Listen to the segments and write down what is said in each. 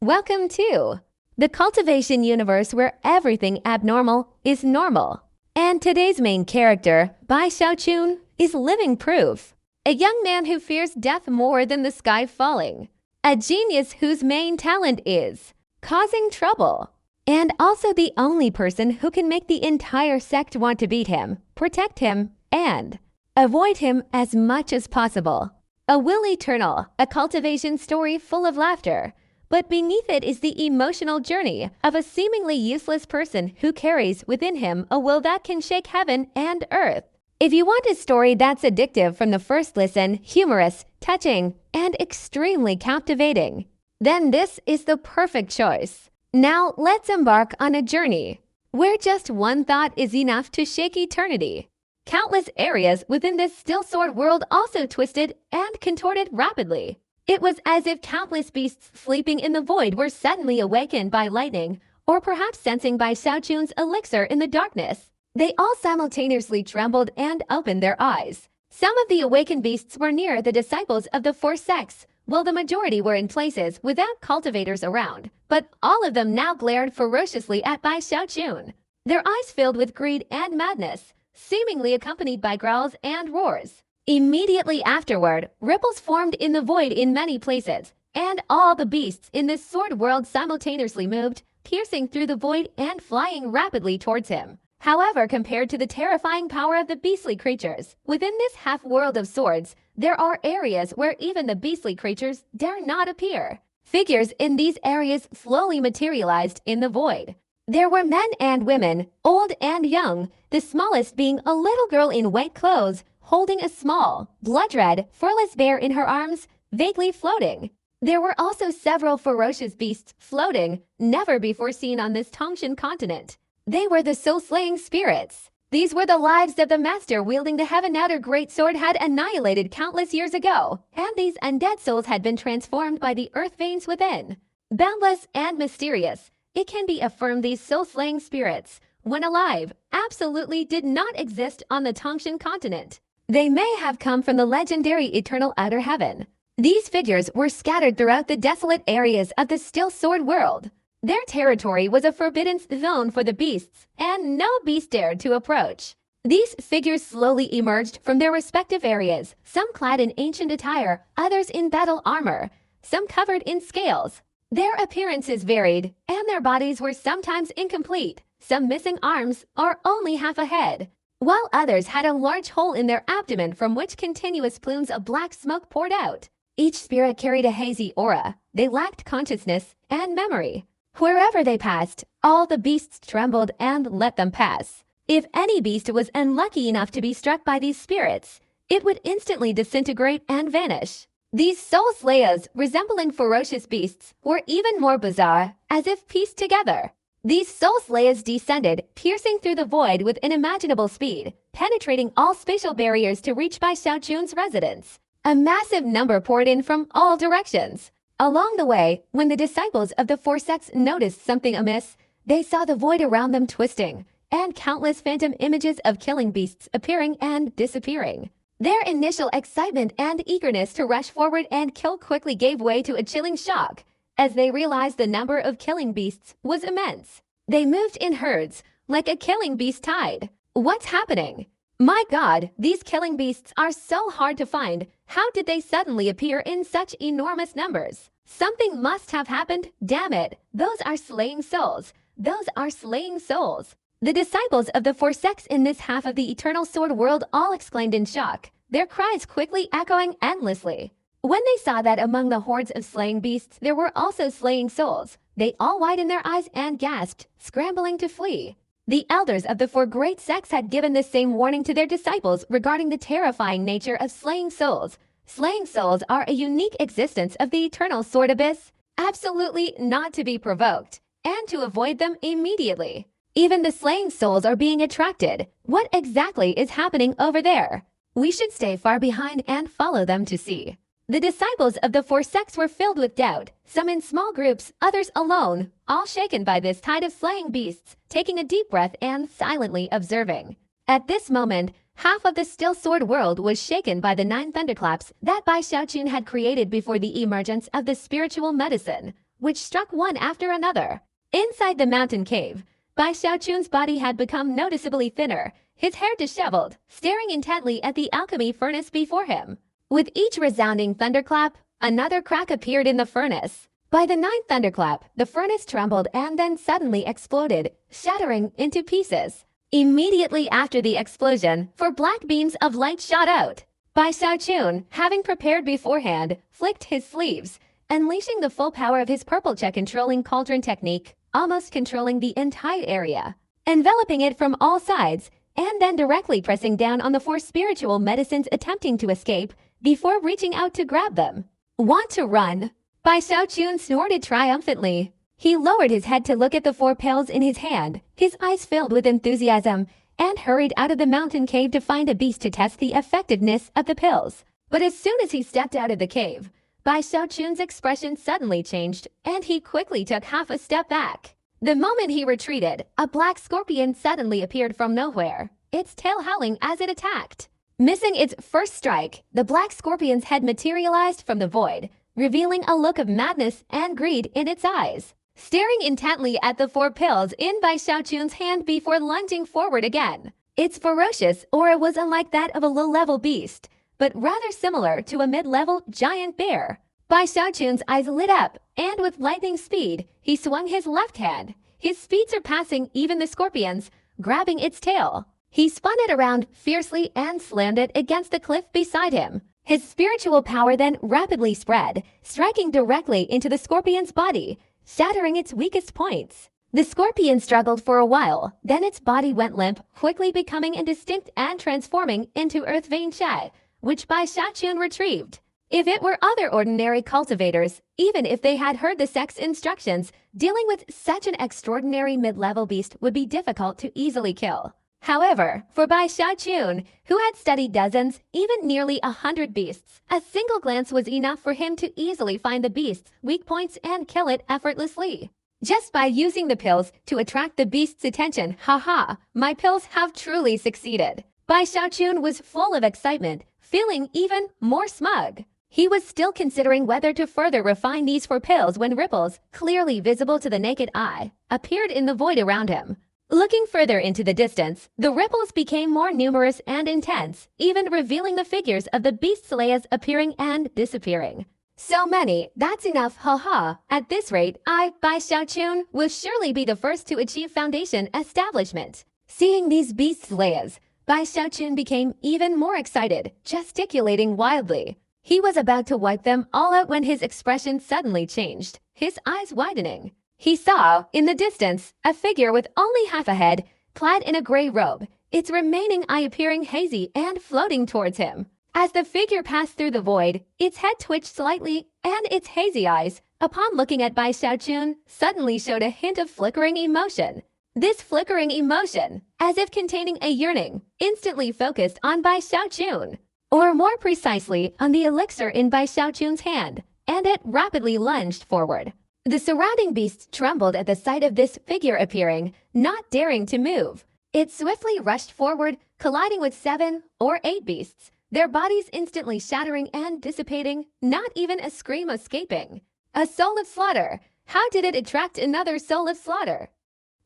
Welcome to the cultivation universe where everything abnormal is normal. And today's main character, Bai Xiaochun, is living proof. A young man who fears death more than the sky falling. A genius whose main talent is causing trouble. And also the only person who can make the entire sect want to beat him, protect him, and avoid him as much as possible. A will eternal, a cultivation story full of laughter. But beneath it is the emotional journey of a seemingly useless person who carries within him a will that can shake heaven and earth. If you want a story that's addictive from the first listen, humorous, touching, and extremely captivating, then this is the perfect choice. Now let's embark on a journey where just one thought is enough to shake eternity. Countless areas within this still sword world also twisted and contorted rapidly. It was as if countless beasts sleeping in the void were suddenly awakened by lightning, or perhaps sensing by Xiaochun's elixir in the darkness. They all simultaneously trembled and opened their eyes. Some of the awakened beasts were near the disciples of the four sects, while the majority were in places without cultivators around. But all of them now glared ferociously at Bai Xiaochun, their eyes filled with greed and madness, seemingly accompanied by growls and roars. Immediately afterward, ripples formed in the void in many places, and all the beasts in this sword world simultaneously moved, piercing through the void and flying rapidly towards him. However, compared to the terrifying power of the beastly creatures, within this half-world of swords, there are areas where even the beastly creatures dare not appear. Figures in these areas slowly materialized in the void. There were men and women, old and young, the smallest being a little girl in white clothes, holding a small, blood-red, furless bear in her arms, vaguely floating. There were also several ferocious beasts floating, never before seen on this Tongshan continent. They were the soul-slaying spirits. These were the lives of the master wielding the Heaven-Outer Great Sword had annihilated countless years ago, and these undead souls had been transformed by the earth veins within. Boundless and mysterious, it can be affirmed these soul-slaying spirits, when alive, absolutely did not exist on the Tongshan continent. They may have come from the legendary Eternal Outer Heaven. These figures were scattered throughout the desolate areas of the still sword world. Their territory was a forbidden zone for the beasts, and no beast dared to approach. These figures slowly emerged from their respective areas, some clad in ancient attire, others in battle armor, some covered in scales. Their appearances varied, and their bodies were sometimes incomplete, some missing arms or only half a head, while others had a large hole in their abdomen from which continuous plumes of black smoke poured out. Each spirit carried a hazy aura. They lacked consciousness and memory. Wherever they passed, all the beasts trembled and let them pass. If any beast was unlucky enough to be struck by these spirits, it would instantly disintegrate and vanish. These soul slayers, resembling ferocious beasts, were even more bizarre, as if pieced together. These soul slayers descended, piercing through the void with unimaginable speed, penetrating all spatial barriers to reach Bai Xiaochun's residence. A massive number poured in from all directions. Along the way, when the disciples of the four sects noticed something amiss, they saw the void around them twisting, and countless phantom images of killing beasts appearing and disappearing. Their initial excitement and eagerness to rush forward and kill quickly gave way to a chilling shock, as they realized the number of killing beasts was immense. They moved in herds, like a killing beast tide. What's happening? My God, these killing beasts are so hard to find. How did they suddenly appear in such enormous numbers? Something must have happened. Damn it. Those are slaying souls. Those are slaying souls. The disciples of the four sects in this half of the eternal sword world all exclaimed in shock, their cries quickly echoing endlessly. When they saw that among the hordes of slaying beasts there were also slaying souls, they all widened their eyes and gasped, scrambling to flee. The elders of the four great sects had given the same warning to their disciples regarding the terrifying nature of slaying souls. Slaying souls are a unique existence of the eternal sword abyss, absolutely not to be provoked, and to avoid them immediately. Even the slaying souls are being attracted. What exactly is happening over there? We should stay far behind and follow them to see. The disciples of the four sects were filled with doubt, some in small groups, others alone, all shaken by this tide of slaying beasts, taking a deep breath and silently observing. At this moment, half of the still sword world was shaken by the 9 thunderclaps that Bai Xiaochun had created before the emergence of the spiritual medicine, which struck one after another. Inside the mountain cave, Bai Xiaochun's body had become noticeably thinner, his hair disheveled, staring intently at the alchemy furnace before him. With each resounding thunderclap, another crack appeared in the furnace. By the ninth thunderclap, the furnace trembled and then suddenly exploded, shattering into pieces. Immediately after the explosion, four black beams of light shot out. Bai Xiaochun, having prepared beforehand, flicked his sleeves, unleashing the full power of his purple check controlling cauldron technique, almost controlling the entire area, enveloping it from all sides, and then directly pressing down on the four spiritual medicines attempting to escape before reaching out to grab them. Want to run? Bai Xiaochun snorted triumphantly. He lowered his head to look at the four pills in his hand, his eyes filled with enthusiasm, and hurried out of the mountain cave to find a beast to test the effectiveness of the pills. But as soon as he stepped out of the cave, Bai Xiaochun's expression suddenly changed, and he quickly took half a step back. The moment he retreated, a black scorpion suddenly appeared from nowhere, its tail howling as it attacked. Missing its first strike, the black scorpion's head materialized from the void, revealing a look of madness and greed in its eyes. Staring intently at the four pills in Bai Xiaochun's hand before lunging forward again. Its ferocious aura was unlike that of a low-level beast, but rather similar to a mid-level giant bear. Bai Xiaochun's eyes lit up, and with lightning speed, he swung his left hand, his speed surpassing even the scorpion's, grabbing its tail. He spun it around fiercely and slammed it against the cliff beside him. His spiritual power then rapidly spread, striking directly into the scorpion's body, shattering its weakest points. The scorpion struggled for a while, then its body went limp, quickly becoming indistinct and transforming into earth vein Shay, which Bai Xiaochun retrieved. If it were other ordinary cultivators, even if they had heard the sect's instructions, dealing with such an extraordinary mid-level beast would be difficult to easily kill. However, for Bai Xiaochun, who had studied dozens, even nearly 100 beasts, a single glance was enough for him to easily find the beast's weak points and kill it effortlessly. Just by using the pills to attract the beast's attention, haha, my pills have truly succeeded. Bai Xiaochun was full of excitement, feeling even more smug. He was still considering whether to further refine these four pills when ripples, clearly visible to the naked eye, appeared in the void around him. Looking further into the distance, the ripples became more numerous and intense, even revealing the figures of the beast slayers appearing and disappearing. So many, that's enough, haha. At this rate, Bai Xiaochun, will surely be the first to achieve foundation establishment. Seeing these beast slayers, Bai Xiaochun became even more excited, gesticulating wildly. He was about to wipe them all out when his expression suddenly changed, his eyes widening. He saw, in the distance, a figure with only half a head, clad in a gray robe, its remaining eye appearing hazy and floating towards him. As the figure passed through the void, its head twitched slightly, and its hazy eyes, upon looking at Bai Xiaochun, suddenly showed a hint of flickering emotion. This flickering emotion, as if containing a yearning, instantly focused on Bai Xiaochun, or more precisely, on the elixir in Bai Xiaochun's hand, and it rapidly lunged forward. The surrounding beasts trembled at the sight of this figure appearing, not daring to move. It swiftly rushed forward, colliding with 7 or 8 beasts, their bodies instantly shattering and dissipating, not even a scream escaping. A soul of slaughter! How did it attract another soul of slaughter?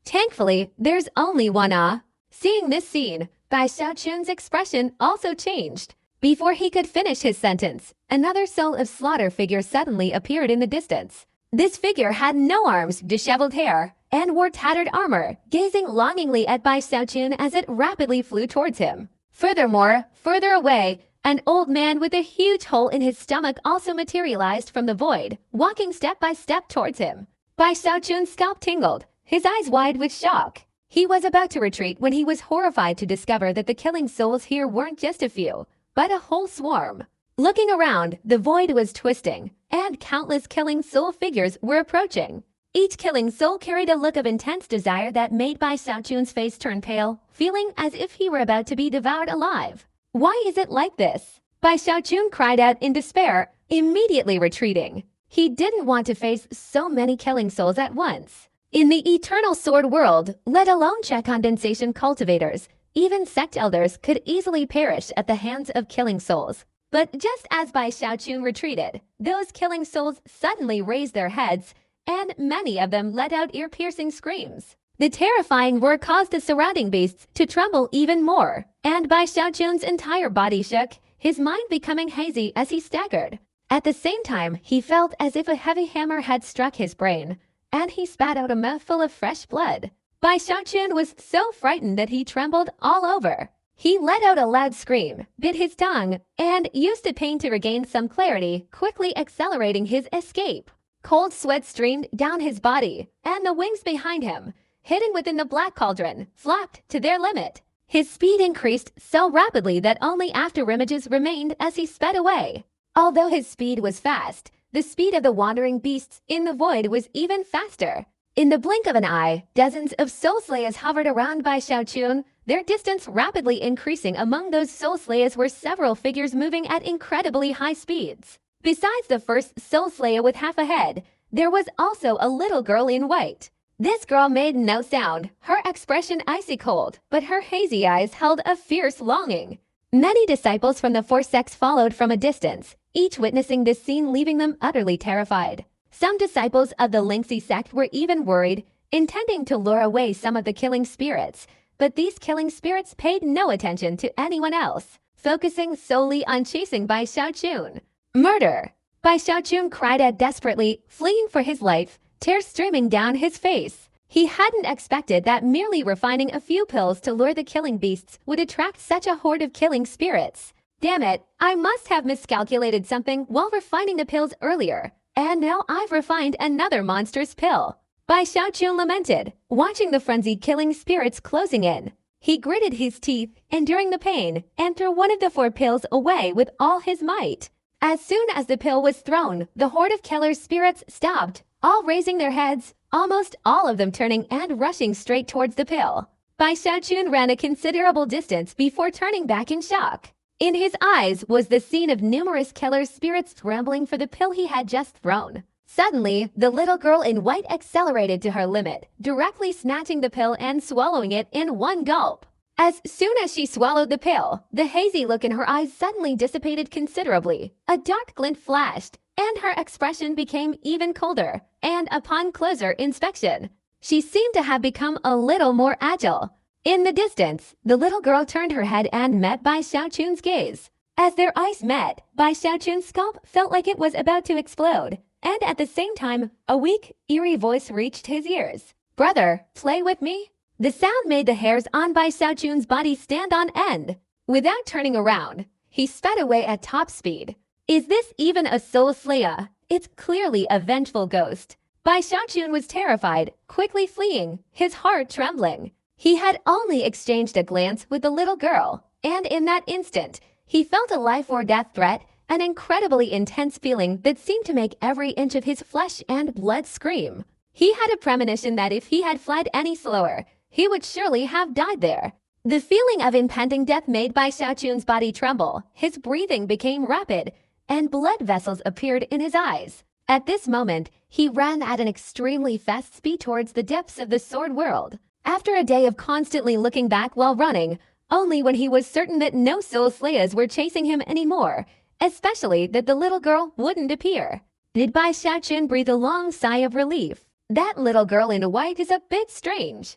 Thankfully, there's only one. Seeing this scene, Bai Xiaochun's expression also changed. Before he could finish his sentence, another soul of slaughter figure suddenly appeared in the distance. This figure had no arms, disheveled hair, and wore tattered armor, gazing longingly at Bai Xiaochun as it rapidly flew towards him. Furthermore, further away, an old man with a huge hole in his stomach also materialized from the void, walking step by step towards him. Bai Xiaochun's scalp tingled, his eyes wide with shock. He was about to retreat when he was horrified to discover that the killing souls here weren't just a few, but a whole swarm. Looking around, the void was twisting, and countless killing soul figures were approaching. Each killing soul carried a look of intense desire that made Bai Xiaochun's face turn pale, feeling as if he were about to be devoured alive. Why is it like this? Bai Xiaochun cried out in despair, immediately retreating. He didn't want to face so many killing souls at once. In the eternal sword world, let alone check condensation cultivators, even sect elders could easily perish at the hands of killing souls. But just as Bai Xiaochun retreated, those killing souls suddenly raised their heads and many of them let out ear-piercing screams. The terrifying roar caused the surrounding beasts to tremble even more, and Bai Xiaochun's entire body shook, his mind becoming hazy as he staggered. At the same time, he felt as if a heavy hammer had struck his brain, and he spat out a mouthful of fresh blood. Bai Xiaochun was so frightened that he trembled all over. He let out a loud scream, bit his tongue, and used the pain to regain some clarity, quickly accelerating his escape. Cold sweat streamed down his body, and the wings behind him, hidden within the black cauldron, flapped to their limit. His speed increased so rapidly that only after images remained as he sped away. Although his speed was fast, the speed of the wandering beasts in the void was even faster. In the blink of an eye, dozens of soul slayers hovered around Bai Xiaochun, their distance rapidly increasing. Among those soul slayers were several figures moving at incredibly high speeds. Besides the first soul slayer with half a head, there was also a little girl in white. This girl made no sound, her expression icy cold, but her hazy eyes held a fierce longing. Many disciples from the four sects followed from a distance, each witnessing this scene, leaving them utterly terrified. Some disciples of the Lingxi sect were even worried, intending to lure away some of the killing spirits, but these killing spirits paid no attention to anyone else, focusing solely on chasing Bai Xiaochun. Murder! Bai Xiaochun cried out desperately, fleeing for his life, tears streaming down his face. He hadn't expected that merely refining a few pills to lure the killing beasts would attract such a horde of killing spirits. Damn it, I must have miscalculated something while refining the pills earlier, and now I've refined another monstrous pill. Bai Xiaochun lamented, watching the frenzied killing spirits closing in. He gritted his teeth, enduring the pain, and threw one of the 4 pills away with all his might. As soon as the pill was thrown, the horde of killer spirits stopped, all raising their heads, almost all of them turning and rushing straight towards the pill. Bai Xiaochun ran a considerable distance before turning back in shock. In his eyes was the scene of numerous killer spirits scrambling for the pill he had just thrown. Suddenly, the little girl in white accelerated to her limit, directly snatching the pill and swallowing it in one gulp. As soon as she swallowed the pill, the hazy look in her eyes suddenly dissipated considerably. A dark glint flashed, and her expression became even colder, and upon closer inspection, she seemed to have become a little more agile. In the distance, the little girl turned her head and met Bai Xiaochun's gaze. As their eyes met, Bai Xiaochun's scalp felt like it was about to explode, and at the same time, a weak, eerie voice reached his ears. "Brother, play with me?" The sound made the hairs on Bai Xiaochun's body stand on end. Without turning around, he sped away at top speed. Is this even a soul slayer? It's clearly a vengeful ghost. Bai Xiaochun was terrified, quickly fleeing, his heart trembling. He had only exchanged a glance with the little girl, and in that instant, he felt a life or death threat, an incredibly intense feeling that seemed to make every inch of his flesh and blood scream. He had a premonition that if he had fled any slower, he would surely have died there. The feeling of impending death made Bai Xiaochun's body tremble, his breathing became rapid, and blood vessels appeared in his eyes. At this moment, he ran at an extremely fast speed towards the depths of the sword world. After a day of constantly looking back while running, only when he was certain that no soul slayers were chasing him anymore, especially that the little girl wouldn't appear, did Bai Xiaochun breathe a long sigh of relief. That little girl in white is a bit strange.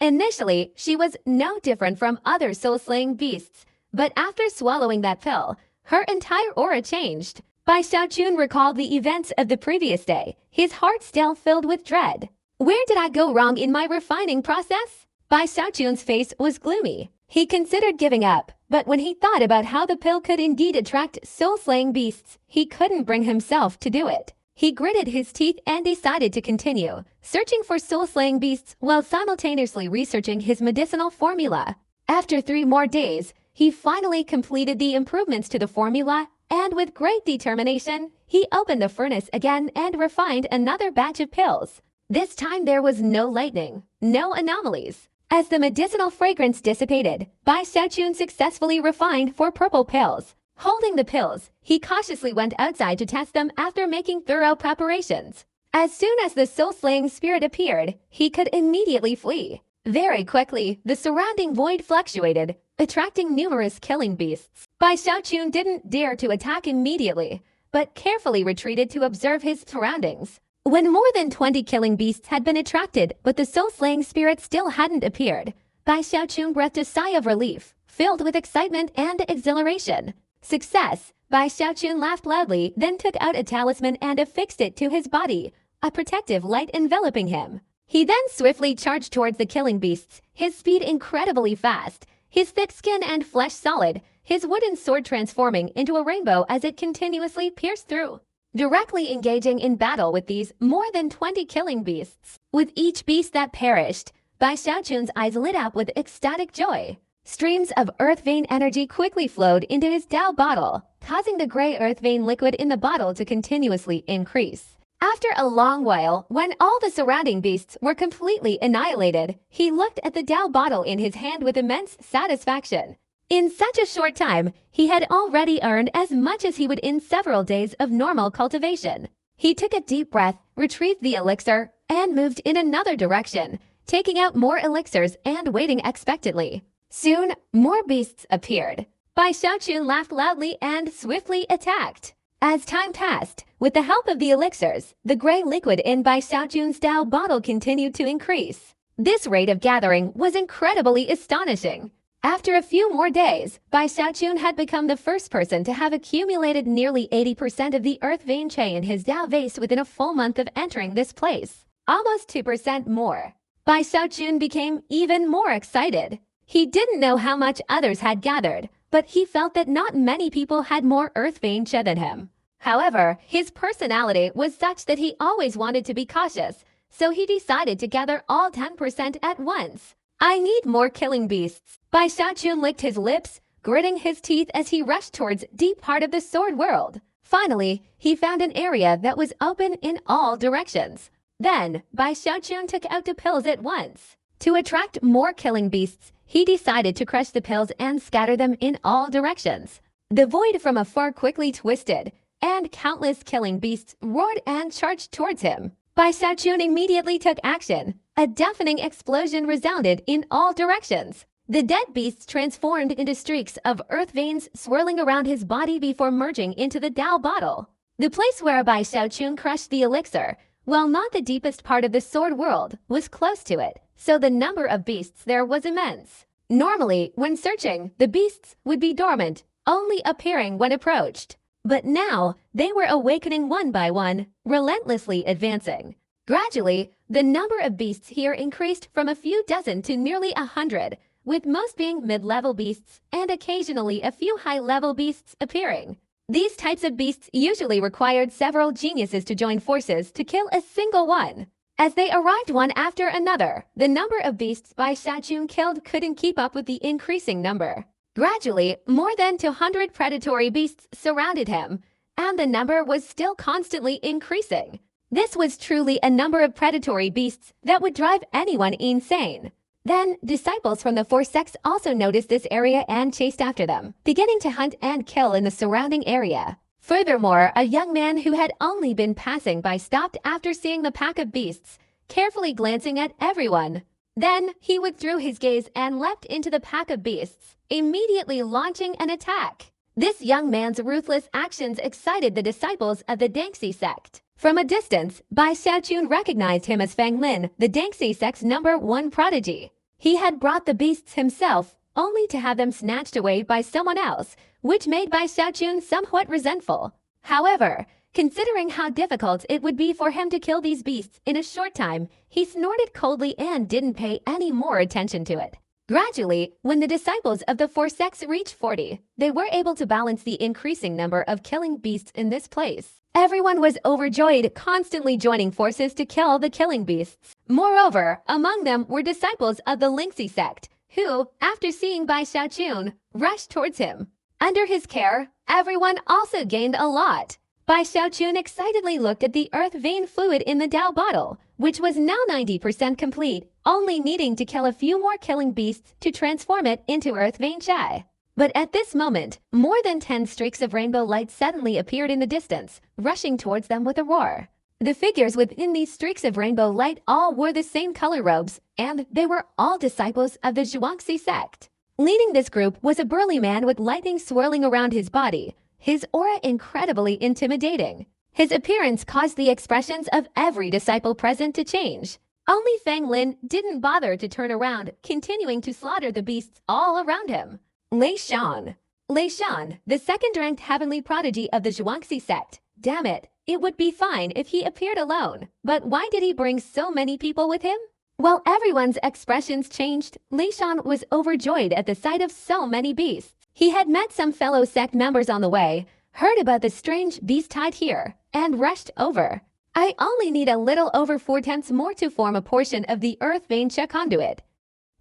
Initially, she was no different from other soul-slaying beasts, but after swallowing that pill, her entire aura changed. Bai Xiaochun recalled the events of the previous day, his heart still filled with dread. Where did I go wrong in my refining process? Bai Xiaochun's face was gloomy. He considered giving up, but when he thought about how the pill could indeed attract soul-slaying beasts, he couldn't bring himself to do it. He gritted his teeth and decided to continue, searching for soul-slaying beasts while simultaneously researching his medicinal formula. After 3 more days, he finally completed the improvements to the formula, and with great determination, he opened the furnace again and refined another batch of pills. This time there was no lightning, no anomalies. As the medicinal fragrance dissipated, Bai Xiaochun successfully refined 4 purple pills. Holding the pills, he cautiously went outside to test them after making thorough preparations. As soon as the soul-slaying spirit appeared, he could immediately flee. Very quickly, the surrounding void fluctuated, attracting numerous killing beasts. Bai Xiaochun didn't dare to attack immediately, but carefully retreated to observe his surroundings. When more than 20 killing beasts had been attracted but the soul-slaying spirit still hadn't appeared, Bai Xiaochun breathed a sigh of relief, filled with excitement and exhilaration. Success! Bai Xiaochun laughed loudly, then took out a talisman and affixed it to his body, a protective light enveloping him. He then swiftly charged towards the killing beasts, his speed incredibly fast, his thick skin and flesh solid, his wooden sword transforming into a rainbow as it continuously pierced through. Directly engaging in battle with these more than 20 killing beasts. With each beast that perished, Bai Xiaochun's eyes lit up with ecstatic joy. Streams of earth vein energy quickly flowed into his Dao bottle, causing the gray earth vein liquid in the bottle to continuously increase. After a long while, when all the surrounding beasts were completely annihilated, he looked at the Dao bottle in his hand with immense satisfaction. In such a short time, he had already earned as much as he would in several days of normal cultivation. He took a deep breath, retrieved the elixir, and moved in another direction, taking out more elixirs and waiting expectantly. Soon, more beasts appeared. Bai Xiaochun laughed loudly and swiftly attacked. As time passed, with the help of the elixirs, the gray liquid in Bai Xiaochun's Dao bottle continued to increase. This rate of gathering was incredibly astonishing. After a few more days, Bai Xiaochun had become the first person to have accumulated nearly 80% of the earth vein chain in his Dao vase within a full month of entering this place. Almost 2% more. Bai Xiaochun became even more excited. He didn't know how much others had gathered, but he felt that not many people had more earth vein cha than him. However, his personality was such that he always wanted to be cautious, so he decided to gather all 10% at once. I need more killing beasts. Bai Xiaochun licked his lips, gritting his teeth as he rushed towards deep part of the sword world. Finally, he found an area that was open in all directions. Then, Bai Xiaochun took out the pills at once. To attract more killing beasts, he decided to crush the pills and scatter them in all directions. The void from afar quickly twisted, and countless killing beasts roared and charged towards him. Bai Xiaochun immediately took action. A deafening explosion resounded in all directions. The dead beasts transformed into streaks of earth veins swirling around his body before merging into the Dao bottle. The place where Bai Xiaochun crushed the elixir, while not the deepest part of the sword world, was close to it, so the number of beasts there was immense. Normally, when searching, the beasts would be dormant, only appearing when approached. But now, they were awakening one by one, relentlessly advancing. Gradually, the number of beasts here increased from a few dozen to nearly 100, with most being mid-level beasts and occasionally a few high-level beasts appearing. These types of beasts usually required several geniuses to join forces to kill a single one. As they arrived one after another, the number of beasts Bai Xiaochun killed couldn't keep up with the increasing number. Gradually, more than 200 predatory beasts surrounded him, and the number was still constantly increasing. This was truly a number of predatory beasts that would drive anyone insane. Then, disciples from the four sects also noticed this area and chased after them, beginning to hunt and kill in the surrounding area. Furthermore, a young man who had only been passing by stopped after seeing the pack of beasts, carefully glancing at everyone. Then, he withdrew his gaze and leapt into the pack of beasts, immediately launching an attack. This young man's ruthless actions excited the disciples of the Dangxi sect. From a distance, Bai Xiaochun recognized him as Fang Lin, the Dangxi sect's #1 prodigy. He had brought the beasts himself, only to have them snatched away by someone else, which made Bai Xiaochun somewhat resentful. However, considering how difficult it would be for him to kill these beasts in a short time, he snorted coldly and didn't pay any more attention to it. Gradually, when the disciples of the four sects reached 40, they were able to balance the increasing number of killing beasts in this place. Everyone was overjoyed, constantly joining forces to kill the killing beasts. Moreover, among them were disciples of the Lingxi sect, who, after seeing Bai Xiaochun, rushed towards him. Under his care, everyone also gained a lot. Bai Xiaochun excitedly looked at the earth vein fluid in the Dao bottle, which was now 90% complete, only needing to kill a few more killing beasts to transform it into earth vein chai. But at this moment, more than 10 streaks of rainbow light suddenly appeared in the distance, rushing towards them with a roar. The figures within these streaks of rainbow light all wore the same color robes, and they were all disciples of the Zhuangxi sect. Leading this group was a burly man with lightning swirling around his body, his aura incredibly intimidating. His appearance caused the expressions of every disciple present to change. Only Fang Lin didn't bother to turn around, continuing to slaughter the beasts all around him. Lei Shan. Lei Shan, the second-ranked heavenly prodigy of the Zhuangzi sect. Damn it, it would be fine if he appeared alone. But why did he bring so many people with him? While everyone's expressions changed, Lei Shan was overjoyed at the sight of so many beasts. He had met some fellow sect members on the way, heard about the strange beast tied here, and rushed over. I only need a little over 4/10 more to form a portion of the earth vein conduit.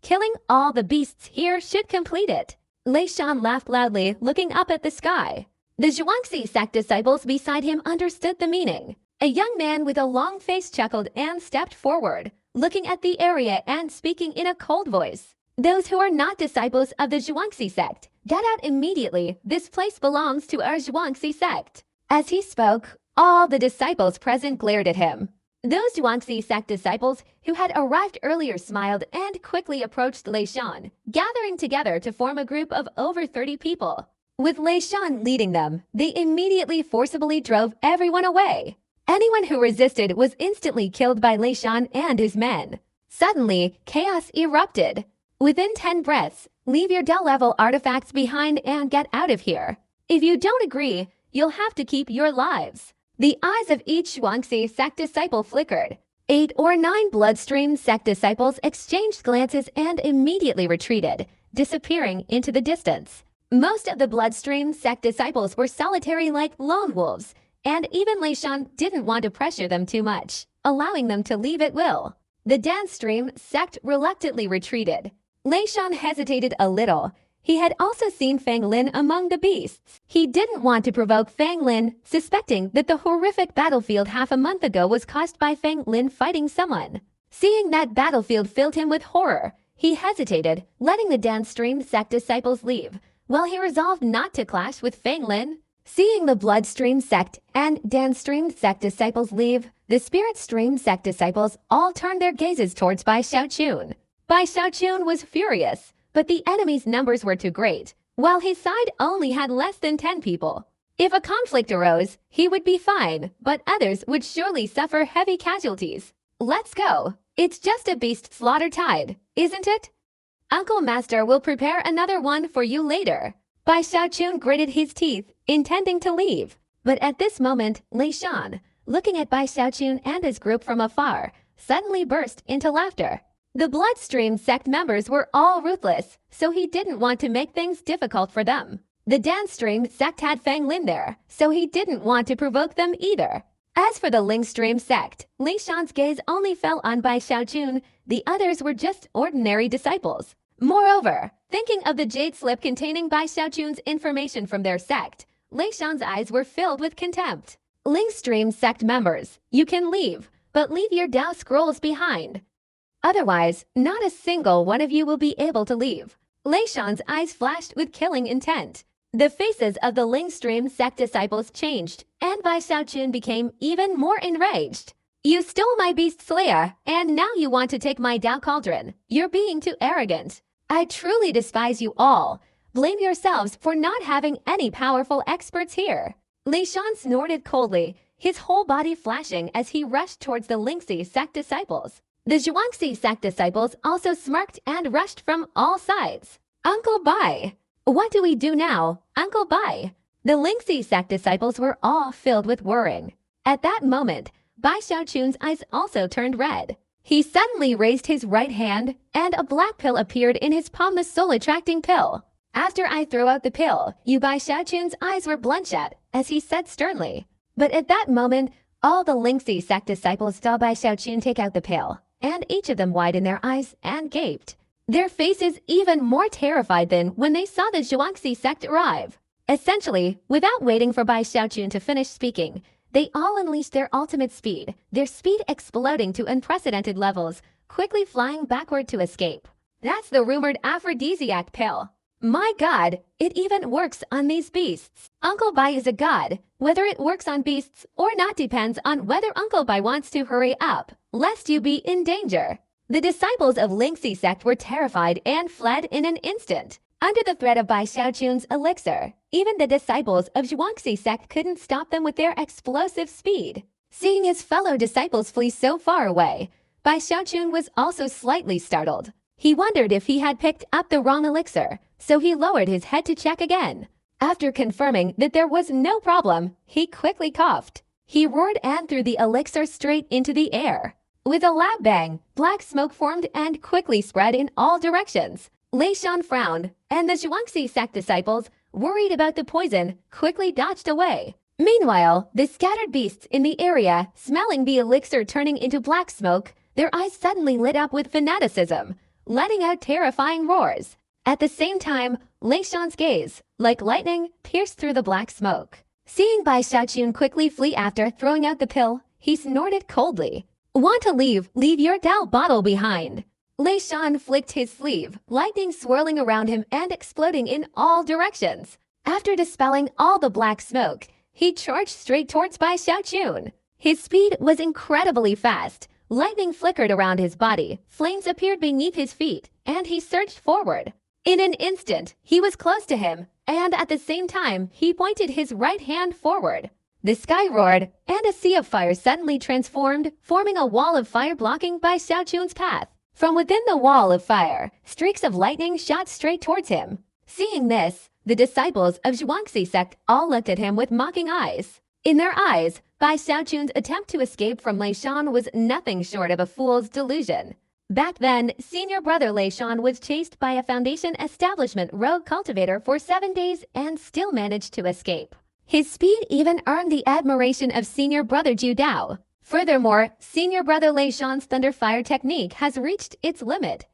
Killing all the beasts here should complete it. Lei Shan laughed loudly, looking up at the sky. The Zhuangzi sect disciples beside him understood the meaning. A young man with a long face chuckled and stepped forward, looking at the area and speaking in a cold voice. Those who are not disciples of the Zhuangzi sect, get out immediately. This place belongs to our Zhuangzi sect. As he spoke, all the disciples present glared at him. Those Zhuangzi sect disciples who had arrived earlier smiled and quickly approached Lei Shan, gathering together to form a group of over 30 people. With Lei Shan leading them, they immediately forcibly drove everyone away. Anyone who resisted was instantly killed by Lei Shan and his men. Suddenly, chaos erupted. Within 10 breaths, leave your Dell-level artifacts behind and get out of here. If you don't agree, you'll have to keep your lives. The eyes of each Zhuangzi sect disciple flickered. 8 or 9 bloodstream sect disciples exchanged glances and immediately retreated, disappearing into the distance. Most of the bloodstream sect disciples were solitary like lone wolves, and even Lei Shan didn't want to pressure them too much, allowing them to leave at will. The dance stream sect reluctantly retreated. Lei Shan hesitated a little. He had also seen Fang Lin among the beasts. He didn't want to provoke Fang Lin, suspecting that the horrific battlefield half a month ago was caused by Fang Lin fighting someone. Seeing that battlefield filled him with horror, he hesitated, letting the dance stream sect disciples leave, while he resolved not to clash with Fang Lin. Seeing the bloodstream sect and dance stream sect disciples leave, the spirit stream sect disciples all turned their gazes towards Bai Xiaochun. Bai Xiaochun was furious, but the enemy's numbers were too great, while his side only had less than 10 people. If a conflict arose, he would be fine, but others would surely suffer heavy casualties. Let's go. It's just a beast slaughter tide, isn't it? Uncle Master will prepare another one for you later. Bai Xiaochun gritted his teeth, intending to leave. But at this moment, Lei Shan, looking at Bai Xiaochun and his group from afar, suddenly burst into laughter. The bloodstream sect members were all ruthless, so he didn't want to make things difficult for them. The dance stream sect had Fang Lin there, so he didn't want to provoke them either. As for the Ling stream sect, Lei Shan's gaze only fell on Bai Xiaochun. The others were just ordinary disciples. Moreover, thinking of the jade slip containing Bai Xiaochun's information from their sect, Lei Shan's eyes were filled with contempt. Ling stream sect members, you can leave, but leave your Dao scrolls behind. Otherwise, not a single one of you will be able to leave. Lei Shan's eyes flashed with killing intent. The faces of the Ling stream sect disciples changed, and Bai Xiaochun became even more enraged. You stole my beast slayer, and now you want to take my Dao cauldron. You're being too arrogant. I truly despise you all. Blame yourselves for not having any powerful experts here. Lei Shan snorted coldly, his whole body flashing as he rushed towards the Lingxi sect disciples. The Zhuangzi sect disciples also smirked and rushed from all sides. Uncle Bai! What do we do now, Uncle Bai? The Lingxi sect disciples were all filled with worrying. At that moment, Bai Xiaochun's eyes also turned red. He suddenly raised his right hand, and a black pill appeared in his palm, the soul-attracting pill. After I throw out the pill, you Bai Xiaochun's eyes were bloodshot, as he said sternly. But at that moment, all the Lingxi sect disciples saw Bai Xiaochun take out the pill, and each of them widened their eyes and gaped. Their faces even more terrified than when they saw the Zhuangzi sect arrive. Essentially, without waiting for Bai Xiaochun to finish speaking, they all unleashed their ultimate speed, their speed exploding to unprecedented levels, quickly flying backward to escape. That's the rumored aphrodisiac pill. My god, it even works on these beasts. Uncle Bai is a god. Whether it works on beasts or not depends on whether Uncle Bai wants to hurry up, lest you be in danger. The disciples of Lingxi sect were terrified and fled in an instant. Under the threat of Bai Xiaochun's elixir, even the disciples of Zhuangzi sect couldn't stop them with their explosive speed. Seeing his fellow disciples flee so far away, Bai Xiaochun was also slightly startled. He wondered if he had picked up the wrong elixir, so he lowered his head to check again. After confirming that there was no problem, he quickly coughed. He roared and threw the elixir straight into the air. With a loud bang, black smoke formed and quickly spread in all directions. Lei Shan frowned, and the Zhuangzi sect disciples, worried about the poison, quickly dodged away. Meanwhile, the scattered beasts in the area, smelling the elixir turning into black smoke, their eyes suddenly lit up with fanaticism, letting out terrifying roars. At the same time, Lei Shan's gaze, like lightning, pierced through the black smoke. Seeing Bai Xiaochun quickly flee after throwing out the pill, he snorted coldly. "Want to leave your Dao bottle behind." Lei Shan flicked his sleeve, lightning swirling around him and exploding in all directions. After dispelling all the black smoke, he charged straight towards Bai Xiaochun. His speed was incredibly fast. Lightning flickered around his body, flames appeared beneath his feet, and he surged forward. In an instant, he was close to him, and at the same time, he pointed his right hand forward. The sky roared, and a sea of fire suddenly transformed, forming a wall of fire blocking Bai Xiaochun's path. From within the wall of fire, streaks of lightning shot straight towards him. Seeing this, the disciples of Zhuangzi sect all looked at him with mocking eyes. In their eyes, Bai Xiaochun's attempt to escape from Lei Shan was nothing short of a fool's delusion. Back then, senior brother Lei Shan was chased by a Foundation establishment rogue cultivator for 7 days and still managed to escape. His speed even earned the admiration of senior brother Ju Dao. Furthermore, senior brother Lei Shan's thunder fire technique has reached its limit.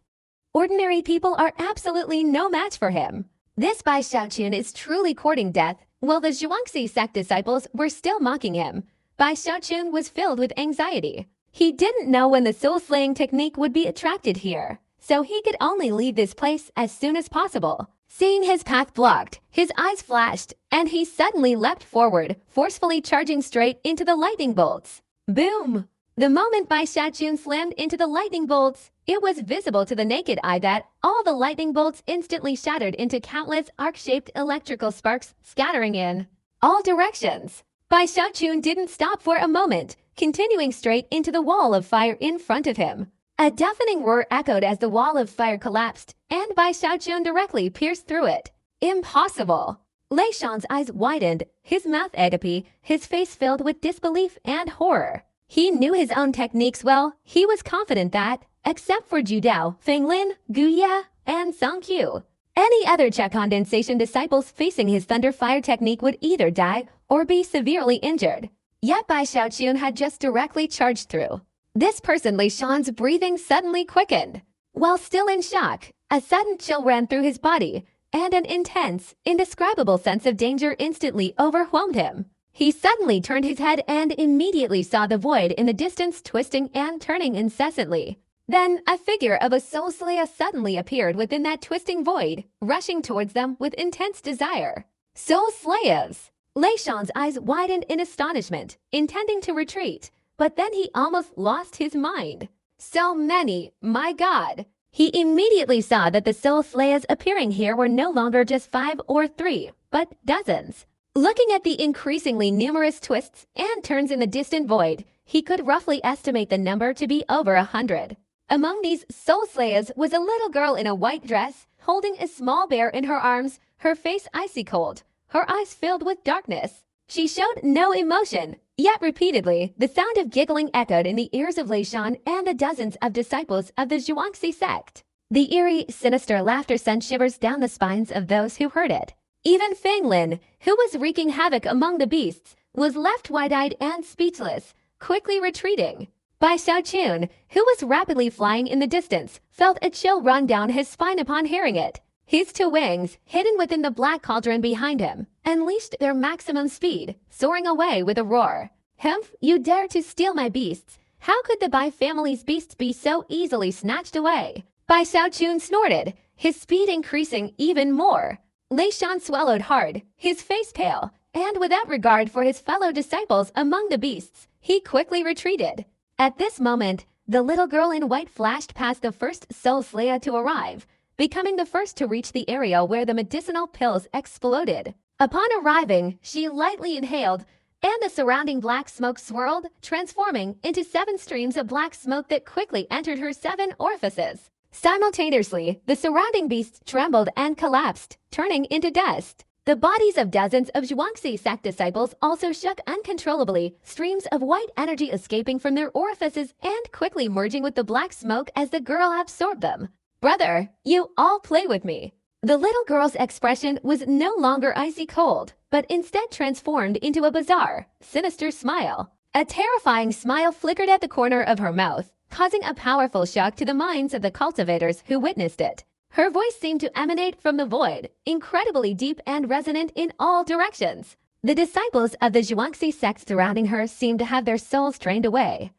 Ordinary people are absolutely no match for him. This Bai Xiaochun is truly courting death. While the Zhuangzi sect disciples were still mocking him, Bai Xiaochun was filled with anxiety. He didn't know when the soul-slaying technique would be attracted here, so he could only leave this place as soon as possible. Seeing his path blocked, his eyes flashed, and he suddenly leapt forward, forcefully charging straight into the lightning bolts. Boom! The moment Bai Xiaochun slammed into the lightning bolts, it was visible to the naked eye that all the lightning bolts instantly shattered into countless arc-shaped electrical sparks scattering in all directions. Bai Xiaochun didn't stop for a moment, continuing straight into the wall of fire in front of him. A deafening roar echoed as the wall of fire collapsed, and Bai Xiaochun directly pierced through it. Impossible! Lei Shan's eyes widened, his mouth agape, his face filled with disbelief and horror. He knew his own techniques well. He was confident that, except for Ju Dao, Feng Lin, Gu Ye, and Song Qiu, any other Cha condensation disciples facing his thunder fire technique would either die or be severely injured. Yet Bai Xiaochun had just directly charged through. This person, Lei Shan's breathing suddenly quickened. While still in shock, a sudden chill ran through his body, and an intense, indescribable sense of danger instantly overwhelmed him. He suddenly turned his head and immediately saw the void in the distance twisting and turning incessantly. Then, a figure of a soul slayer suddenly appeared within that twisting void, rushing towards them with intense desire. Soul slayers! Lei Shan's eyes widened in astonishment, intending to retreat, but then he almost lost his mind. So many, my God! He immediately saw that the soul slayers appearing here were no longer just 5 or 3, but dozens. Looking at the increasingly numerous twists and turns in the distant void, he could roughly estimate the number to be over 100. Among these soul slayers was a little girl in a white dress, holding a small bear in her arms, her face icy cold, her eyes filled with darkness. She showed no emotion, yet repeatedly, the sound of giggling echoed in the ears of Lei Shan and the dozens of disciples of the Zhuangzi sect. The eerie, sinister laughter sent shivers down the spines of those who heard it. Even Feng Lin, who was wreaking havoc among the beasts, was left wide-eyed and speechless, quickly retreating. Bai Xiaochun, who was rapidly flying in the distance, felt a chill run down his spine upon hearing it. His 2 wings, hidden within the black cauldron behind him, unleashed their maximum speed, soaring away with a roar. "Humph, you dare to steal my beasts! How could the Bai family's beasts be so easily snatched away?" Bai Xiaochun snorted, his speed increasing even more. Lei Shan swallowed hard, his face pale, and without regard for his fellow disciples among the beasts, he quickly retreated. At this moment, the little girl in white flashed past the first soul slayer to arrive. becoming the first to reach the area where the medicinal pills exploded. Upon arriving, she lightly inhaled, and the surrounding black smoke swirled, transforming into 7 streams of black smoke that quickly entered her 7 orifices. Simultaneously, the surrounding beasts trembled and collapsed, turning into dust. The bodies of dozens of Zhuangzi sect disciples also shook uncontrollably, streams of white energy escaping from their orifices and quickly merging with the black smoke as the girl absorbed them. "Brother, you all play with me." The little girl's expression was no longer icy cold, but instead transformed into a bizarre, sinister smile. A terrifying smile flickered at the corner of her mouth, causing a powerful shock to the minds of the cultivators who witnessed it. Her voice seemed to emanate from the void, incredibly deep and resonant in all directions. The disciples of the Zhuangzi sect surrounding her seemed to have their souls drained away.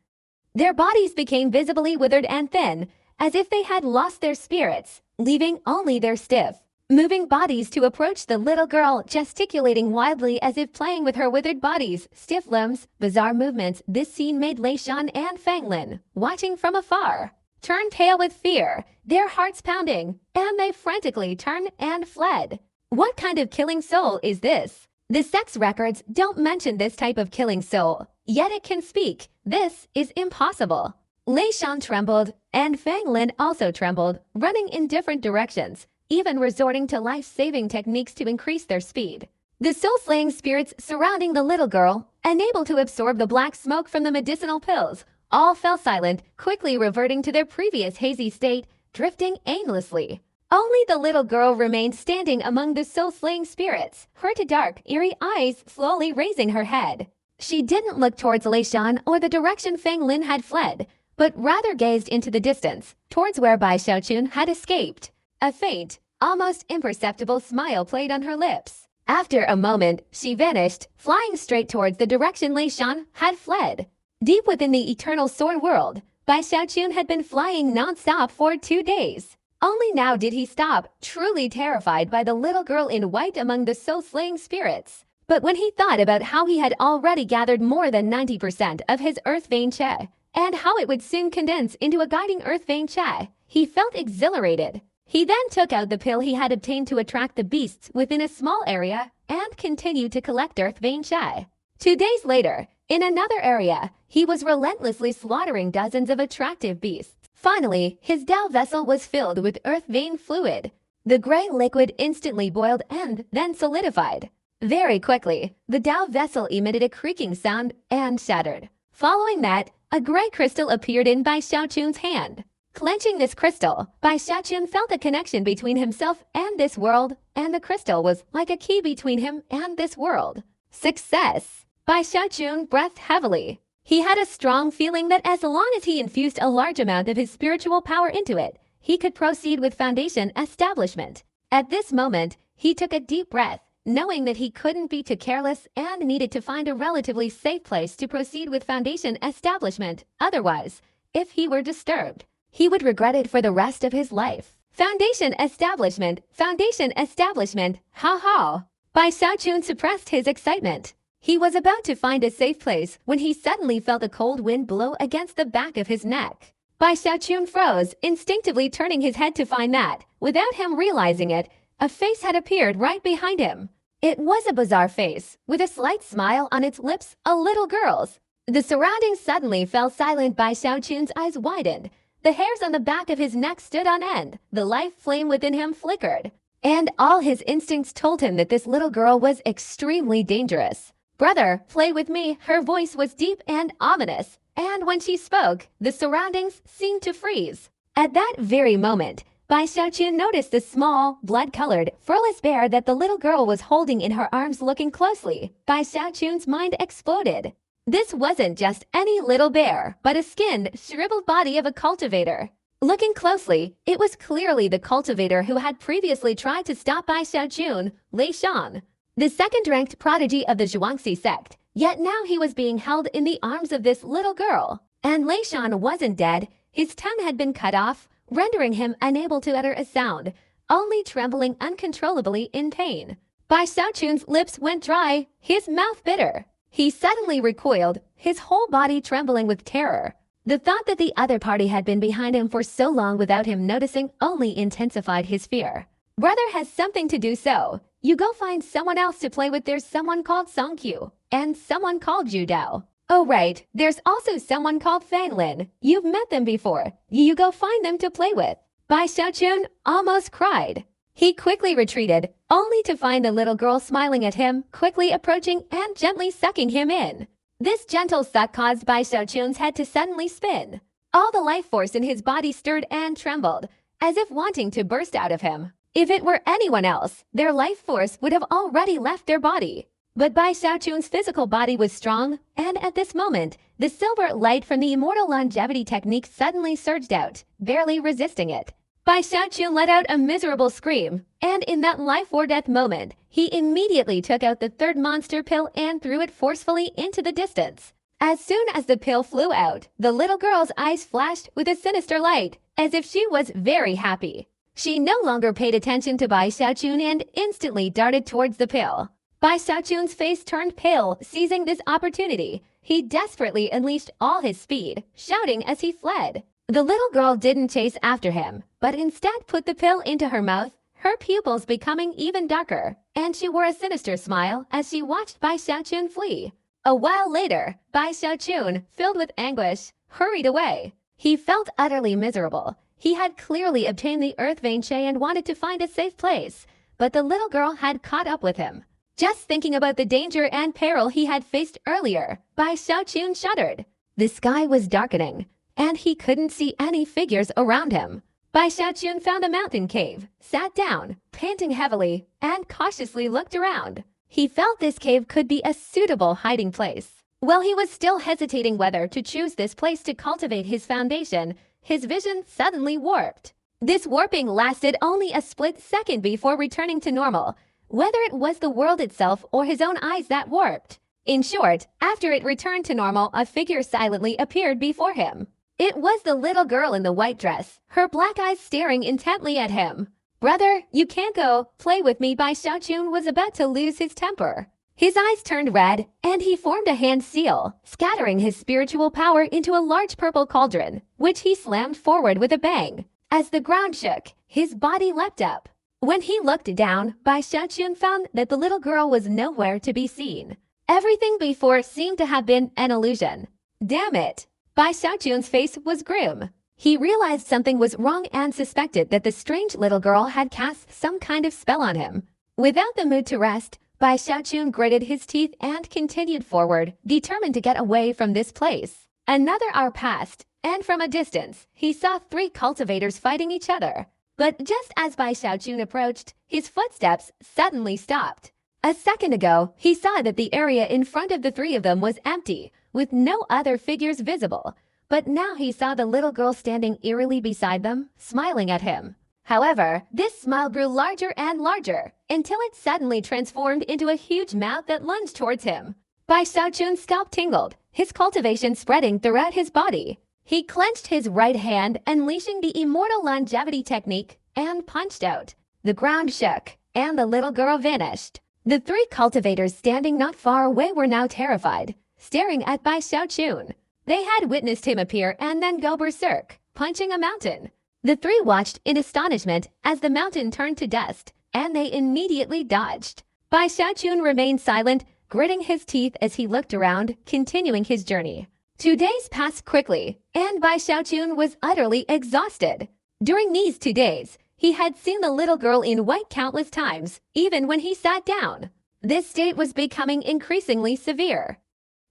Their bodies became visibly withered and thin, as if they had lost their spirits, leaving only their stiff, moving bodies to approach the little girl, gesticulating wildly as if playing with her withered bodies, stiff limbs, bizarre movements. This scene made Lei Shan and Fanglin, watching from afar, turn pale with fear, their hearts pounding, and they frantically turned and fled. What kind of killing soul is this? The sect's records don't mention this type of killing soul, yet it can speak. This is impossible. Lei Shan trembled, and Fanglin also trembled, running in different directions, even resorting to life-saving techniques to increase their speed. The soul-slaying spirits surrounding the little girl, unable to absorb the black smoke from the medicinal pills, all fell silent, quickly reverting to their previous hazy state, drifting aimlessly. Only the little girl remained standing among the soul-slaying spirits, her dark, eerie eyes slowly raising her head. She didn't look towards Lei Shan or the direction Fanglin had fled, but rather gazed into the distance, towards where Bai Xiaochun had escaped. A faint, almost imperceptible smile played on her lips. After a moment, she vanished, flying straight towards the direction Lei Shan had fled. Deep within the eternal sword world, Bai Xiaochun had been flying non-stop for 2 days. Only now did he stop, truly terrified by the little girl in white among the soul-slaying spirits. But when he thought about how he had already gathered more than 90% of his earth vein qi, and how it would soon condense into a guiding earth vein qi, he felt exhilarated. He then took out the pill he had obtained to attract the beasts within a small area and continued to collect earth vein qi. 2 days later, in another area, he was relentlessly slaughtering dozens of attractive beasts. Finally, his Dao vessel was filled with earth vein fluid. The gray liquid instantly boiled and then solidified. Very quickly, the Dao vessel emitted a creaking sound and shattered. Following that, a gray crystal appeared in Bai Xiaochun's hand. Clenching this crystal, Bai Xiaochun felt a connection between himself and this world, and the crystal was like a key between him and this world. Success! Bai Xiaochun breathed heavily. He had a strong feeling that as long as he infused a large amount of his spiritual power into it, he could proceed with foundation establishment. At this moment, he took a deep breath, knowing that he couldn't be too careless and needed to find a relatively safe place to proceed with foundation establishment. Otherwise, if he were disturbed, he would regret it for the rest of his life. Foundation establishment, ha ha. Bai Xiaochun suppressed his excitement. He was about to find a safe place when he suddenly felt a cold wind blow against the back of his neck. Bai Xiaochun froze, instinctively turning his head to find that, without him realizing it, a face had appeared right behind him. It was a bizarre face, with a slight smile on its lips, a little girl's. The surroundings suddenly fell silent. Bai Xiaochun's eyes widened. The hairs on the back of his neck stood on end. The life flame within him flickered. And all his instincts told him that this little girl was extremely dangerous. "Brother, play with me." Her voice was deep and ominous, and when she spoke, the surroundings seemed to freeze. At that very moment, Bai Xiaochun noticed the small, blood-colored, furless bear that the little girl was holding in her arms. Looking closely, Bai Xiaochun's mind exploded. This wasn't just any little bear, but a skinned, shriveled body of a cultivator. Looking closely, it was clearly the cultivator who had previously tried to stop Bai Xiaochun, Lei Shan, the second-ranked prodigy of the Zhuangzi sect. Yet now he was being held in the arms of this little girl. And Lei Shan wasn't dead. His tongue had been cut off, rendering him unable to utter a sound, only trembling uncontrollably in pain. Bai Xiaochun's lips went dry, his mouth bitter. He suddenly recoiled, his whole body trembling with terror. The thought that the other party had been behind him for so long without him noticing only intensified his fear. Brother has something to do, so you go find someone else to play with. There's someone called Songkyu and someone called Judao. Oh right, there's also someone called Fanglin. You've met them before. You go find them to play with. Bai Xiaochun almost cried. He quickly retreated, only to find the little girl smiling at him, quickly approaching and gently sucking him in. This gentle suck caused Bai Xiaochun's head to suddenly spin. All the life force in his body stirred and trembled, as if wanting to burst out of him. If it were anyone else, their life force would have already left their body. But Bai Xiaochun's physical body was strong, and at this moment, the silver light from the immortal longevity technique suddenly surged out, barely resisting it. Bai Xiaochun let out a miserable scream, and in that life-or-death moment, he immediately took out the third monster pill and threw it forcefully into the distance. As soon as the pill flew out, the little girl's eyes flashed with a sinister light, as if she was very happy. She no longer paid attention to Bai Xiaochun and instantly darted towards the pill. Bai Xiaochun's face turned pale, seizing this opportunity. He desperately unleashed all his speed, shouting as he fled. The little girl didn't chase after him, but instead put the pill into her mouth, her pupils becoming even darker, and she wore a sinister smile as she watched Bai Xiaochun flee. A while later, Bai Xiaochun, filled with anguish, hurried away. He felt utterly miserable. He had clearly obtained the Earth Vein Che and wanted to find a safe place, but the little girl had caught up with him. Just thinking about the danger and peril he had faced earlier, Bai Xiaochun shuddered. The sky was darkening, and he couldn't see any figures around him. Bai Xiaochun found a mountain cave, sat down, panting heavily, and cautiously looked around. He felt this cave could be a suitable hiding place. While he was still hesitating whether to choose this place to cultivate his foundation, his vision suddenly warped. This warping lasted only a split second before returning to normal, whether it was the world itself or his own eyes that warped. In short, after it returned to normal, a figure silently appeared before him. It was the little girl in the white dress, her black eyes staring intently at him. Brother, you can't go, play with me. Bai Xiaochun was about to lose his temper. His eyes turned red, and he formed a hand seal, scattering his spiritual power into a large purple cauldron, which he slammed forward with a bang. As the ground shook, his body leapt up. When he looked down, Bai Xiaochun found that the little girl was nowhere to be seen. Everything before seemed to have been an illusion. Damn it! Bai Xiaochun's face was grim. He realized something was wrong and suspected that the strange little girl had cast some kind of spell on him. Without the mood to rest, Bai Xiaochun gritted his teeth and continued forward, determined to get away from this place. Another hour passed, and from a distance, he saw 3 cultivators fighting each other. But just as Bai Xiaochun approached, his footsteps suddenly stopped. A second ago, he saw that the area in front of the 3 of them was empty, with no other figures visible. But now he saw the little girl standing eerily beside them, smiling at him. However, this smile grew larger and larger, until it suddenly transformed into a huge mouth that lunged towards him. Bai Xiaochun's scalp tingled, his cultivation spreading throughout his body. He clenched his right hand, unleashing the immortal longevity technique, and punched out. The ground shook, and the little girl vanished. The 3 cultivators standing not far away were now terrified, staring at Bai Xiaochun. They had witnessed him appear and then go berserk, punching a mountain. The 3 watched in astonishment as the mountain turned to dust, and they immediately dodged. Bai Xiaochun remained silent, gritting his teeth as he looked around, continuing his journey. 2 days passed quickly, and Bai Xiaochun was utterly exhausted. During these 2 days, he had seen the little girl in white countless times, even when he sat down. This state was becoming increasingly severe.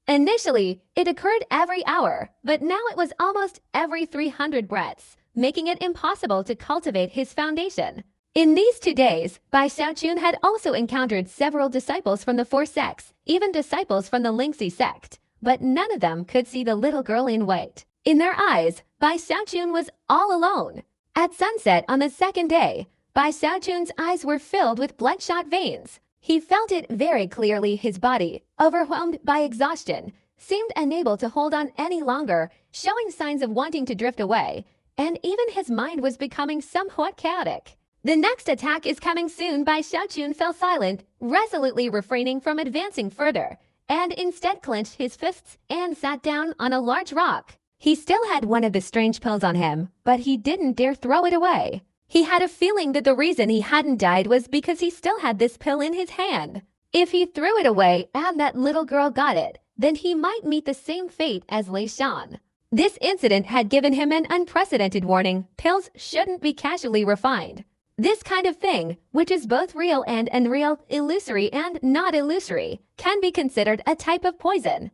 Initially, it occurred every hour, but now it was almost every 300 breaths, making it impossible to cultivate his foundation. In these 2 days, Bai Xiaochun had also encountered several disciples from the 4 sects, even disciples from the Lingxi sect, but none of them could see the little girl in white. In their eyes, Bai Xiaochun was all alone. At sunset on the 2nd day, Bai Xiaochun's eyes were filled with bloodshot veins. He felt it very clearly. His body, overwhelmed by exhaustion, seemed unable to hold on any longer, showing signs of wanting to drift away, and even his mind was becoming somewhat chaotic. The next attack is coming soon. Bai Xiaochun fell silent, resolutely refraining from advancing further, and instead clenched his fists and sat down on a large rock. He still had one of the strange pills on him, but he didn't dare throw it away. He had a feeling that the reason he hadn't died was because he still had this pill in his hand. If he threw it away and that little girl got it, then he might meet the same fate as Lei Shan. This incident had given him an unprecedented warning. Pills shouldn't be casually refined. This kind of thing, which is both real and unreal, illusory and not illusory, can be considered a type of poison.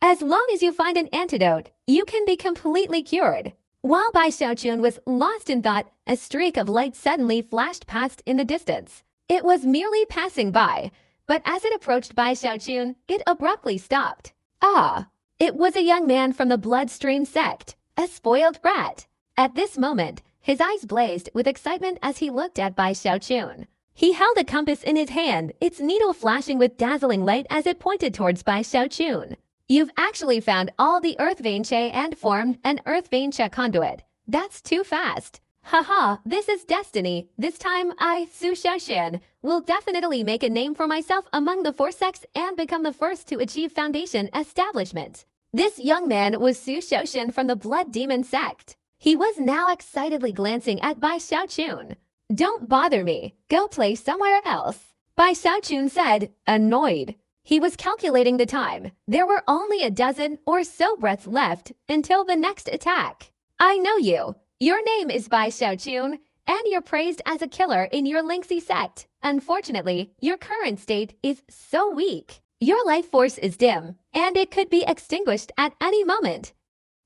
As long as you find an antidote, you can be completely cured. While Bai Xiaochun was lost in thought, a streak of light suddenly flashed past in the distance. It was merely passing by, but as it approached Bai Xiaochun, it abruptly stopped. Ah! It was a young man from the bloodstream sect, a spoiled brat. At this moment, his eyes blazed with excitement as he looked at Bai Xiaochun. He held a compass in his hand, its needle flashing with dazzling light as it pointed towards Bai Xiaochun. You've actually found all the Earth Vein Che and formed an Earth Vein Che conduit. That's too fast. Haha, this is destiny. This time I, Su Xiaoxian, will definitely make a name for myself among the four sects and become the first to achieve foundation establishment. This young man was Su Xiaoxian from the Blood Demon sect. He was now excitedly glancing at Bai Xiaochun. Don't bother me. Go play somewhere else. Bai Xiaochun said, annoyed. He was calculating the time. There were only a dozen or so breaths left until the next attack. I know you. Your name is Bai Xiaochun, and you're praised as a killer in your Lingxi sect. Unfortunately, your current state is so weak. Your life force is dim, and it could be extinguished at any moment.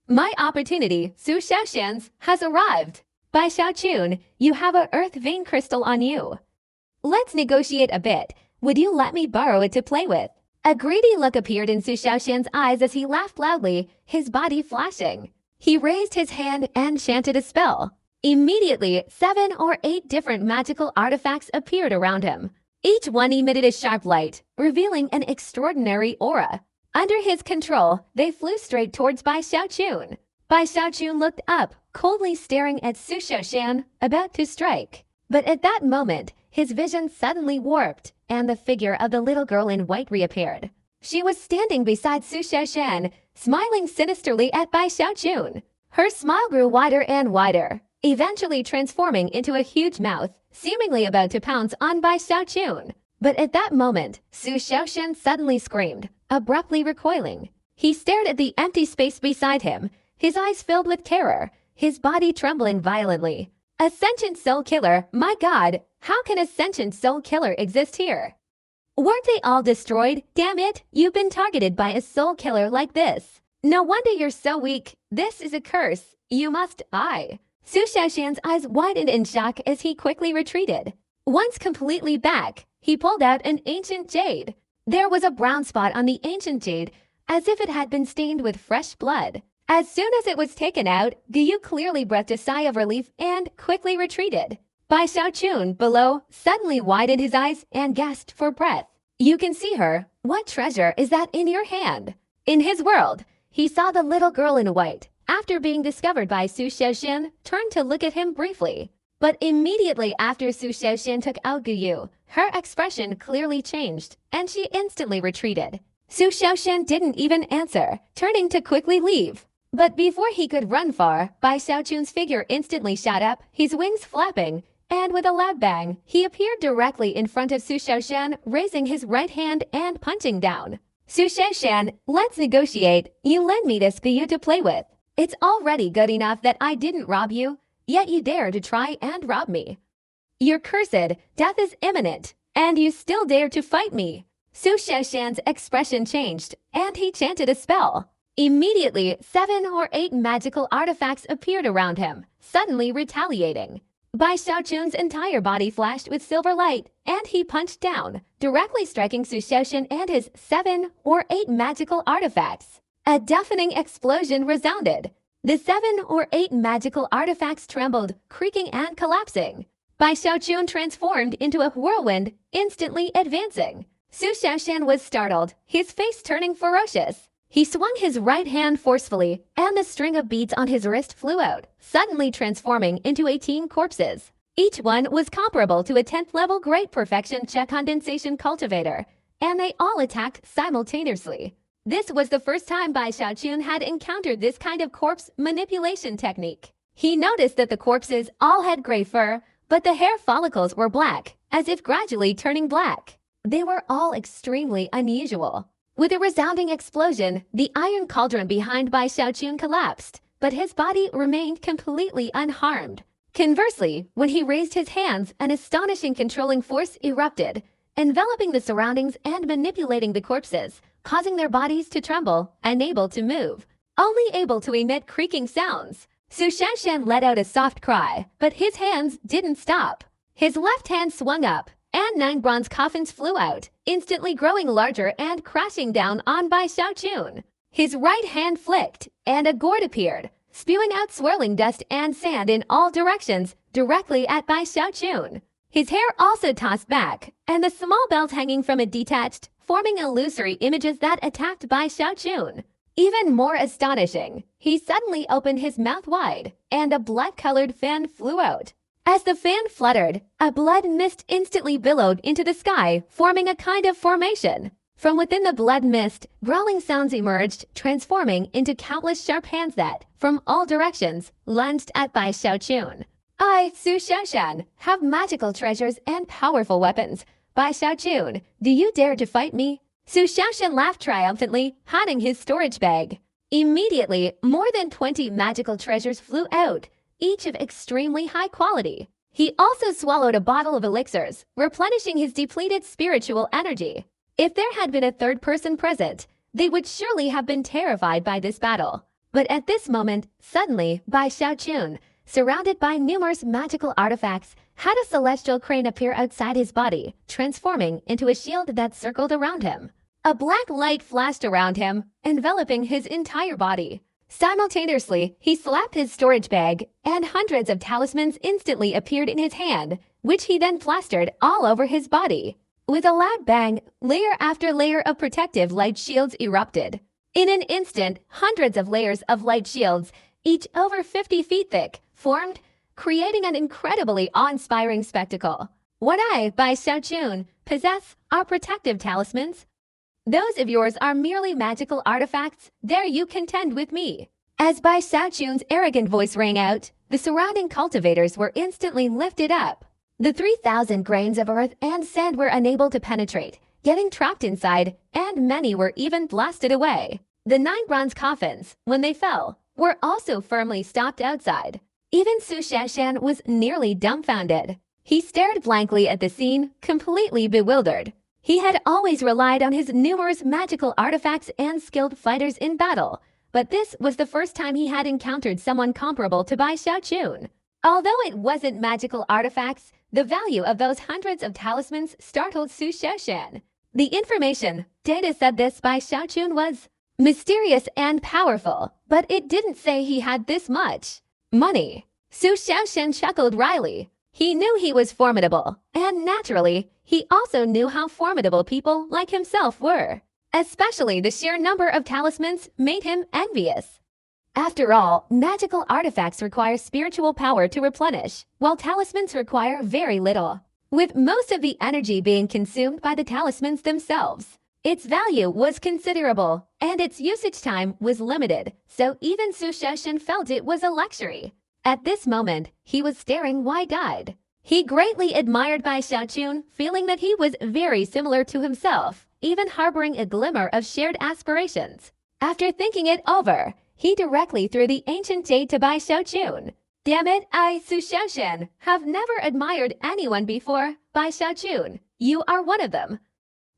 My opportunity, Su Xiaoxian's, has arrived. Bai Xiaochun, you have a earth vein crystal on you. Let's negotiate a bit. Would you let me borrow it to play with? A greedy look appeared in Su Xiaoxian's eyes as he laughed loudly, his body flashing. He raised his hand and chanted a spell. Immediately, 7 or 8 different magical artifacts appeared around him. Each one emitted a sharp light, revealing an extraordinary aura. Under his control, they flew straight towards Bai Xiaochun. Bai Xiaochun looked up, coldly staring at Su Xiaoxian, about to strike. But at that moment, his vision suddenly warped, and the figure of the little girl in white reappeared. She was standing beside Su Xiaoxian, smiling sinisterly at Bai Xiaochun. Her smile grew wider and wider, eventually transforming into a huge mouth, seemingly about to pounce on Bai Xiaochun. But at that moment, Su Xiaoxian suddenly screamed, abruptly recoiling. He stared at the empty space beside him, his eyes filled with terror, his body trembling violently. A sentient soul killer, my god, how can a sentient soul killer exist here? Weren't they all destroyed? Damn it, you've been targeted by a soul killer like this. No wonder you're so weak. This is a curse. You must die. Su Xiaoxian's eyes widened in shock as he quickly retreated. Once completely back, he pulled out an ancient jade. There was a brown spot on the ancient jade, as if it had been stained with fresh blood. As soon as it was taken out, Guyu clearly breathed a sigh of relief and quickly retreated. Bai Xiaochun, below, suddenly widened his eyes and gasped for breath. You can see her. What treasure is that in your hand? In his world, he saw the little girl in white, after being discovered by Su Xiaoxian, turned to look at him briefly. But immediately after Su Xiaoxian took out Guyu, her expression clearly changed, and she instantly retreated. Su Xiaoxian didn't even answer, turning to quickly leave. But before he could run far, Bai Xiaochun's figure instantly shot up, his wings flapping, and with a loud bang, he appeared directly in front of Su Xiaoxian, raising his right hand and punching down. Su Xiaoxian, let's negotiate. You lend me this Guyu to play with. It's already good enough that I didn't rob you, yet you dare to try and rob me. You're cursed, death is imminent, and you still dare to fight me. Su Xiaoxian's expression changed, and he chanted a spell. Immediately, 7 or 8 magical artifacts appeared around him, suddenly retaliating. Bai Xiaochun's entire body flashed with silver light, and he punched down, directly striking Su Xiaoxian and his 7 or 8 magical artifacts. A deafening explosion resounded. The 7 or 8 magical artifacts trembled, creaking and collapsing. Bai Xiaochun transformed into a whirlwind, instantly advancing. Su Xiaoxian was startled, his face turning ferocious. He swung his right hand forcefully, and the string of beads on his wrist flew out, suddenly transforming into 18 corpses. Each one was comparable to a 10th level Great Perfection Che Condensation Cultivator, and they all attacked simultaneously. This was the first time Bai Xiaochun had encountered this kind of corpse manipulation technique. He noticed that the corpses all had gray fur, but the hair follicles were black, as if gradually turning black. They were all extremely unusual. With a resounding explosion, the iron cauldron behind Bai Xiaochun collapsed, but his body remained completely unharmed. Conversely, when he raised his hands, an astonishing controlling force erupted, enveloping the surroundings and manipulating the corpses, causing their bodies to tremble, unable to move, only able to emit creaking sounds. Su Shanshan let out a soft cry, but his hands didn't stop. His left hand swung up, and 9 bronze coffins flew out, instantly growing larger and crashing down on Bai Xiaochun. His right hand flicked, and a gourd appeared, spewing out swirling dust and sand in all directions, directly at Bai Xiaochun. His hair also tossed back, and the small bells hanging from it detached, forming illusory images that attacked Bai Xiaochun. Even more astonishing, he suddenly opened his mouth wide, and a blood-colored fan flew out. As the fan fluttered, a blood mist instantly billowed into the sky, forming a kind of formation. From within the blood mist, growling sounds emerged, transforming into countless sharp hands that, from all directions, lunged at Bai Xiaochun. I, Su Shanshan, have magical treasures and powerful weapons. Bai Xiaochun, do you dare to fight me? Su Shanshan laughed triumphantly, hiding his storage bag. Immediately, more than 20 magical treasures flew out, each of extremely high quality. He also swallowed a bottle of elixirs, replenishing his depleted spiritual energy. If there had been a third person present, they would surely have been terrified by this battle. But at this moment, suddenly, Bai Xiaochun, surrounded by numerous magical artifacts, had a celestial crane appear outside his body, transforming into a shield that circled around him. A black light flashed around him, enveloping his entire body. Simultaneously, he slapped his storage bag, and hundreds of talismans instantly appeared in his hand, which he then plastered all over his body. With a loud bang, layer after layer of protective light shields erupted. In an instant, hundreds of layers of light shields, each over 50 feet thick, formed, creating an incredibly awe-inspiring spectacle. What I, Bai Xiaochun, possess are protective talismans. Those of yours are merely magical artifacts. Dare you contend with me? As Bai Xiaochun's arrogant voice rang out, the surrounding cultivators were instantly lifted up. The 3,000 grains of earth and sand were unable to penetrate, getting trapped inside, and many were even blasted away. The 9 bronze coffins, when they fell, were also firmly stopped outside. Even Su Shanshan was nearly dumbfounded. He stared blankly at the scene, completely bewildered. He had always relied on his numerous magical artifacts and skilled fighters in battle, but this was the first time he had encountered someone comparable to Bai Xiaochun. Although it wasn't magical artifacts, the value of those hundreds of talismans startled Su Shanshan. The information, data said this Bai Xiaochun was mysterious and powerful, but it didn't say he had this much money. Su Shanshan chuckled wryly. He knew he was formidable, and naturally, he also knew how formidable people like himself were. Especially the sheer number of talismans made him envious. After all, magical artifacts require spiritual power to replenish, while talismans require very little, with most of the energy being consumed by the talismans themselves. Its value was considerable, and its usage time was limited, so even Su Shanshan felt it was a luxury. At this moment, he was staring wide-eyed. He greatly admired Bai Xiaochun, feeling that he was very similar to himself, even harboring a glimmer of shared aspirations. After thinking it over, he directly threw the ancient jade to Bai Xiaochun. Damn it, I, Su Shanshan, have never admired anyone before. Bai Xiaochun, you are one of them.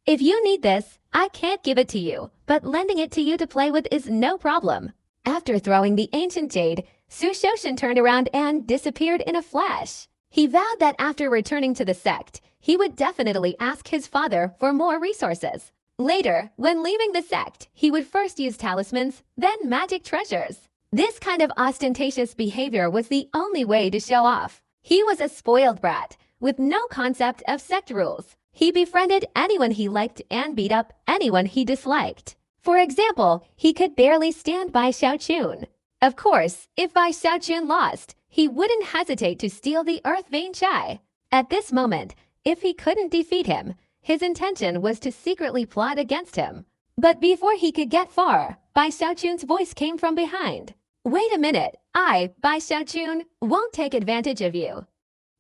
If you need this, I can't give it to you, but lending it to you to play with is no problem. After throwing the ancient jade, Su Shanshan turned around and disappeared in a flash. He vowed that after returning to the sect, he would definitely ask his father for more resources. Later, when leaving the sect, he would first use talismans, then magic treasures. This kind of ostentatious behavior was the only way to show off. He was a spoiled brat, with no concept of sect rules. He befriended anyone he liked and beat up anyone he disliked. For example, he could barely stand Bai Xiaochun. Of course, if Bai Xiaochun lost, he wouldn't hesitate to steal the Earth Vein Chai. At this moment, if he couldn't defeat him, his intention was to secretly plot against him. But before he could get far, Bai Xiaochun's voice came from behind. Wait a minute, Bai Xiaochun, won't take advantage of you.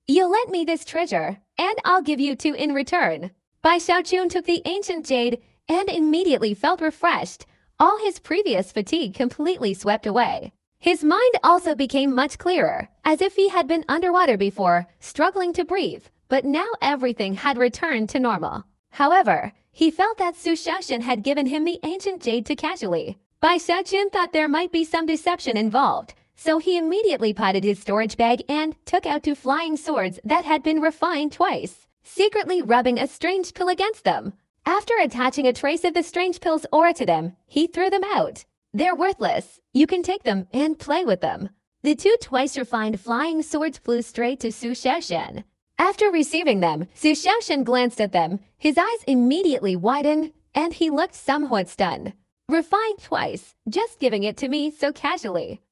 You lent me this treasure, and I'll give you two in return. Bai Xiaochun took the ancient jade and immediately felt refreshed. All his previous fatigue completely swept away. His mind also became much clearer, as if he had been underwater before, struggling to breathe, but now everything had returned to normal. However, he felt that Su Xiaoshan had given him the ancient jade too casually. Bai Xiaochun thought there might be some deception involved, so he immediately potted his storage bag and took out two flying swords that had been refined twice, secretly rubbing a strange pill against them. After attaching a trace of the strange pill's aura to them, he threw them out. They're worthless. You can take them and play with them. The two twice refined flying swords flew straight to Su Xiaoshan. After receiving them, Su Xiaoshan glanced at them. His eyes immediately widened, and he looked somewhat stunned. Refined twice, just giving it to me so casually.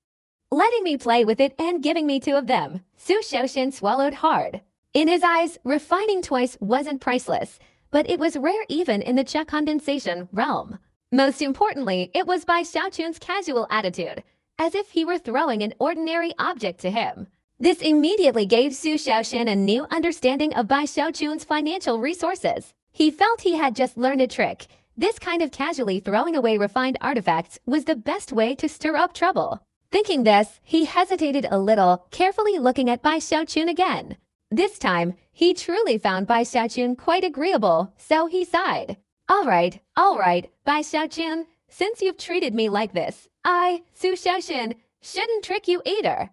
Letting me play with it and giving me two of them. Su Xiaoshan swallowed hard. In his eyes, refining twice wasn't priceless, but it was rare even in the Cha condensation realm. Most importantly, it was Bai Xiaochun's casual attitude, as if he were throwing an ordinary object to him. This immediately gave Su Xiaoshan a new understanding of Bai Xiaochun's financial resources. He felt he had just learned a trick. This kind of casually throwing away refined artifacts was the best way to stir up trouble. Thinking this, he hesitated a little, carefully looking at Bai Xiaochun again. This time, he truly found Bai Xiaochun quite agreeable, so he sighed. All right, Bai Xiaochun, since you've treated me like this, I, Su Xiaoshan, shouldn't trick you either.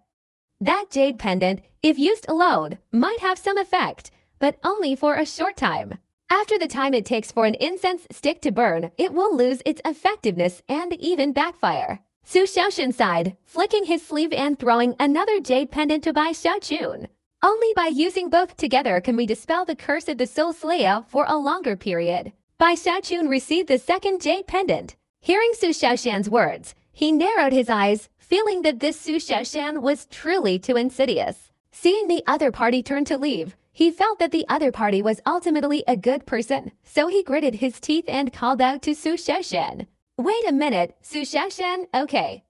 That jade pendant, if used alone, might have some effect, but only for a short time. After the time it takes for an incense stick to burn, it will lose its effectiveness and even backfire. Su Xiaoshan sighed, flicking his sleeve and throwing another jade pendant to Bai Xiaochun. Only by using both together can we dispel the curse of the Soul Slayer for a longer period. Bai Xiaochun received the second jade pendant. Hearing Su Xiaoshan's words, he narrowed his eyes, feeling that this Su Xiaoshan was truly too insidious. Seeing the other party turn to leave, he felt that the other party was ultimately a good person, so he gritted his teeth and called out to Su Xiaoshan. Wait a minute, Su Xiaoshan, okay,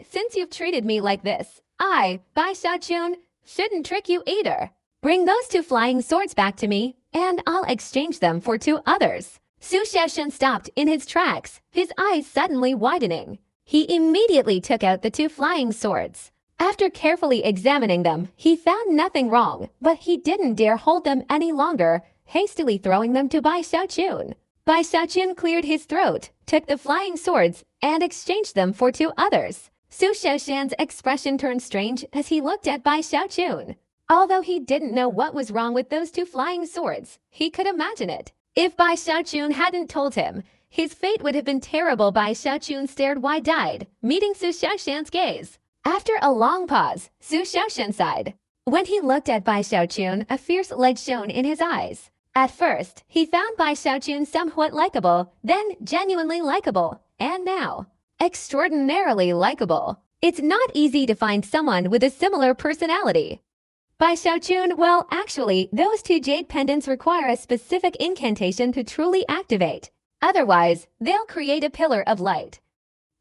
since you've treated me like this, I, Bai Xiaochun, shouldn't trick you either. Bring those two flying swords back to me, and I'll exchange them for two others. Su Xiaoshan stopped in his tracks, his eyes suddenly widening. He immediately took out the two flying swords. After carefully examining them, he found nothing wrong, but he didn't dare hold them any longer, hastily throwing them to Bai Xiaochun. Bai Xiaochun cleared his throat, took the flying swords, and exchanged them for two others. Su Xiaoshan's expression turned strange as he looked at Bai Xiaochun. Although he didn't know what was wrong with those two flying swords, he could imagine it. If Bai Xiaochun hadn't told him, his fate would have been terrible. Bai Xiaochun stared wide-eyed, meeting Su Xiaoshan's gaze. After a long pause, Su Xiaoshan sighed. When he looked at Bai Xiaochun, a fierce light shone in his eyes. At first, he found Bai Xiaochun somewhat likable, then genuinely likable, and now, extraordinarily likable. It's not easy to find someone with a similar personality. Bai Xiaochun, well, actually, those two jade pendants require a specific incantation to truly activate. Otherwise, they'll create a pillar of light.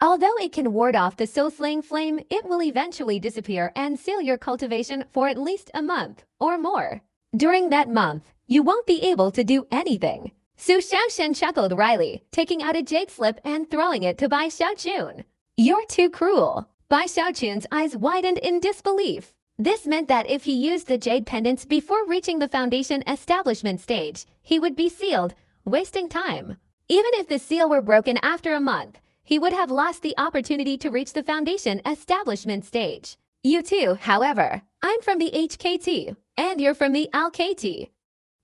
Although it can ward off the soul-slaying flame, it will eventually disappear and seal your cultivation for at least a month or more. During that month, you won't be able to do anything. Su Xiaoshan chuckled wryly, taking out a jade slip and throwing it to Bai Xiaochun. You're too cruel. Bai Xiaochun's eyes widened in disbelief. This meant that if he used the jade pendants before reaching the foundation establishment stage, he would be sealed, wasting time. Even if the seal were broken after a month, he would have lost the opportunity to reach the foundation establishment stage. You too, however. I'm from the HKT, and you're from the LKT.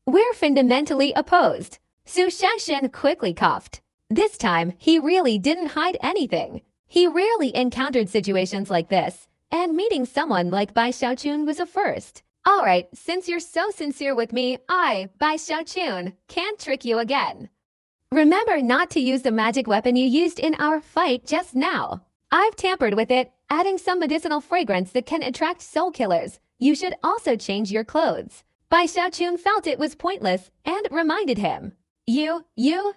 We're fundamentally opposed. Su Xiaoshan quickly coughed. This time, he really didn't hide anything. He rarely encountered situations like this, and meeting someone like Bai Xiaochun was a first. Alright, since you're so sincere with me, I, Bai Xiaochun, can't trick you again. Remember not to use the magic weapon you used in our fight just now. I've tampered with it, adding some medicinal fragrance that can attract soul killers. You should also change your clothes. Bai Xiaochun felt it was pointless and reminded him. You,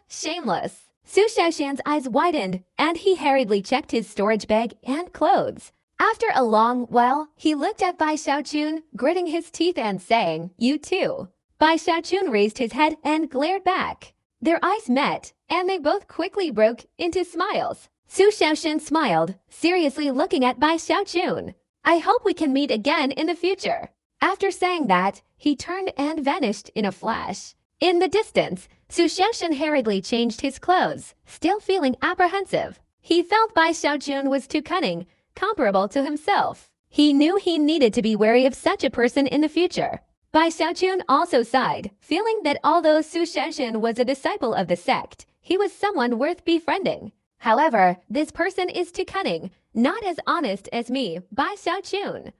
shameless. Su Xiaoshan's eyes widened, and he hurriedly checked his storage bag and clothes. After a long while, he looked at Bai Xiaochun, gritting his teeth and saying, "You too." Bai Xiaochun raised his head and glared back. Their eyes met, and they both quickly broke into smiles. Su Xiaoshan smiled, seriously looking at Bai Xiaochun. "I hope we can meet again in the future." After saying that, he turned and vanished in a flash. In the distance, Su Xiaoshan hurriedly changed his clothes, still feeling apprehensive. He felt Bai Xiaochun was too cunning, comparable to himself. He knew he needed to be wary of such a person in the future. Bai Xiaochun also sighed, feeling that although Su Xiaoshan was a disciple of the sect, he was someone worth befriending. However, this person is too cunning, not as honest as me, Bai Xiaochun.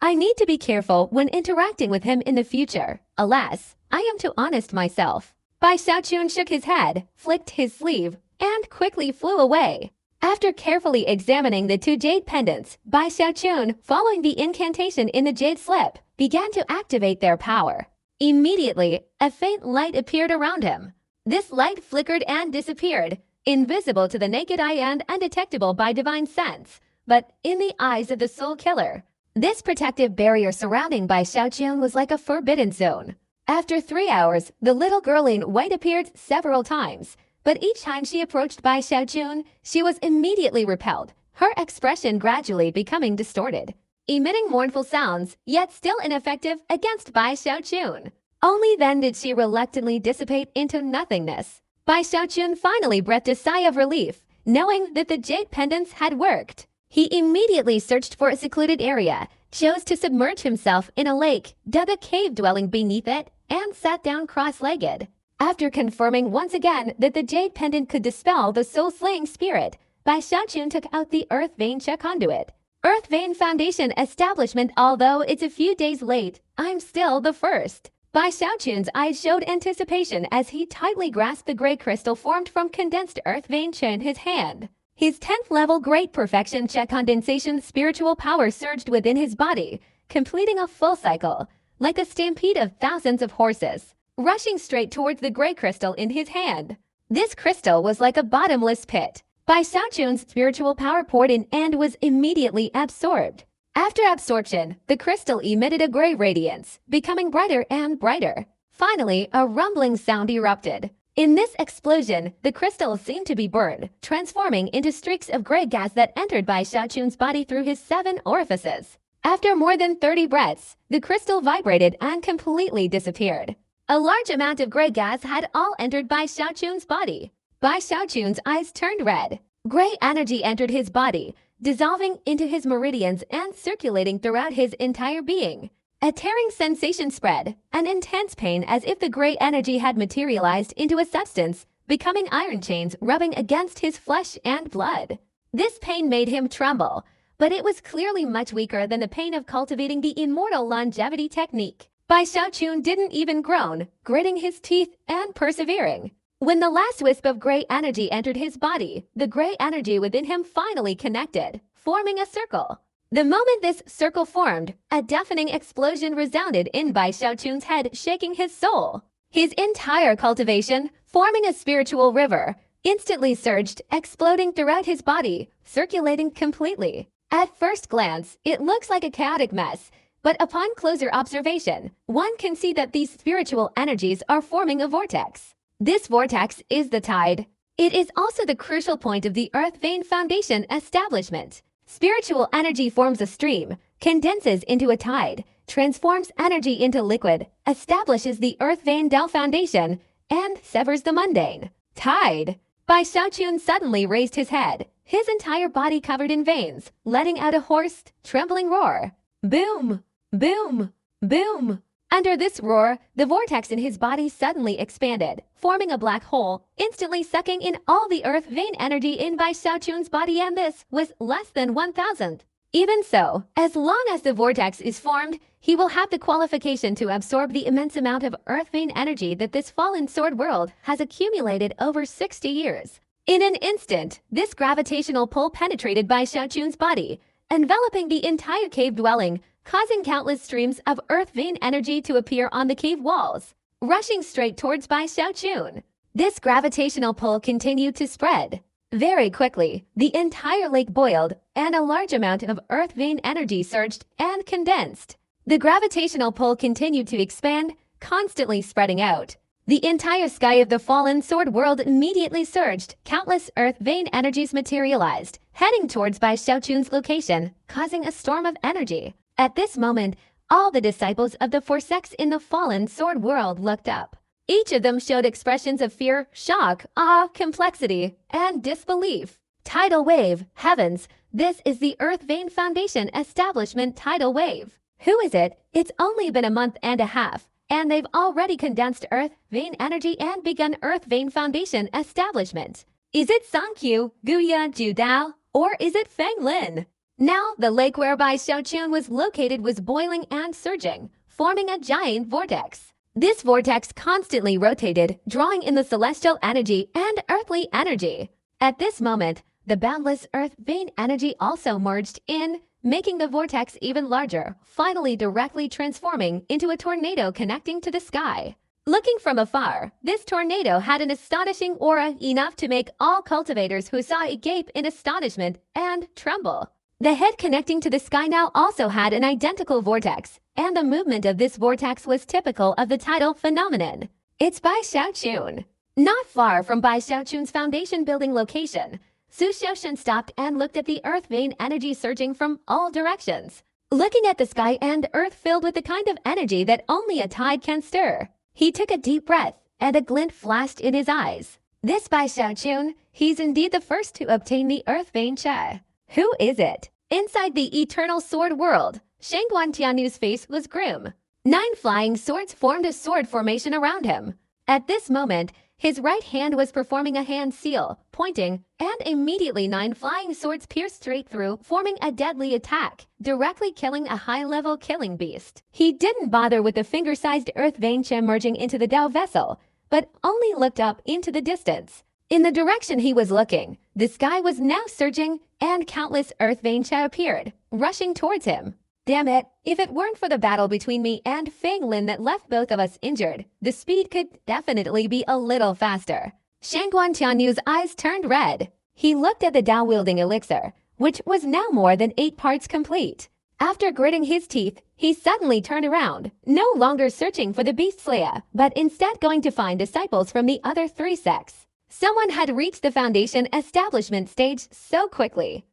I need to be careful when interacting with him in the future. Alas, I am too honest myself. Bai Xiaochun shook his head, flicked his sleeve, and quickly flew away. After carefully examining the two jade pendants, Bai Xiaochun, following the incantation in the jade slip, began to activate their power. Immediately, a faint light appeared around him. This light flickered and disappeared, invisible to the naked eye and undetectable by divine sense, but in the eyes of the soul killer. This protective barrier surrounding Bai Xiaochun was like a forbidden zone. After 3 hours, the little girl in white appeared several times, but each time she approached Bai Xiaochun, she was immediately repelled, her expression gradually becoming distorted, emitting mournful sounds, yet still ineffective against Bai Xiaochun. Only then did she reluctantly dissipate into nothingness. Bai Xiaochun finally breathed a sigh of relief, knowing that the jade pendants had worked. He immediately searched for a secluded area, chose to submerge himself in a lake, dug a cave dwelling beneath it, and sat down cross-legged. After confirming once again that the jade pendant could dispel the soul-slaying spirit, Bai Xiaochun took out the Earth Vein check conduit. Earth Vein Foundation establishment. Although it's a few days late, I'm still the first. Bai Xiaochun's eyes showed anticipation as he tightly grasped the gray crystal formed from condensed Earth Vein Che in his hand. His 10th level Great Perfection Che condensation spiritual power surged within his body, completing a full cycle, like a stampede of thousands of horses, rushing straight towards the gray crystal in his hand. This crystal was like a bottomless pit. Bai Xiaochun's spiritual power poured in and was immediately absorbed. After absorption, the crystal emitted a gray radiance, becoming brighter and brighter. Finally, a rumbling sound erupted. In this explosion, the crystal seemed to be burned, transforming into streaks of gray gas that entered Bai Xiaochun's body through his 7 orifices. After more than 30 breaths, the crystal vibrated and completely disappeared. A large amount of gray gas had all entered Bai Xiaochun's body. Bai Xiaochun's eyes turned red. Gray energy entered his body, dissolving into his meridians and circulating throughout his entire being. A tearing sensation spread, an intense pain as if the gray energy had materialized into a substance, becoming iron chains rubbing against his flesh and blood. This pain made him tremble, but it was clearly much weaker than the pain of cultivating the immortal longevity technique. Bai Xiaochun didn't even groan, gritting his teeth and persevering. When the last wisp of gray energy entered his body, the gray energy within him finally connected, forming a circle. The moment this circle formed, a deafening explosion resounded in Bai Xiaochun's head, shaking his soul. His entire cultivation, forming a spiritual river, instantly surged, exploding throughout his body, circulating completely. At first glance, it looks like a chaotic mess, but upon closer observation, one can see that these spiritual energies are forming a vortex. This vortex is the tide. It is also the crucial point of the Earth Vein Foundation establishment. Spiritual energy forms a stream, condenses into a tide, transforms energy into liquid, establishes the Earth Vein Dao Foundation, and severs the mundane. Tide. Bai Xiaochun suddenly raised his head, his entire body covered in veins, letting out a hoarse, trembling roar. Boom! Boom! Boom! Under this roar, the vortex in his body suddenly expanded, forming a black hole, instantly sucking in all the Earth Vein energy in Bai Xiaochun's body, and this was less than 1,000. Even so, as long as the vortex is formed, he will have the qualification to absorb the immense amount of Earth Vein energy that this fallen sword world has accumulated over 60 years. In an instant, this gravitational pull penetrated Bai Xiaochun's body, enveloping the entire cave dwelling, causing countless streams of Earth Vein energy to appear on the cave walls, rushing straight towards Bai Xiaochun. This gravitational pull continued to spread. Very quickly, the entire lake boiled, and a large amount of earth vein energy surged and condensed. The gravitational pull continued to expand, constantly spreading out. The entire sky of the fallen sword world immediately surged. Countless earth vein energies materialized, heading towards Bai Xiaochun's location, causing a storm of energy. At this moment, all the disciples of the four sects in the fallen sword world looked up. Each of them showed expressions of fear, shock, awe, complexity, and disbelief. Tidal wave, heavens, this is the Earth Vein Foundation establishment tidal wave. Who is it? It's only been a month and a half, and they've already condensed Earth Vein energy and begun Earth Vein Foundation establishment. Is it Sangqiu, Guya, Judao, or is it Feng Lin? Now, the lake whereby Xiaochun was located was boiling and surging, forming a giant vortex. This vortex constantly rotated, drawing in the celestial energy and earthly energy. At this moment, the boundless earth vein energy also merged in, making the vortex even larger, finally directly transforming into a tornado connecting to the sky. Looking from afar, this tornado had an astonishing aura enough to make all cultivators who saw it gape in astonishment and tremble. The head connecting to the sky now also had an identical vortex, and the movement of this vortex was typical of the tidal phenomenon. It's Bai Xiaochun. Not far from Bai Xiaochun's foundation building location, Su Xiaoshen stopped and looked at the earth vein energy surging from all directions. Looking at the sky and earth filled with the kind of energy that only a tide can stir, he took a deep breath, and a glint flashed in his eyes. This Bai Xiaochun, he's indeed the first to obtain the earth vein cha. Who is it? Inside the eternal sword world, Shangguan Tianyu's face was grim. 9 flying swords formed a sword formation around him. At this moment, his right hand was performing a hand seal, pointing, and immediately 9 flying swords pierced straight through, forming a deadly attack, directly killing a high-level killing beast. He didn't bother with the finger-sized earth vein cha merging into the Dao vessel, but only looked up into the distance. In the direction he was looking, the sky was now surging, and countless earth vein cha appeared, rushing towards him. Damn it, if it weren't for the battle between me and Feng Lin that left both of us injured, the speed could definitely be a little faster. Shangguan Tianyu's eyes turned red. He looked at the Dao-wielding elixir, which was now more than 8 parts complete. After gritting his teeth, he suddenly turned around, no longer searching for the beast slayer, but instead going to find disciples from the other 3 sects. Someone had reached the foundation establishment stage so quickly.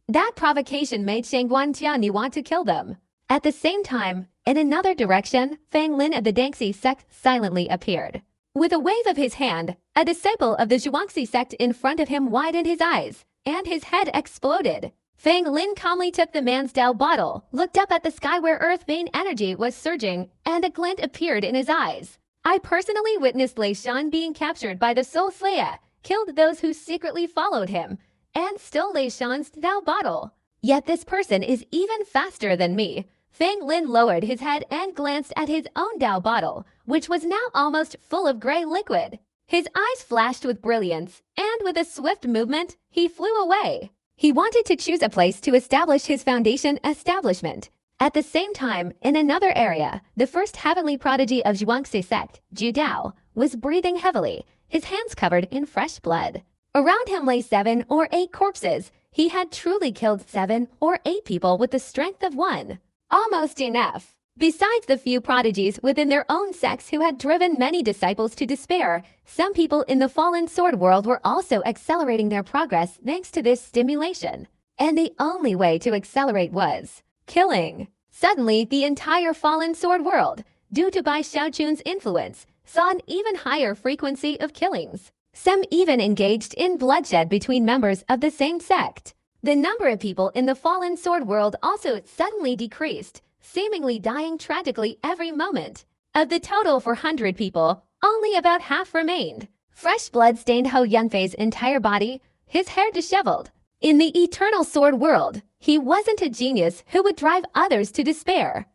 That provocation made Shangguan Tianyu want to kill them. At the same time, in another direction, Feng Lin of the Dangxi sect silently appeared. With a wave of his hand, a disciple of the Zhuangxi sect in front of him widened his eyes, and his head exploded. Feng Lin calmly took the man's Dao bottle, looked up at the sky where earth vein energy was surging, and a glint appeared in his eyes. I personally witnessed Lei Shan being captured by the Soul Slayer, killed those who secretly followed him, and stole Lei Shan's Dao bottle. Yet this person is even faster than me. Feng Lin lowered his head and glanced at his own Dao bottle, which was now almost full of gray liquid. His eyes flashed with brilliance, and with a swift movement, he flew away. He wanted to choose a place to establish his foundation establishment. At the same time, in another area, the first heavenly prodigy of Zhuangxi sect, Judao, was breathing heavily, his hands covered in fresh blood. Around him lay 7 or 8 corpses. He had truly killed 7 or 8 people with the strength of 1. Almost enough. Besides the few prodigies within their own sects who had driven many disciples to despair, some people in the fallen sword world were also accelerating their progress thanks to this stimulation. And the only way to accelerate was killing. Suddenly, the entire fallen sword world, due to Bai Xiaochun's influence, saw an even higher frequency of killings. Some even engaged in bloodshed between members of the same sect. The number of people in the fallen sword world also suddenly decreased, seemingly dying tragically every moment. Of the total 400 people, only about half remained. Fresh blood stained Ho Yunfei's entire body, his hair disheveled. In the eternal sword world, he wasn't a genius who would drive others to despair.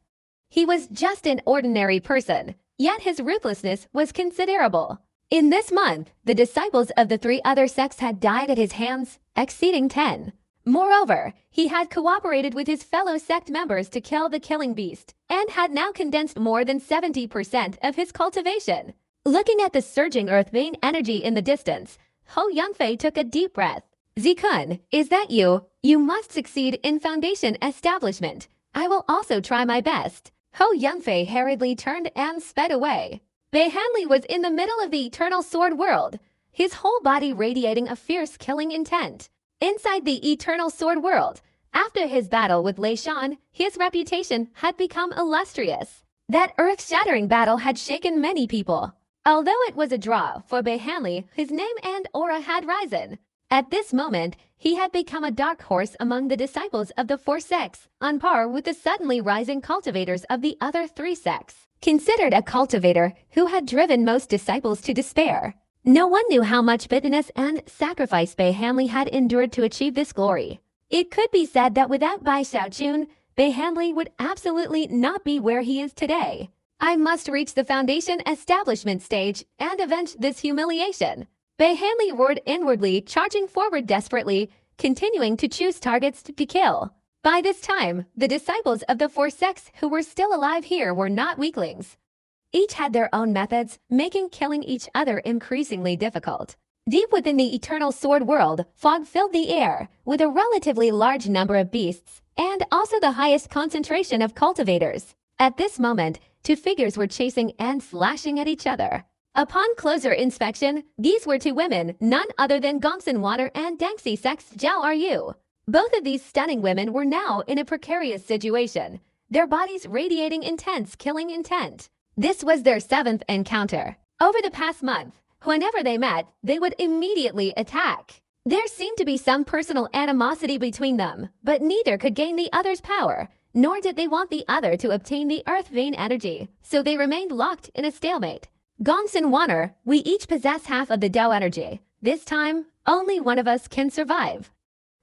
He was just an ordinary person, yet his ruthlessness was considerable. In this month, the disciples of the 3 other sects had died at his hands, exceeding 10. Moreover, he had cooperated with his fellow sect members to kill the killing beast, and had now condensed more than 70% of his cultivation. Looking at the surging earth vein energy in the distance, Ho Yunfei took a deep breath. Zikun, is that you? You must succeed in foundation establishment. I will also try my best. Ho Yunfei hurriedly turned and sped away. Bei Hanli was in the middle of the eternal sword world, his whole body radiating a fierce killing intent. Inside the eternal sword world, after his battle with Lei Shan, his reputation had become illustrious. That earth-shattering battle had shaken many people. Although it was a draw for Bei Hanli, his name and aura had risen. At this moment, he had become a dark horse among the disciples of the four sects, on par with the suddenly rising cultivators of the other three sects. Considered a cultivator who had driven most disciples to despair, no one knew how much bitterness and sacrifice Bei Hanli had endured to achieve this glory. It could be said that without Bai Xiaochun, Bei Hanli would absolutely not be where he is today. I must reach the foundation establishment stage and avenge this humiliation. Bei Hanli roared inwardly, charging forward desperately, continuing to choose targets to kill. By this time, the disciples of the four sects who were still alive here were not weaklings. Each had their own methods, making killing each other increasingly difficult. Deep within the eternal sword world, fog filled the air, with a relatively large number of beasts, and also the highest concentration of cultivators. At this moment, two figures were chasing and slashing at each other. Upon closer inspection, these were two women, none other than Gongsun Water and Dangxi Sect's Zhao Ryu. Both of these stunning women were now in a precarious situation, their bodies radiating intense killing intent. This was their seventh encounter. Over the past month, whenever they met, they would immediately attack. There seemed to be some personal animosity between them, but neither could gain the other's power, nor did they want the other to obtain the earth vein energy, so they remained locked in a stalemate. Gongsun Water, we each possess half of the Dao energy. This time, only one of us can survive.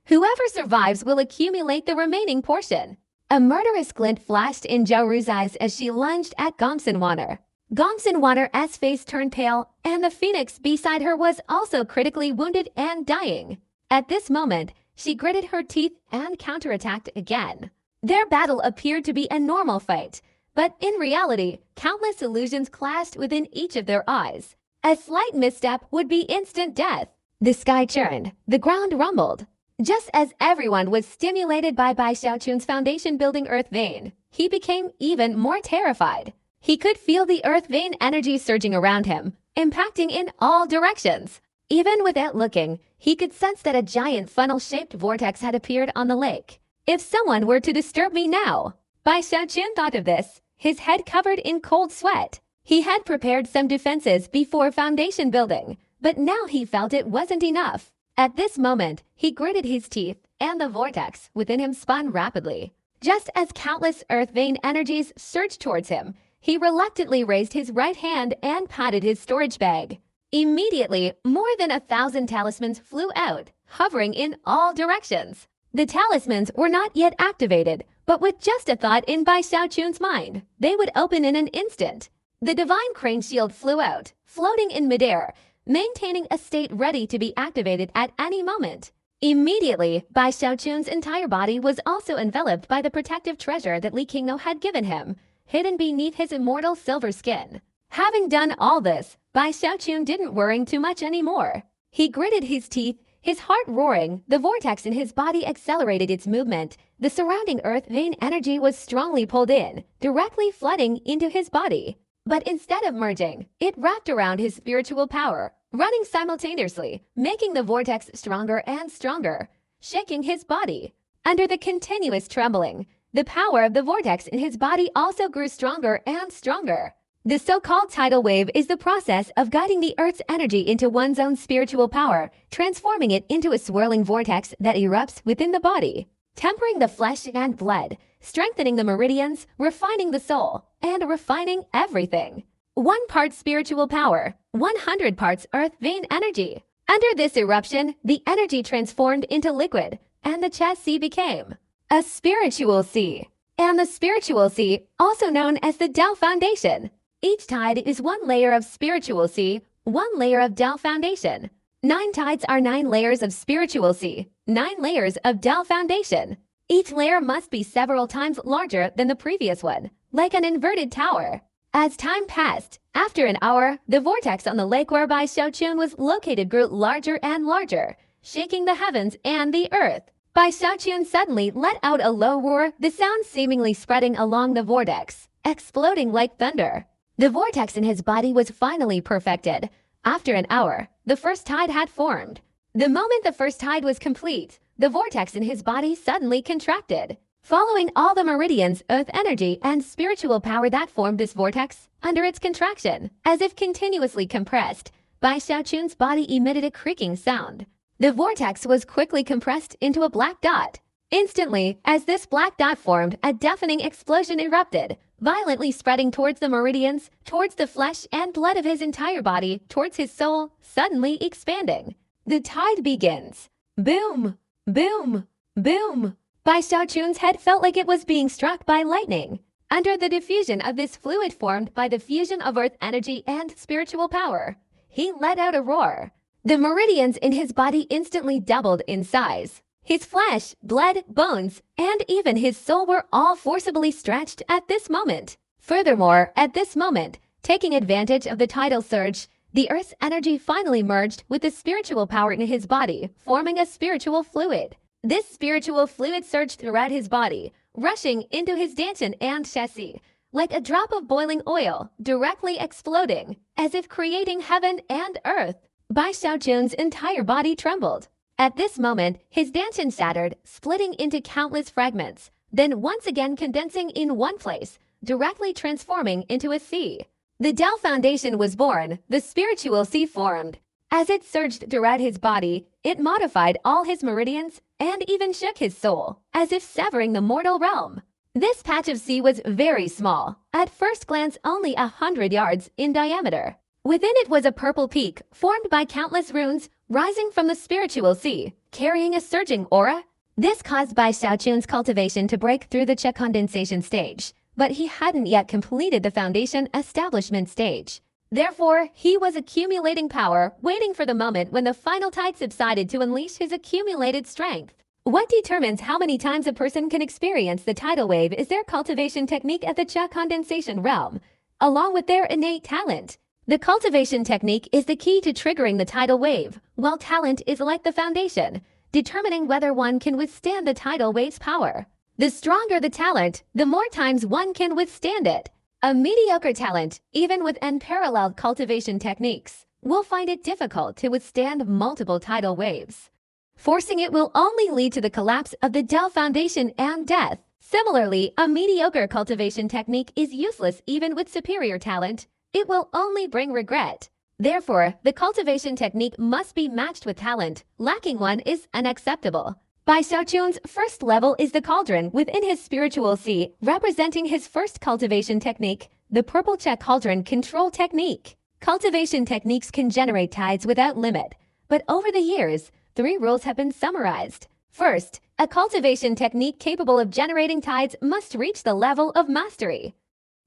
Whoever survives will accumulate the remaining portion. A murderous glint flashed in Zhao Ru's eyes as she lunged at Gongsun Water. Gongsun Water's face turned pale, and the phoenix beside her was also critically wounded and dying. At this moment, she gritted her teeth and counterattacked again. Their battle appeared to be a normal fight, but in reality, countless illusions clashed within each of their eyes. A slight misstep would be instant death. The sky churned, the ground rumbled. Just as everyone was stimulated by Bai Xiaochun's foundation-building earth vein, he became even more terrified. He could feel the earth vein energy surging around him, impacting in all directions. Even without looking, he could sense that a giant funnel-shaped vortex had appeared on the lake. If someone were to disturb me now, Bai Xiaochun thought of this, his head covered in cold sweat. He had prepared some defenses before foundation building, but now he felt it wasn't enough. At this moment, he gritted his teeth, and the vortex within him spun rapidly. Just as countless earth vein energies surged towards him, he reluctantly raised his right hand and patted his storage bag. Immediately, more than 1,000 talismans flew out, hovering in all directions. The talismans were not yet activated, but with just a thought in Bai Xiaochun's mind, they would open in an instant. The divine crane shield flew out, floating in midair, maintaining a state ready to be activated at any moment. Immediately, Bai Xiaochun's entire body was also enveloped by the protective treasure that Li Qingno had given him, hidden beneath his immortal silver skin. Having done all this, Bai Xiaochun didn't worry too much anymore. He gritted his teeth, his heart roaring. The vortex in his body accelerated its movement. The surrounding earth vein energy was strongly pulled in, directly flooding into his body. But instead of merging, it wrapped around his spiritual power, running simultaneously, making the vortex stronger and stronger, shaking his body. Under the continuous trembling, the power of the vortex in his body also grew stronger and stronger. The so-called tidal wave is the process of guiding the Earth's energy into one's own spiritual power, transforming it into a swirling vortex that erupts within the body, tempering the flesh and blood, strengthening the meridians, refining the soul, and refining everything. 1 part spiritual power, 100 parts earth vein energy. Under this eruption, the energy transformed into liquid, and the chess sea became a spiritual sea. And the spiritual sea, also known as the Tao Foundation. Each tide is 1 layer of spiritual sea, 1 layer of Tao Foundation. 9 tides are 9 layers of spiritual sea, 9 layers of Tao Foundation. Each layer must be several times larger than the previous one, like an inverted tower. As time passed, after an hour, the vortex on the lake whereby Xiaochun was located grew larger and larger, shaking the heavens and the earth. Bai Xiaochun suddenly let out a low roar, the sound seemingly spreading along the vortex, exploding like thunder. The vortex in his body was finally perfected. After an hour, the first tide had formed. The moment the first tide was complete, the vortex in his body suddenly contracted, following all the meridians of energy and spiritual power that formed this vortex. Under its contraction, as if continuously compressed, Bai Xiaochun's body emitted a creaking sound. The vortex was quickly compressed into a black dot. Instantly, as this black dot formed, a deafening explosion erupted, violently spreading towards the meridians, towards the flesh and blood of his entire body, towards his soul, suddenly expanding. The tide begins. Boom! Boom! Boom! Bai Xiaochun's head felt like it was being struck by lightning. Under the diffusion of this fluid formed by the fusion of earth energy and spiritual power, he let out a roar. The meridians in his body instantly doubled in size. His flesh, blood, bones, and even his soul were all forcibly stretched at this moment. Furthermore, at this moment, taking advantage of the tidal surge, the earth's energy finally merged with the spiritual power in his body, forming a spiritual fluid. This spiritual fluid surged throughout his body, rushing into his dantian and chassis, like a drop of boiling oil, directly exploding, as if creating heaven and earth. Bai Xiaochun's entire body trembled. At this moment, his dantian shattered, splitting into countless fragments, then once again condensing in one place, directly transforming into a sea. The Tao Foundation was born, the spiritual sea formed. As it surged throughout his body, it modified all his meridians and even shook his soul, as if severing the mortal realm. This patch of sea was very small, at first glance only 100 yards in diameter. Within it was a purple peak, formed by countless runes, rising from the spiritual sea, carrying a surging aura. This caused Bai Xiaochun's cultivation to break through the Qi condensation stage, but he hadn't yet completed the foundation establishment stage. Therefore, he was accumulating power, waiting for the moment when the final tide subsided to unleash his accumulated strength. What determines how many times a person can experience the tidal wave is their cultivation technique at the Qi condensation realm, along with their innate talent. The cultivation technique is the key to triggering the tidal wave, while talent is like the foundation, determining whether one can withstand the tidal wave's power. The stronger the talent, the more times one can withstand it. A mediocre talent, even with unparalleled cultivation techniques, will find it difficult to withstand multiple tidal waves. Forcing it will only lead to the collapse of the Tao Foundation and death. Similarly, a mediocre cultivation technique is useless even with superior talent. It will only bring regret. Therefore, the cultivation technique must be matched with talent. Lacking one is unacceptable. Bai Xiaochun's first level is the cauldron within his spiritual sea, representing his first cultivation technique, the purple Qi cauldron control technique. Cultivation techniques can generate tides without limit, but over the years, 3 rules have been summarized. First, a cultivation technique capable of generating tides must reach the level of mastery.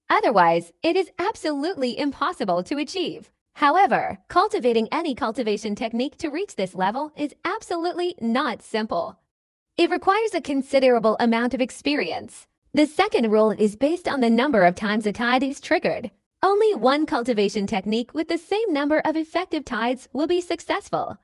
Otherwise, it is absolutely impossible to achieve. However, cultivating any cultivation technique to reach this level is absolutely not simple. It requires a considerable amount of experience. The second rule is based on the number of times a tide is triggered. Only one cultivation technique with the same number of effective tides will be successful.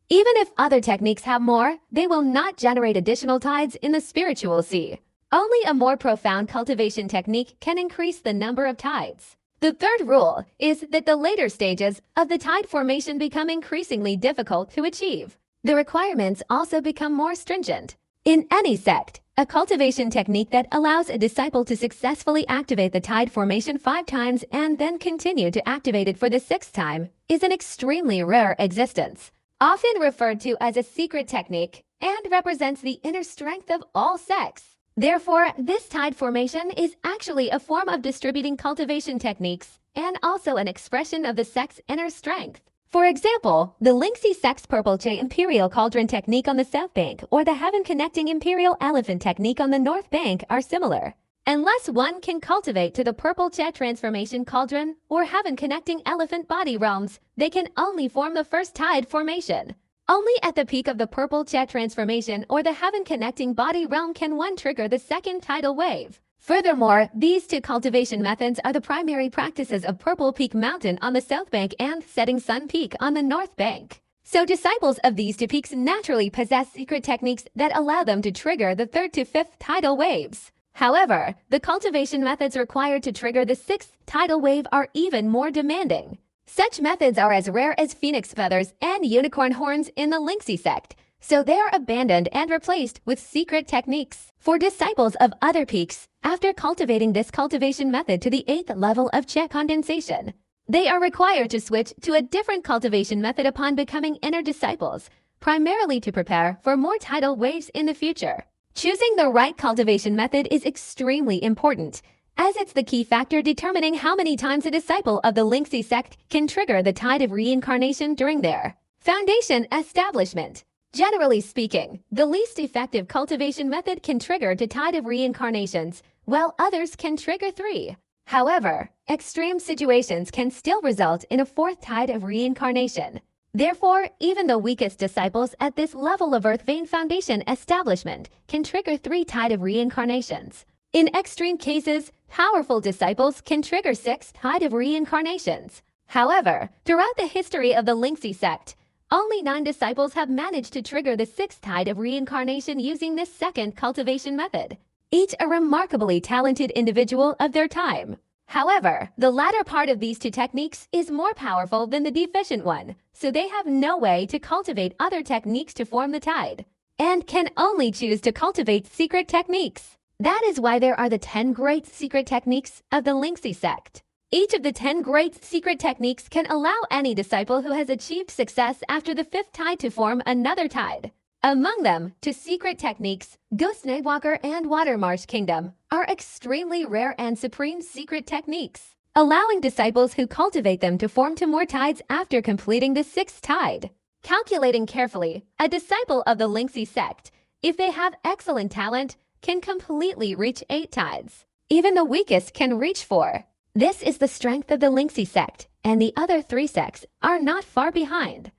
Even if other techniques have more, they will not generate additional tides in the spiritual sea. Only a more profound cultivation technique can increase the number of tides. The third rule is that the later stages of the tide formation become increasingly difficult to achieve. The requirements also become more stringent. In any sect, a cultivation technique that allows a disciple to successfully activate the tide formation 5 times and then continue to activate it for the 6th time is an extremely rare existence, often referred to as a secret technique, and represents the inner strength of all sects. Therefore, this tide formation is actually a form of distributing cultivation techniques and also an expression of the sect's inner strength. For example, the Lingxi sect's Purple Qi Imperial Cauldron technique on the south bank or the Heaven Connecting Imperial Elephant technique on the north bank are similar. Unless one can cultivate to the Purple Qi Transformation Cauldron or Heaven Connecting Elephant body realms, they can only form the first tide formation. Only at the peak of the Purple Qi Transformation or the Heaven Connecting body realm can one trigger the second tidal wave. Furthermore, these two cultivation methods are the primary practices of Purple Peak Mountain on the south bank and Setting Sun Peak on the north bank. So disciples of these two peaks naturally possess secret techniques that allow them to trigger the 3rd to 5th tidal waves. However, the cultivation methods required to trigger the 6th tidal wave are even more demanding. Such methods are as rare as phoenix feathers and unicorn horns in the Linksy sect, so they are abandoned and replaced with secret techniques. For disciples of other peaks, after cultivating this cultivation method to the 8th level of Che condensation, they are required to switch to a different cultivation method upon becoming inner disciples, primarily to prepare for more tidal waves in the future. Choosing the right cultivation method is extremely important, as it's the key factor determining how many times a disciple of the Linksy sect can trigger the tide of reincarnation during their foundation establishment. Generally speaking, the least effective cultivation method can trigger the tide of reincarnations, while others can trigger 3. However, extreme situations can still result in a 4th tide of reincarnation. Therefore, even the weakest disciples at this level of Earth Vein Foundation establishment can trigger 3 tide of reincarnations. In extreme cases, powerful disciples can trigger 6 tide of reincarnations. However, throughout the history of the Linksy sect, only 9 disciples have managed to trigger the 6th tide of reincarnation using this second cultivation method, each a remarkably talented individual of their time. However, the latter part of these two techniques is more powerful than the deficient one, so they have no way to cultivate other techniques to form the tide, and can only choose to cultivate secret techniques. That is why there are the 10 great secret techniques of the Linksy sect. Each of the 10 great secret techniques can allow any disciple who has achieved success after the 5th tide to form another tide. Among them, 2 secret techniques, Ghost Nightwalker and Watermarsh Kingdom, are extremely rare and supreme secret techniques, allowing disciples who cultivate them to form to more tides after completing the 6th tide. Calculating carefully, a disciple of the Linksy sect, if they have excellent talent, can completely reach 8 tides. Even the weakest can reach 4. This is the strength of the Linksy sect, and the other 3 sects are not far behind.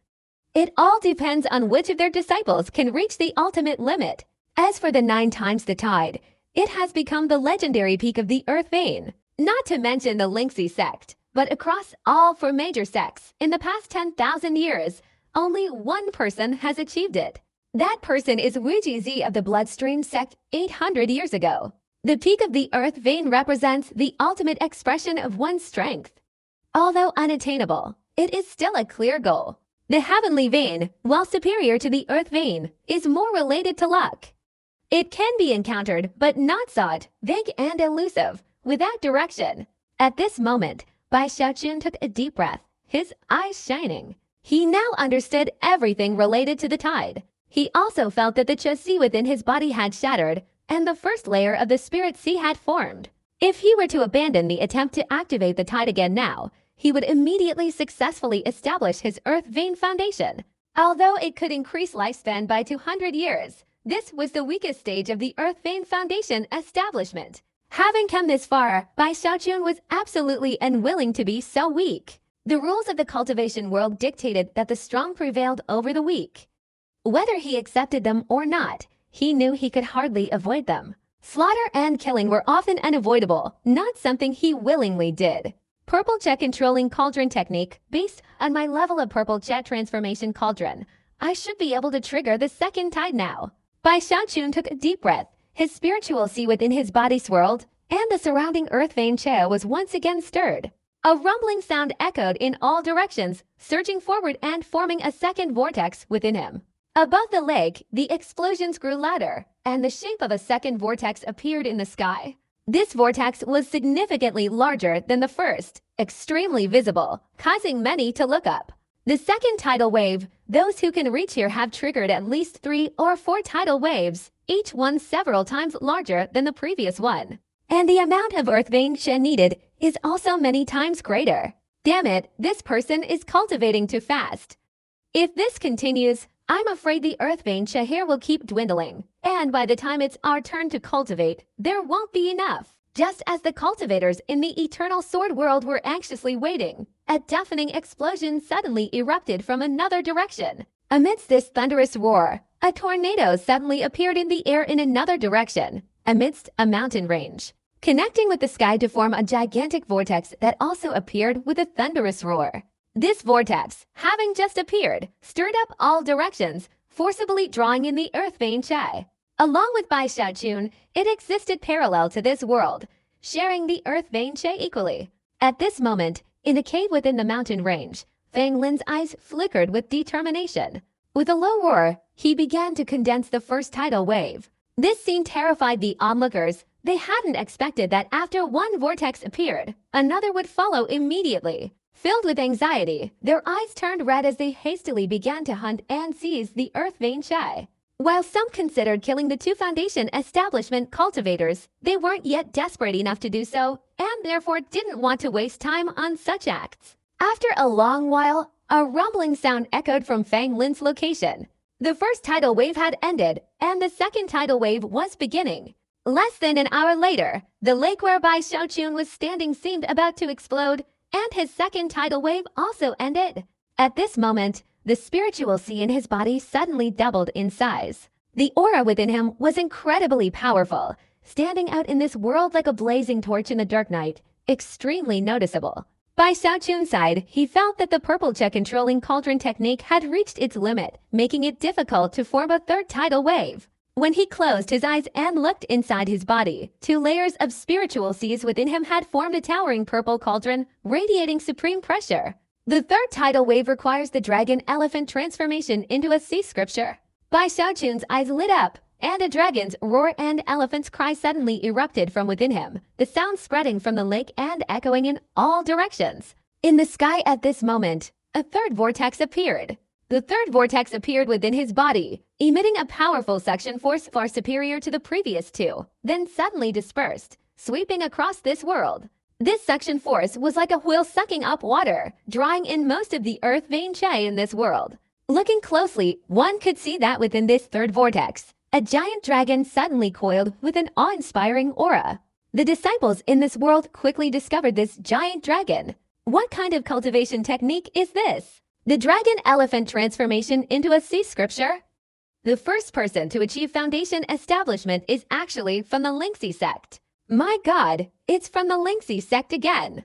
It all depends on which of their disciples can reach the ultimate limit. As for the 9 times the tide, it has become the legendary peak of the Earth Vein. Not to mention the Linksy sect, but across all 4 major sects, in the past 10,000 years, only 1 person has achieved it. That person is Wuji Z of the Bloodstream sect 800 years ago. The peak of the Earth Vein represents the ultimate expression of one's strength. Although unattainable, it is still a clear goal. The Heavenly Vein, while superior to the Earth Vein, is more related to luck. It can be encountered but not sought, vague and elusive, without direction. At this moment, Bai Xiaochun took a deep breath, his eyes shining. He now understood everything related to the tide. He also felt that the Qi within his body had shattered, and the first layer of the spirit sea had formed. If he were to abandon the attempt to activate the tide again now, he would immediately successfully establish his Earth Vein Foundation. Although it could increase lifespan by 200 years, this was the weakest stage of the Earth Vein Foundation establishment. Having come this far, Bai Xiaochun was absolutely unwilling to be so weak. The rules of the cultivation world dictated that the strong prevailed over the weak. Whether he accepted them or not, he knew he could hardly avoid them. Slaughter and killing were often unavoidable, not something he willingly did. Purple Jet Controlling Cauldron Technique. Based on my level of Purple Jet Transformation Cauldron, I should be able to trigger the 2nd tide now. Bai Xiaochun took a deep breath. His spiritual sea within his body swirled, and the surrounding Earth Vein Chao was once again stirred. A rumbling sound echoed in all directions, surging forward and forming a 2nd vortex within him. Above the lake, the explosions grew louder, and the shape of a 2nd vortex appeared in the sky. This vortex was significantly larger than the first, extremely visible, causing many to look up. The 2nd tidal wave, those who can reach here have triggered at least 3 or 4 tidal waves, each one several times larger than the previous one. And the amount of Earth Vein Qi needed is also many times greater. Damn it, this person is cultivating too fast. If this continues, I'm afraid the Earth Vein Qi here will keep dwindling, and by the time it's our turn to cultivate, there won't be enough. Just as the cultivators in the Eternal Sword world were anxiously waiting, a deafening explosion suddenly erupted from another direction. Amidst this thunderous roar, a tornado suddenly appeared in the air in another direction, amidst a mountain range. connecting with the sky to form a gigantic vortex that also appeared with a thunderous roar. This vortex, having just appeared, stirred up all directions, forcibly drawing in the earth vein chai. Along with Bai Xiaochun, it existed parallel to this world, sharing the earth vein chai equally. At this moment, in a cave within the mountain range, Fang Lin's eyes flickered with determination. With a low roar, he began to condense the first tidal wave. This scene terrified the onlookers. They hadn't expected that after one vortex appeared, another would follow immediately. Filled with anxiety, their eyes turned red as they hastily began to hunt and seize the earth vein chai. While some considered killing the two Foundation establishment cultivators, they weren't yet desperate enough to do so, and therefore didn't want to waste time on such acts. After a long while, a rumbling sound echoed from Fang Lin's location. The first tidal wave had ended, and the second tidal wave was beginning. Less than an hour later, the lake where Bai Xiaochun was standing seemed about to explode, and his second tidal wave also ended. At this moment, the spiritual sea in his body suddenly doubled in size. The aura within him was incredibly powerful, standing out in this world like a blazing torch in the dark night, extremely noticeable. By Xiaochun's side, he felt that the purple check controlling cauldron technique had reached its limit, making it difficult to form a third tidal wave. When he closed his eyes and looked inside his body, 2 layers of spiritual seas within him had formed a towering purple cauldron, radiating supreme pressure. The third tidal wave requires the dragon-elephant transformation into a sea scripture. Bai Xiaochun's eyes lit up, and a dragon's roar and elephant's cry suddenly erupted from within him, the sound spreading from the lake and echoing in all directions. In the sky at this moment, a third vortex appeared. The third vortex appeared within his body, emitting a powerful suction force far superior to the previous 2, then suddenly dispersed, sweeping across this world. This suction force was like a whale sucking up water, drawing in most of the earth vein chai in this world. Looking closely, one could see that within this third vortex, a giant dragon suddenly coiled with an awe-inspiring aura. The disciples in this world quickly discovered this giant dragon. What kind of cultivation technique is this? The dragon-elephant transformation into a sea scripture? The first person to achieve Foundation establishment is actually from the Lingxi sect. My god, it's from the Lingxi sect again.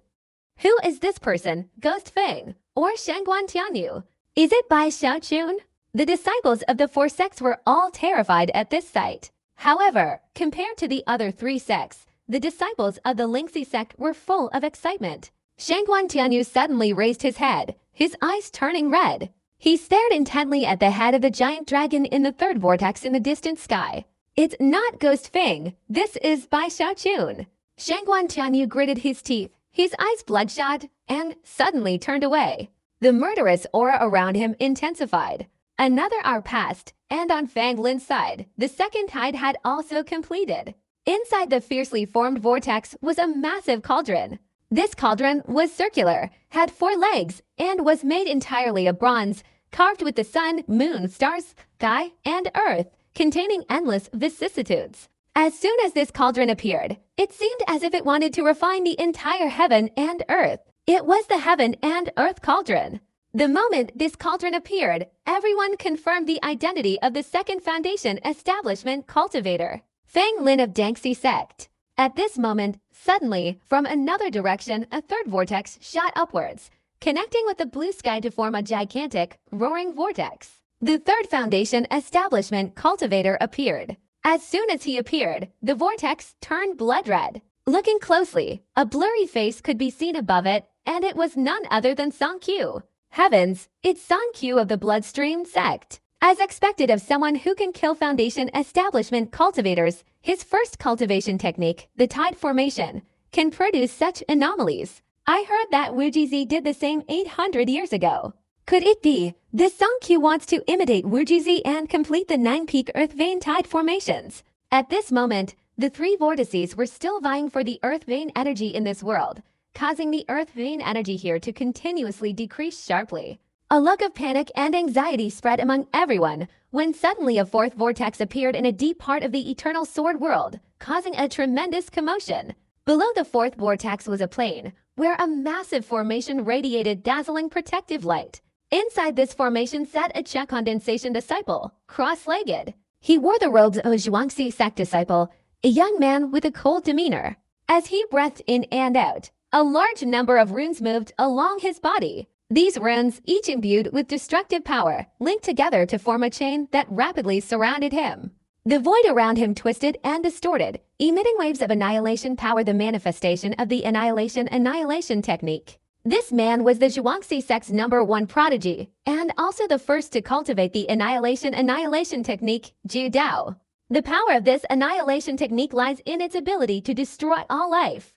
Who is this person, Ghost Feng, or Shangguan Tianyu? Is it Bai Xiaochun? The disciples of the 4 sects were all terrified at this sight. However, compared to the other 3 sects, the disciples of the Lingxi sect were full of excitement. Shangguan Tianyu suddenly raised his head, his eyes turning red. He stared intently at the head of the giant dragon in the third vortex in the distant sky. It's not Ghost Feng, this is Bai Xiaochun. Shangguan Tianyu gritted his teeth, his eyes bloodshot, and suddenly turned away. The murderous aura around him intensified. Another hour passed, and on Fang Lin's side, the second tide had also completed. Inside the fiercely formed vortex was a massive cauldron. This cauldron was circular, had 4 legs, and was made entirely of bronze, carved with the sun, moon, stars, sky, and earth, containing endless vicissitudes. As soon as this cauldron appeared, it seemed as if it wanted to refine the entire heaven and earth. It was the heaven and earth cauldron. The moment this cauldron appeared, everyone confirmed the identity of the second Foundation establishment cultivator, Fang Lin of Dangxi sect. At this moment, suddenly, from another direction, a third vortex shot upwards, connecting with the blue sky to form a gigantic, roaring vortex. The third Foundation establishment cultivator appeared. As soon as he appeared, the vortex turned blood red. Looking closely, a blurry face could be seen above it, and it was none other than Song Qiu. Heavens, it's Song Qiu of the Bloodstream sect. As expected of someone who can kill Foundation establishment cultivators, his first cultivation technique, the tide formation, can produce such anomalies. I heard that Wujizi did the same 800 years ago. Could it be this Song Qiu wants to imitate Wujizi and complete the 9-peak earth vein tide formations? At this moment, the 3 vortices were still vying for the earth vein energy in this world, causing the earth vein energy here to continuously decrease sharply. A look of panic and anxiety spread among everyone when suddenly a 4th vortex appeared in a deep part of the eternal sword world, causing a tremendous commotion. Below the 4th vortex was a plain, where a massive formation radiated dazzling protective light. Inside this formation sat a Cha condensation disciple, cross-legged. He wore the robes of a Zhuangxi sect disciple, a young man with a cold demeanor. As he breathed in and out, a large number of runes moved along his body. These runes, each imbued with destructive power, linked together to form a chain that rapidly surrounded him. The void around him twisted and distorted, emitting waves of annihilation power, the manifestation of the annihilation technique. This man was the Zhuangzi sect's #1 prodigy, and also the first to cultivate the annihilation technique, Zhu Dao. The power of this annihilation technique lies in its ability to destroy all life.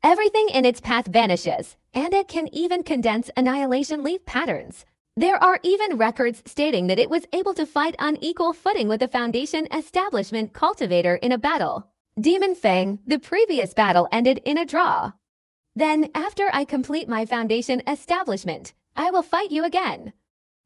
Everything in its path vanishes, and it can even condense annihilation leaf patterns. There are even records stating that it was able to fight on equal footing with the Foundation Establishment cultivator in a battle. Demon Fang, the previous battle ended in a draw. Then, after I complete my Foundation Establishment, I will fight you again.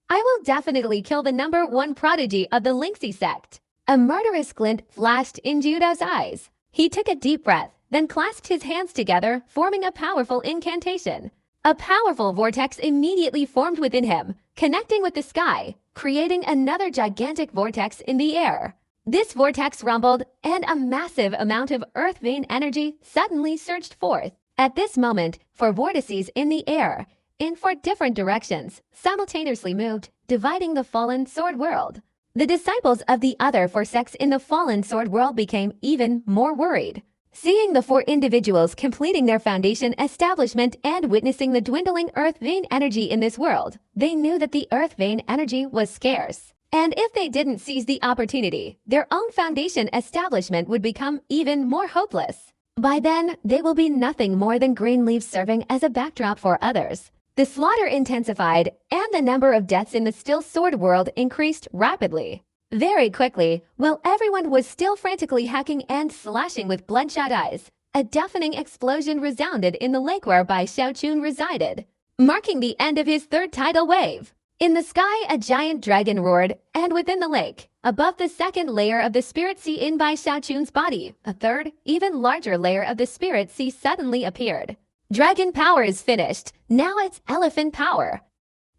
I will definitely kill the #1 prodigy of the Lingxi sect. A murderous glint flashed in Judo's eyes. He took a deep breath, then clasped his hands together, forming a powerful incantation. A powerful vortex immediately formed within him, connecting with the sky, creating another gigantic vortex in the air. This vortex rumbled, and a massive amount of earth vein energy suddenly surged forth. At this moment, 4 vortices in the air, in 4 different directions, simultaneously moved, dividing the fallen sword world. The disciples of the other 4 sects in the fallen sword world became even more worried. Seeing the 4 individuals completing their Foundation Establishment and witnessing the dwindling earth vein energy in this world, they knew that the earth vein energy was scarce. And if they didn't seize the opportunity, their own Foundation Establishment would become even more hopeless. By then, they will be nothing more than green leaves serving as a backdrop for others. The slaughter intensified, and the number of deaths in the still sword world increased rapidly. Very quickly, while everyone was still frantically hacking and slashing with bloodshot eyes, a deafening explosion resounded in the lake where Bai Xiaochun resided, marking the end of his 3rd tidal wave. In the sky, a giant dragon roared, and within the lake, above the 2nd layer of the spirit sea in Bai Xiaochun's body, a 3rd, even larger layer of the spirit sea suddenly appeared. Dragon power is finished, now it's elephant power.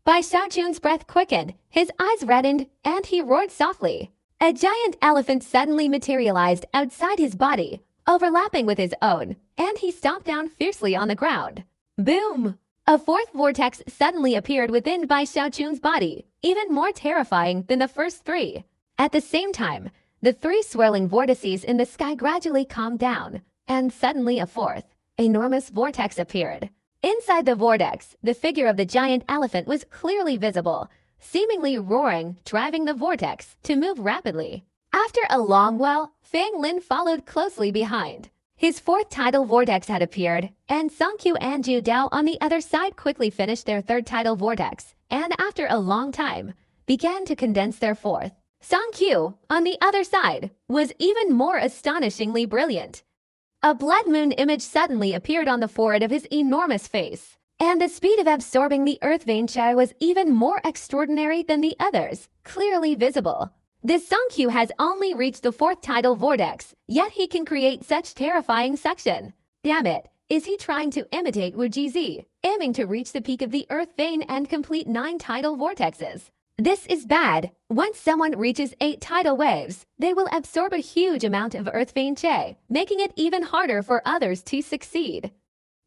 Bai Xiaochun's breath quickened, his eyes reddened, and he roared softly. A giant elephant suddenly materialized outside his body, overlapping with his own, and he stomped down fiercely on the ground. Boom! A 4th vortex suddenly appeared within Bai Xiaochun's body, even more terrifying than the first 3. At the same time, the 3 swirling vortices in the sky gradually calmed down, and suddenly a 4th, enormous vortex appeared. Inside the vortex, the figure of the giant elephant was clearly visible, seemingly roaring, driving the vortex to move rapidly. After a long while, Fang Lin followed closely behind. His 4th tidal vortex had appeared, and Song Qiu and Zhu Dao on the other side quickly finished their 3rd tidal vortex, and after a long time, began to condense their 4th. Song Qiu, on the other side, was even more astonishingly brilliant. A blood moon image suddenly appeared on the forehead of his enormous face, and the speed of absorbing the earth vein chi was even more extraordinary than the others, clearly visible. This Song Qiu has only reached the 4th tidal vortex, yet he can create such terrifying suction. Damn it, is he trying to imitate Wu Jizi, aiming to reach the peak of the earth vein and complete 9 tidal vortexes? This is bad. Once someone reaches 8 tidal waves, they will absorb a huge amount of earth vein chi, making it even harder for others to succeed.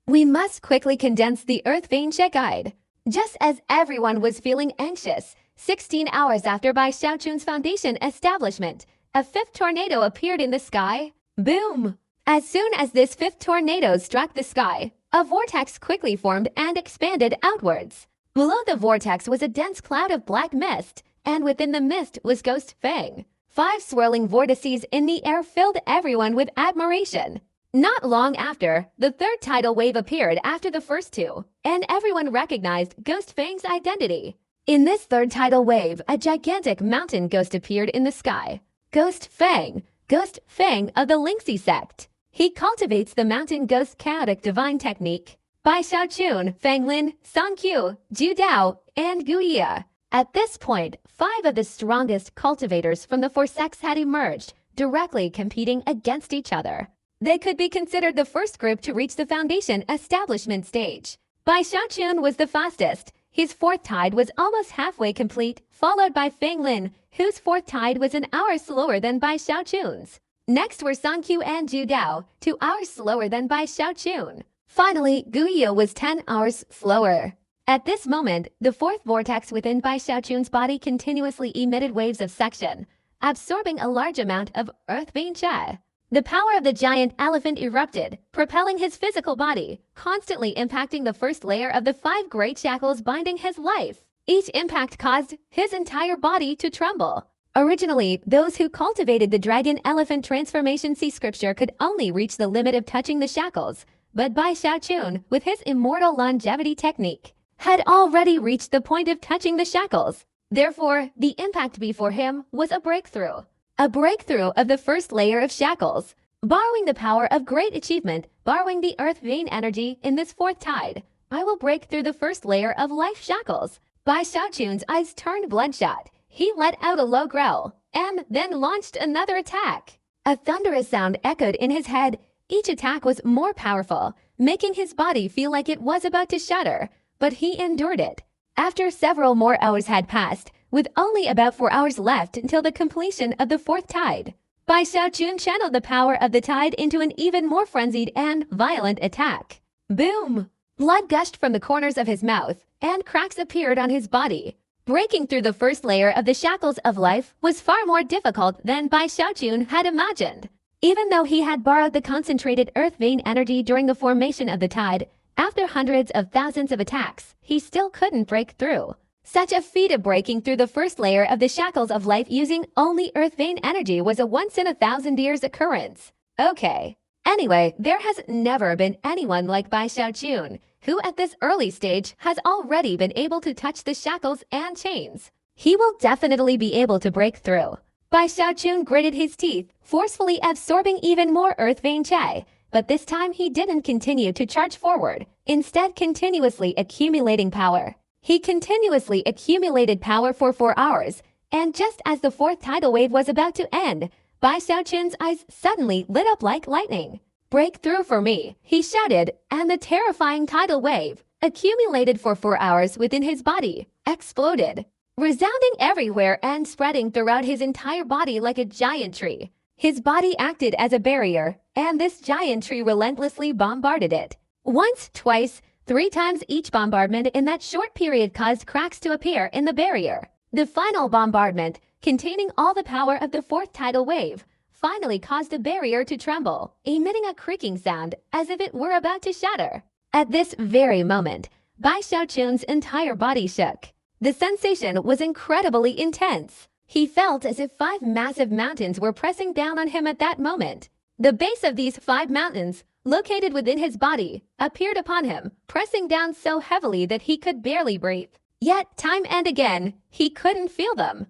We must quickly condense the earth vein chi guide. Just as everyone was feeling anxious, 16 hours after Bai Xiaochun's Foundation Establishment, a 5th tornado appeared in the sky. Boom! As soon as this 5th tornado struck the sky, a vortex quickly formed and expanded outwards. Below the vortex was a dense cloud of black mist, and within the mist was Ghost Fang. 5 swirling vortices in the air filled everyone with admiration. Not long after, the 3rd tidal wave appeared after the first 2, and everyone recognized Ghost Fang's identity. In this 3rd tidal wave, a gigantic mountain ghost appeared in the sky. Ghost Fang of the Lingxi sect. He cultivates the mountain ghost chaotic divine technique. Bai Xiaochun, Fang Lin, Song Qiu, Zhu Dao, and Gu Ye. At this point, 5 of the strongest cultivators from the 4 sects had emerged, directly competing against each other. They could be considered the first group to reach the Foundation Establishment stage. Bai Xiaochun was the fastest. His 4th tide was almost halfway complete, followed by Fang Lin, whose 4th tide was an hour slower than Bai Xiaochun's. Next were Sankyu and Judao, 2 hours slower than Bai Xiaochun. Finally, Guiyo was 10 hours slower. At this moment, the fourth vortex within Bai Xiaochun's body continuously emitted waves of suction, absorbing a large amount of earth vein chi. The power of the giant elephant erupted, propelling his physical body, constantly impacting the first layer of the 5 great shackles binding his life. Each impact caused his entire body to tremble. Originally, those who cultivated the dragon elephant transformation sea scripture could only reach the limit of touching the shackles, but Bai Xiaochun, with his immortal longevity technique, had already reached the point of touching the shackles. Therefore, the impact before him was a breakthrough. A breakthrough of the first layer of shackles. Borrowing the power of great achievement, borrowing the earth vein energy in this fourth tide, I will break through the first layer of life shackles. Bai Xiaochun's eyes turned bloodshot. He let out a low growl, and then launched another attack. A thunderous sound echoed in his head. Each attack was more powerful, making his body feel like it was about to shatter, but he endured it. After several more hours had passed, with only about 4 hours left until the completion of the fourth tide, Bai Xiaochun channeled the power of the tide into an even more frenzied and violent attack. Boom! Blood gushed from the corners of his mouth, and cracks appeared on his body. Breaking through the first layer of the shackles of life was far more difficult than Bai Xiaochun had imagined. Even though he had borrowed the concentrated earth vein energy during the formation of the tide, after hundreds of thousands of attacks, he still couldn't break through. Such a feat of breaking through the first layer of the shackles of life using only earth vein energy was a once-in-1,000 years occurrence. Okay. Anyway, there has never been anyone like Bai Xiaochun, who at this early stage has already been able to touch the shackles and chains. He will definitely be able to break through. Bai Xiaochun gritted his teeth, forcefully absorbing even more earth vein chi, but this time he didn't continue to charge forward, instead continuously accumulating power. He continuously accumulated power for 4 hours, and just as the fourth tidal wave was about to end, Bai Xiaochun's eyes suddenly lit up like lightning. "Break through for me," he shouted, and the terrifying tidal wave, accumulated for 4 hours within his body, exploded, resounding everywhere and spreading throughout his entire body like a giant tree. His body acted as a barrier, and this giant tree relentlessly bombarded it. Once, twice, 3 times each bombardment in that short period caused cracks to appear in the barrier. The final bombardment, containing all the power of the fourth tidal wave, finally caused the barrier to tremble, emitting a creaking sound as if it were about to shatter. At this very moment, Bai Xiaochun's entire body shook. The sensation was incredibly intense. He felt as if 5 massive mountains were pressing down on him at that moment. The base of these 5 mountains, located within his body, appeared upon him, pressing down so heavily that he could barely breathe. Yet, time and again, he couldn't feel them.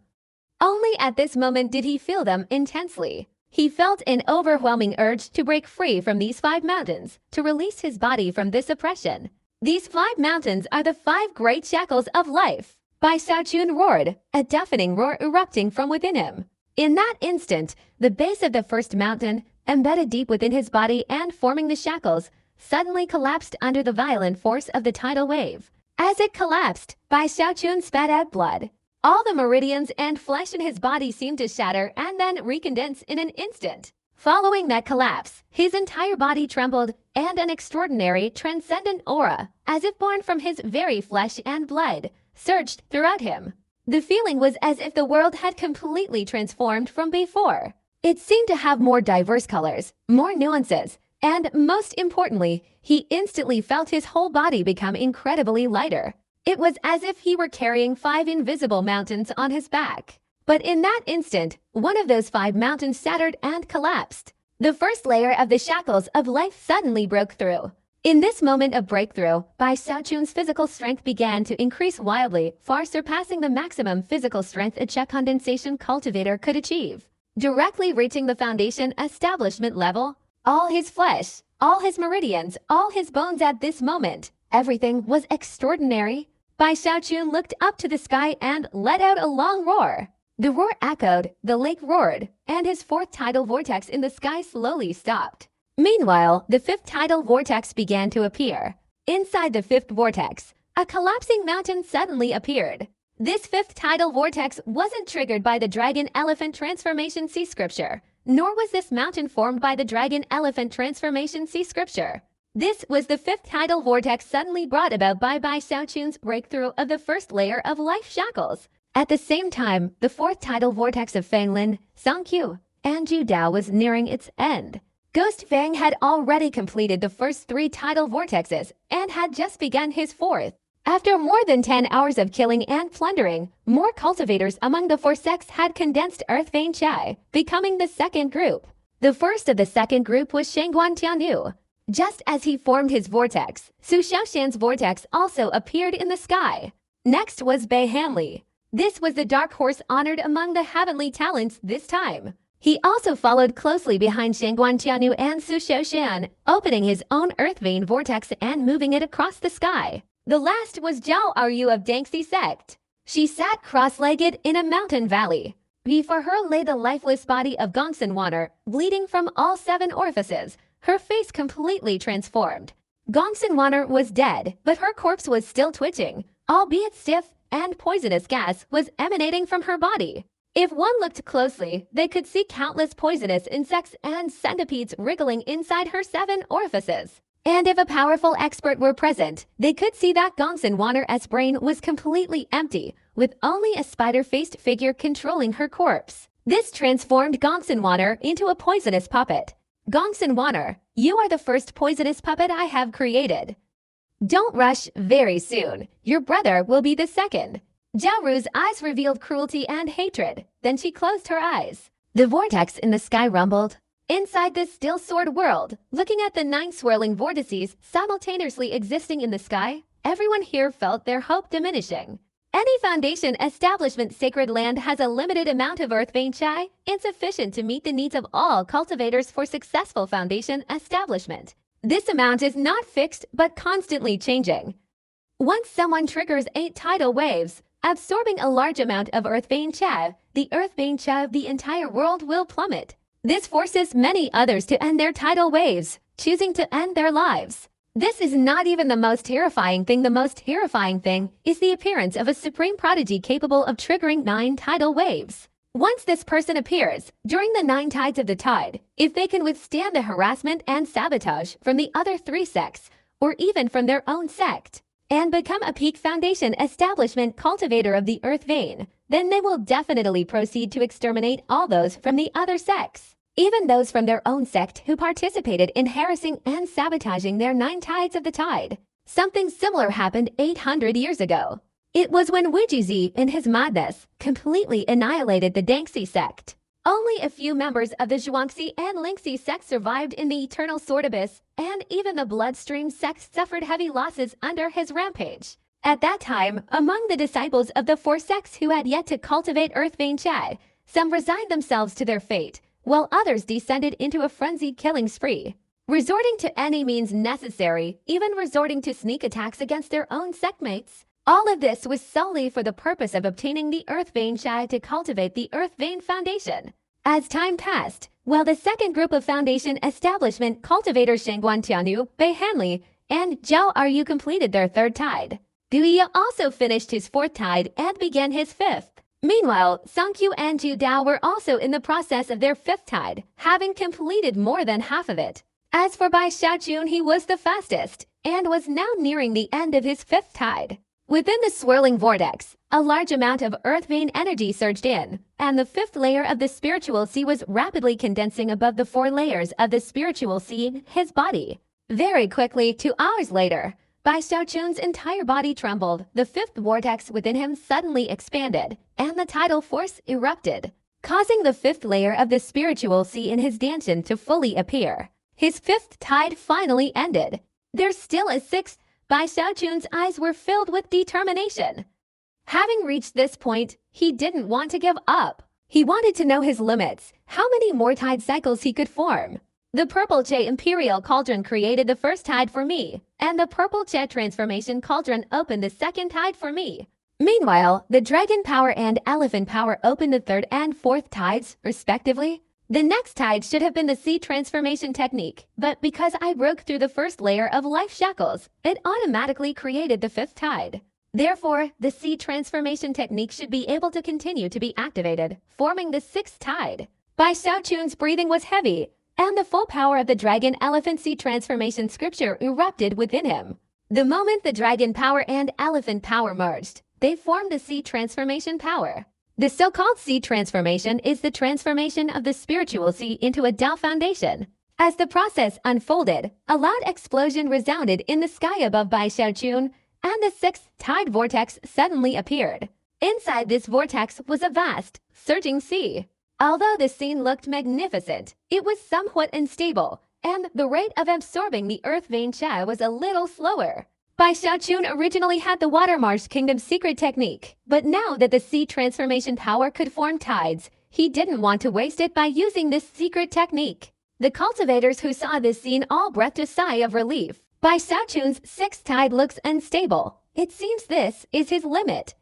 Only at this moment did he feel them intensely. He felt an overwhelming urge to break free from these 5 mountains, to release his body from this oppression. These 5 mountains are the 5 great shackles of life. Bai Xiaochun roared, a deafening roar erupting from within him. In that instant, the base of the first mountain, embedded deep within his body and forming the shackles, suddenly collapsed under the violent force of the tidal wave. As it collapsed, Bai Xiaochun spat out blood. All the meridians and flesh in his body seemed to shatter and then recondense in an instant. Following that collapse, his entire body trembled, and an extraordinary, transcendent aura, as if born from his very flesh and blood, surged throughout him. The feeling was as if the world had completely transformed from before. It seemed to have more diverse colors, more nuances, and most importantly, he instantly felt his whole body become incredibly lighter. It was as if he were carrying 5 invisible mountains on his back. But in that instant, one of those 5 mountains shattered and collapsed. The first layer of the shackles of life suddenly broke through. In this moment of breakthrough, Bai Xiaochun's physical strength began to increase wildly, far surpassing the maximum physical strength a Czech condensation cultivator could achieve. Directly reaching the foundation establishment level, all his flesh, all his meridians, all his bones at this moment, everything was extraordinary. Bai Xiaochun looked up to the sky and let out a long roar. The roar echoed, the lake roared, and his 4th tidal vortex in the sky slowly stopped. Meanwhile, the 5th tidal vortex began to appear. Inside the 5th vortex, a collapsing mountain suddenly appeared. This 5th tidal vortex wasn't triggered by the dragon elephant transformation sea scripture. Nor was this mountain formed by the dragon-elephant transformation. See scripture. This was the fifth tidal vortex suddenly brought about by Bai Xiaochun's breakthrough of the first layer of life shackles. At the same time, the fourth tidal vortex of Fanglin, Songqiu, and Ju Dao was nearing its end. Ghost Fang had already completed the first 3 tidal vortexes and had just begun his fourth. After more than 10 hours of killing and plundering, more cultivators among the 4 sects had condensed Earth Vein Chai, becoming the second group. The first of the second group was Shangguan Tianyu. Just as he formed his vortex, Su Xiaoshan's vortex also appeared in the sky. Next was Bei Hanli. This was the dark horse honored among the heavenly talents this time. He also followed closely behind Shangguan Tianyu and Su Xiaoshan, opening his own Earth Vein vortex and moving it across the sky. The last was Zhao Aryu of Dangxi sect. She sat cross-legged in a mountain valley. Before her lay the lifeless body of Gongsun Water, bleeding from all 7 orifices, her face completely transformed. Gongsun Water was dead, but her corpse was still twitching, albeit stiff, and poisonous gas was emanating from her body. If one looked closely, they could see countless poisonous insects and centipedes wriggling inside her 7 orifices. And if a powerful expert were present, they could see that Gongsun Water's brain was completely empty, with only a spider-faced figure controlling her corpse. This transformed Gongsun Water into a poisonous puppet. Gongsun Water, you are the first poisonous puppet I have created. Don't rush, very soon. Your brother will be the second. Zhao Ru's eyes revealed cruelty and hatred. Then she closed her eyes. The vortex in the sky rumbled. Inside this still sword world, looking at the 9 swirling vortices simultaneously existing in the sky, everyone here felt their hope diminishing. Any foundation establishment sacred land has a limited amount of Earth Vein Chai, insufficient to meet the needs of all cultivators for successful foundation establishment. This amount is not fixed but constantly changing. Once someone triggers 8 tidal waves, absorbing a large amount of Earth Vein Chai, the Earth Vein Chai of the entire world will plummet. This forces many others to end their tidal waves, choosing to end their lives. This is not even the most terrifying thing. The most terrifying thing is the appearance of a supreme prodigy capable of triggering 9 tidal waves. Once this person appears, during the 9 tides of the tide, if they can withstand the harassment and sabotage from the other 3 sects, or even from their own sect, and become a peak foundation establishment cultivator of the Earth Vein, then they will definitely proceed to exterminate all those from the other sects. Even those from their own sect who participated in harassing and sabotaging their 9 tides of the tide. Something similar happened 800 years ago. It was when Wujuzi, in his madness, completely annihilated the Dangxi sect. Only a few members of the Zhuangxi and Lingxi sects survived in the Eternal Sword Abyss, and even the Bloodstream sect suffered heavy losses under his rampage. At that time, among the disciples of the 4 sects who had yet to cultivate Earth Vein Chai, some resigned themselves to their fate, while others descended into a frenzied killing spree, resorting to any means necessary, even resorting to sneak attacks against their own sectmates. All of this was solely for the purpose of obtaining the Earth Vein Chai to cultivate the Earth Vein Foundation. As time passed, while the second group of foundation establishment cultivators Shangguan Tianyu, Bei Hanli, and Zhao Aryu completed their 3rd tide, Guiya also finished his 4th tide and began his 5th. Meanwhile, Songqiu and Ju Dao were also in the process of their 5th tide, having completed more than half of it. As for Bai Xiaochun, he was the fastest, and was now nearing the end of his 5th tide. Within the swirling vortex, a large amount of Earth Vein energy surged in, and the 5th layer of the spiritual sea was rapidly condensing above the 4 layers of the spiritual sea in his body. Very quickly, 2 hours later, Bai Xiaochun's entire body trembled, the 5th vortex within him suddenly expanded, and the tidal force erupted, causing the 5th layer of the spiritual sea in his dantian to fully appear. His 5th tide finally ended. There's still a 6th. Bai Xiaochun's eyes were filled with determination. Having reached this point, he didn't want to give up. He wanted to know his limits, how many more tide cycles he could form. The Purple Che Imperial Cauldron created the 1st tide for me, and the Purple Che Transformation Cauldron opened the 2nd tide for me. Meanwhile, the Dragon Power and Elephant Power opened the 3rd and 4th tides, respectively. The next tide should have been the Sea Transformation Technique, but because I broke through the 1st layer of life shackles, it automatically created the 5th tide. Therefore, the Sea Transformation Technique should be able to continue to be activated, forming the 6th tide. Bai Xiaochun's breathing was heavy, and the full power of the dragon elephant sea transformation scripture erupted within him. The moment the dragon power and elephant power merged, they formed the sea transformation power. The so-called sea transformation is the transformation of the spiritual sea into a Tao foundation. As the process unfolded, a loud explosion resounded in the sky above Bai Xiaochun, and the sixth tide vortex suddenly appeared. Inside this vortex was a vast, surging sea. Although the scene looked magnificent, it was somewhat unstable, and the rate of absorbing the earth vein Cha was a little slower. Bai Xiaochun originally had the Water Marsh Kingdom's secret technique, but now that the sea transformation power could form tides, he didn't want to waste it by using this secret technique. The cultivators who saw this scene all breathed a sigh of relief. Bai Xiaochun's sixth tide looks unstable. It seems this is his limit.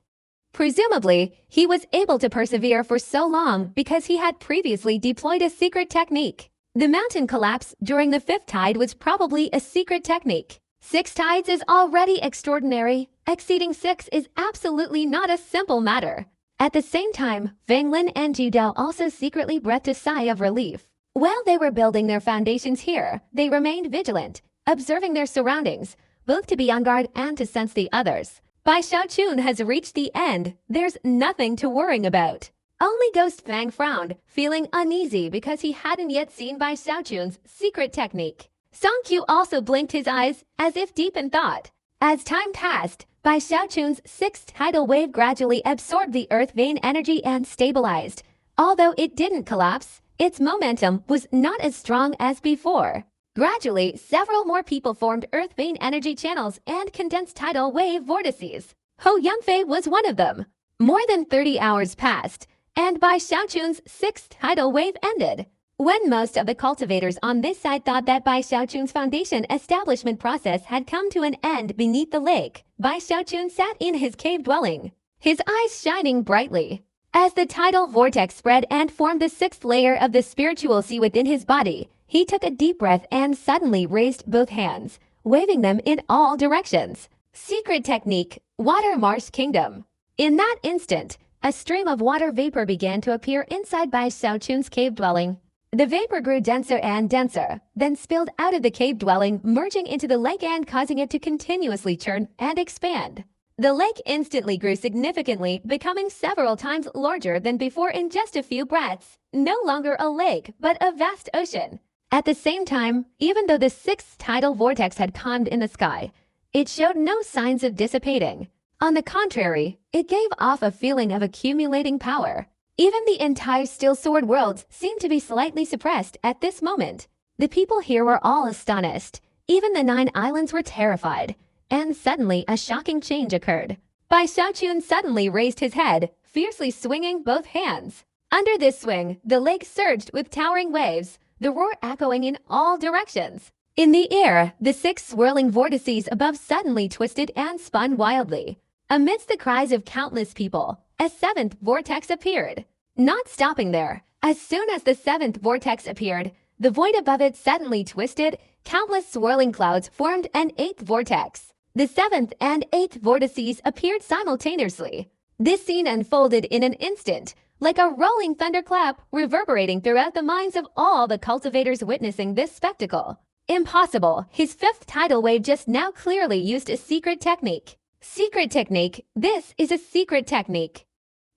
Presumably, he was able to persevere for so long because he had previously deployed a secret technique. The mountain collapse during the fifth tide was probably a secret technique. 6 tides is already extraordinary. Exceeding 6 is absolutely not a simple matter. At the same time, Wang Lin and Zhu Dao also secretly breathed a sigh of relief. While they were building their foundations here, they remained vigilant, observing their surroundings, both to be on guard and to sense the others. Bai Xiaochun has reached the end. There's nothing to worry about. Only Ghost Fang frowned, feeling uneasy because he hadn't yet seen Bai Xiaochun's secret technique. Song Qiu also blinked his eyes, as if deep in thought. As time passed, Bai Xiaochun's sixth tidal wave gradually absorbed the earth vein energy and stabilized. Although it didn't collapse, its momentum was not as strong as before. Gradually, several more people formed earth vein energy channels and condensed tidal wave vortices. Ho Yangfei was one of them. More than 30 hours passed, and Bai Xiaochun's sixth tidal wave ended. When most of the cultivators on this side thought that Bai Xiaochun's foundation establishment process had come to an end beneath the lake, Bai Xiaochun sat in his cave dwelling, his eyes shining brightly. As the tidal vortex spread and formed the sixth layer of the spiritual sea within his body, he took a deep breath and suddenly raised both hands, waving them in all directions. Secret technique, Water Marsh Kingdom. In that instant, a stream of water vapor began to appear inside Bai Xiaochun's cave dwelling. The vapor grew denser and denser, then spilled out of the cave dwelling, merging into the lake and causing it to continuously churn and expand. The lake instantly grew significantly, becoming several times larger than before in just a few breaths. No longer a lake, but a vast ocean. At the same time, even though the sixth tidal vortex had calmed in the sky, it showed no signs of dissipating. On the contrary, it gave off a feeling of accumulating power. Even the entire Steel Sword worlds seemed to be slightly suppressed at this moment. The people here were all astonished. Even the 9 islands were terrified. And suddenly a shocking change occurred. Bai Xiaochun suddenly raised his head, fiercely swinging both hands. Under this swing, the lake surged with towering waves, the roar echoing in all directions. In the air, the 6 swirling vortices above suddenly twisted and spun wildly. Amidst the cries of countless people, a 7th vortex appeared. Not stopping there, as soon as the 7th vortex appeared, the void above it suddenly twisted, countless swirling clouds formed an 8th vortex. The 7th and 8th vortices appeared simultaneously. This scene unfolded in an instant, like a rolling thunderclap reverberating throughout the minds of all the cultivators witnessing this spectacle. Impossible, his 5th tidal wave just now clearly used a secret technique. Secret technique, this is a secret technique.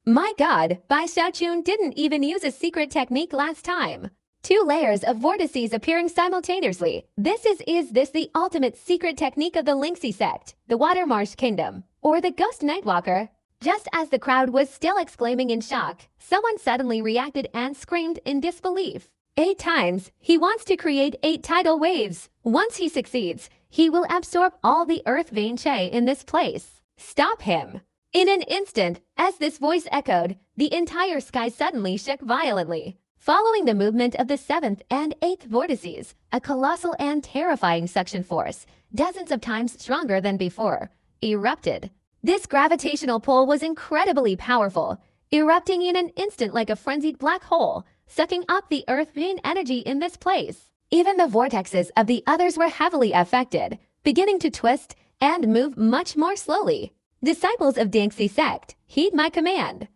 My god, Bai Xiaochun didn't even use a secret technique last time. 2 layers of vortices appearing simultaneously. Is this the ultimate secret technique of the Lingxi sect, the Water Marsh Kingdom, or the Ghost Nightwalker? Just as the crowd was still exclaiming in shock, someone suddenly reacted and screamed in disbelief. 8 times, he wants to create 8 tidal waves. Once he succeeds, he will absorb all the earth vein Che in this place. Stop him. In an instant, as this voice echoed, the entire sky suddenly shook violently. Following the movement of the 7th and 8th vortices, a colossal and terrifying suction force, dozens of times stronger than before, erupted. This gravitational pull was incredibly powerful, erupting in an instant like a frenzied black hole, sucking up the earth vein energy in this place. Even the vortexes of the others were heavily affected, beginning to twist and move much more slowly. Disciples of Dingxi sect, heed my command.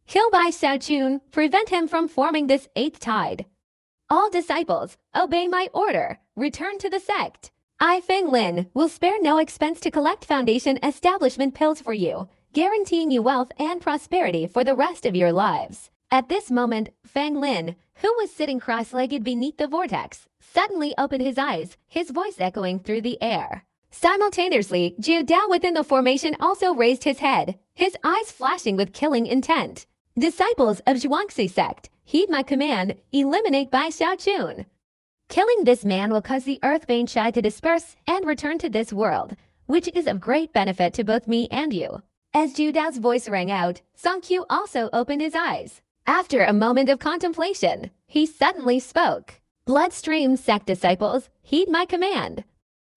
Kill Bai Xiaochun, prevent him from forming this eighth tide. All disciples, obey my order, return to the sect. I, Feng Lin, will spare no expense to collect Foundation establishment pills for you, guaranteeing you wealth and prosperity for the rest of your lives. At this moment, Feng Lin, who was sitting cross-legged beneath the vortex, suddenly opened his eyes, his voice echoing through the air. Simultaneously, Jiu Dao within the formation also raised his head, his eyes flashing with killing intent. Disciples of Zhuangzi sect, heed my command, eliminate Bai Xiaochun. Killing this man will cause the Earth Vein Shai to disperse and return to this world, which is of great benefit to both me and you. As Jiu Dao's voice rang out, Song Qiu also opened his eyes. After a moment of contemplation, he suddenly spoke. Bloodstream sect disciples, heed my command.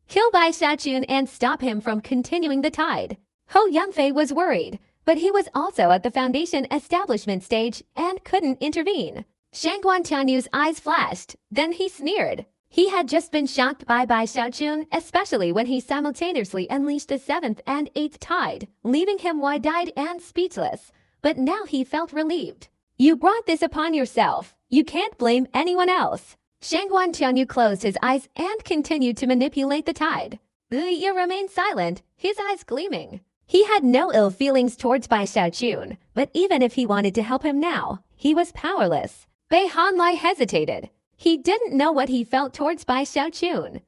Kill Bai Xiaochun and stop him from continuing the tide. Ho Yunfei was worried, but he was also at the Foundation establishment stage and couldn't intervene. Shangguan Tianyu's eyes flashed, then he sneered. He had just been shocked by Bai Xiaochun, especially when he simultaneously unleashed the seventh and eighth tide, leaving him wide-eyed and speechless. But now he felt relieved. You brought this upon yourself. You can't blame anyone else. Shangguan Tianyu closed his eyes and continued to manipulate the tide. Yu remained silent, his eyes gleaming. He had no ill feelings towards Bai Xiaochun, but even if he wanted to help him now, he was powerless. Bei Hanlai hesitated. He didn't know what he felt towards Bai Xiaochun.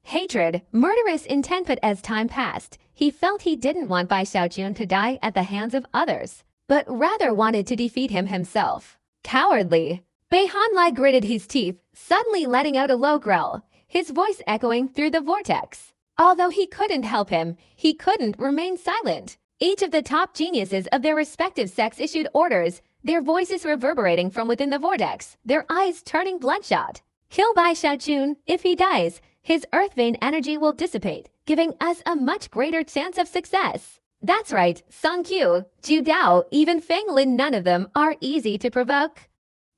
Hatred, murderous intent, but as time passed, he felt he didn't want Bai Xiaochun to die at the hands of others, but rather wanted to defeat him himself. Cowardly. Bei Hanlai gritted his teeth, suddenly letting out a low growl, his voice echoing through the vortex. Although he couldn't help him, he couldn't remain silent. Each of the top geniuses of their respective sects issued orders, their voices reverberating from within the vortex, their eyes turning bloodshot. Kill Bai Xiaochun. If he dies, his earth vein energy will dissipate, giving us a much greater chance of success. That's right, Song Qiu, Jiu Dao, even Feng Lin, none of them are easy to provoke.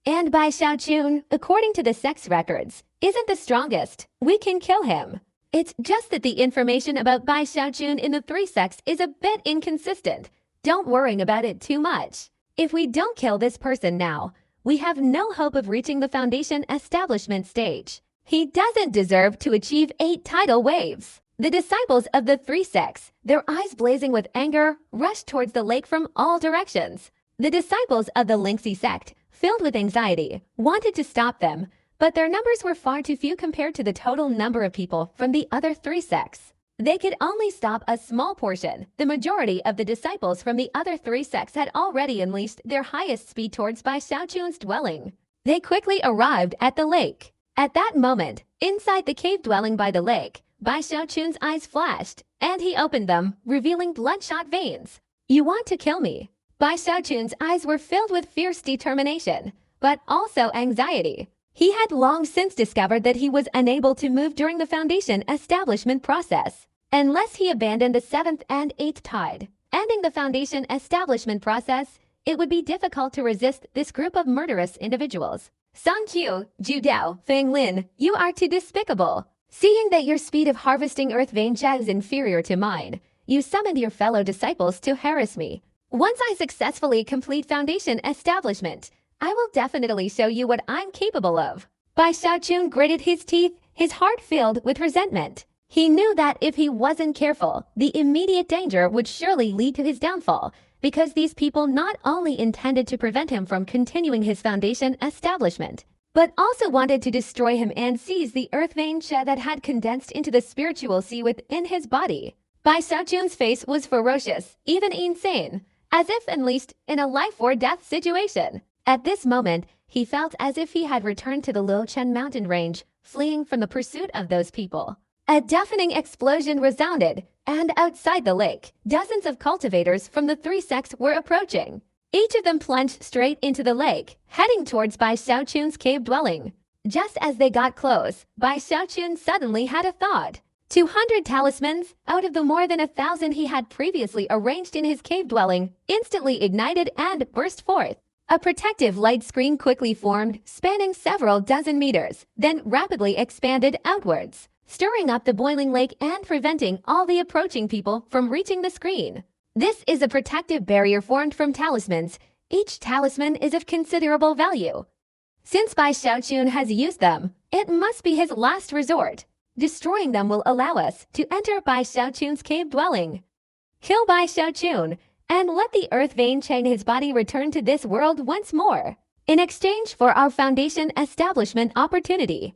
And Bai Xiaochun, according to the sect's records, isn't the strongest. We can kill him. It's just that the information about Bai Xiaochun in the three sects is a bit inconsistent. Don't worry about it too much. If we don't kill this person now, we have no hope of reaching the Foundation establishment stage. He doesn't deserve to achieve 8 tidal waves. The disciples of the three sects, their eyes blazing with anger, rushed towards the lake from all directions. The disciples of the Lingxi sect, filled with anxiety, wanted to stop them, but their numbers were far too few compared to the total number of people from the other three sects. They could only stop a small portion. The majority of the disciples from the other three sects had already unleashed their highest speed towards Bai Xiaochun's dwelling. They quickly arrived at the lake. At that moment, inside the cave dwelling by the lake, Bai Xiaochun's eyes flashed, and he opened them, revealing bloodshot veins. You want to kill me? Bai Xiaochun's eyes were filled with fierce determination, but also anxiety. He had long since discovered that he was unable to move during the Foundation establishment process, unless he abandoned the 7th and 8th tide. Ending the Foundation establishment process, it would be difficult to resist this group of murderous individuals. Song Qiu, Jiu Dao, Feng Lin, you are too despicable. Seeing that your speed of harvesting earth vein jia is inferior to mine, you summoned your fellow disciples to harass me. Once I successfully complete Foundation establishment, I will definitely show you what I'm capable of. Bai Xiaochun gritted his teeth, his heart filled with resentment. He knew that if he wasn't careful, the immediate danger would surely lead to his downfall, because these people not only intended to prevent him from continuing his Foundation establishment, but also wanted to destroy him and seize the earth vein qi that had condensed into the spiritual sea within his body. Bai Xiaochun's face was ferocious, even insane, as if unleashed in a life-or-death situation. At this moment, he felt as if he had returned to the Luochen mountain range, fleeing from the pursuit of those people. A deafening explosion resounded, and outside the lake, dozens of cultivators from the three sects were approaching. Each of them plunged straight into the lake, heading towards Bai Xiaochun's cave dwelling. Just as they got close, Bai Xiaochun suddenly had a thought. 200 talismans, out of the more than 1,000 he had previously arranged in his cave dwelling, instantly ignited and burst forth. A protective light screen quickly formed, spanning several dozen meters, then rapidly expanded outwards, stirring up the boiling lake and preventing all the approaching people from reaching the screen. This is a protective barrier formed from talismans. each talisman is of considerable value. Since Bai Xiaochun has used them, it must be his last resort. Destroying them will allow us to enter Bai Xiaochun's cave dwelling. Kill Bai Xiaochun, and let the earth vein chain his body return to this world once more, in exchange for our Foundation establishment opportunity.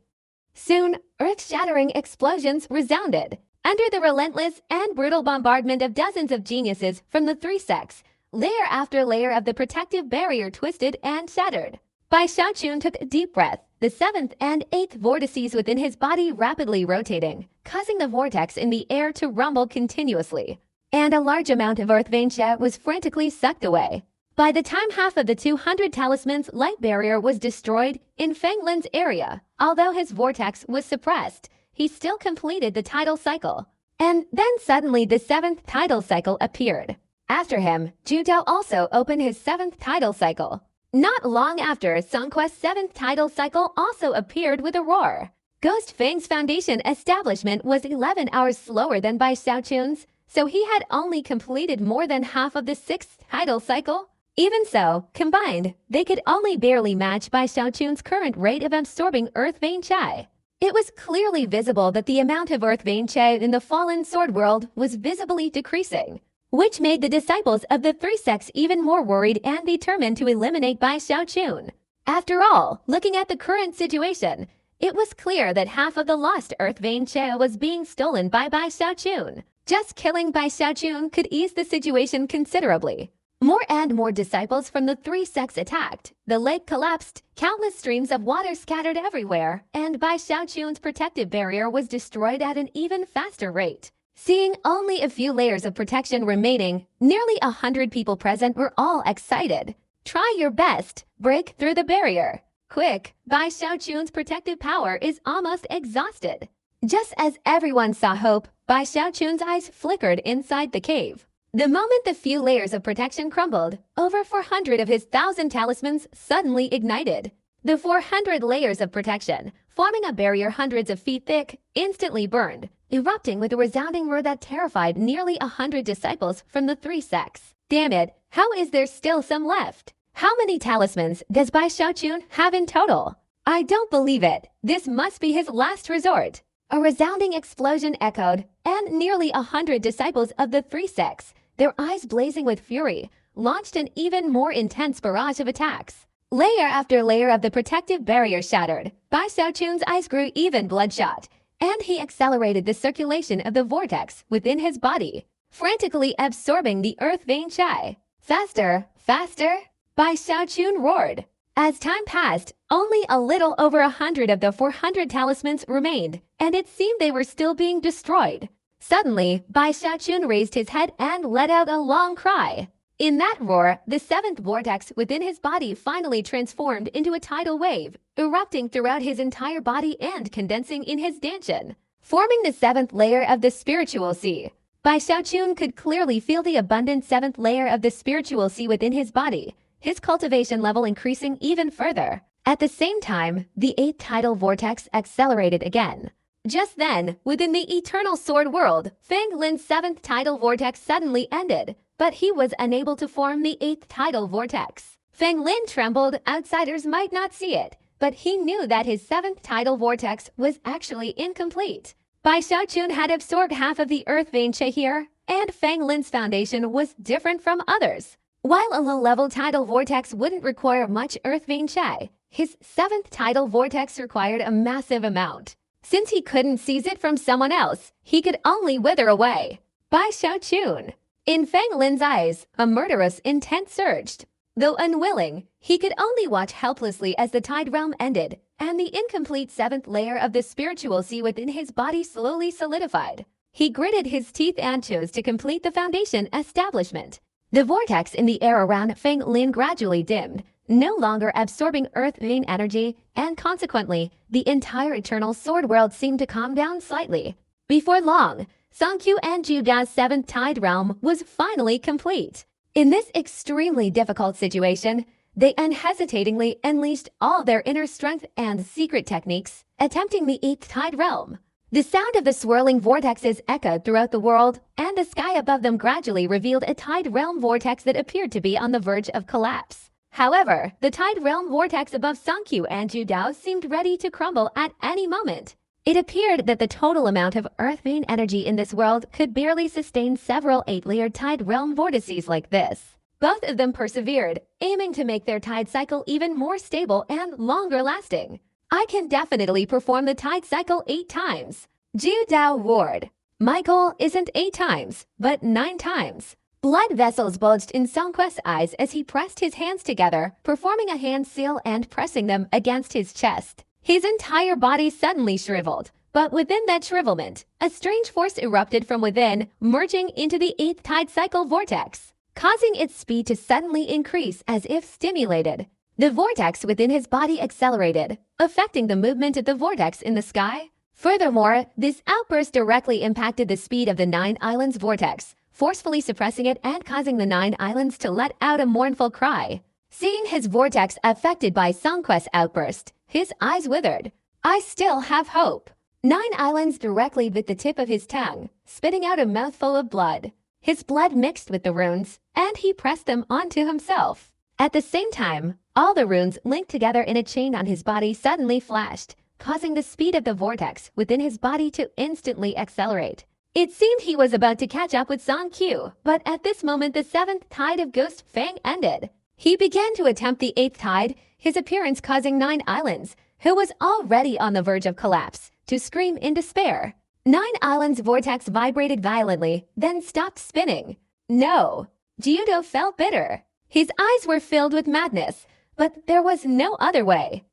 Soon, earth-shattering explosions resounded. Under the relentless and brutal bombardment of dozens of geniuses from the three sects, layer after layer of the protective barrier twisted and shattered. Bai Xiaochun took a deep breath, the seventh and eighth vortices within his body rapidly rotating, causing the vortex in the air to rumble continuously. And a large amount of earth vein chi was frantically sucked away. By the time half of the 200 talismans light barrier was destroyed in Feng Lin's area, although his vortex was suppressed, he still completed the tidal cycle. And then suddenly the seventh tidal cycle appeared. After him, Zhu Dao also opened his seventh tidal cycle. Not long after, Song Quest's seventh tidal cycle also appeared with a roar. Ghost Fang's Foundation establishment was 11 hours slower than Bai Xiaochun's, so he had only completed more than half of the sixth tidal cycle. Even so, combined, they could only barely match Bai Xiaochun's current rate of absorbing earth vein chi. It was clearly visible that the amount of earth vein chi in the fallen sword world was visibly decreasing, which made the disciples of the three sects even more worried and determined to eliminate Bai Xiaochun. After all, looking at the current situation, it was clear that half of the lost earth vein chi was being stolen by Bai Xiaochun. Just killing Bai Xiaochun could ease the situation considerably. More and more disciples from the three sects attacked. The lake collapsed, countless streams of water scattered everywhere, and Bai Xiaochun's protective barrier was destroyed at an even faster rate. Seeing only a few layers of protection remaining, nearly 100 people present were all excited. Try your best, break through the barrier. Quick, Bai Xiaochun's protective power is almost exhausted. Just as everyone saw hope, Bai Xiaochun's eyes flickered inside the cave. The moment the few layers of protection crumbled, over 400 of his 1,000 talismans suddenly ignited. The 400 layers of protection, forming a barrier hundreds of feet thick, instantly burned, erupting with a resounding roar that terrified nearly 100 disciples from the three sects. Damn it, how is there still some left? How many talismans does Bai Xiaochun have in total? I don't believe it. This must be his last resort. A resounding explosion echoed, and nearly 100 disciples of the three sects, their eyes blazing with fury, launched an even more intense barrage of attacks. Layer after layer of the protective barrier shattered. Bai Xiaochun's eyes grew even bloodshot, and he accelerated the circulation of the vortex within his body, frantically absorbing the earth vein chi. Faster, faster, Bai Xiaochun roared. As time passed, only a little over 100 of the 400 talismans remained, and it seemed they were still being destroyed. Suddenly, Bai Xiaochun raised his head and let out a long cry. In that roar, the seventh vortex within his body finally transformed into a tidal wave, erupting throughout his entire body and condensing in his dantian, forming the seventh layer of the spiritual sea. Bai Xiaochun could clearly feel the abundant seventh layer of the spiritual sea within his body, his cultivation level increasing even further. At the same time, the eighth tidal vortex accelerated again. Just then, within the eternal sword world, Feng Lin's seventh tidal vortex suddenly ended, but he was unable to form the eighth tidal vortex. Feng Lin trembled. Outsiders might not see it, but he knew that his seventh tidal vortex was actually incomplete. Bai Xiaochun had absorbed half of the earth vein chi here, and Feng Lin's foundation was different from others. While a low-level tidal vortex wouldn't require much earth vein chi, his seventh tidal vortex required a massive amount. Since he couldn't seize it from someone else, he could only wither away. Bai Xiaochun. In Feng Lin's eyes, a murderous intent surged. Though unwilling, he could only watch helplessly as the tide realm ended, and the incomplete seventh layer of the spiritual sea within his body slowly solidified. He gritted his teeth and chose to complete the foundation establishment. The vortex in the air around Feng Lin gradually dimmed, no longer absorbing earth vein energy, and consequently, the entire eternal sword world seemed to calm down slightly. Before long, Songqiu and Juda's seventh tide realm was finally complete. In this extremely difficult situation, they unhesitatingly unleashed all their inner strength and secret techniques, attempting the eighth tide realm. The sound of the swirling vortexes echoed throughout the world, and the sky above them gradually revealed a tide realm vortex that appeared to be on the verge of collapse. However, the tide realm vortex above Songkyu and Judao seemed ready to crumble at any moment. It appeared that the total amount of earth vein energy in this world could barely sustain several 8-layered tide realm vortices like this. Both of them persevered, aiming to make their tide cycle even more stable and longer lasting. I can definitely perform the tide cycle 8 times. Judao roared. My goal isn't 8 times, but 9 times. Blood vessels bulged in Songquest's eyes as he pressed his hands together, performing a hand seal and pressing them against his chest. His entire body suddenly shriveled, but within that shrivelment, a strange force erupted from within, merging into the 8th tide cycle vortex, causing its speed to suddenly increase as if stimulated. The vortex within his body accelerated, affecting the movement of the vortex in the sky. Furthermore, this outburst directly impacted the speed of the 9 Islands vortex, forcefully suppressing it and causing the 9 Islands to let out a mournful cry. Seeing his vortex affected by Songquest's outburst, his eyes withered. I still have hope. 9 Islands directly bit the tip of his tongue, spitting out a mouthful of blood. His blood mixed with the runes, and he pressed them onto himself. At the same time, all the runes linked together in a chain on his body suddenly flashed, causing the speed of the vortex within his body to instantly accelerate. It seemed he was about to catch up with Songkyu, but at this moment the 7th tide of Ghost Fang ended. He began to attempt the 8th tide, his appearance causing 9 Islands, who was already on the verge of collapse, to scream in despair. 9 Islands' vortex vibrated violently, then stopped spinning. No! Gyudo felt bitter. His eyes were filled with madness, but there was no other way.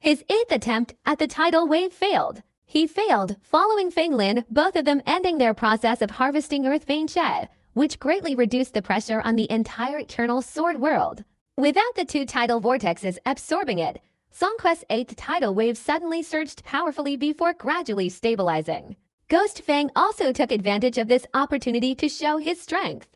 His 8th attempt at the tidal wave failed. He failed, following Feng Lin, both of them ending their process of harvesting Earth Vein Che, which greatly reduced the pressure on the entire Eternal Sword world. Without the 2 tidal vortexes absorbing it, Songquest's 8th tidal wave suddenly surged powerfully before gradually stabilizing. Ghost Fang also took advantage of this opportunity to show his strength.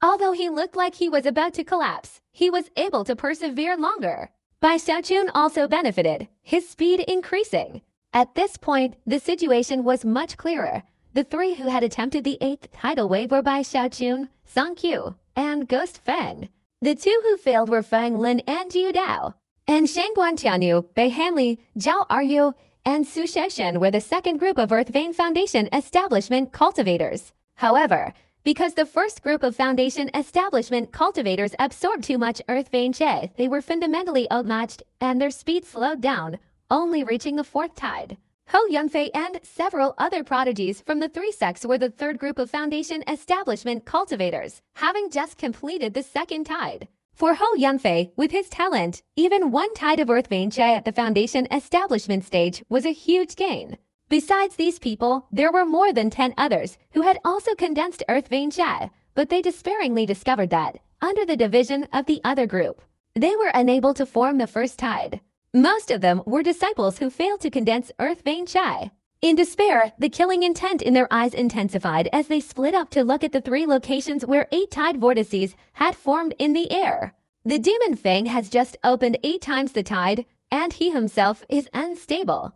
Although he looked like he was about to collapse, he was able to persevere longer. Bai Xiaochun also benefited, his speed increasing. At this point, the situation was much clearer. The 3 who had attempted the 8th tidal wave were Bai Xiaochun, Songkyu, and Ghost Fang. The 2 who failed were Feng Lin and Jiu Dao. And Shangguan Tianyu, Bei Hanli, Zhao Aryu, and Su Sheshen were the second group of Earth Vein Foundation establishment cultivators. However, because the first group of Foundation establishment cultivators absorbed too much Earth Vein Che, they were fundamentally outmatched and their speed slowed down, only reaching the 4th tide. Ho Yunfei and several other prodigies from the 3 sects were the third group of Foundation establishment cultivators, having just completed the 2nd tide. For Ho Yunfei, with his talent, even 1 tide of Earth Vein Che at the Foundation establishment stage was a huge gain. Besides these people, there were more than 10 others who had also condensed Earth Vein Che, but they despairingly discovered that, under the division of the other group, they were unable to form the 1st tide. Most of them were disciples who failed to condense Earth Vein Che. In despair, the killing intent in their eyes intensified as they split up to look at the 3 locations where 8 tide vortices had formed in the air. The Demon Fang has just opened 8 times the tide, and he himself is unstable.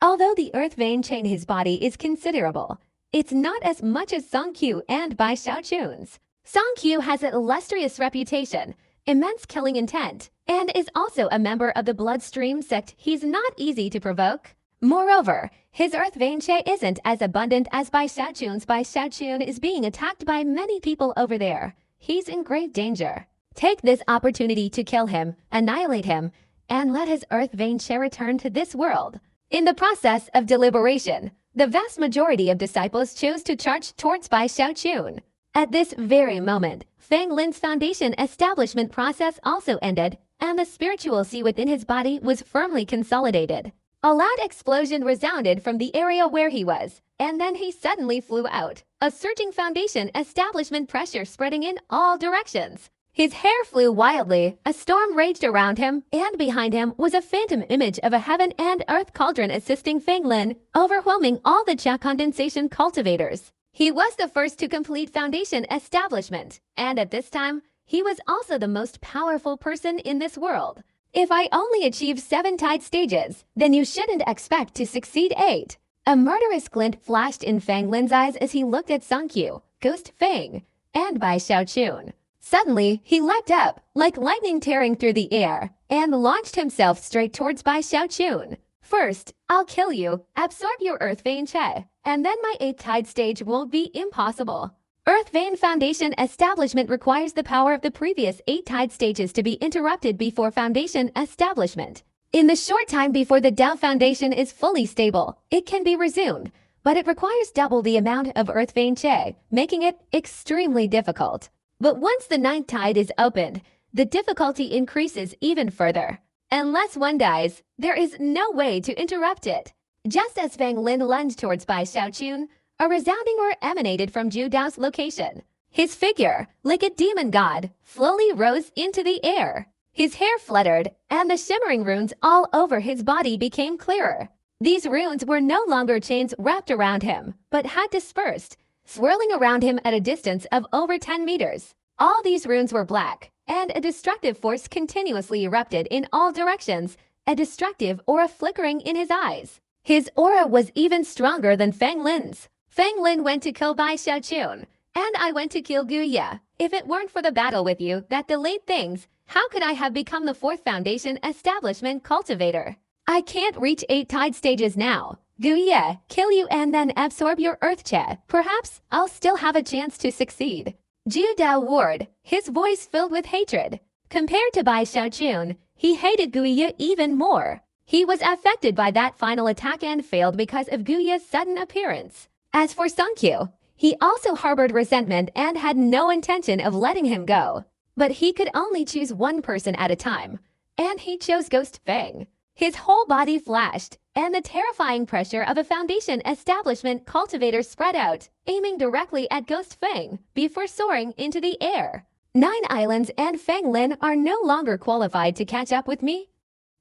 Although the Earth Vein Che in his body is considerable, it's not as much as Songkyu and Bai Xiaochun's. Songkyu has an illustrious reputation, immense killing intent, and is also a member of the Bloodstream sect. He's not easy to provoke. Moreover, his Earth Vein Che isn't as abundant as Bai Xiaochun's. Bai Xiaochun is being attacked by many people over there. He's in grave danger. Take this opportunity to kill him, annihilate him, and let his Earth Vein Che return to this world. In the process of deliberation, the vast majority of disciples chose to charge towards Bai Xiaochun. At this very moment, Feng Lin's Foundation establishment process also ended, and the spiritual sea within his body was firmly consolidated. A loud explosion resounded from the area where he was, and then he suddenly flew out, a surging Foundation establishment pressure spreading in all directions. His hair flew wildly, a storm raged around him, and behind him was a phantom image of a heaven and earth cauldron assisting Feng Lin, overwhelming all the Cha condensation cultivators. He was the first to complete Foundation establishment, and at this time, he was also the most powerful person in this world. If I only achieve 7 tide stages, then you shouldn't expect to succeed 8. A murderous glint flashed in Fang Lin's eyes as he looked at Sung Kyu, Ghost Fang, and Bai Xiaochun. Suddenly, he leapt up, like lightning tearing through the air, and launched himself straight towards Bai Xiaochun. First, I'll kill you, absorb your Earth Vein Che, and then my 8th tide stage will be impossible. Earth Vein Foundation establishment requires the power of the previous 8 tide stages to be interrupted before Foundation establishment. In the short time before the Dao Foundation is fully stable, it can be resumed, but it requires double the amount of Earth Vein Che, making it extremely difficult. But once the 9th tide is opened, the difficulty increases even further. Unless one dies, there is no way to interrupt it. Just as Fang Lin lunged towards Bai Xiaochun, a resounding roar emanated from Zhu Dao's location. His figure, like a demon god, slowly rose into the air. His hair fluttered, and the shimmering runes all over his body became clearer. These runes were no longer chains wrapped around him, but had dispersed, swirling around him at a distance of over 10 meters. All these runes were black, and a destructive force continuously erupted in all directions, a destructive aura flickering in his eyes. His aura was even stronger than Fang Lin's. Fang Lin went to kill Bai Xiaochun, and I went to kill Gu Ye. If it weren't for the battle with you that delayed things, how could I have become the 4th Foundation Establishment Cultivator? I can't reach 8 tide stages now. Gu Ye, kill you and then absorb your Earth Che. Perhaps I'll still have a chance to succeed. Zhu Dao roared, his voice filled with hatred. Compared to Bai Xiaochun, he hated Gu Ye even more. He was affected by that final attack and failed because of Gu Ye's sudden appearance. As for Sung Kyu, he also harbored resentment and had no intention of letting him go. But he could only choose one person at a time, and he chose Ghost Fang. His whole body flashed, and the terrifying pressure of a Foundation Establishment Cultivator spread out, aiming directly at Ghost Fang before soaring into the air. 9 islands and Fang Lin are no longer qualified to catch up with me.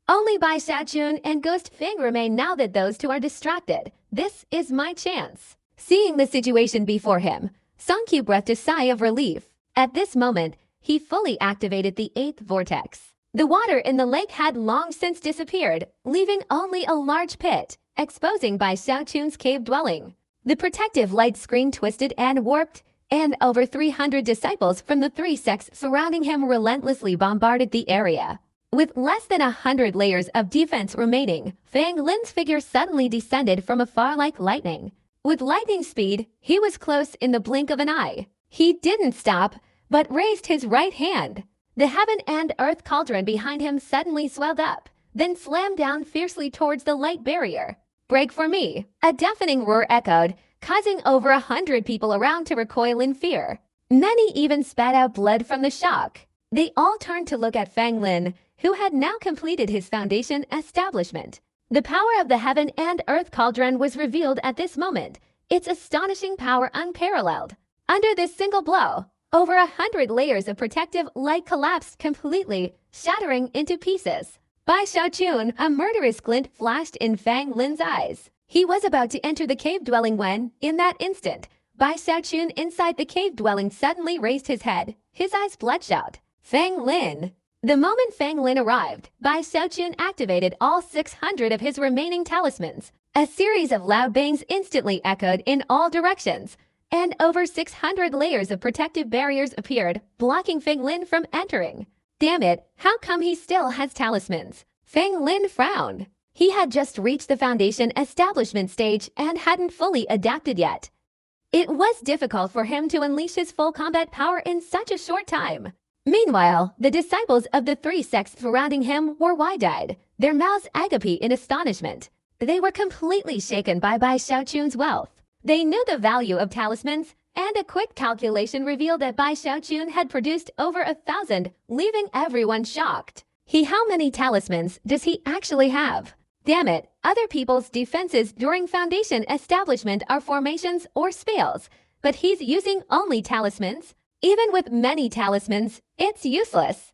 Only Bai Xiaochun and Ghost Fang remain now that those two are distracted. This is my chance. Seeing the situation before him, Sung Kyu breathed a sigh of relief. At this moment, he fully activated the 8th vortex. The water in the lake had long since disappeared, leaving only a large pit, exposing Bai Xiaochun's cave dwelling. The protective light screen twisted and warped, and over 300 disciples from the 3 sects surrounding him relentlessly bombarded the area. With less than 100 layers of defense remaining, Fang Lin's figure suddenly descended from afar like lightning. With lightning speed, he was close in the blink of an eye. He didn't stop, but raised his right hand. The heaven and earth cauldron behind him suddenly swelled up, then slammed down fiercely towards the light barrier. Break for me! A deafening roar echoed, causing over 100 people around to recoil in fear. Many even spat out blood from the shock. They all turned to look at Fang Lin, who had now completed his Foundation establishment. The power of the heaven and earth cauldron was revealed at this moment, its astonishing power unparalleled. Under this single blow, over 100 layers of protective light collapsed completely, shattering into pieces. Bai Xiaochun, a murderous glint flashed in Fang Lin's eyes. He was about to enter the cave dwelling when, in that instant, Bai Xiaochun inside the cave dwelling suddenly raised his head, his eyes bloodshot. Fang Lin! The moment Fang Lin arrived, Bai Xiaochun activated all 600 of his remaining talismans. A series of loud bangs instantly echoed in all directions, and over 600 layers of protective barriers appeared, blocking Fang Lin from entering. Damn it, how come he still has talismans? Fang Lin frowned. He had just reached the Foundation establishment stage and hadn't fully adapted yet. It was difficult for him to unleash his full combat power in such a short time. Meanwhile, the disciples of the 3 sects surrounding him were wide-eyed, their mouths agape in astonishment. They were completely shaken by Bai Xiaochun's wealth. They knew the value of talismans, and a quick calculation revealed that Bai Xiaochun had produced over 1,000, leaving everyone shocked. How many talismans does he actually have? Damn it, other people's defenses during Foundation establishment are formations or spells, but he's using only talismans? Even with many talismans, it's useless.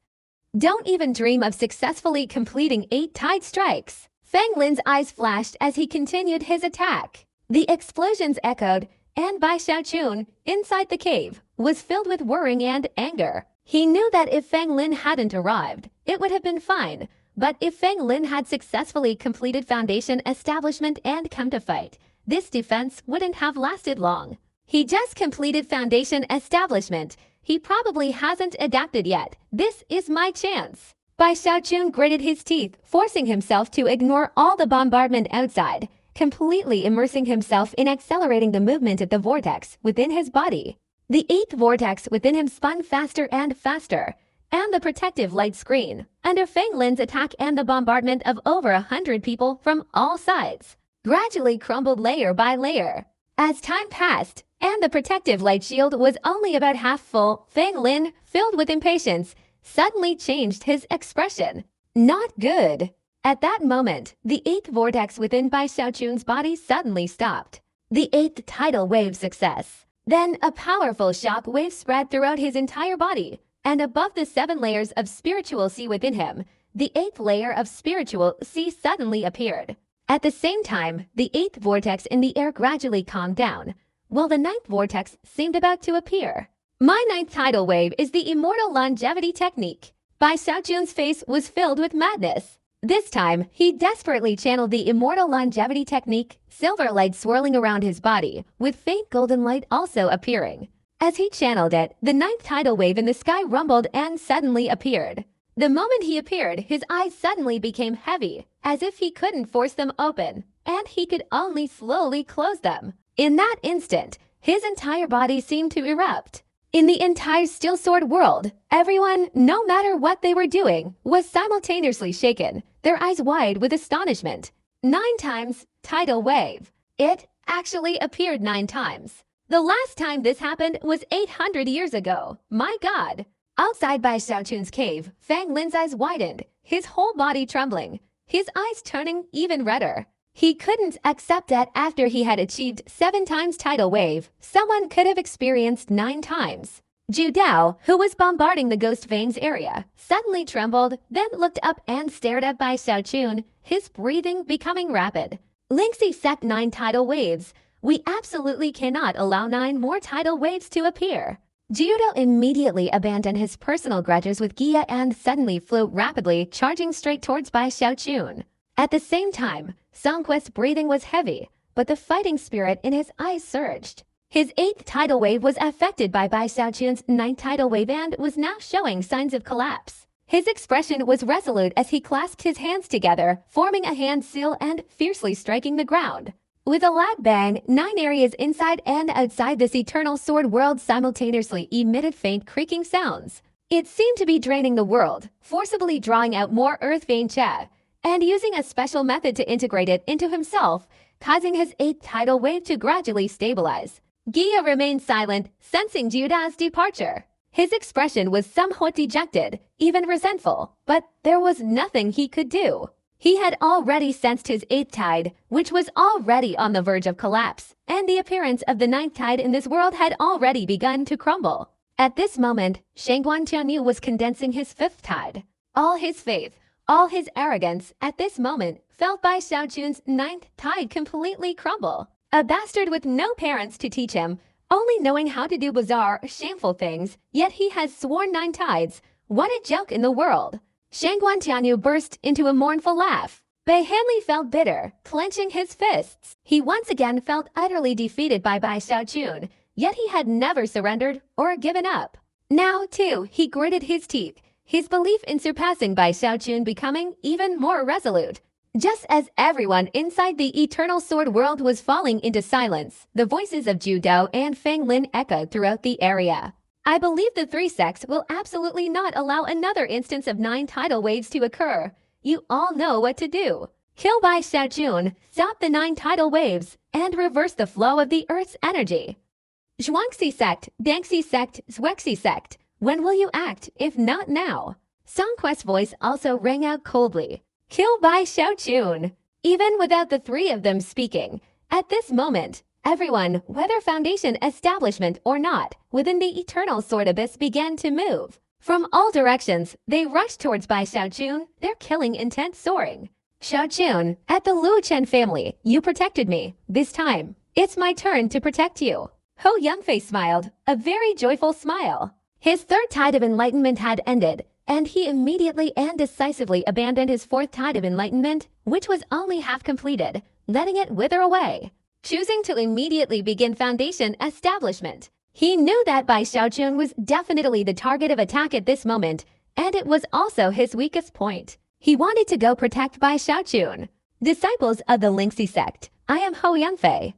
Don't even dream of successfully completing 8 tide strikes. Fang Lin's eyes flashed as he continued his attack. The explosions echoed, and Bai Xiaochun, inside the cave, was filled with worrying and anger. He knew that if Fang Lin hadn't arrived, it would have been fine. But if Fang Lin had successfully completed Foundation establishment and come to fight, this defense wouldn't have lasted long. He just completed foundation establishment. He probably hasn't adapted yet. This is my chance. Bai Xiaochun gritted his teeth, forcing himself to ignore all the bombardment outside, completely immersing himself in accelerating the movement of the vortex within his body. The eighth vortex within him spun faster and faster, and the protective light screen, under Feng Lin's attack and the bombardment of over 100 people from all sides, gradually crumbled layer by layer. As time passed, and the protective light shield was only about half full, Feng Lin, filled with impatience, suddenly changed his expression. Not good. At that moment, the eighth vortex within Bai Xiaochun's body suddenly stopped. The eighth tidal wave success. Then a powerful shock wave spread throughout his entire body, and above the 7 layers of spiritual sea within him, the 8th layer of spiritual sea suddenly appeared. At the same time, the 8th vortex in the air gradually calmed down, while the 9th vortex seemed about to appear. My 9th tidal wave is the immortal longevity technique. Bai Xiaochun's face was filled with madness. This time, he desperately channeled the immortal longevity technique, silver light swirling around his body, with faint golden light also appearing. As he channeled it, the 9th tidal wave in the sky rumbled and suddenly appeared. The moment he appeared, his eyes suddenly became heavy, as if he couldn't force them open, and he could only slowly close them. In that instant, his entire body seemed to erupt. In the entire Steel Sword world, everyone, no matter what they were doing, was simultaneously shaken, their eyes wide with astonishment. 9 times, tidal wave. It actually appeared 9 times. The last time this happened was 800 years ago. My God! Outside Bai Xiaochun's cave, Feng Lin's eyes widened, his whole body trembling, his eyes turning even redder. He couldn't accept that after he had achieved 7 times tidal wave, someone could have experienced 9 times. Zhu Dao, who was bombarding the Ghost Veins area, suddenly trembled, then looked up and stared at Bai Xiaochun, his breathing becoming rapid. Lingxi sect 9 tidal waves. We absolutely cannot allow 9 more tidal waves to appear. Zhu Dao immediately abandoned his personal grudges with Gia and suddenly flew rapidly, charging straight towards Bai Xiaochun. At the same time, Songquest's breathing was heavy, but the fighting spirit in his eyes surged. His 8th tidal wave was affected by Bai Xiaochun's 9th tidal wave and was now showing signs of collapse. His expression was resolute as he clasped his hands together, forming a hand seal and fiercely striking the ground. With a loud bang, 9 areas inside and outside this eternal sword world simultaneously emitted faint creaking sounds. It seemed to be draining the world, forcibly drawing out more earth vein cha, and using a special method to integrate it into himself, causing his 8th tidal wave to gradually stabilize. Gia remained silent, sensing Zhu Dao's departure. His expression was somewhat dejected, even resentful, but there was nothing he could do. He had already sensed his 8th tide, which was already on the verge of collapse, and the appearance of the 9th tide in this world had already begun to crumble. At this moment, Shangguan Tianyu was condensing his 5th tide. All his faith, all his arrogance, at this moment, felt Bai Xiaochun's 9th tide completely crumble. A bastard with no parents to teach him, only knowing how to do bizarre, shameful things, yet he has sworn 9 tides. What a joke in the world! Shangguan Tianyu burst into a mournful laugh. Bai Hanli felt bitter, clenching his fists. He once again felt utterly defeated by Bai Xiaochun, yet he had never surrendered or given up. Now, too, he gritted his teeth, his belief in surpassing Bai Xiaochun becoming even more resolute. Just as everyone inside the Eternal Sword world was falling into silence, the voices of Zhu Dao and Feng Lin echoed throughout the area. I believe the 3 sects will absolutely not allow another instance of 9 tidal waves to occur. You all know what to do. Kill Bai Xiaochun, stop the 9 tidal waves, and reverse the flow of the Earth's energy. Zhuangxi sect, Dangxi sect, Zwexi sect. When will you act, if not now? Songquest's voice also rang out coldly. Kill Bai Xiaochun. Even without the 3 of them speaking, at this moment, everyone, whether foundation establishment or not, within the eternal sword abyss began to move. From all directions, they rushed towards Bai Xiaochun, their killing intent soaring. Xiaochun, at the Luo Chen family, you protected me. This time, it's my turn to protect you. Ho Youngfei smiled, a very joyful smile. His 3rd tide of enlightenment had ended, and he immediately and decisively abandoned his 4th tide of enlightenment, which was only half completed, letting it wither away. choosing to immediately begin foundation establishment. He knew that Bai Xiaochun was definitely the target of attack at this moment, and it was also his weakest point. He wanted to go protect Bai Xiaochun. Disciples of the Lingxi sect, I am Hou Yanfei.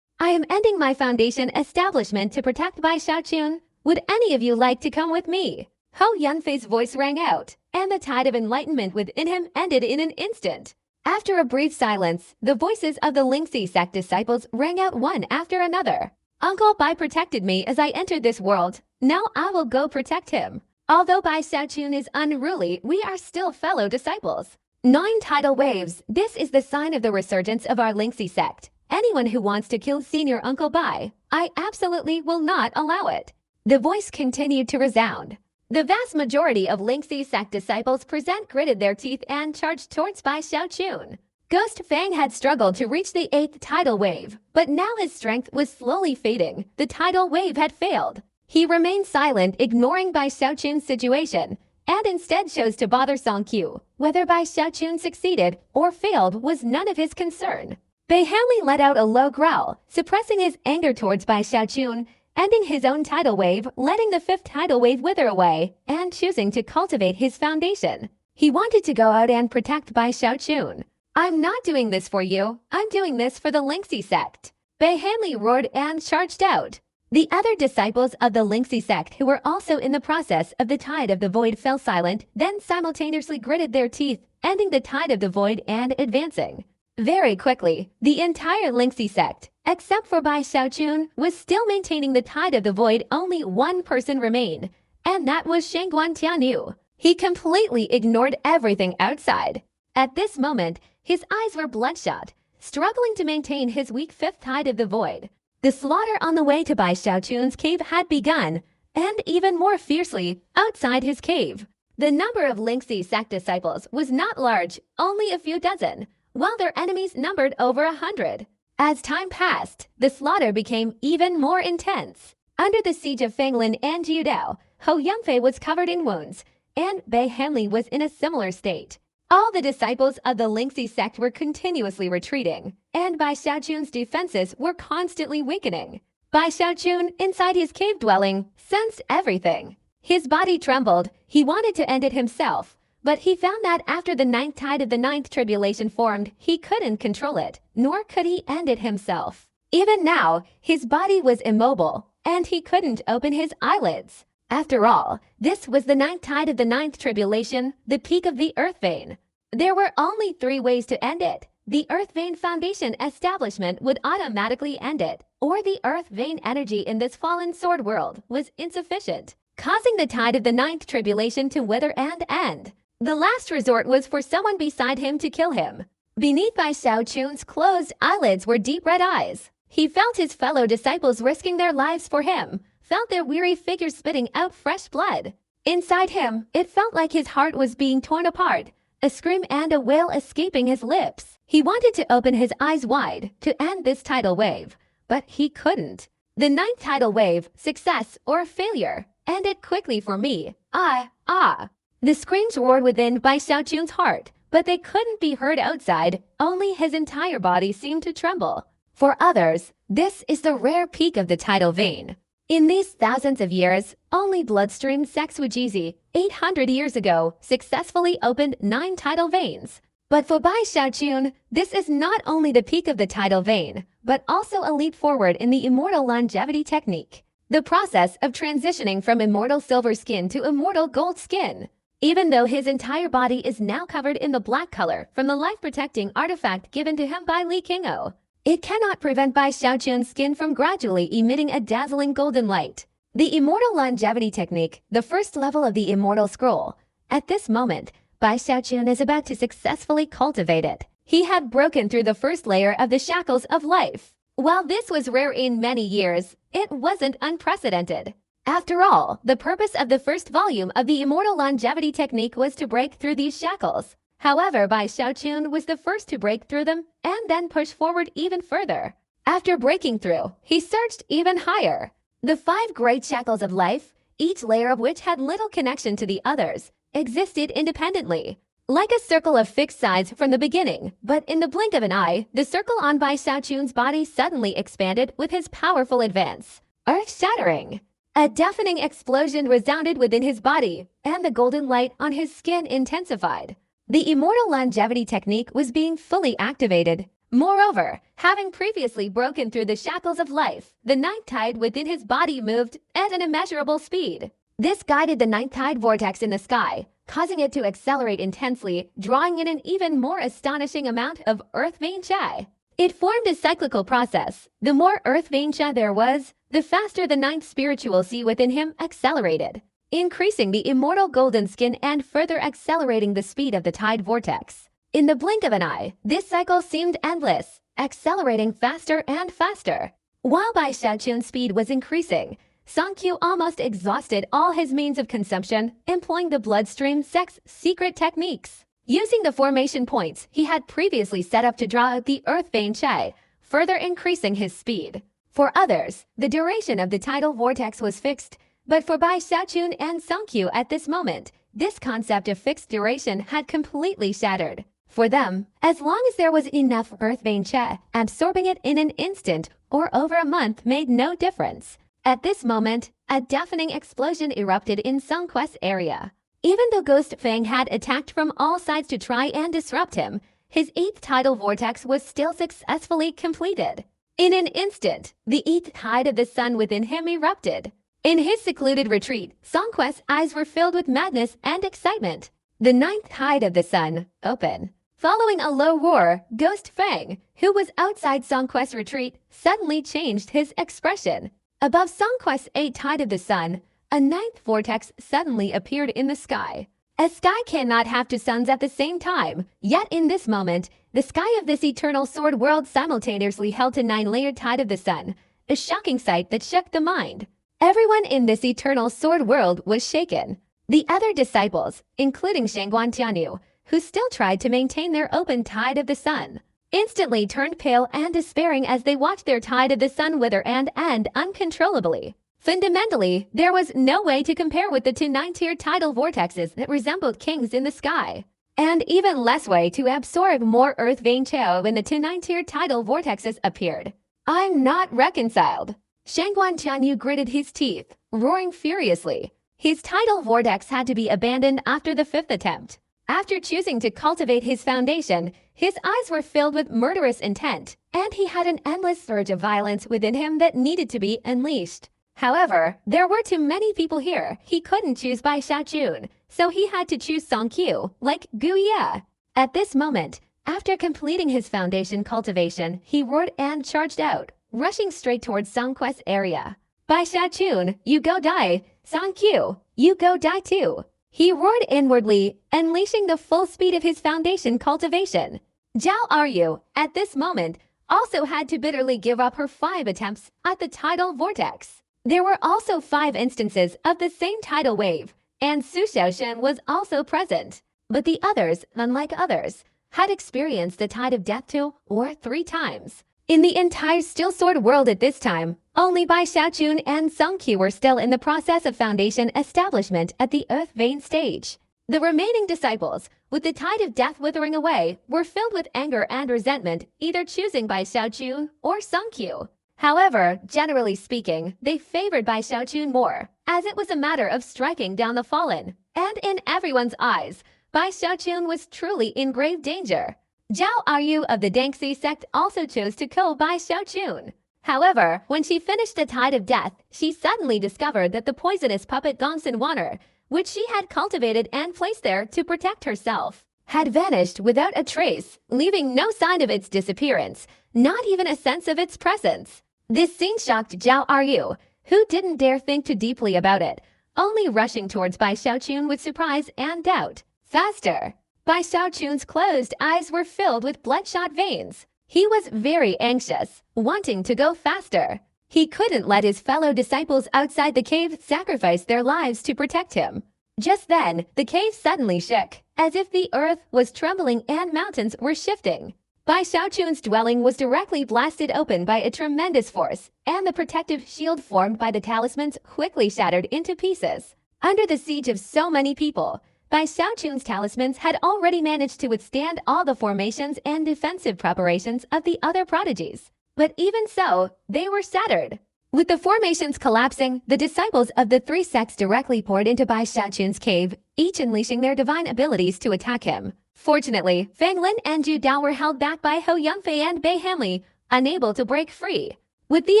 I am ending my foundation establishment to protect Bai Xiaochun. Would any of you like to come with me? Hou Yanfei's voice rang out, and the tide of enlightenment within him ended in an instant. After a brief silence, the voices of the Lingxi sect disciples rang out one after another. Uncle Bai protected me as I entered this world. Now I will go protect him. Although Bai Xiaochun is unruly, we are still fellow disciples. 9 tidal waves. This is the sign of the resurgence of our Lingxi sect. Anyone who wants to kill Senior Uncle Bai, I absolutely will not allow it. The voice continued to resound. The vast majority of Lingxi sect disciples gritted their teeth and charged towards Bai Xiaochun. Ghost Fang had struggled to reach the 8th tidal wave, but now his strength was slowly fading. The tidal wave had failed. He remained silent, ignoring Bai Xiaochun's situation, and instead chose to bother Song Qiu. Whether Bai Xiaochun succeeded or failed was none of his concern. Bai Hanli let out a low growl, suppressing his anger towards Bai Xiaochun, ending his own tidal wave, letting the 5th tidal wave wither away, and choosing to cultivate his foundation. He wanted to go out and protect Bai Xiaochun. I'm not doing this for you. I'm doing this for the Lingxi sect. Bai Hanli roared and charged out. The other disciples of the Lingxi sect who were also in the process of the Tide of the Void fell silent, then simultaneously gritted their teeth, ending the Tide of the Void and advancing. Very quickly, the entire Lingxi sect, except for Bai Xiaochun, was still maintaining the Tide of the Void. Only one person remained, and that was Shangguan Tianyu. He completely ignored everything outside. At this moment, his eyes were bloodshot, struggling to maintain his weak 5th Tide of the Void. The slaughter on the way to Bai Xiaochun's cave had begun, and even more fiercely, outside his cave. The number of Lingxi sect disciples was not large, only a few dozen, while their enemies numbered over 100. As time passed, the slaughter became even more intense. Under the siege of Fanglin and Jiudao, Hou Yanfei was covered in wounds, and Bai Hanli was in a similar state. All the disciples of the Lingxi sect were continuously retreating, and Bai Xiaochun's defenses were constantly weakening. Bai Xiaochun, inside his cave dwelling, sensed everything. His body trembled. He wanted to end it himself, but he found that after the 9th tide of the 9th tribulation formed, he couldn't control it, nor could he end it himself. Even now, his body was immobile, and he couldn't open his eyelids. After all, this was the 9th tide of the 9th tribulation, the peak of the Earth Vein. There were only 3 ways to end it. The Earth Vein Foundation establishment would automatically end it, or the Earth Vein energy in this fallen sword world was insufficient, causing the tide of the 9th tribulation to wither and end. The last resort was for someone beside him to kill him. Beneath Bai Xiaochun's closed eyelids were deep red eyes. He felt his fellow disciples risking their lives for him, felt their weary figures spitting out fresh blood. Inside him, it felt like his heart was being torn apart, a scream and a wail escaping his lips. He wanted to open his eyes wide to end this tidal wave, but he couldn't. The 9th tidal wave, success or failure, ended quickly for me. The screams roared within Bai Xiaochun's heart, but they couldn't be heard outside. Only his entire body seemed to tremble. For others, this is the rare peak of the tidal vein. In these thousands of years, only bloodstream sects Wujizi, 800 years ago, successfully opened 9 tidal veins. But for Bai Xiaochun, this is not only the peak of the tidal vein, but also a leap forward in the immortal longevity technique. The process of transitioning from immortal silver skin to immortal gold skin. Even though his entire body is now covered in the black color from the life-protecting artifact given to him by Li Qingou, it cannot prevent Bai Xiaochun's skin from gradually emitting a dazzling golden light. The immortal longevity technique, the first level of the immortal scroll. At this moment, Bai Xiaochun is about to successfully cultivate it. He had broken through the first layer of the shackles of life. While this was rare in many years, it wasn't unprecedented. After all, the purpose of the first volume of the immortal longevity technique was to break through these shackles. However, Bai Xiaochun was the first to break through them and then push forward even further. After breaking through, he surged even higher. The 5 great shackles of life, each layer of which had little connection to the others, existed independently. like a circle of fixed size from the beginning, but in the blink of an eye, the circle on Bai Xiaochun's body suddenly expanded with his powerful advance, earth-shattering. A deafening explosion resounded within his body, and the golden light on his skin intensified. The immortal longevity technique was being fully activated. Moreover, having previously broken through the shackles of life, the ninth tide within his body moved at an immeasurable speed. This guided the ninth tide vortex in the sky, causing it to accelerate intensely, drawing in an even more astonishing amount of earth vein chi. It formed a cyclical process. The more earth vein chi there was, the faster the ninth spiritual sea within him accelerated, increasing the immortal golden skin and further accelerating the speed of the tide vortex. In the blink of an eye, this cycle seemed endless, accelerating faster and faster. While Bai Xiaochun's speed was increasing, Song Qiu almost exhausted all his means of consumption, employing the bloodstream sect's secret techniques. Using the formation points he had previously set up to draw out the earth vein chi, further increasing his speed. For others, the duration of the tidal vortex was fixed, but for Bai Xiaochun and Song Qiu at this moment, this concept of fixed duration had completely shattered. For them, as long as there was enough earth vein chi, absorbing it in an instant or over a month made no difference. At this moment, a deafening explosion erupted in Song Quest's area. Even though Ghost Fang had attacked from all sides to try and disrupt him, his 8th tidal vortex was still successfully completed. In an instant, the 8th tide of the sun within him erupted. In his secluded retreat, Song Quest's eyes were filled with madness and excitement. The 9th tide of the sun, open. Following a low roar, Ghost Fang, who was outside Song Quest's retreat, suddenly changed his expression. Above Song Quest's 8th tide of the sun, a 9th vortex suddenly appeared in the sky. A sky cannot have two suns at the same time, yet in this moment, the sky of this eternal sword world simultaneously held a 9-layered tide of the sun, a shocking sight that shook the mind. Everyone in this eternal sword world was shaken. The other disciples, including Shangguan Tianyu, who still tried to maintain their open tide of the sun, instantly turned pale and despairing as they watched their tide of the sun wither and end uncontrollably. Fundamentally, there was no way to compare with the two 9-tiered tidal vortexes that resembled kings in the sky, and even less way to absorb more earth vein chi when the two 9-tiered tidal vortexes appeared. I'm not reconciled. Shangguan Tianyu gritted his teeth, roaring furiously. His tidal vortex had to be abandoned after the 5th attempt. After choosing to cultivate his foundation, his eyes were filled with murderous intent, and he had an endless surge of violence within him that needed to be unleashed. However, there were too many people here. He couldn't choose Bai Xiaochun, so he had to choose Song Qiu, like Gu Ye. At this moment, after completing his foundation cultivation, he roared and charged out, rushing straight towards Song Quest's area. Bai Xiaochun, you go die. Song Qiu, you go die too. He roared inwardly, unleashing the full speed of his foundation cultivation. Zhao Aryu, at this moment, also had to bitterly give up her 5 attempts at the tidal vortex. There were also 5 instances of the same tidal wave, and Su Xiaoshen was also present. But the others, unlike others, had experienced the tide of death 2 or 3 times. In the entire Steel Sword world at this time, only Bai Xiaochun and Song Qiu were still in the process of foundation establishment at the Earth Vein stage. The remaining disciples, with the tide of death withering away, were filled with anger and resentment, either choosing Bai Xiaochun or Song Qiu. However, generally speaking, they favored Bai Xiaochun more, as it was a matter of striking down the fallen. And in everyone's eyes, Bai Xiaochun was truly in grave danger. Zhao Aryu of the Dangxi sect also chose to kill Bai Xiaochun. However, when she finished the tide of death, she suddenly discovered that the poisonous puppet Gongsun Water, which she had cultivated and placed there to protect herself, had vanished without a trace, leaving no sign of its disappearance, not even a sense of its presence. This scene shocked Zhao Aryu, who didn't dare think too deeply about it, only rushing towards Bai Xiaochun with surprise and doubt. Faster! Bai Xiaochun's closed eyes were filled with bloodshot veins. He was very anxious, wanting to go faster. He couldn't let his fellow disciples outside the cave sacrifice their lives to protect him. Just then, the cave suddenly shook, as if the earth was trembling and mountains were shifting. Bai Xiaochun's dwelling was directly blasted open by a tremendous force, and the protective shield formed by the talismans quickly shattered into pieces. Under the siege of so many people, Bai Xiaochun's talismans had already managed to withstand all the formations and defensive preparations of the other prodigies. But even so, they were shattered. With the formations collapsing, the disciples of the three sects directly poured into Bai Xiaochun's cave, each unleashing their divine abilities to attack him. Fortunately, Fang Lin and Zhu Dao were held back by Hou Yunfei and Bei Hanli, unable to break free. With the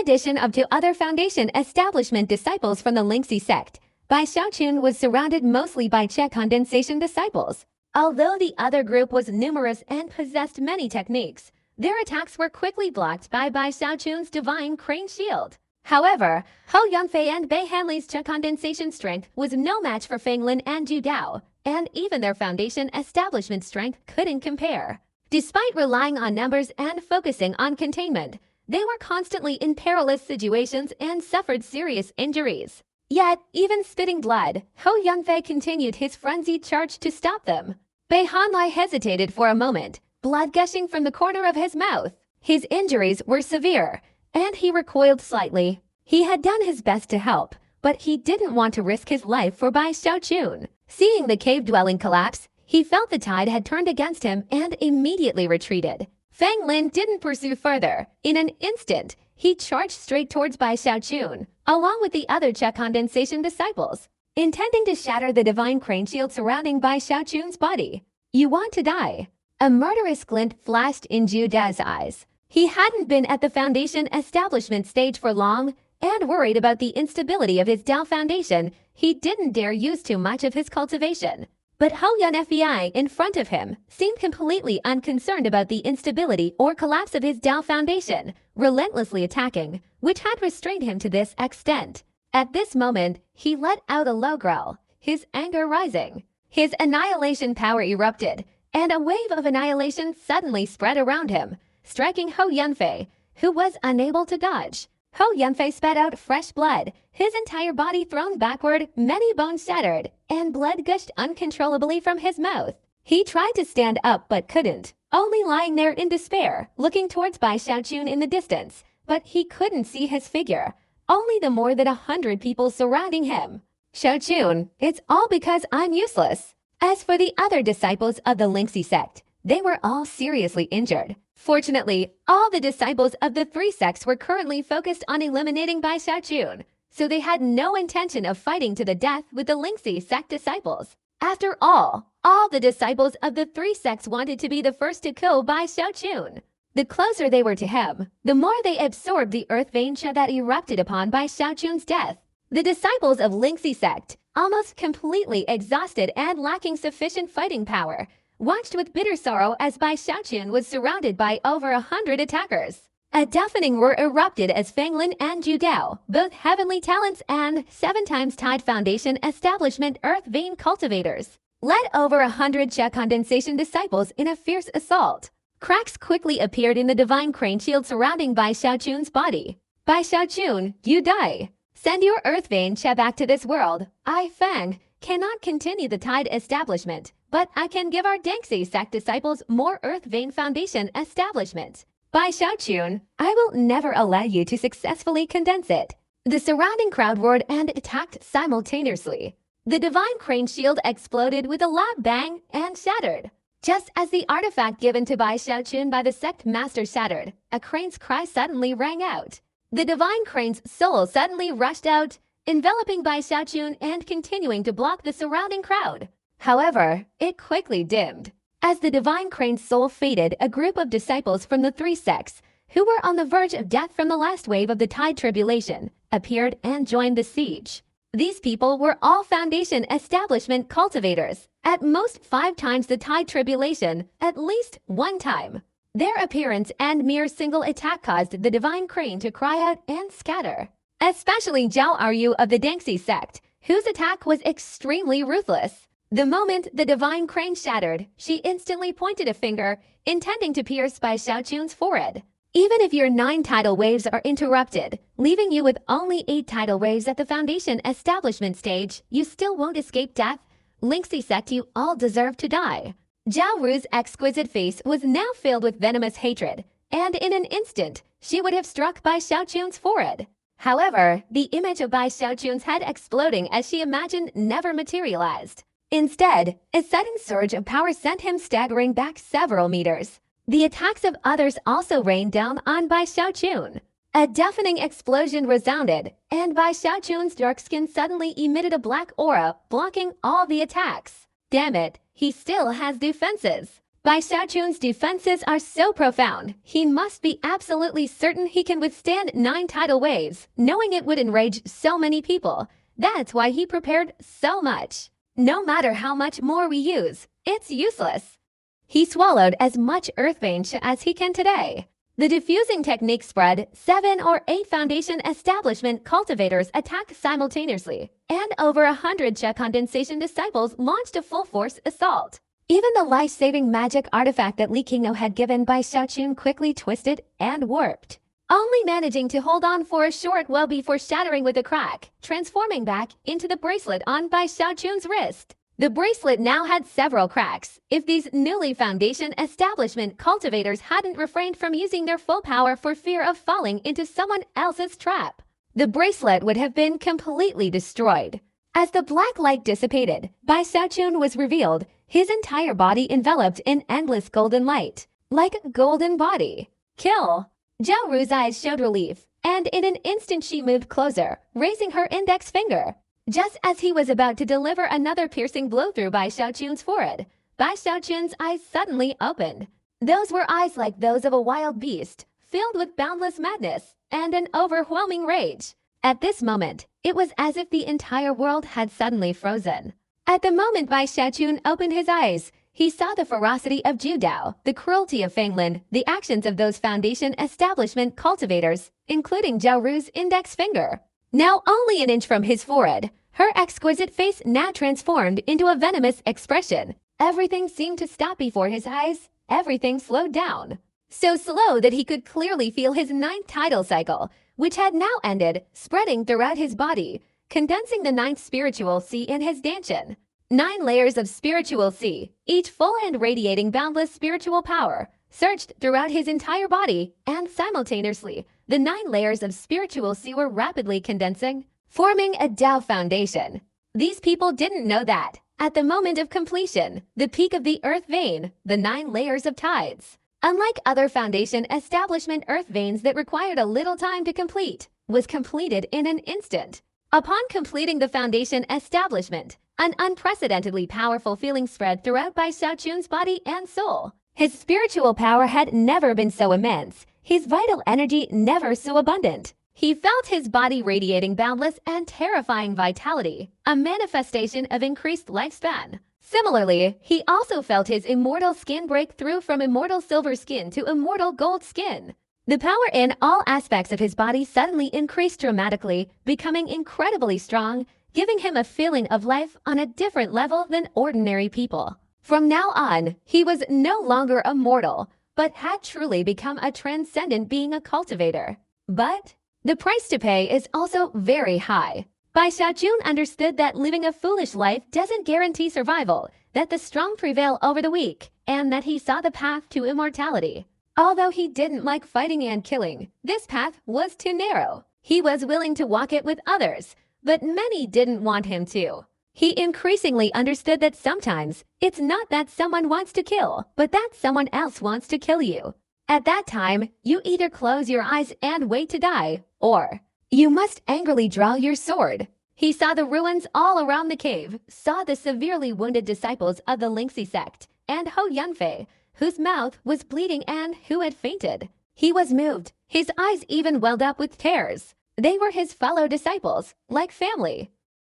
addition of two other Foundation establishment disciples from the Lingxi sect, Bai Xiaochun was surrounded mostly by Qi condensation disciples. Although the other group was numerous and possessed many techniques, their attacks were quickly blocked by Bai Xiaochun's divine crane shield. However, Hou Yunfei and Bei Hanli's Qi condensation strength was no match for Fang Lin and Zhu Dao, and even their Foundation establishment strength couldn't compare. Despite relying on numbers and focusing on containment, they were constantly in perilous situations and suffered serious injuries. Yet, even spitting blood, Hou Yunfei continued his frenzied charge to stop them. Bei Hanli hesitated for a moment, blood gushing from the corner of his mouth. His injuries were severe, and he recoiled slightly. He had done his best to help, but he didn't want to risk his life for Bai Xiaochun. Seeing the cave-dwelling collapse, he felt the tide had turned against him and immediately retreated. Fang Lin didn't pursue further. In an instant, he charged straight towards Bai Xiaochun, along with the other Qi condensation disciples, intending to shatter the divine crane shield surrounding Bai Xiaochun's body. "You want to die?" A murderous glint flashed in Zhu Da's eyes. He hadn't been at the Foundation establishment stage for long, and worried about the instability of his Dao Foundation, he didn't dare use too much of his cultivation. But Hou Yunfei in front of him seemed completely unconcerned about the instability or collapse of his Dao Foundation, relentlessly attacking, which had restrained him to this extent. At this moment, he let out a low growl, his anger rising. His annihilation power erupted, and a wave of annihilation suddenly spread around him, striking Hou Yunfei, who was unable to dodge. Hou Yunfei spat out fresh blood, his entire body thrown backward, many bones shattered, and blood gushed uncontrollably from his mouth. He tried to stand up but couldn't, only lying there in despair, looking towards Bai Xiaochun in the distance, but he couldn't see his figure, only the more than 100 people surrounding him. "Xiaochun, it's all because I'm useless." As for the other disciples of the Lingxi sect, they were all seriously injured. Fortunately, all the disciples of the three sects were currently focused on eliminating Bai Xiaochun, so they had no intention of fighting to the death with the Lingxi sect disciples. After all the disciples of the three sects wanted to be the first to kill Bai Xiaochun. The closer they were to him, the more they absorbed the earth vein Qi that erupted upon Bai Xiaochun's death. The disciples of Lingxi sect, almost completely exhausted and lacking sufficient fighting power, watched with bitter sorrow as Bai Xiaochun was surrounded by over 100 attackers. A deafening roar erupted as Fang Lin and Zhu Dao, both heavenly talents and 7 times Tide Foundation establishment earth vein cultivators, led over 100 Qi condensation disciples in a fierce assault. Cracks quickly appeared in the divine crane shield surrounding Bai Xiaochun's body. "Bai Xiaochun, you die. Send your earth vein Qi back to this world. I, Fang, cannot continue the Tide establishment, but I can give our Lingxi sect disciples more earth vein foundation establishment. Bai Xiaochun, I will never allow you to successfully condense it." The surrounding crowd roared and attacked simultaneously. The divine crane shield exploded with a loud bang and shattered. Just as the artifact given to Bai Xiaochun by the sect master shattered, a crane's cry suddenly rang out. The divine crane's soul suddenly rushed out, enveloping Bai Xiaochun and continuing to block the surrounding crowd. However, it quickly dimmed. As the divine crane's soul faded, a group of disciples from the three sects, who were on the verge of death from the last wave of the Tide Tribulation, appeared and joined the siege. These people were all Foundation establishment cultivators, at most 5 times the Tide Tribulation, at least 1 time. Their appearance and mere single attack caused the divine crane to cry out and scatter. Especially Zhao Aryu of the Lingxi sect, whose attack was extremely ruthless. The moment the divine crane shattered, she instantly pointed a finger, intending to pierce Bai Xiaochun's forehead. Even if your 9 tidal waves are interrupted, leaving you with only 8 tidal waves at the Foundation establishment stage, you still won't escape death. Lingxi sect, you all deserve to die. Zhao Ru's exquisite face was now filled with venomous hatred, and in an instant, she would have struck Bai Xiaochun's forehead. However, the image of Bai Xiaochun's head exploding as she imagined never materialized. Instead, a sudden surge of power sent him staggering back several meters. The attacks of others also rained down on Bai Xiaochun. A deafening explosion resounded, and Bai Xiaochun's dark skin suddenly emitted a black aura, blocking all the attacks. Damn it, he still has defenses. Bai Xiaochun's defenses are so profound, he must be absolutely certain he can withstand 9 tidal waves, knowing it would enrage so many people. That's why he prepared so much. No matter how much more we use, it's useless. He swallowed as much earthbane as he can today. The diffusing technique spread. 7 or 8 foundation establishment cultivators attacked simultaneously, and over 100 condensation disciples launched a full-force assault. Even the life-saving magic artifact that Li Qingnou had given Bai Xiaochun quickly twisted and warped, only managing to hold on for a short while before shattering with a crack, transforming back into the bracelet on Bai Xiaochun's wrist. The bracelet now had several cracks. If these newly foundation establishment cultivators hadn't refrained from using their full power for fear of falling into someone else's trap, the bracelet would have been completely destroyed. As the black light dissipated, Bai Xiaochun was revealed, his entire body enveloped in endless golden light, like a golden body. Kill! Zhao Ru's eyes showed relief, and in an instant she moved closer, raising her index finger. Just as he was about to deliver another piercing blow through Bai Xiaochun's forehead, Bai Xiaochun's eyes suddenly opened. Those were eyes like those of a wild beast, filled with boundless madness and an overwhelming rage. At this moment, it was as if the entire world had suddenly frozen. At the moment Bai Xiaochun opened his eyes, he saw the ferocity of Zhu Dao, the cruelty of Fanglin, the actions of those foundation establishment cultivators, including Zhao Ru's index finger. Now only an inch from his forehead, her exquisite face now transformed into a venomous expression. Everything seemed to stop before his eyes. Everything slowed down. So slow that he could clearly feel his 9th tidal cycle, which had now ended, spreading throughout his body, condensing the 9th spiritual sea in his dantian. 9 layers of spiritual sea, each full and radiating boundless spiritual power, surged throughout his entire body, and simultaneously, the 9 layers of spiritual sea were rapidly condensing, forming a Dao foundation. These people didn't know that, at the moment of completion, the peak of the earth vein, the 9 layers of tides, unlike other foundation establishment earth veins that required a little time to complete, was completed in an instant. Upon completing the foundation establishment, an unprecedentedly powerful feeling spread throughout Bai Xiaochun's body and soul. His spiritual power had never been so immense, his vital energy never so abundant. He felt his body radiating boundless and terrifying vitality, a manifestation of increased lifespan. Similarly, he also felt his immortal skin break through from immortal silver skin to immortal gold skin. The power in all aspects of his body suddenly increased dramatically, becoming incredibly strong, giving him a feeling of life on a different level than ordinary people. From now on, he was no longer a mortal, but had truly become a transcendent being, a cultivator. But the price to pay is also very high. Bai Xiaochun understood that living a foolish life doesn't guarantee survival, that the strong prevail over the weak, and that he saw the path to immortality. Although he didn't like fighting and killing, this path was too narrow. He was willing to walk it with others, but many didn't want him to. He increasingly understood that sometimes it's not that someone wants to kill, but that someone else wants to kill you. At that time, you either close your eyes and wait to die, or you must angrily draw your sword. He saw the ruins all around the cave, saw the severely wounded disciples of the Lingxi sect, and Ho Yunfei, whose mouth was bleeding and who had fainted. He was moved. His eyes even welled up with tears. They were his fellow disciples, like family.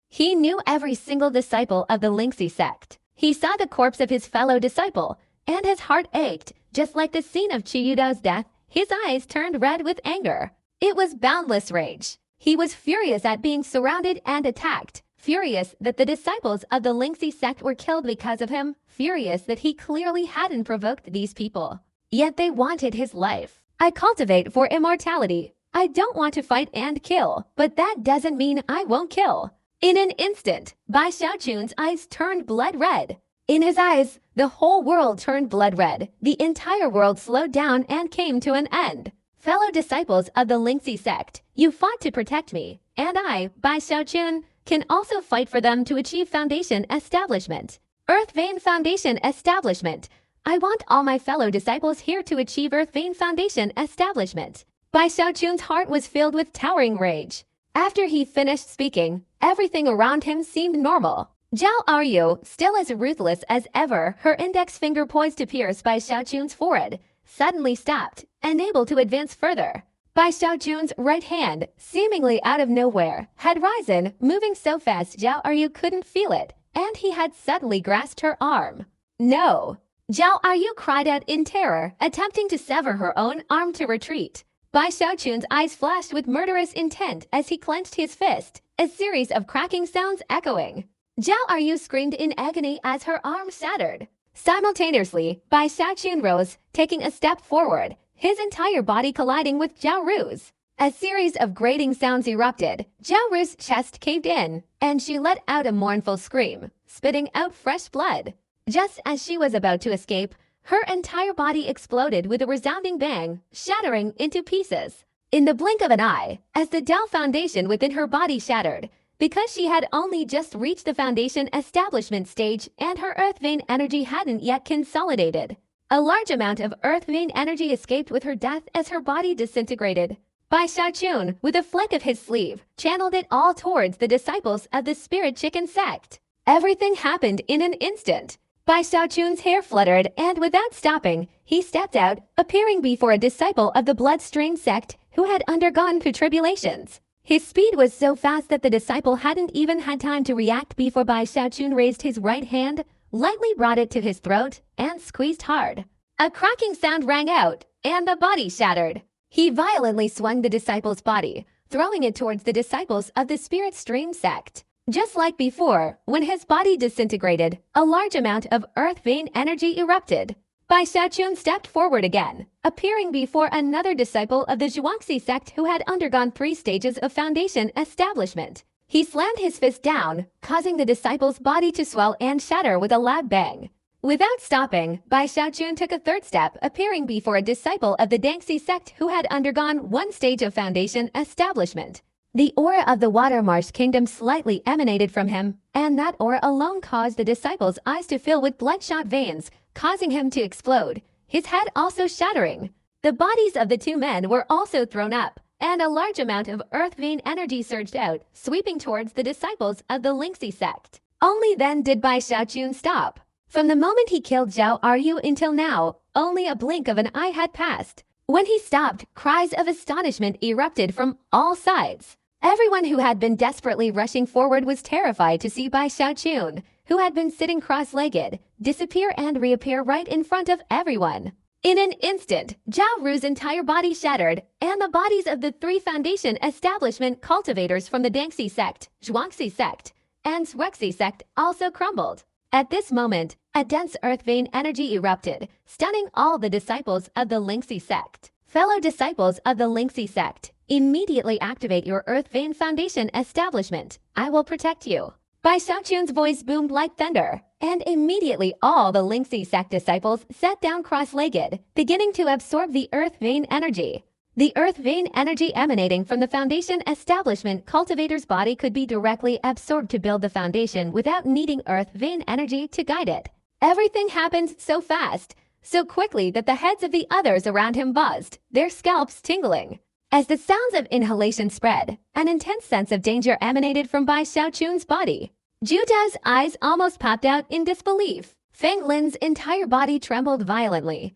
He knew every single disciple of the Lingxi sect. He saw the corpse of his fellow disciple, and his heart ached, just like the scene of Chiyudao's death. His eyes turned red with anger. It was boundless rage. He was furious at being surrounded and attacked, furious that the disciples of the Lingxi sect were killed because of him, furious that he clearly hadn't provoked these people. Yet they wanted his life. I cultivate for immortality. I don't want to fight and kill, but that doesn't mean I won't kill. In an instant, Bai Xiaochun's eyes turned blood red. In his eyes, the whole world turned blood red. The entire world slowed down and came to an end. Fellow disciples of the Lingxi sect, you fought to protect me, and I, Bai Xiaochun, can also fight for them to achieve foundation establishment. Earth Vein Foundation Establishment. I want all my fellow disciples here to achieve Earth Vein Foundation Establishment. Bai Xiaochun's heart was filled with towering rage. After he finished speaking, everything around him seemed normal. Zhao Aryu, still as ruthless as ever, her index finger poised to pierce Bai Xiaochun's forehead, suddenly stopped, unable to advance further. Bai Xiaochun's right hand, seemingly out of nowhere, had risen, moving so fast Zhao Aryu couldn't feel it, and he had suddenly grasped her arm. No! Zhao Aryu cried out in terror, attempting to sever her own arm to retreat. Bai Xiaochun's eyes flashed with murderous intent as he clenched his fist, a series of cracking sounds echoing. Zhao Aryu screamed in agony as her arm shattered. Simultaneously, Bai Xiaochun rose, taking a step forward, his entire body colliding with Zhao Ru's. A series of grating sounds erupted. Zhao Ru's chest caved in, and she let out a mournful scream, spitting out fresh blood. Just as she was about to escape, her entire body exploded with a resounding bang, shattering into pieces. In the blink of an eye, as the Dao Foundation within her body shattered, because she had only just reached the foundation establishment stage and her earth vein energy hadn't yet consolidated. A large amount of earth vein energy escaped with her death as her body disintegrated. Bai Xiaochun, with a flick of his sleeve, channeled it all towards the disciples of the Spirit Chicken sect. Everything happened in an instant. Bai Xiaochun's hair fluttered, and without stopping, he stepped out, appearing before a disciple of the Bloodstream sect who had undergone tribulations. His speed was so fast that the disciple hadn't even had time to react before Bai Xiaochun raised his right hand, lightly brought it to his throat, and squeezed hard. A cracking sound rang out, and the body shattered. He violently swung the disciple's body, throwing it towards the disciples of the Spirit Stream sect. Just like before, when his body disintegrated, a large amount of earth vein energy erupted. Bai Xiaochun stepped forward again, appearing before another disciple of the Zhuangzi sect who had undergone 3 stages of foundation establishment. He slammed his fist down, causing the disciple's body to swell and shatter with a loud bang. Without stopping, Bai Xiaochun took a third step, appearing before a disciple of the Dangxi sect who had undergone 1 stage of foundation establishment. The aura of the Watermarsh Kingdom slightly emanated from him, and that aura alone caused the disciple's eyes to fill with bloodshot veins, causing him to explode, his head also shattering. The bodies of the 2 men were also thrown up, and a large amount of earth vein energy surged out, sweeping towards the disciples of the Lingxi sect. Only then did Bai Xiaochun stop. From the moment he killed Zhao Aryu until now, only a blink of an eye had passed. When he stopped, cries of astonishment erupted from all sides. Everyone who had been desperately rushing forward was terrified to see Bai Xiaochun, who had been sitting cross-legged, disappear and reappear right in front of everyone. In an instant, Zhao Ru's entire body shattered, and the bodies of the 3 foundation establishment cultivators from the Dangxi sect, Zhuangzi sect, and Zhuangzi sect also crumbled. At this moment, a dense earth vein energy erupted, stunning all the disciples of the Lingxi sect. Fellow disciples of the Lingxi sect, immediately activate your earth vein foundation establishment. I will protect you. Bai Xiaochun's voice boomed like thunder, and immediately all the Lingxi sect disciples sat down cross-legged, beginning to absorb the earth vein energy. The earth vein energy emanating from the foundation establishment cultivator's body could be directly absorbed to build the foundation without needing earth vein energy to guide it. Everything happened so fast, so quickly that the heads of the others around him buzzed, their scalps tingling. As the sounds of inhalation spread, an intense sense of danger emanated from Bai Xiaochun's body. Zhu Dao's eyes almost popped out in disbelief. Feng Lin's entire body trembled violently.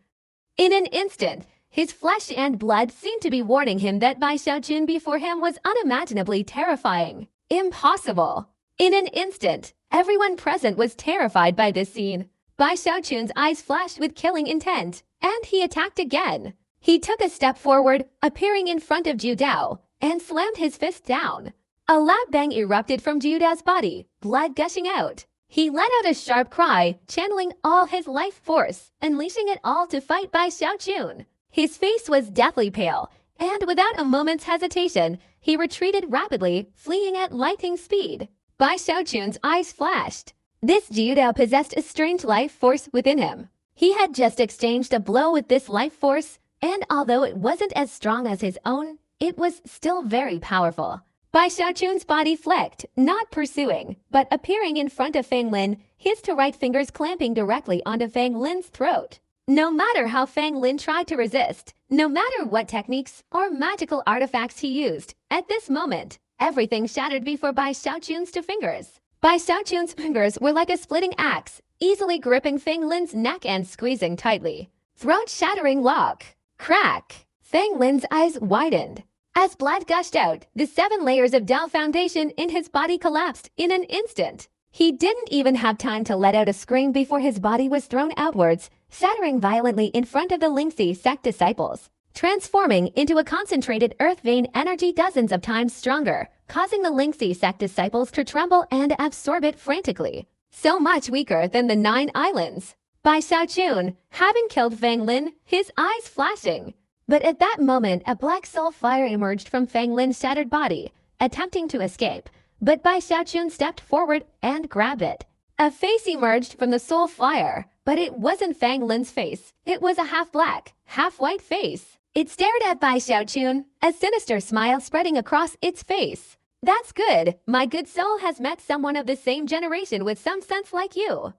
In an instant, his flesh and blood seemed to be warning him that Bai Xiaochun before him was unimaginably terrifying. Impossible. In an instant, everyone present was terrified by this scene. Bai Xiaochun's eyes flashed with killing intent, and he attacked again. He took a step forward, appearing in front of Zhu Dao, and slammed his fist down. A loud bang erupted from Zhu Dao's body, blood gushing out. He let out a sharp cry, channeling all his life force, unleashing it all to fight Bai Xiaochun. His face was deathly pale, and without a moment's hesitation, he retreated rapidly, fleeing at lightning speed. Bai Xiaochun's eyes flashed. This Zhu Dao possessed a strange life force within him. He had just exchanged a blow with this life force, and although it wasn't as strong as his own, it was still very powerful. Bai Xiaochun's body flicked, not pursuing, but appearing in front of Fang Lin, his two right fingers clamping directly onto Fang Lin's throat. No matter how Fang Lin tried to resist, no matter what techniques or magical artifacts he used, at this moment, everything shattered before Bai Xiaochun's two fingers. Bai Xiaochun's fingers were like a splitting axe, easily gripping Fang Lin's neck and squeezing tightly. Throat-shattering lock. Crack. Fang Lin's eyes widened. As blood gushed out, the 7 layers of Dao foundation in his body collapsed in an instant. He didn't even have time to let out a scream before his body was thrown outwards, shattering violently in front of the Lingxi sect disciples, transforming into a concentrated earth vein energy dozens of times stronger, causing the Lingxi sect disciples to tremble and absorb it frantically. So much weaker than the 9 islands. Bai Xiaochun, having killed Fang Lin, his eyes flashing. But at that moment, a black soul fire emerged from Fang Lin's shattered body, attempting to escape. But Bai Xiaochun stepped forward and grabbed it. A face emerged from the soul fire, but it wasn't Fang Lin's face. It was a half-black, half-white face. It stared at Bai Xiaochun, a sinister smile spreading across its face. That's good. My good soul has met someone of the same generation with some sense like you.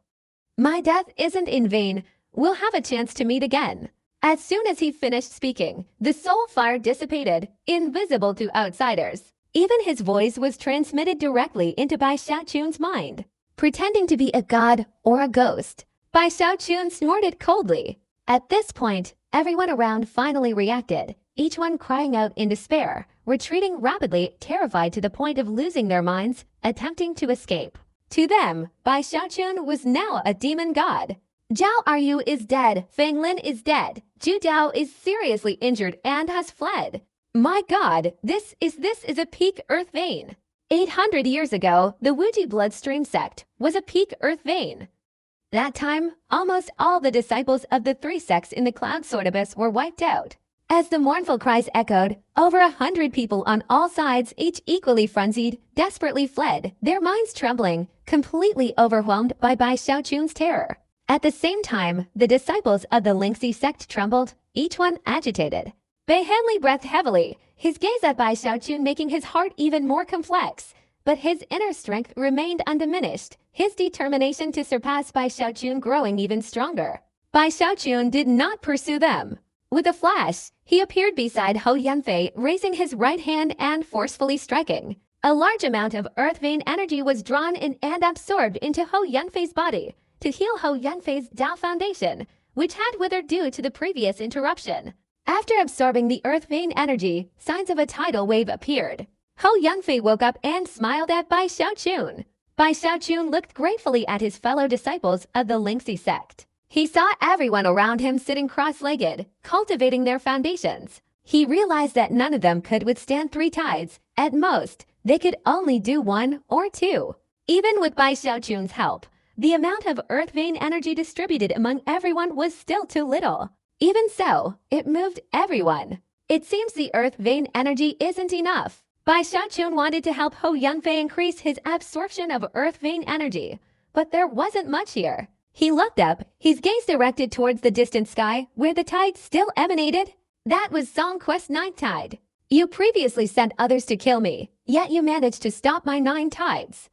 My death isn't in vain. We'll have a chance to meet again. As soon as he finished speaking, the soul fire dissipated, invisible to outsiders. Even his voice was transmitted directly into Bai Xiaochun's mind. Pretending to be a god or a ghost, Bai Xiaochun snorted coldly. At this point, everyone around finally reacted, each one crying out in despair, retreating rapidly, terrified to the point of losing their minds, attempting to escape. To them, Bai Xiaochun was now a demon god. Zhao Aryu is dead, Fang Lin is dead, Zhu Dao is seriously injured and has fled. My god, this is a peak earth vein. 800 years ago, the Wuji bloodstream sect was a peak earth vein. That time, almost all the disciples of the 3 sects in the cloud sword abyss were wiped out. As the mournful cries echoed, over 100 people on all sides, each equally frenzied, desperately fled, their minds trembling, completely overwhelmed by Bai Xiaochun's terror. At the same time, the disciples of the Lingxi sect trembled, each one agitated. Bai Hanli breathed heavily, his gaze at Bai Xiaochun making his heart even more complex. But his inner strength remained undiminished, his determination to surpass Bai Xiaochun growing even stronger. Bai Xiaochun did not pursue them. With a flash, he appeared beside Hou Yanfei, raising his right hand and forcefully striking. A large amount of earth vein energy was drawn in and absorbed into Hou Yanfei's body to heal Hou Yanfei's Dao foundation, which had withered due to the previous interruption. After absorbing the earth vein energy, signs of a tidal wave appeared. Hou Yanfei woke up and smiled at Bai Xiaochun. Bai Xiaochun looked gratefully at his fellow disciples of the Lingxi sect. He saw everyone around him sitting cross-legged, cultivating their foundations. He realized that none of them could withstand 3 tides. At most, they could only do 1 or 2. Even with Bai Xiaochun's help, the amount of earth vein energy distributed among everyone was still too little. Even so, it moved everyone. It seems the earth vein energy isn't enough. Bai Xiaochun wanted to help Hou Yanfei increase his absorption of earth vein energy, but there wasn't much here. He looked up, his gaze directed towards the distant sky, where the tide still emanated. That was Song Quest's 9th tide. You previously sent others to kill me, yet you managed to stop my 9 tides.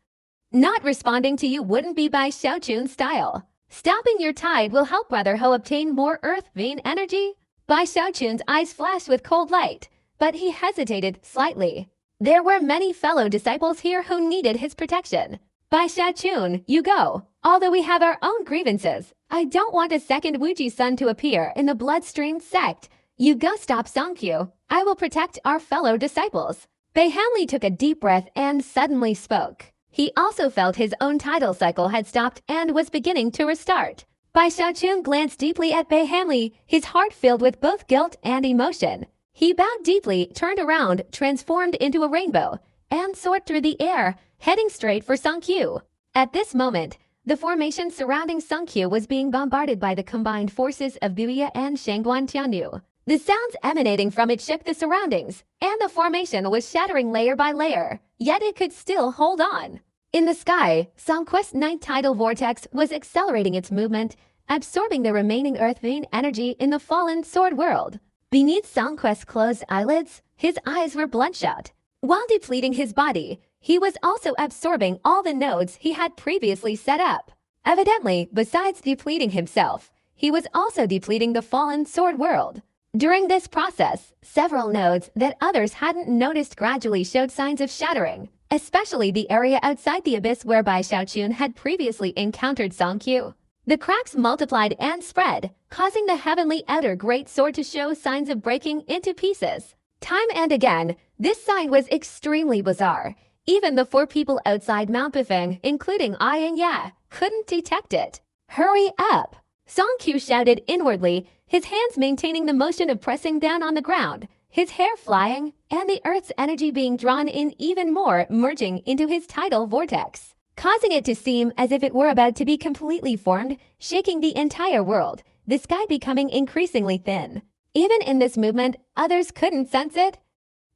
Not responding to you wouldn't be Bai Xiaochun's style. Stopping your tide will help Brother Hou obtain more earth vein energy. Bai Xiaochun's eyes flashed with cold light, but he hesitated slightly. There were many fellow disciples here who needed his protection. Bai Xiaochun, you go. Although we have our own grievances, I don't want a second Wuji Sun to appear in the bloodstream sect. You go stop Songqiu. I will protect our fellow disciples. Bai Hanli took a deep breath and suddenly spoke. He also felt his own tidal cycle had stopped and was beginning to restart. Bai Xiaochun glanced deeply at Bai Hanli, his heart filled with both guilt and emotion. He bowed deeply, turned around, transformed into a rainbow, and soared through the air, heading straight for Songqiu. At this moment, the formation surrounding Songqiu was being bombarded by the combined forces of Buya and Shangguan Tianyu. The sounds emanating from it shook the surroundings, and the formation was shattering layer by layer, yet it could still hold on. In the sky, Songquest's 9th tidal vortex was accelerating its movement, absorbing the remaining earth vein energy in the fallen sword world. Beneath Songquest's closed eyelids, his eyes were bloodshot. While depleting his body, he was also absorbing all the nodes he had previously set up. Evidently, besides depleting himself, he was also depleting the fallen sword world. During this process, several nodes that others hadn't noticed gradually showed signs of shattering, especially the area outside the abyss whereby Xiaochun had previously encountered Song Qiu. The cracks multiplied and spread, causing the heavenly outer great sword to show signs of breaking into pieces. Time and again, this sign was extremely bizarre. Even the 4 people outside Mount Bifeng, including Ai and Ya, couldn't detect it. "Hurry up!" Song Qiu shouted inwardly, his hands maintaining the motion of pressing down on the ground, his hair flying, and the earth's energy being drawn in even more, merging into his tidal vortex, causing it to seem as if it were about to be completely formed, shaking the entire world, the sky becoming increasingly thin. Even in this movement, others couldn't sense it.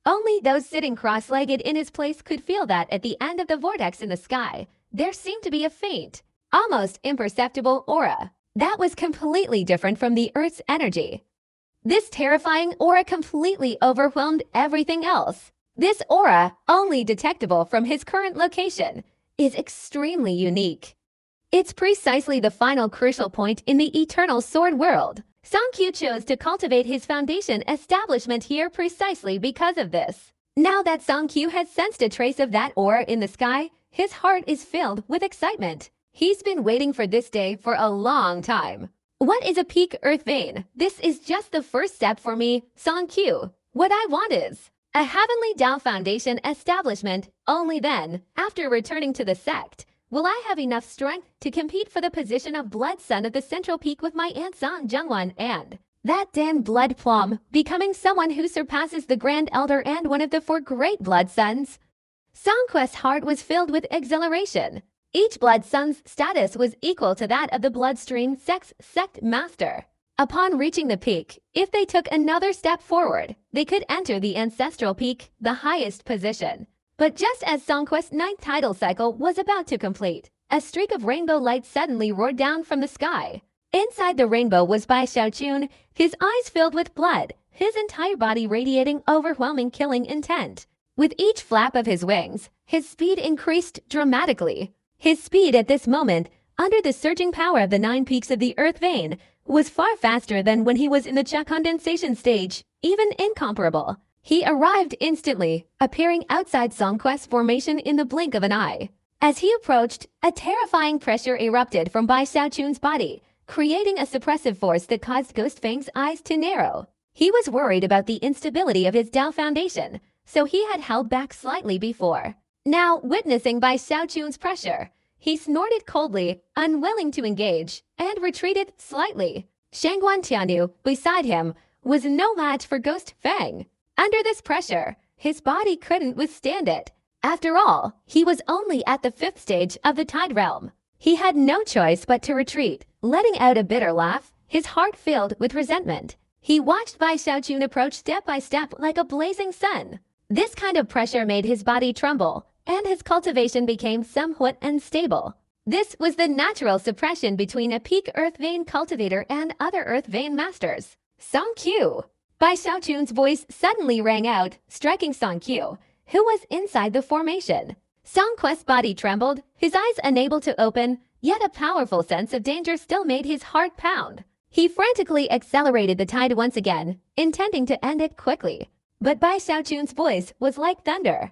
Only those sitting cross-legged in his place could feel that at the end of the vortex in the sky, there seemed to be a faint, almost imperceptible aura that was completely different from the Earth's energy. This terrifying aura completely overwhelmed everything else. This aura, only detectable from his current location, is extremely unique. It's precisely the final crucial point in the eternal sword world. Song Qiu chose to cultivate his foundation establishment here precisely because of this. Now that Song Qiu has sensed a trace of that aura in the sky, his heart is filled with excitement. He's been waiting for this day for a long time. What is a peak earth vein? This is just the first step for me, Song Qiu. What I want is a heavenly Dao foundation establishment. Only then, after returning to the sect, will I have enough strength to compete for the position of Blood Son of the Central Peak with my aunt Song Zhengwan and that Dan Blood Plum, becoming someone who surpasses the Grand Elder and one of the 4 great Blood Sons. Songquest's heart was filled with exhilaration. Each Blood Son's status was equal to that of the Bloodstream Sect's Sect Master. Upon reaching the peak, if they took another step forward, they could enter the Ancestral Peak, the highest position. But just as Songquest's 9th tidal cycle was about to complete, a streak of rainbow light suddenly roared down from the sky. Inside the rainbow was Bai Xiaochun, his eyes filled with blood, his entire body radiating overwhelming killing intent. With each flap of his wings, his speed increased dramatically. His speed at this moment, under the surging power of the 9 peaks of the Earth vein, was far faster than when he was in the Cha condensation stage, even incomparable. He arrived instantly, appearing outside Songquest's formation in the blink of an eye. As he approached, a terrifying pressure erupted from Bai Xiaochun's body, creating a suppressive force that caused Ghost Fang's eyes to narrow. He was worried about the instability of his Dao foundation, so he had held back slightly before. Now, witnessing Bai Xiaochun's pressure, he snorted coldly, unwilling to engage, and retreated slightly. Shangguan Tianyu, beside him, was no match for Ghost Fang. Under this pressure, his body couldn't withstand it. After all, he was only at the 5th stage of the Tide Realm. He had no choice but to retreat, letting out a bitter laugh, his heart filled with resentment. He watched Bai Xiaochun approach step by step like a blazing sun. This kind of pressure made his body tremble, and his cultivation became somewhat unstable. This was the natural suppression between a peak earth vein cultivator and other earth vein masters. Song Qiu! Bai Xiaochun's voice suddenly rang out, striking Song Qiu, who was inside the formation. Songquest's body trembled, his eyes unable to open, yet a powerful sense of danger still made his heart pound. He frantically accelerated the tide once again, intending to end it quickly. But Bai Xiaochun's voice was like thunder.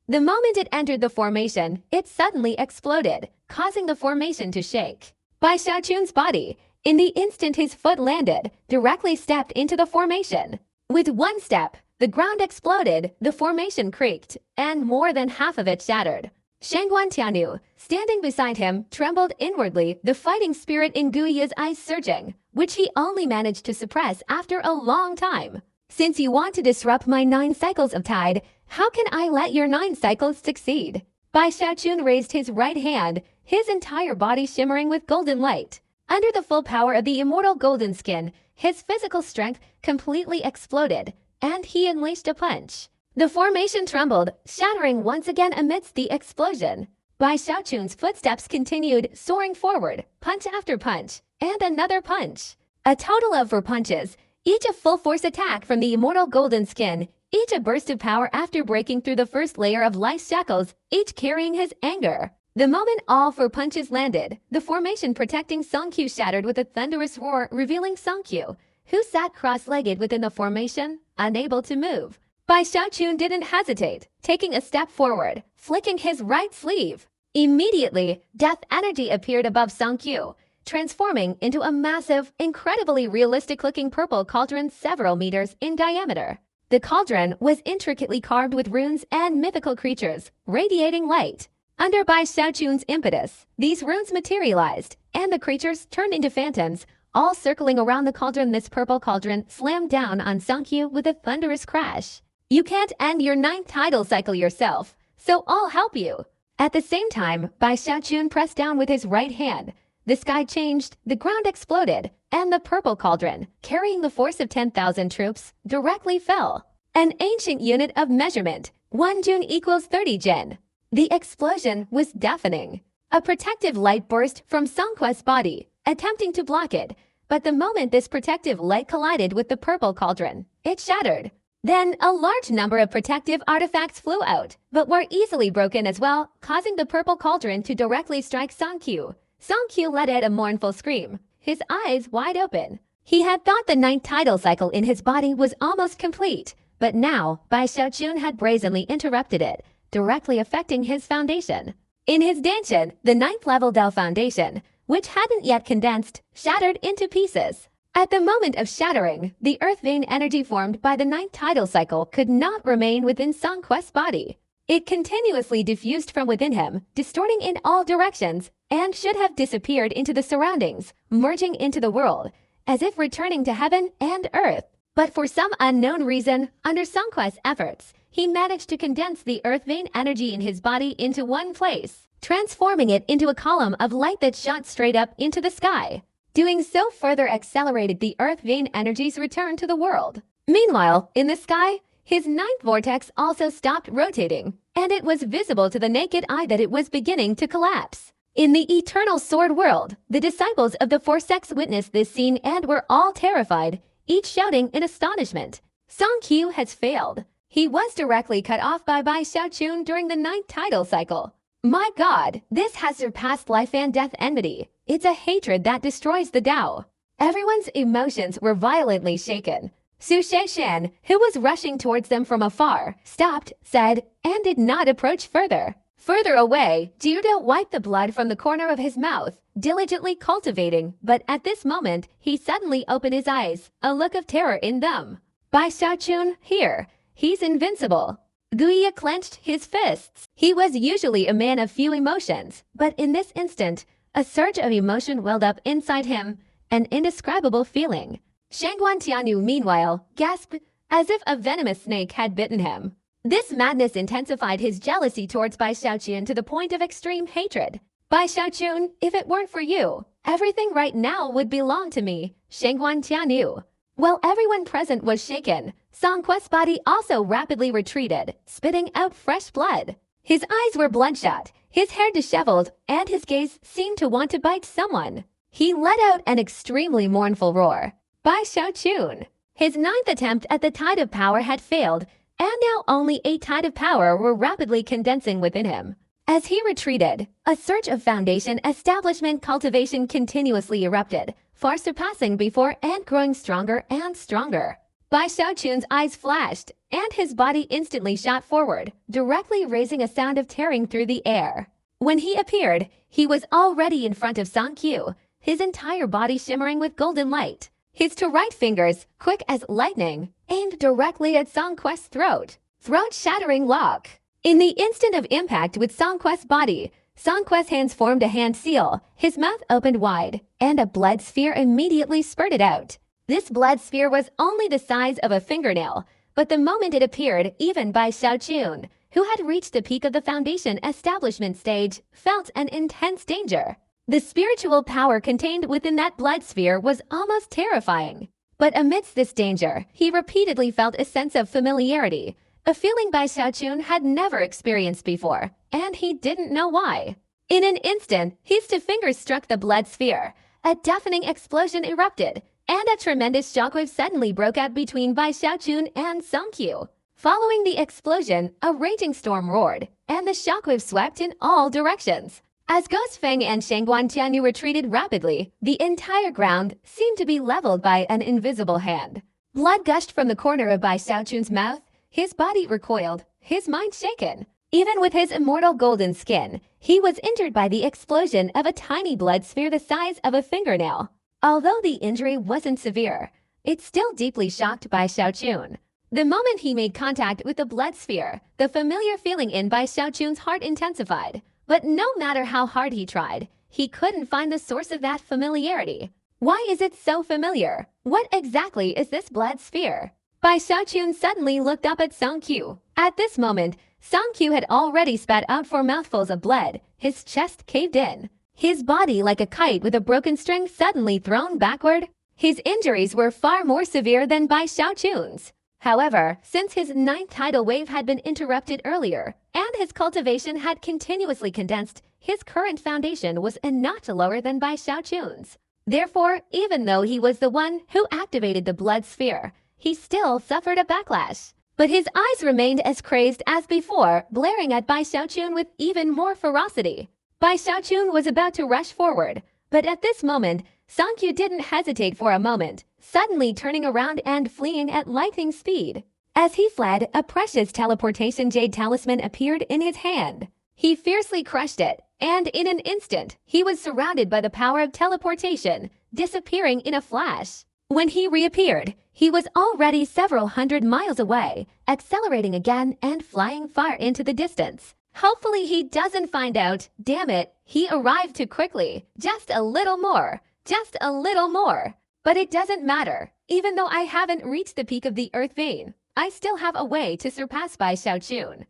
The moment it entered the formation, it suddenly exploded, causing the formation to shake. Bai Xiaochun's body, in the instant his foot landed, directly stepped into the formation. With one step, the ground exploded, the formation creaked, and more than half of it shattered. Shangguan Tianyu, standing beside him, trembled inwardly, the fighting spirit in Guya's eyes surging, which he only managed to suppress after a long time. Since you want to disrupt my 9 cycles of tide, how can I let your 9 cycles succeed? Bai Xiaochun raised his right hand, his entire body shimmering with golden light. Under the full power of the immortal golden skin, his physical strength completely exploded, and he unleashed a punch. The formation trembled, shattering once again amidst the explosion. Bai Xiaochun's footsteps continued, soaring forward, punch after punch, and another punch. A total of 4 punches, each a full-force attack from the immortal golden skin, each a burst of power after breaking through the first layer of life's shackles, each carrying his anger. The moment all four punches landed, the formation protecting Songkyu shattered with a thunderous roar, revealing Songkyu, who sat cross-legged within the formation, unable to move. Bai Xiaochun didn't hesitate, taking a step forward, flicking his right sleeve. Immediately, death energy appeared above Songkyu, transforming into a massive, incredibly realistic-looking purple cauldron several meters in diameter. The cauldron was intricately carved with runes and mythical creatures, radiating light. Under Bai Xiaochun's impetus, these runes materialized, and the creatures turned into phantoms, all circling around the cauldron. This purple cauldron slammed down on Songkyu with a thunderous crash. "You can't end your 9th tidal cycle yourself, so I'll help you." At the same time, Bai Xiaochun pressed down with his right hand. The sky changed, the ground exploded, and the purple cauldron, carrying the force of 10,000 troops, directly fell. An ancient unit of measurement, 1 Jun equals 30 Gen. The explosion was deafening. A protective light burst from Songquest's body, attempting to block it, but the moment this protective light collided with the purple cauldron, it shattered. Then a large number of protective artifacts flew out, but were easily broken as well, causing the purple cauldron to directly strike Songkyu. Songkyu let out a mournful scream, his eyes wide open. He had thought the 9th tidal cycle in his body was almost complete, but now Bai Xiaochun had brazenly interrupted it, directly affecting his foundation. In his Danshan, the 9th level Dao foundation, which hadn't yet condensed, shattered into pieces. At the moment of shattering, the earth vein energy formed by the 9th tidal cycle could not remain within Songquest's body. It continuously diffused from within him, distorting in all directions, and should have disappeared into the surroundings, merging into the world, as if returning to heaven and earth. But for some unknown reason, under Songquest's efforts, he managed to condense the earth vein energy in his body into one place, transforming it into a column of light that shot straight up into the sky. Doing so further accelerated the earth vein energy's return to the world. Meanwhile, in the sky, his 9th vortex also stopped rotating, and it was visible to the naked eye that it was beginning to collapse. In the eternal sword world, the disciples of the Forcex witnessed this scene and were all terrified, each shouting in astonishment. Songkyu has failed. He was directly cut off by Bai Xiaochun during the 9th tidal cycle. My God, this has surpassed life and death enmity. It's a hatred that destroys the Tao. Everyone's emotions were violently shaken. Su Sheishan, who was rushing towards them from afar, stopped, said, and did not approach further. Further away, Jiudo wiped the blood from the corner of his mouth, diligently cultivating, but at this moment, he suddenly opened his eyes, a look of terror in them. Bai Xiaochun, here. He's invincible. Guiya clenched his fists. He was usually a man of few emotions, but in this instant, a surge of emotion welled up inside him, an indescribable feeling. Shangguan Tianyu, meanwhile, gasped as if a venomous snake had bitten him. This madness intensified his jealousy towards Bai Xiaochun to the point of extreme hatred. Bai Xiaochun, if it weren't for you, everything right now would belong to me, Shangguan Tianyu. While everyone present was shaken, Songquest's body also rapidly retreated, spitting out fresh blood. His eyes were bloodshot, his hair disheveled, and his gaze seemed to want to bite someone. He let out an extremely mournful roar. Bai Xiaochun. His 9th attempt at the tide of power had failed, and now only 8 tide of power were rapidly condensing within him. As he retreated, a surge of foundation establishment cultivation continuously erupted, far surpassing before and growing stronger and stronger. Bai Xiaochun's eyes flashed, and his body instantly shot forward, directly raising a sound of tearing through the air. When he appeared, he was already in front of Songkyu, his entire body shimmering with golden light. His 2 right fingers, quick as lightning, aimed directly at Songquest's throat. Throat-shattering lock. In the instant of impact with Songquest's body, Songquest's hands formed a hand seal, his mouth opened wide, and a blood sphere immediately spurted out. This blood sphere was only the size of a fingernail, but the moment it appeared, even Bai Xiaochun, who had reached the peak of the foundation establishment stage, felt an intense danger. The spiritual power contained within that blood sphere was almost terrifying. But amidst this danger, he repeatedly felt a sense of familiarity, a feeling Bai Xiaochun had never experienced before, and he didn't know why. In an instant, his 2 fingers struck the blood sphere. A deafening explosion erupted, and a tremendous shockwave suddenly broke out between Bai Xiaochun and Songkyu. Following the explosion, a raging storm roared, and the shockwave swept in all directions. As Ghost Fang and Shangguan Tianyu retreated rapidly, the entire ground seemed to be leveled by an invisible hand. Blood gushed from the corner of Bai Xiaochun's mouth. His body recoiled, his mind shaken. Even with his immortal golden skin, he was injured by the explosion of a tiny blood sphere the size of a fingernail. Although the injury wasn't severe, it still deeply shocked Bai Xiaochun. The moment he made contact with the blood sphere, the familiar feeling in Bai Xiaochun's heart intensified. But no matter how hard he tried, he couldn't find the source of that familiarity. Why is it so familiar? What exactly is this blood sphere? Bai Xiaochun suddenly looked up at Song Qiu. At this moment, Song Qiu had already spat out 4 mouthfuls of blood. His chest caved in. His body, like a kite with a broken string suddenly thrown backward. His injuries were far more severe than Bai Xiaochun's. However, since his 9th tidal wave had been interrupted earlier, and his cultivation had continuously condensed, his current foundation was a notch lower than Bai Xiaochun's. Therefore, even though he was the one who activated the blood sphere, he still suffered a backlash. But his eyes remained as crazed as before, glaring at Bai Xiaochun with even more ferocity. Bai Xiaochun was about to rush forward, but at this moment, Song Qiu didn't hesitate for a moment, suddenly turning around and fleeing at lightning speed. As he fled, a precious teleportation jade talisman appeared in his hand. He fiercely crushed it, and in an instant, he was surrounded by the power of teleportation, disappearing in a flash. When he reappeared, he was already several hundred miles away, accelerating again and flying far into the distance. Hopefully he doesn't find out. Damn it, he arrived too quickly. Just a little more. Just a little more. But it doesn't matter. Even though I haven't reached the peak of the earth vein, I still have a way to surpass Bai Xiaochun.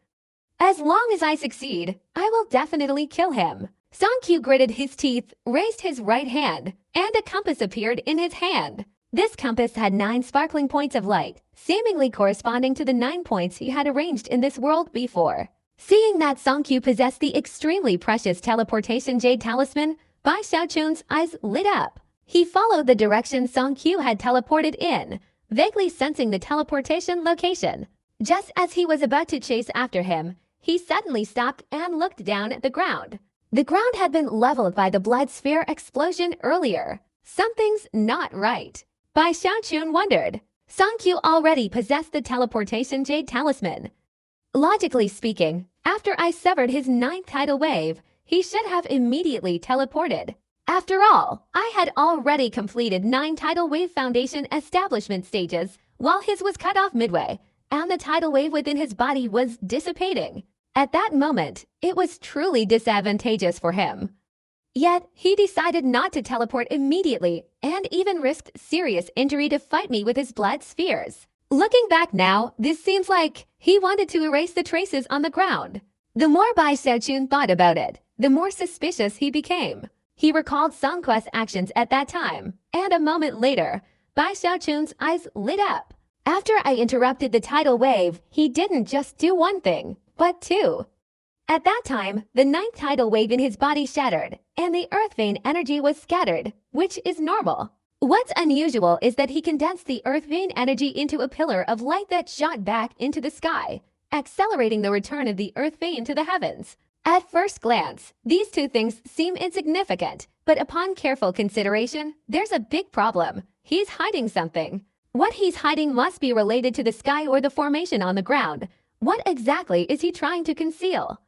As long as I succeed, I will definitely kill him. Song Qiu gritted his teeth, raised his right hand, and a compass appeared in his hand. This compass had 9 sparkling points of light, seemingly corresponding to the 9 points he had arranged in this world before. Seeing that Song Qiu possessed the extremely precious teleportation jade talisman, Bai Xiaochun's eyes lit up. He followed the direction Song Qiu had teleported in, vaguely sensing the teleportation location. Just as he was about to chase after him, he suddenly stopped and looked down at the ground. The ground had been leveled by the blood sphere explosion earlier. Something's not right. Bai Xiaochun wondered. Song Qiu already possessed the teleportation jade talisman. Logically speaking, after I severed his 9th tidal wave, he should have immediately teleported. After all, I had already completed 9 tidal wave foundation establishment stages, while his was cut off midway, and the tidal wave within his body was dissipating. At that moment, it was truly disadvantageous for him. Yet, he decided not to teleport immediately, and even risked serious injury to fight me with his blood spheres. Looking back now, this seems like he wanted to erase the traces on the ground. The more Bai Xiaochun thought about it, the more suspicious he became. He recalled Song Quest's actions at that time, and a moment later, Bai Xiaochun's eyes lit up. After I interrupted the tidal wave, he didn't just do one thing, but 2. At that time, the 9th tidal wave in his body shattered, and the earth vein energy was scattered, which is normal. What's unusual is that he condensed the earth vein energy into a pillar of light that shot back into the sky, accelerating the return of the earth vein to the heavens. At first glance, these 2 things seem insignificant, but upon careful consideration, there's a big problem. He's hiding something. What he's hiding must be related to the sky or the formation on the ground. What exactly is he trying to conceal?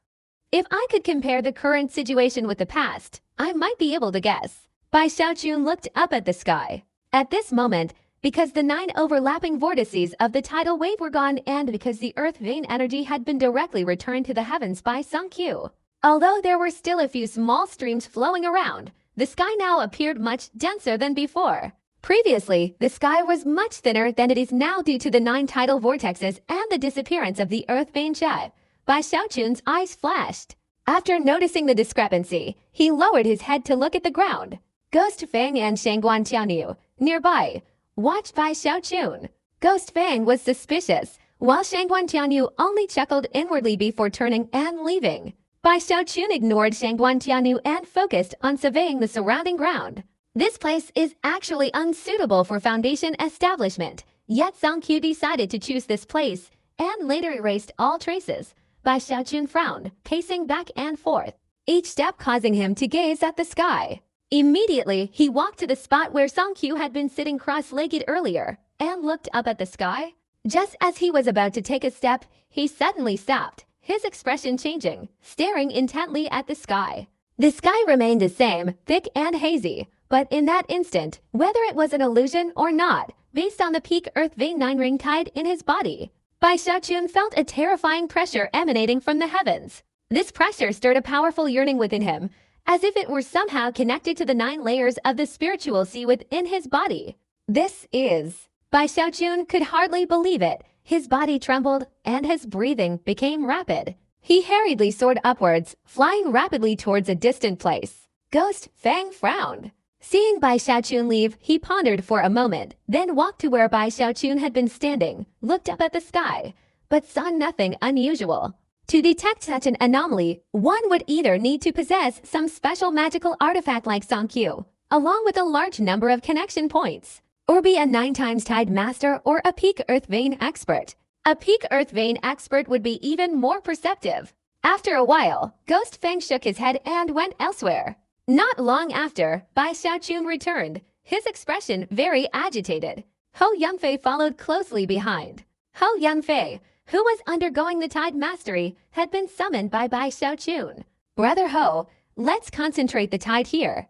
If I could compare the current situation with the past, I might be able to guess. Bai Xiaochun looked up at the sky. At this moment, because the 9 overlapping vortices of the tidal wave were gone and because the earth vein energy had been directly returned to the heavens by Song Qiu, although there were still a few small streams flowing around, the sky now appeared much denser than before. Previously, the sky was much thinner than it is now due to the 9 tidal vortexes and the disappearance of the earth vein jet. Bai Xiaochun's eyes flashed. After noticing the discrepancy, he lowered his head to look at the ground. Ghost Fang and Shangguan Tianyu, nearby, watched Bai Xiaochun. Ghost Fang was suspicious, while Shangguan Tianyu only chuckled inwardly before turning and leaving. Bai Xiaochun ignored Shangguan Tianyu and focused on surveying the surrounding ground. This place is actually unsuitable for foundation establishment, yet Song Qiu decided to choose this place, and later erased all traces. Bai Xiaochun frowned, pacing back and forth, each step causing him to gaze at the sky. Immediately, he walked to the spot where Song Qiu had been sitting cross-legged earlier and looked up at the sky. Just as he was about to take a step, he suddenly stopped, his expression changing, staring intently at the sky. The sky remained the same, thick and hazy, but in that instant, whether it was an illusion or not, based on the peak Earth Vein 9 ring tide in his body, Bai Xiaochun felt a terrifying pressure emanating from the heavens. This pressure stirred a powerful yearning within him, as if it were somehow connected to the 9 layers of the spiritual sea within his body. This is... Bai Xiaochun could hardly believe it. His body trembled, and his breathing became rapid. He hurriedly soared upwards, flying rapidly towards a distant place. Ghost Fang frowned. Seeing Bai Xiaochun leave, he pondered for a moment, then walked to where Bai Xiaochun had been standing, looked up at the sky, but saw nothing unusual. To detect such an anomaly, one would either need to possess some special magical artifact like Song Qiu, along with a large number of connection points, or be a 9 times tide master or a peak Earth Vein expert. A peak Earth Vein expert would be even more perceptive. After a while, Ghost Fang shook his head and went elsewhere. Not long after, Bai Xiaochun returned, his expression very agitated. Hou Yunfei followed closely behind. Hou Yunfei, who was undergoing the tide mastery, had been summoned by Bai Xiaochun. Brother Hou, let's concentrate the tide here.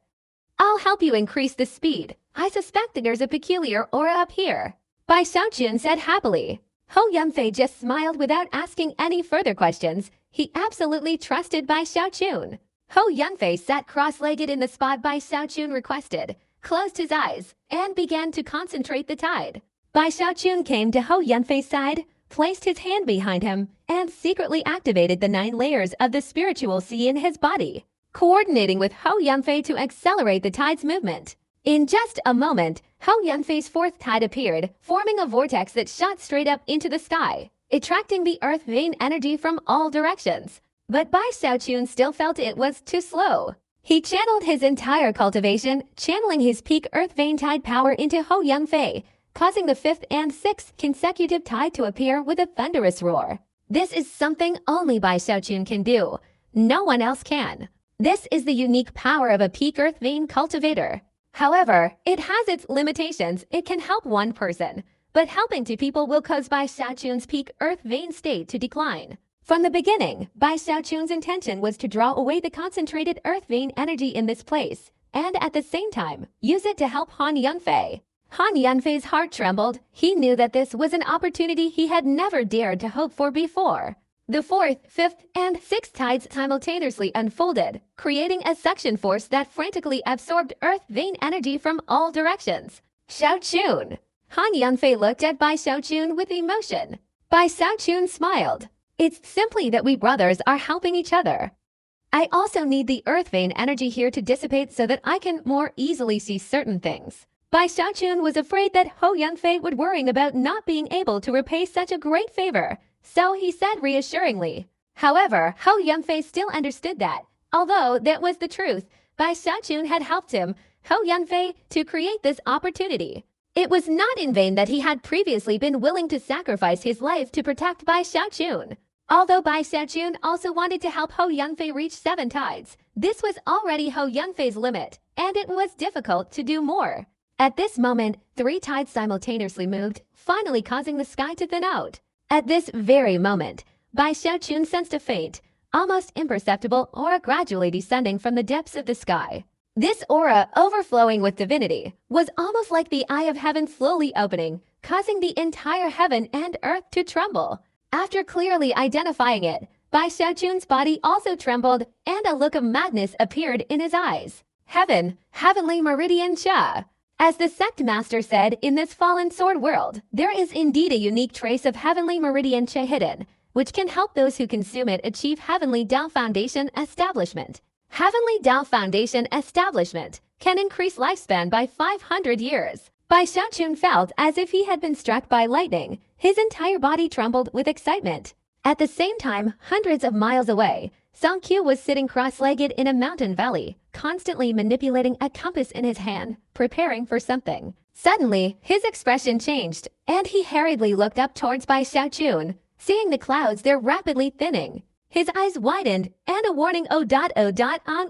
I'll help you increase the speed. I suspect that there's a peculiar aura up here. Bai Xiaochun said happily. Hou Yunfei just smiled without asking any further questions. He absolutely trusted Bai Xiaochun. Hou Yunfei sat cross-legged in the spot Bai Xiaochun requested, closed his eyes, and began to concentrate the tide. Bai Xiaochun came to Hou Yunfei's side, placed his hand behind him, and secretly activated the 9 layers of the spiritual sea in his body, coordinating with Hou Yunfei to accelerate the tide's movement. In just a moment, Hou Yunfei's 4th tide appeared, forming a vortex that shot straight up into the sky, attracting the Earth Vein energy from all directions. But Bai Xiaochun still felt it was too slow. He channeled his entire cultivation, channeling his peak Earth Vein tide power into Hou Yunfei, causing the 5th and 6th consecutive tide to appear with a thunderous roar. This is something only Bai Xiaochun can do. No one else can. This is the unique power of a peak Earth Vein cultivator. However, it has its limitations. It can help one person, but helping 2 people will cause Bai Xiaochun's peak Earth Vein state to decline. From the beginning, Bai Xiaochun's intention was to draw away the concentrated Earth Vein energy in this place, and at the same time, use it to help Han Yunfei. Han Yunfei's heart trembled. He knew that this was an opportunity he had never dared to hope for before. The 4th, 5th, and 6th tides simultaneously unfolded, creating a suction force that frantically absorbed Earth Vein energy from all directions. Xiaochun! Han Yunfei looked at Bai Xiaochun with emotion. Bai Xiaochun smiled. It's simply that we brothers are helping each other. I also need the Earth Vein energy here to dissipate so that I can more easily see certain things. Bai Xiaochun was afraid that Hou Yunfei would worry about not being able to repay such a great favor, so he said reassuringly. However, Hou Yunfei still understood that, although that was the truth, Bai Xiaochun had helped him, Hou Yunfei, to create this opportunity. It was not in vain that he had previously been willing to sacrifice his life to protect Bai Xiaochun. Although Bai Xiaochun also wanted to help Hou Yunfei reach 7 tides, this was already Hou Yunfei's limit, and it was difficult to do more. At this moment, 3 tides simultaneously moved, finally causing the sky to thin out. At this very moment, Bai Xiaochun sensed a faint, almost imperceptible aura gradually descending from the depths of the sky. This aura, overflowing with divinity, was almost like the eye of heaven slowly opening, causing the entire heaven and earth to tremble. After clearly identifying it, Bai Xiaochun's body also trembled, and a look of madness appeared in his eyes. Heaven, heavenly meridian Cha. As the sect master said, in this fallen sword world, there is indeed a unique trace of heavenly meridian Cha hidden, which can help those who consume it achieve Heavenly Dao Foundation establishment. Heavenly Dao Foundation establishment can increase lifespan by 500 years. Bai Xiaochun felt as if he had been struck by lightning. His entire body trembled with excitement. At the same time, hundreds of miles away, Song Qiu was sitting cross-legged in a mountain valley, constantly manipulating a compass in his hand, preparing for something. Suddenly, his expression changed, and he hurriedly looked up towards Bai Xiaochun. Seeing the clouds, they're rapidly thinning. His eyes widened, and a warning "oh,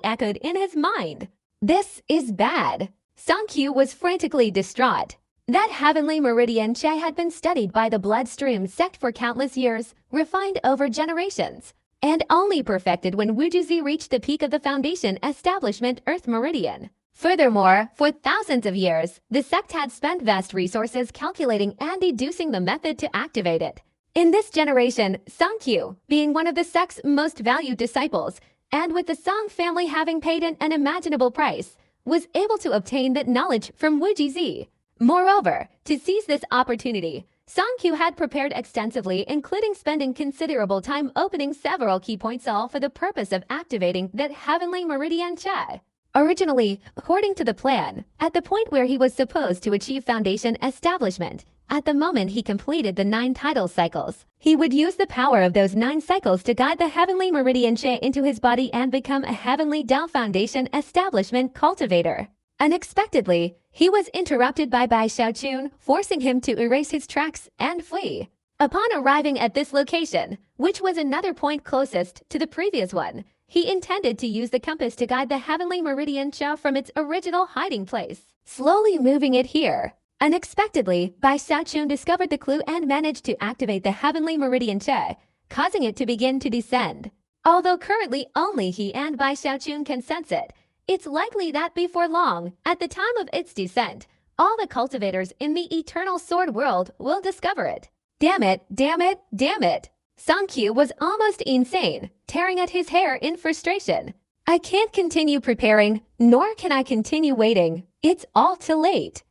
echoed in his mind. This is bad. Song-kyu was frantically distraught. That heavenly meridian Che had been studied by the bloodstream sect for countless years, refined over generations, and only perfected when Wujuzi reached the peak of the foundation establishment Earth Meridian. Furthermore, for thousands of years, the sect had spent vast resources calculating and deducing the method to activate it. In this generation, Song-kyu, being one of the sect's most valued disciples, and with the Song family having paid an unimaginable price, was able to obtain that knowledge from Wujuzi. Moreover, to seize this opportunity, Song-kyu had prepared extensively, including spending considerable time opening several key points all for the purpose of activating that heavenly meridian Che. Originally, according to the plan, at the point where he was supposed to achieve foundation establishment, at the moment he completed the 9 tidal cycles, he would use the power of those 9 cycles to guide the heavenly meridian Che into his body and become a heavenly Tao foundation establishment cultivator. Unexpectedly, he was interrupted by Bai Xiaochun, forcing him to erase his tracks and flee. Upon arriving at this location, which was another point closest to the previous one, he intended to use the compass to guide the heavenly meridian Che from its original hiding place, slowly moving it here. Unexpectedly, Bai Xiaochun discovered the clue and managed to activate the heavenly meridian Che, causing it to begin to descend. Although currently only he and Bai Xiaochun can sense it, it's likely that before long, at the time of its descent, all the cultivators in the eternal sword world will discover it. Damn it, damn it, damn it! Song-kyu was almost insane, tearing at his hair in frustration. I can't continue preparing, nor can I continue waiting. It's all too late.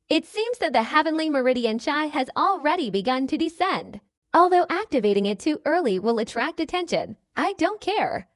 It seems that the heavenly meridian Che has already begun to descend. Although activating it too early will attract attention, I don't care.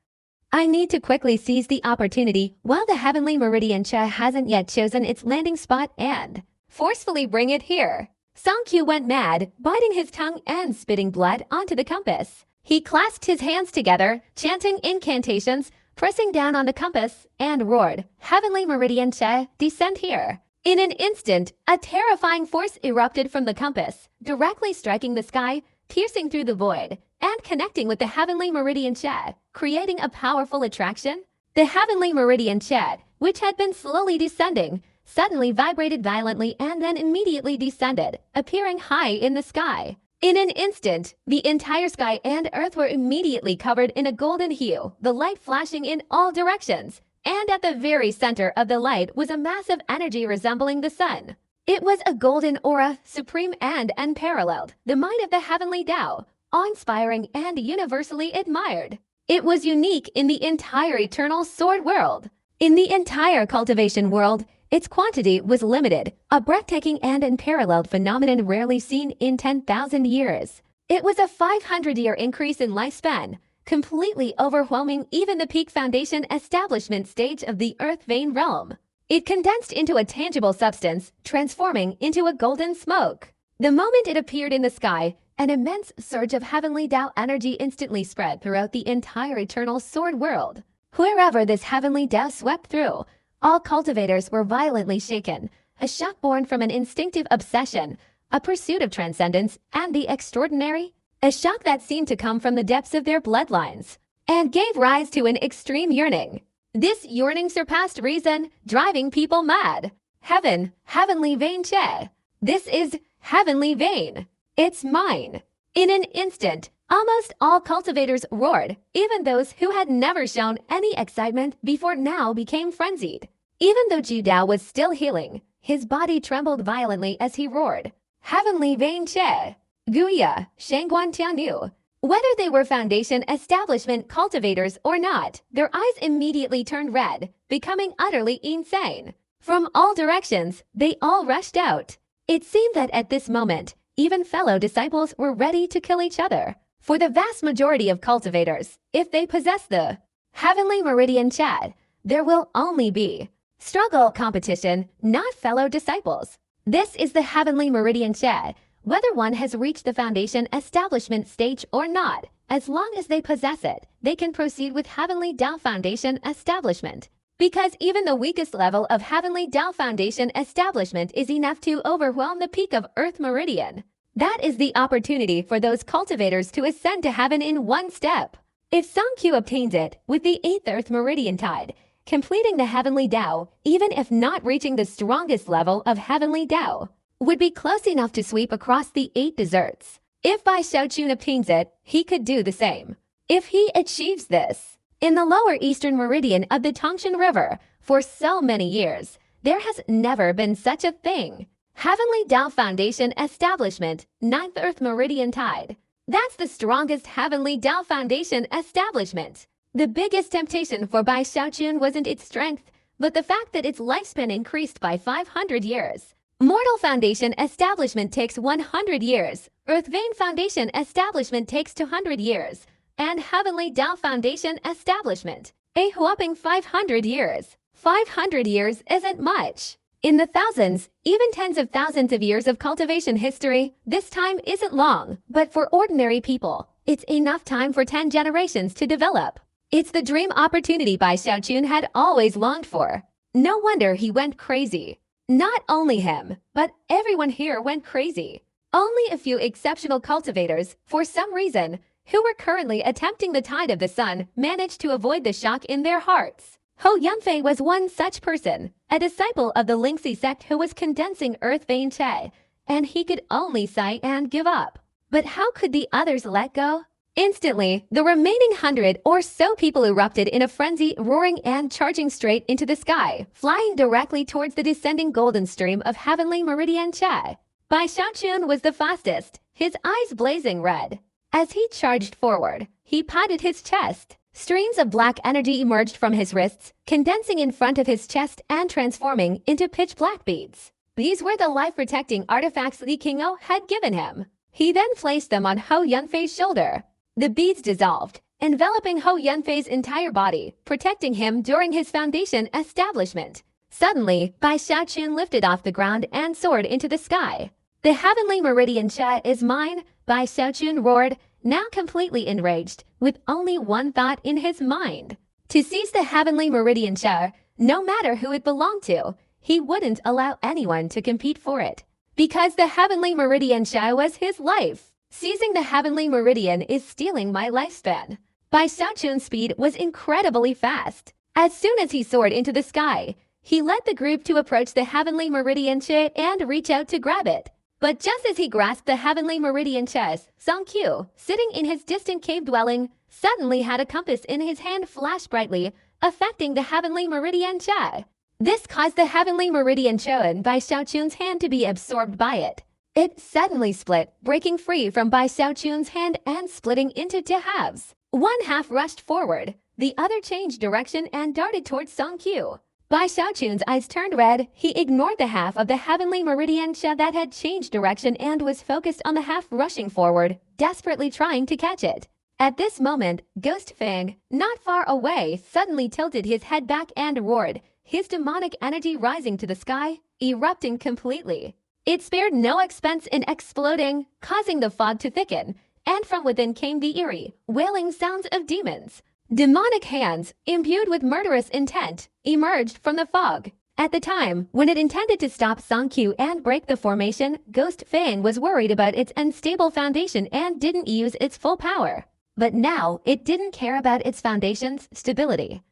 I need to quickly seize the opportunity while the heavenly meridian Che hasn't yet chosen its landing spot and forcefully bring it here. Song-kyu went mad, biting his tongue and spitting blood onto the compass. He clasped his hands together, chanting incantations, pressing down on the compass, and roared, "Heavenly meridian Che, descend here." In an instant, a terrifying force erupted from the compass, directly striking the sky, piercing through the void, and connecting with the heavenly meridian Che, creating a powerful attraction. The heavenly meridian Che, which had been slowly descending, suddenly vibrated violently and then immediately descended, appearing high in the sky. In an instant, the entire sky and earth were immediately covered in a golden hue, the light flashing in all directions, and at the very center of the light was a mass of energy resembling the sun. It was a golden aura, supreme and unparalleled, the might of the heavenly Tao, awe-inspiring and universally admired. It was unique in the entire eternal sword world. In the entire cultivation world, its quantity was limited, a breathtaking and unparalleled phenomenon rarely seen in 10,000 years. It was a 500-year increase in lifespan, completely overwhelming even the peak foundation establishment stage of the earth vein realm. It condensed into a tangible substance, transforming into a golden smoke. The moment it appeared in the sky, an immense surge of heavenly Tao energy instantly spread throughout the entire eternal sword world. Wherever this heavenly Tao swept through, all cultivators were violently shaken, a shock born from an instinctive obsession, a pursuit of transcendence, and the extraordinary, a shock that seemed to come from the depths of their bloodlines, and gave rise to an extreme yearning. This yearning surpassed reason, driving people mad. Heaven, heavenly vein Che. This is heavenly vein. It's mine. In an instant, almost all cultivators roared, even those who had never shown any excitement before now became frenzied. Even though Ju Dao was still healing, his body trembled violently as he roared, "Heavenly vein Che! Guya, Shangguan Tianyu." Whether they were foundation establishment cultivators or not, their eyes immediately turned red, becoming utterly insane. From all directions, they all rushed out. It seemed that at this moment, even fellow disciples were ready to kill each other. For the vast majority of cultivators, if they possess the heavenly meridian Che, there will only be struggle competition, not fellow disciples. This is the heavenly meridian Che. Whether one has reached the foundation establishment stage or not, as long as they possess it, they can proceed with heavenly Tao foundation establishment. Because even the weakest level of heavenly Tao foundation establishment is enough to overwhelm the peak of Earth Meridian. That is the opportunity for those cultivators to ascend to heaven in one step. If Songkyu obtains it with the 8th Earth Meridian Tide, completing the Heavenly Tao, even if not reaching the strongest level of Heavenly Tao, would be close enough to sweep across the 8 deserts. If Bai Xiaochun obtains it, he could do the same. If he achieves this, in the lower eastern meridian of the Tangshan River, for so many years, there has never been such a thing. Heavenly Tao Foundation Establishment, 9th Earth Meridian Tide. That's the strongest Heavenly Tao Foundation establishment. The biggest temptation for Bai Xiaochun wasn't its strength, but the fact that its lifespan increased by 500 years. Mortal Foundation Establishment takes 100 years, Earth Vein Foundation Establishment takes 200 years, and Heavenly Tao Foundation Establishment, a whopping 500 years. 500 years isn't much. In the thousands, even tens of thousands of years of cultivation history, this time isn't long, but for ordinary people, it's enough time for 10 generations to develop. It's the dream opportunity Bai Xiaochun had always longed for. No wonder he went crazy. Not only him, but everyone here went crazy. Only a few exceptional cultivators, for some reason, who were currently attempting the tide of the sun, managed to avoid the shock in their hearts. Ho Yunfei was one such person, a disciple of the Lingxi sect who was condensing Earth Vein Che, and he could only sigh and give up. But how could the others let go? Instantly, the remaining 100 or so people erupted in a frenzy, roaring and charging straight into the sky, flying directly towards the descending golden stream of Heavenly Meridian Che. Bai Xiaochun was the fastest, his eyes blazing red. As he charged forward, he patted his chest. Streams of black energy emerged from his wrists, condensing in front of his chest and transforming into pitch-black beads. These were the life-protecting artifacts Li Qing'o had given him. He then placed them on Ho Yunfei's shoulder. The beads dissolved, enveloping Ho Yunfei's entire body, protecting him during his foundation establishment. Suddenly, Bai Xiaochun lifted off the ground and soared into the sky. The Heavenly Meridian Che is mine, Bai Xiaochun roared, now completely enraged, with only one thought in his mind. To seize the Heavenly Meridian Che, no matter who it belonged to, he wouldn't allow anyone to compete for it. Because the Heavenly Meridian Che was his life. Seizing the Heavenly Meridian is stealing my lifespan. Bai Xiaochun's speed was incredibly fast. As soon as he soared into the sky, he led the group to approach the Heavenly Meridian Che and reach out to grab it. But just as he grasped the Heavenly Meridian Che, Songkyu, sitting in his distant cave dwelling, suddenly had a compass in his hand flash brightly, affecting the Heavenly Meridian Che. This caused the Heavenly Meridian Che in Bai Xiaochun's hand to be absorbed by it. It suddenly split, breaking free from Bai Xiaochun's hand and splitting into 2 halves. One half rushed forward, the other changed direction and darted towards Songkyu. Bai Xiaochun's eyes turned red. He ignored the half of the Heavenly Meridian Che that had changed direction and was focused on the half rushing forward, desperately trying to catch it. At this moment, Ghost Fang, not far away, suddenly tilted his head back and roared, his demonic energy rising to the sky, erupting completely. It spared no expense in exploding, causing the fog to thicken, and from within came the eerie, wailing sounds of demons. Demonic hands, imbued with murderous intent, emerged from the fog. At the time, when it intended to stop Songkyu and break the formation, Ghost Fang was worried about its unstable foundation and didn't use its full power. But now, it didn't care about its foundation's stability.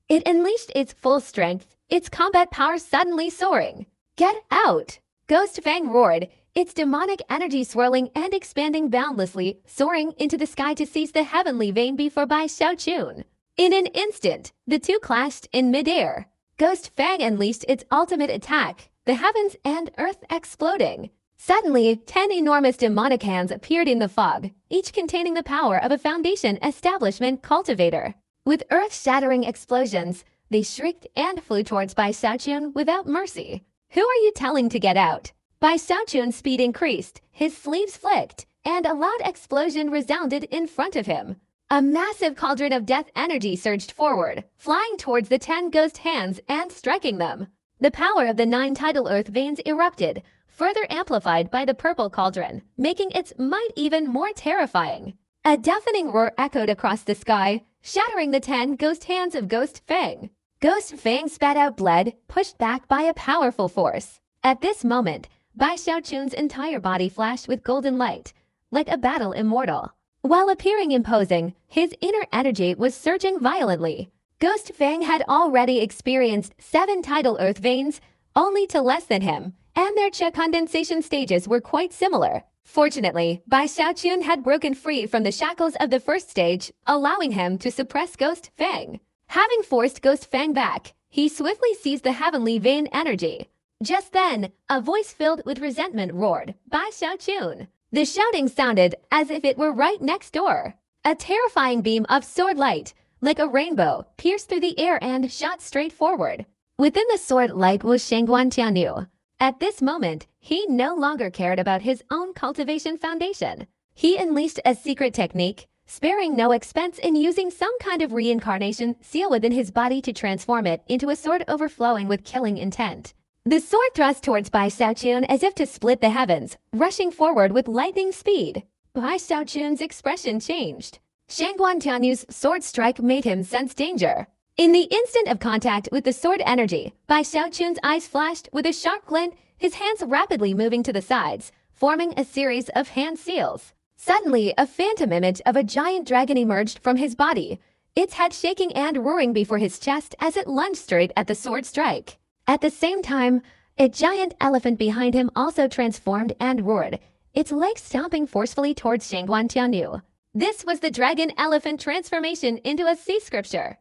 It unleashed its full strength, its combat power suddenly soaring. "Get out!" Ghost Fang roared, its demonic energy swirling and expanding boundlessly, soaring into the sky to seize the heavenly vein before Bai Xiaochun. In an instant, the two clashed in midair. Ghost Fang unleashed its ultimate attack, the heavens and earth exploding. Suddenly, 10 enormous demonic hands appeared in the fog, each containing the power of a foundation establishment cultivator. With earth-shattering explosions, they shrieked and flew towards Bai Xiaochun without mercy. "Who are you telling to get out?" Bai Xiaochun's speed increased, his sleeves flicked, and a loud explosion resounded in front of him. A massive cauldron of death energy surged forward, flying towards the 10 ghost hands and striking them. The power of the 9 tidal earth veins erupted, further amplified by the purple cauldron, making its might even more terrifying. A deafening roar echoed across the sky, shattering the 10 ghost hands of Ghost Fang. Ghost Fang spat out blood, pushed back by a powerful force. At this moment, Bai Xiaochun's entire body flashed with golden light, like a battle immortal. While appearing imposing, his inner energy was surging violently. Ghost Fang had already experienced 7 tidal earth veins, only to less than him, and their Qi condensation stages were quite similar. Fortunately, Bai Xiaochun had broken free from the shackles of the first stage, allowing him to suppress Ghost Fang. Having forced Ghost Fang back, he swiftly seized the heavenly vein energy. Just then, a voice filled with resentment roared, "Bai Xiaochun!" The shouting sounded as if it were right next door. A terrifying beam of sword light, like a rainbow, pierced through the air and shot straight forward. Within the sword light was Shangguan Tianyu. At this moment, he no longer cared about his own cultivation foundation. He unleashed a secret technique, sparing no expense in using some kind of reincarnation seal within his body to transform it into a sword overflowing with killing intent. The sword thrust towards Bai Xiaochun as if to split the heavens, rushing forward with lightning speed. Bai Xiaochun's expression changed. Shangguan Tianyu's sword strike made him sense danger. In the instant of contact with the sword energy, Bai Xiaochun's eyes flashed with a sharp glint, his hands rapidly moving to the sides, forming a series of hand seals. Suddenly, a phantom image of a giant dragon emerged from his body, its head shaking and roaring before his chest as it lunged straight at the sword strike. At the same time, a giant elephant behind him also transformed and roared, its legs stomping forcefully towards Shangguan Tianyu. This was the dragon elephant transformation into a sea scripture.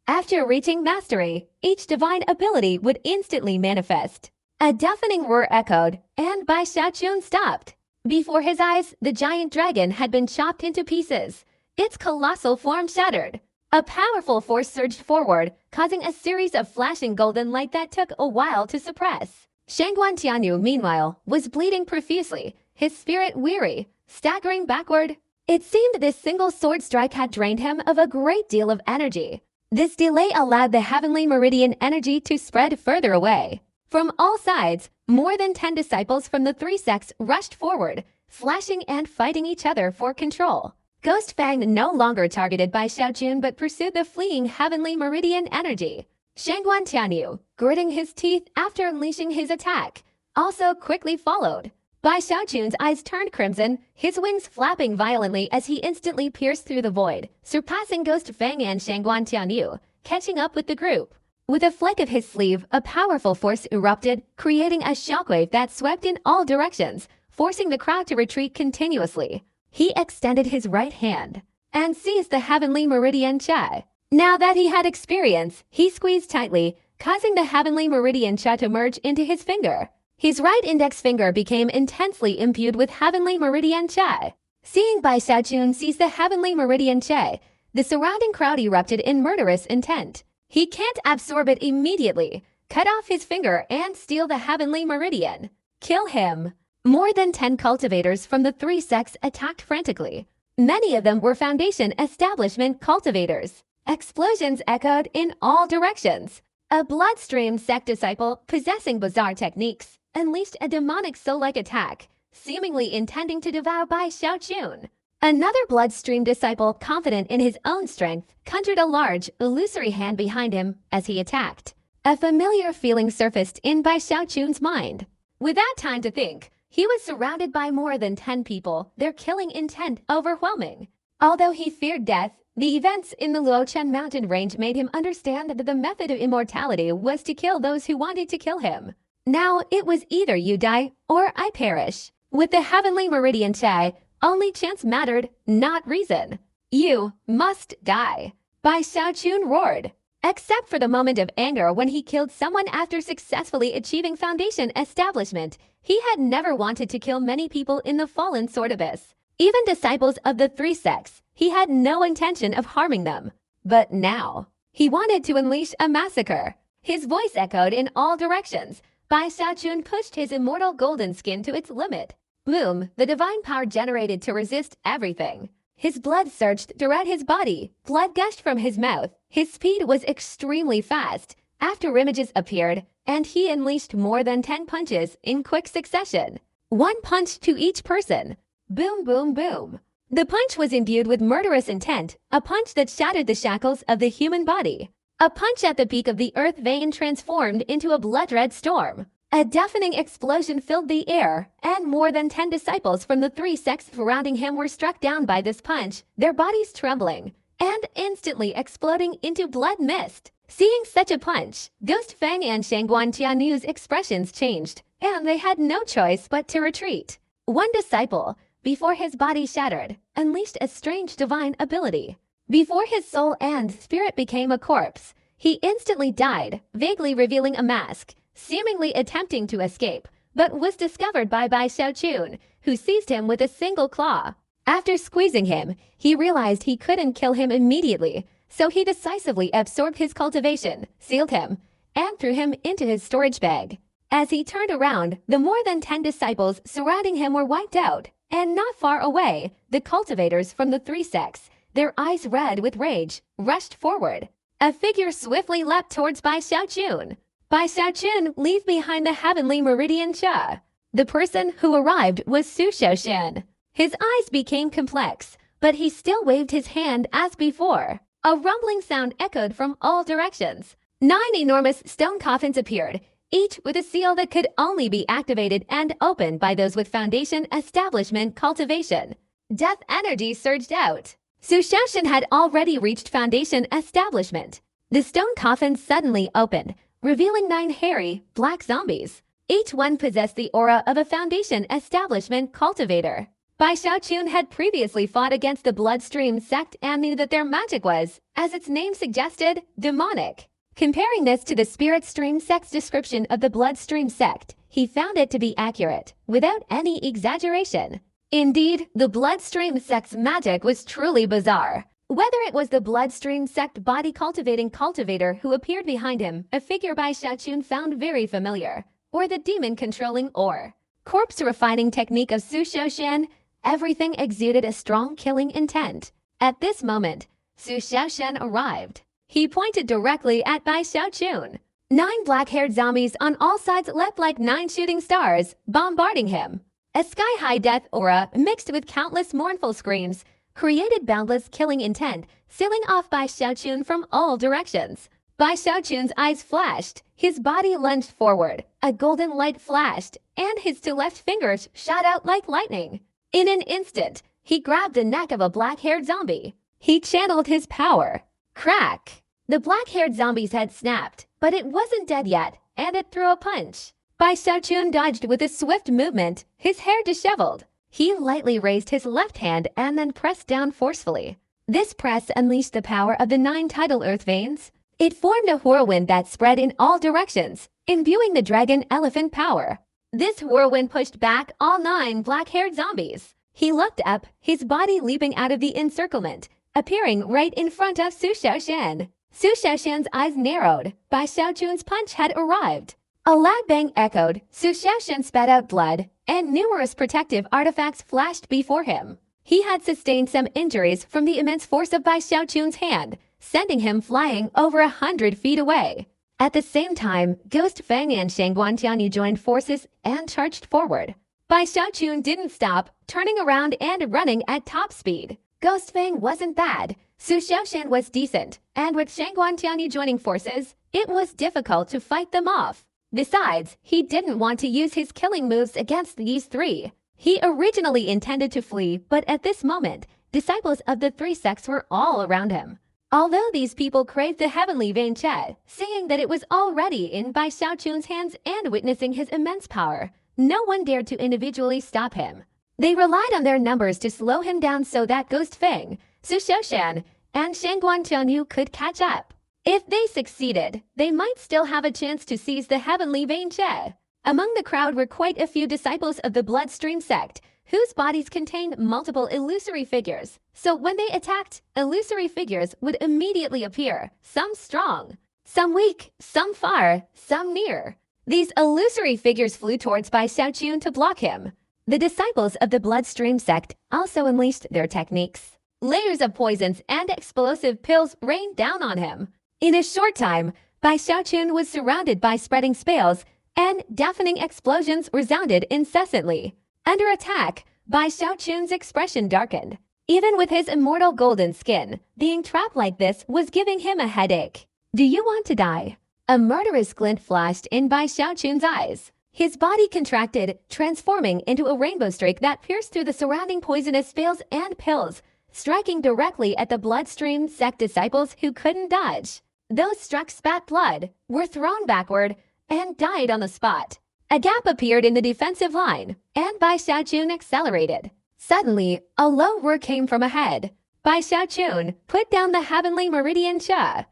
After reaching mastery, each divine ability would instantly manifest. A deafening roar echoed, and Bai Xiaochun stopped. Before his eyes, the giant dragon had been chopped into pieces, its colossal form shattered. A powerful force surged forward, causing a series of flashing golden light that took a while to suppress. Shangguan Tianyu, meanwhile, was bleeding profusely, his spirit weary, staggering backward. It seemed this single sword strike had drained him of a great deal of energy. This delay allowed the heavenly meridian energy to spread further away. From all sides, more than 10 disciples from the 3 sects rushed forward, flashing and fighting each other for control. Ghost Fang no longer targeted Bai Xiaochun but pursued the fleeing heavenly meridian energy. Shangguan Tianyu, gritting his teeth after unleashing his attack, also quickly followed. Bai Xiaochun's eyes turned crimson, his wings flapping violently as he instantly pierced through the void, surpassing Ghost Fang and Shangguan Tianyu, catching up with the group. With a flick of his sleeve, a powerful force erupted, creating a shockwave that swept in all directions, forcing the crowd to retreat continuously. He extended his right hand and seized the heavenly meridian Qi. Now that he had experience, he squeezed tightly, causing the heavenly meridian Qi to merge into his finger. His right index finger became intensely imbued with heavenly meridian Qi. Seeing Bai Xiaochun seize the heavenly meridian Qi, the surrounding crowd erupted in murderous intent. He can't absorb it immediately, cut off his finger and steal the heavenly meridian. Kill him. More than 10 cultivators from the 3 sects attacked frantically. Many of them were Foundation Establishment cultivators. Explosions echoed in all directions. A bloodstream sect disciple possessing bizarre techniques unleashed a demonic soul-like attack, seemingly intending to devour Bai Xiaochun. Another bloodstream disciple, confident in his own strength, conjured a large, illusory hand behind him as he attacked. A familiar feeling surfaced in Bai Xiaochun's mind. Without time to think, he was surrounded by more than 10 people, their killing intent overwhelming. Although he feared death, the events in the Luochen mountain range made him understand that the method of immortality was to kill those who wanted to kill him. Now it was either you die or I perish. With the heavenly meridian Qi, only chance mattered, not reason. You must die. Bai Xiaochun roared. Except for the moment of anger when he killed someone after successfully achieving Foundation Establishment, he had never wanted to kill many people in the fallen sword abyss. Even disciples of the 3 sects, he had no intention of harming them. But now, he wanted to unleash a massacre. His voice echoed in all directions. Bai Xiaochun pushed his immortal golden skin to its limit. Boom, the divine power generated to resist everything. His blood surged throughout his body, blood gushed from his mouth. His speed was extremely fast. After images appeared, and he unleashed more than 10 punches in quick succession. 1 punch to each person. Boom, boom, boom. The punch was imbued with murderous intent, a punch that shattered the shackles of the human body. A punch at the peak of the earth vein transformed into a blood-red storm. A deafening explosion filled the air, and more than 10 disciples from the three sects surrounding him were struck down by this punch, their bodies trembling and instantly exploding into blood mist. Seeing such a punch, Ghost Fang and Shangguan Tianyu's expressions changed, and they had no choice but to retreat. One disciple, before his body shattered, unleashed a strange divine ability. Before his soul and spirit became a corpse, he instantly died, vaguely revealing a mask, seemingly attempting to escape, but was discovered by Bai Xiaochun, who seized him with a single claw. After squeezing him, he realized he couldn't kill him immediately, so he decisively absorbed his cultivation, sealed him, and threw him into his storage bag. As he turned around, the more than 10 disciples surrounding him were wiped out, and not far away, the cultivators from the three sects, their eyes red with rage, rushed forward. A figure swiftly leapt towards Bai Xiaochun. Bai Xiaochun leave behind the heavenly meridian Cha. The person who arrived was Su Xiaoshan. His eyes became complex, but he still waved his hand as before. A rumbling sound echoed from all directions. 9 enormous stone coffins appeared, each with a seal that could only be activated and opened by those with Foundation Establishment cultivation. Death energy surged out. Su Xiaoshan had already reached Foundation Establishment. The stone coffins suddenly opened, revealing 9 hairy, black zombies. Each one possessed the aura of a Foundation Establishment cultivator. Bai Xiaochun had previously fought against the Bloodstream sect and knew that their magic was, as its name suggested, demonic. Comparing this to the Spirit Stream sect's description of the Bloodstream sect, he found it to be accurate, without any exaggeration. Indeed, the Bloodstream sect's magic was truly bizarre. Whether it was the Bloodstream sect body-cultivating cultivator who appeared behind him, a figure Bai Xiaochun found very familiar, or the demon-controlling or corpse-refining technique of Su Xiaoshan, everything exuded a strong killing intent. At this moment, Su Xiaoshan arrived. He pointed directly at Bai Xiaochun. 9 black-haired zombies on all sides leapt like 9 shooting stars, bombarding him. A sky-high death aura, mixed with countless mournful screams, created boundless killing intent, sealing off Bai Xiaochun from all directions. Bai Xiaochun's eyes flashed, his body lunged forward, a golden light flashed, and his 2 left fingers shot out like lightning. In an instant, he grabbed the neck of a black-haired zombie. He channeled his power. Crack! The black-haired zombie's head snapped, but it wasn't dead yet, and it threw a punch. Bai Xiaochun dodged with a swift movement, his hair disheveled. He lightly raised his left hand and then pressed down forcefully. This press unleashed the power of the 9 tidal earth veins. It formed a whirlwind that spread in all directions, imbuing the dragon elephant power. This whirlwind pushed back all 9 black-haired zombies. He looked up, his body leaping out of the encirclement, appearing right in front of Su Xiaoshan. Su Xiaoshan's eyes narrowed. Bai Xiaochun's punch had arrived. A loud bang echoed, Su Xiaoshan spat out blood, and numerous protective artifacts flashed before him. He had sustained some injuries from the immense force of Bai Xiaochun's hand, sending him flying over 100 feet away. At the same time, Ghost Fang and Shangguan Tianyu joined forces and charged forward. Bai Xiaochun didn't stop, turning around and running at top speed. Ghost Fang wasn't bad. Su Xiaoshan was decent, and with Shangguan Tianyu joining forces, it was difficult to fight them off. Besides, he didn't want to use his killing moves against these 3. He originally intended to flee, but at this moment, disciples of the 3 sects were all around him. Although these people craved the heavenly vein Che, seeing that it was already in Bai Xiaochun's hands and witnessing his immense power, no one dared to individually stop him. They relied on their numbers to slow him down so that Ghost Fang, Su Xiaoshan, and Shangguan Tianyu could catch up. If they succeeded, they might still have a chance to seize the heavenly vein Che. Among the crowd were quite a few disciples of the Bloodstream sect, whose bodies contained multiple illusory figures. So when they attacked, illusory figures would immediately appear, some strong, some weak, some far, some near. These illusory figures flew towards Bai Xiaochun to block him. The disciples of the Bloodstream sect also unleashed their techniques. Layers of poisons and explosive pills rained down on him. In a short time, Bai Xiaochun was surrounded by spreading spells, and deafening explosions resounded incessantly. Under attack, Bai Xiaochun's expression darkened. Even with his immortal golden skin, being trapped like this was giving him a headache. Do you want to die? A murderous glint flashed in Bai Xiaochun's eyes. His body contracted, transforming into a rainbow streak that pierced through the surrounding poisonous veils and pills, striking directly at the bloodstream sect disciples who couldn't dodge. Those struck spat blood, were thrown backward, and died on the spot. A gap appeared in the defensive line, and Bai Xiaochun accelerated. Suddenly, a low roar came from ahead. Bai Xiaochun, put down the heavenly meridian cha.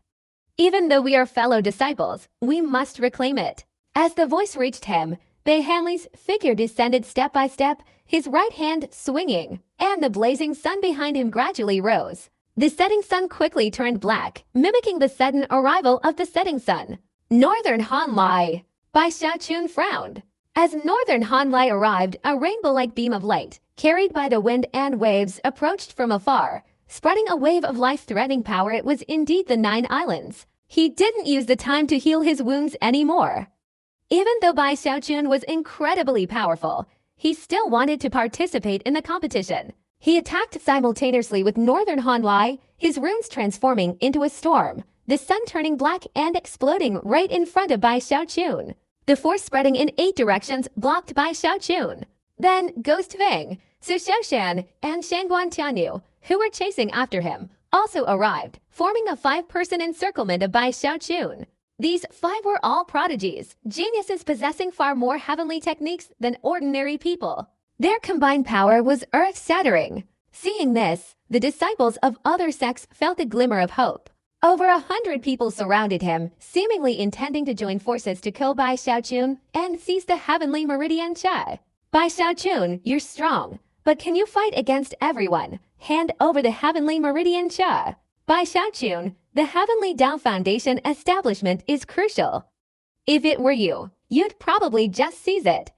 Even though we are fellow disciples, we must reclaim it. As the voice reached him, Bai Hanli's figure descended step by step, his right hand swinging, and the blazing sun behind him gradually rose. The setting sun quickly turned black, mimicking the sudden arrival of the setting sun. Northern Hanlai! Bai Xiaochun frowned. As Northern Hanlai arrived, a rainbow-like beam of light, carried by the wind and waves, approached from afar, spreading a wave of life-threatening power. It was indeed the 9 islands. He didn't use the time to heal his wounds anymore. Even though Bai Xiaochun was incredibly powerful, he still wanted to participate in the competition. He attacked simultaneously with Northern Hanlai, his runes transforming into a storm, the sun turning black and exploding right in front of Bai Xiaochun. The force spreading in 8 directions blocked Bai Xiaochun. Then Ghost Feng, Su Xiaoshan, and Shangguan Tianyu, who were chasing after him, also arrived, forming a 5-person encirclement of Bai Xiaochun. These 5 were all prodigies, geniuses possessing far more heavenly techniques than ordinary people. Their combined power was earth-shattering. Seeing this, the disciples of other sects felt a glimmer of hope. Over 100 people surrounded him, seemingly intending to join forces to kill Bai Xiaochun and seize the heavenly meridian cha. Bai Xiaochun, you're strong, but can you fight against everyone? Hand over the heavenly meridian cha. Bai Xiaochun, the Heavenly Tao Foundation establishment is crucial. If it were you, you'd probably just seize it.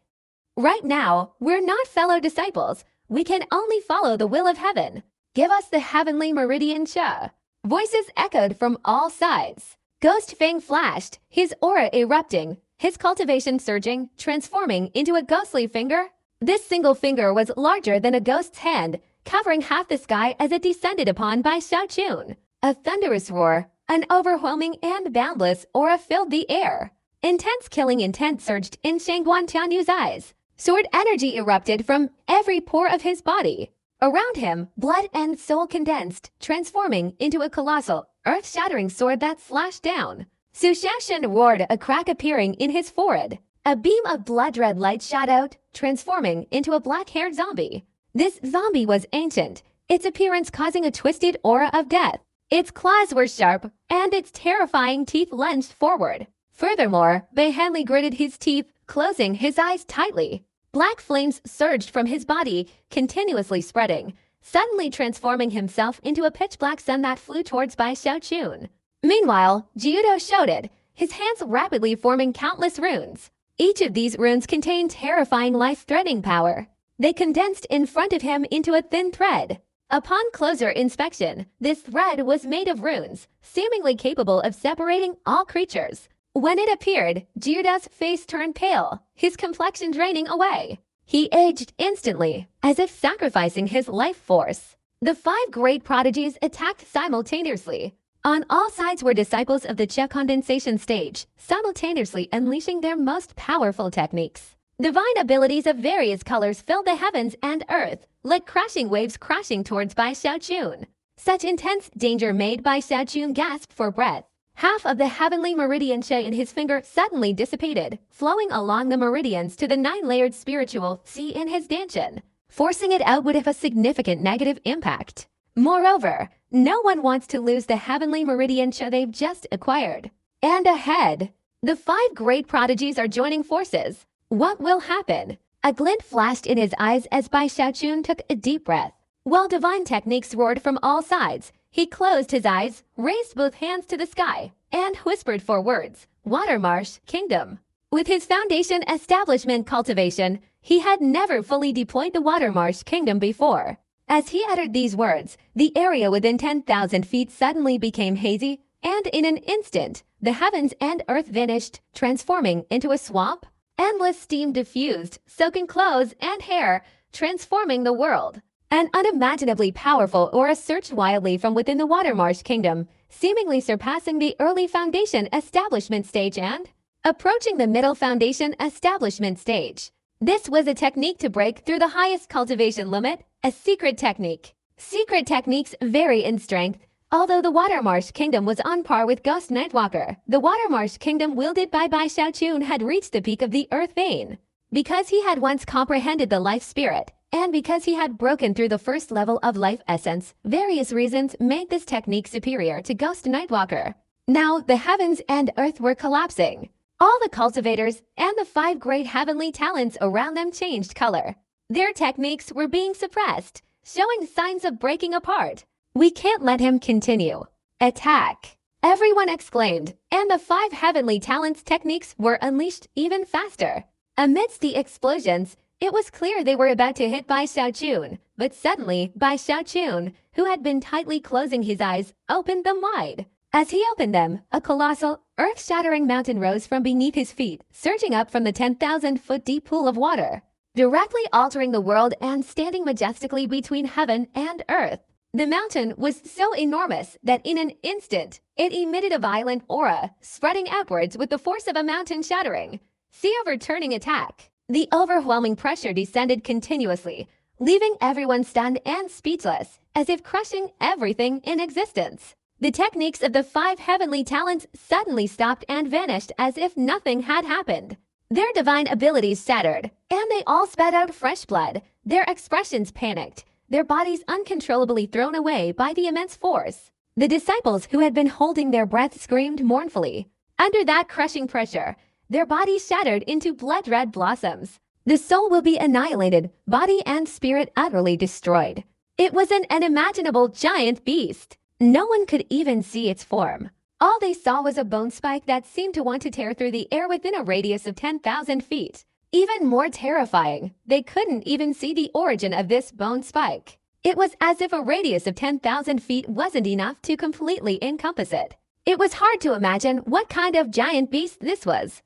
Right now, we're not fellow disciples. We can only follow the will of heaven. Give us the heavenly meridian cha. Voices echoed from all sides. Ghost Feng flashed, his aura erupting, his cultivation surging, transforming into a ghostly finger. This single finger was larger than a ghost's hand, covering half the sky as it descended upon Bai Xiaochun. A thunderous roar, an overwhelming and boundless aura filled the air. Intense killing intent surged in Shangguan Tianyu's eyes. Sword energy erupted from every pore of his body. Around him, blood and soul condensed, transforming into a colossal, earth-shattering sword that slashed down. Su Xiaoshan roared, a crack appearing in his forehead. A beam of blood-red light shot out, transforming into a black-haired zombie. This zombie was ancient, its appearance causing a twisted aura of death. Its claws were sharp, and its terrifying teeth lunged forward. Furthermore, Bai Hanli gritted his teeth, closing his eyes tightly. Black flames surged from his body, continuously spreading, suddenly transforming himself into a pitch-black sun that flew towards Bai Xiaochun. Meanwhile, Jiudo shouted, his hands rapidly forming countless runes. Each of these runes contained terrifying life-threatening power. They condensed in front of him into a thin thread. Upon closer inspection, this thread was made of runes, seemingly capable of separating all creatures. When it appeared, Jiuda's face turned pale, his complexion draining away. He aged instantly, as if sacrificing his life force. The 5 great prodigies attacked simultaneously. On all sides were disciples of the Cha condensation stage, simultaneously unleashing their most powerful techniques. Divine abilities of various colors filled the heavens and earth, like crashing waves crashing towards Bai Xiaochun. Such intense danger made Bai Xiaochun gasp for breath. Half of the heavenly meridian cha in his finger suddenly dissipated, flowing along the meridians to the 9-layered spiritual Qi in his dantian. Forcing it out would have a significant negative impact. Moreover, no one wants to lose the heavenly meridian cha they've just acquired. And ahead, the 5 great prodigies are joining forces. What will happen? A glint flashed in his eyes as Bai Xiaochun took a deep breath. While divine techniques roared from all sides, he closed his eyes, raised both hands to the sky, and whispered 4 words, Watermarsh Kingdom. With his foundation establishment cultivation, he had never fully deployed the Watermarsh Kingdom before. As he uttered these words, the area within 10,000 feet suddenly became hazy, and in an instant, the heavens and earth vanished, transforming into a swamp. Endless steam diffused, soaking clothes and hair, transforming the world. An unimaginably powerful aura surged wildly from within the Watermarsh Kingdom, seemingly surpassing the early foundation establishment stage, and Approaching the middle foundation establishment stage. This was a technique to break through the highest cultivation limit, a secret technique. Secret techniques vary in strength. Although the Watermarsh Kingdom was on par with Ghost Nightwalker, the Watermarsh Kingdom wielded by Bai Xiaochun had reached the peak of the Earth Vein. Because he had once comprehended the life spirit, and because he had broken through the first level of life essence, various reasons made this technique superior to Ghost Nightwalker. Now, the heavens and earth were collapsing. All the cultivators and the 5 great heavenly talents around them changed color. Their techniques were being suppressed, showing signs of breaking apart. We can't let him continue. Attack! Everyone exclaimed, and the 5 heavenly talents techniques were unleashed even faster. Amidst the explosions, it was clear they were about to hit Bai Xiaochun, but suddenly Bai Xiaochun, who had been tightly closing his eyes, opened them wide. As he opened them, a colossal, earth-shattering mountain rose from beneath his feet, surging up from the 10,000-foot deep pool of water, directly altering the world and standing majestically between heaven and earth. The mountain was so enormous that in an instant, it emitted a violent aura, spreading outwards with the force of a mountain shattering. See overturning attack. The overwhelming pressure descended continuously, leaving everyone stunned and speechless, as if crushing everything in existence. The techniques of the 5 heavenly talents suddenly stopped and vanished as if nothing had happened. Their divine abilities shattered, and they all spat out fresh blood, their expressions panicked, their bodies uncontrollably thrown away by the immense force. The disciples who had been holding their breath screamed mournfully. Under that crushing pressure, their bodies shattered into blood-red blossoms. The soul will be annihilated, body and spirit utterly destroyed. It was an unimaginable giant beast. No one could even see its form. All they saw was a bone spike that seemed to want to tear through the air within a radius of 10,000 feet. Even more terrifying, they couldn't even see the origin of this bone spike. It was as if a radius of 10,000 feet wasn't enough to completely encompass it. It was hard to imagine what kind of giant beast this was.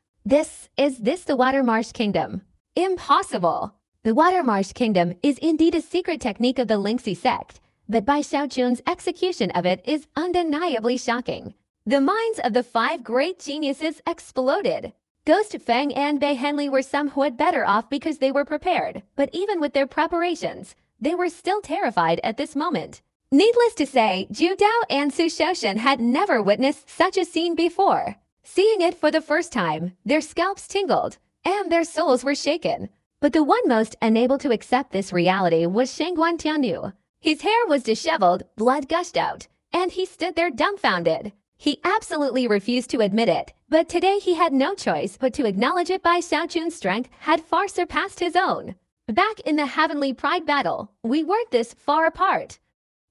Is this the Watermarsh Kingdom? Impossible! The Watermarsh Kingdom is indeed a secret technique of the Lingxi sect, but Bai Xiaochun's execution of it is undeniably shocking. The minds of the 5 great geniuses exploded. Ghost Feng and Bei Henley were somewhat better off because they were prepared, but even with their preparations, they were still terrified at this moment. Needless to say, Zhu Dao and Su Shoshan had never witnessed such a scene before. Seeing it for the first time, their scalps tingled, and their souls were shaken. But the one most unable to accept this reality was Shangguan Tianyu. His hair was disheveled, blood gushed out, and he stood there dumbfounded. He absolutely refused to admit it, but today he had no choice but to acknowledge it. Bai Xiaochun's strength had far surpassed his own. Back in the Heavenly Pride battle, we weren't this far apart.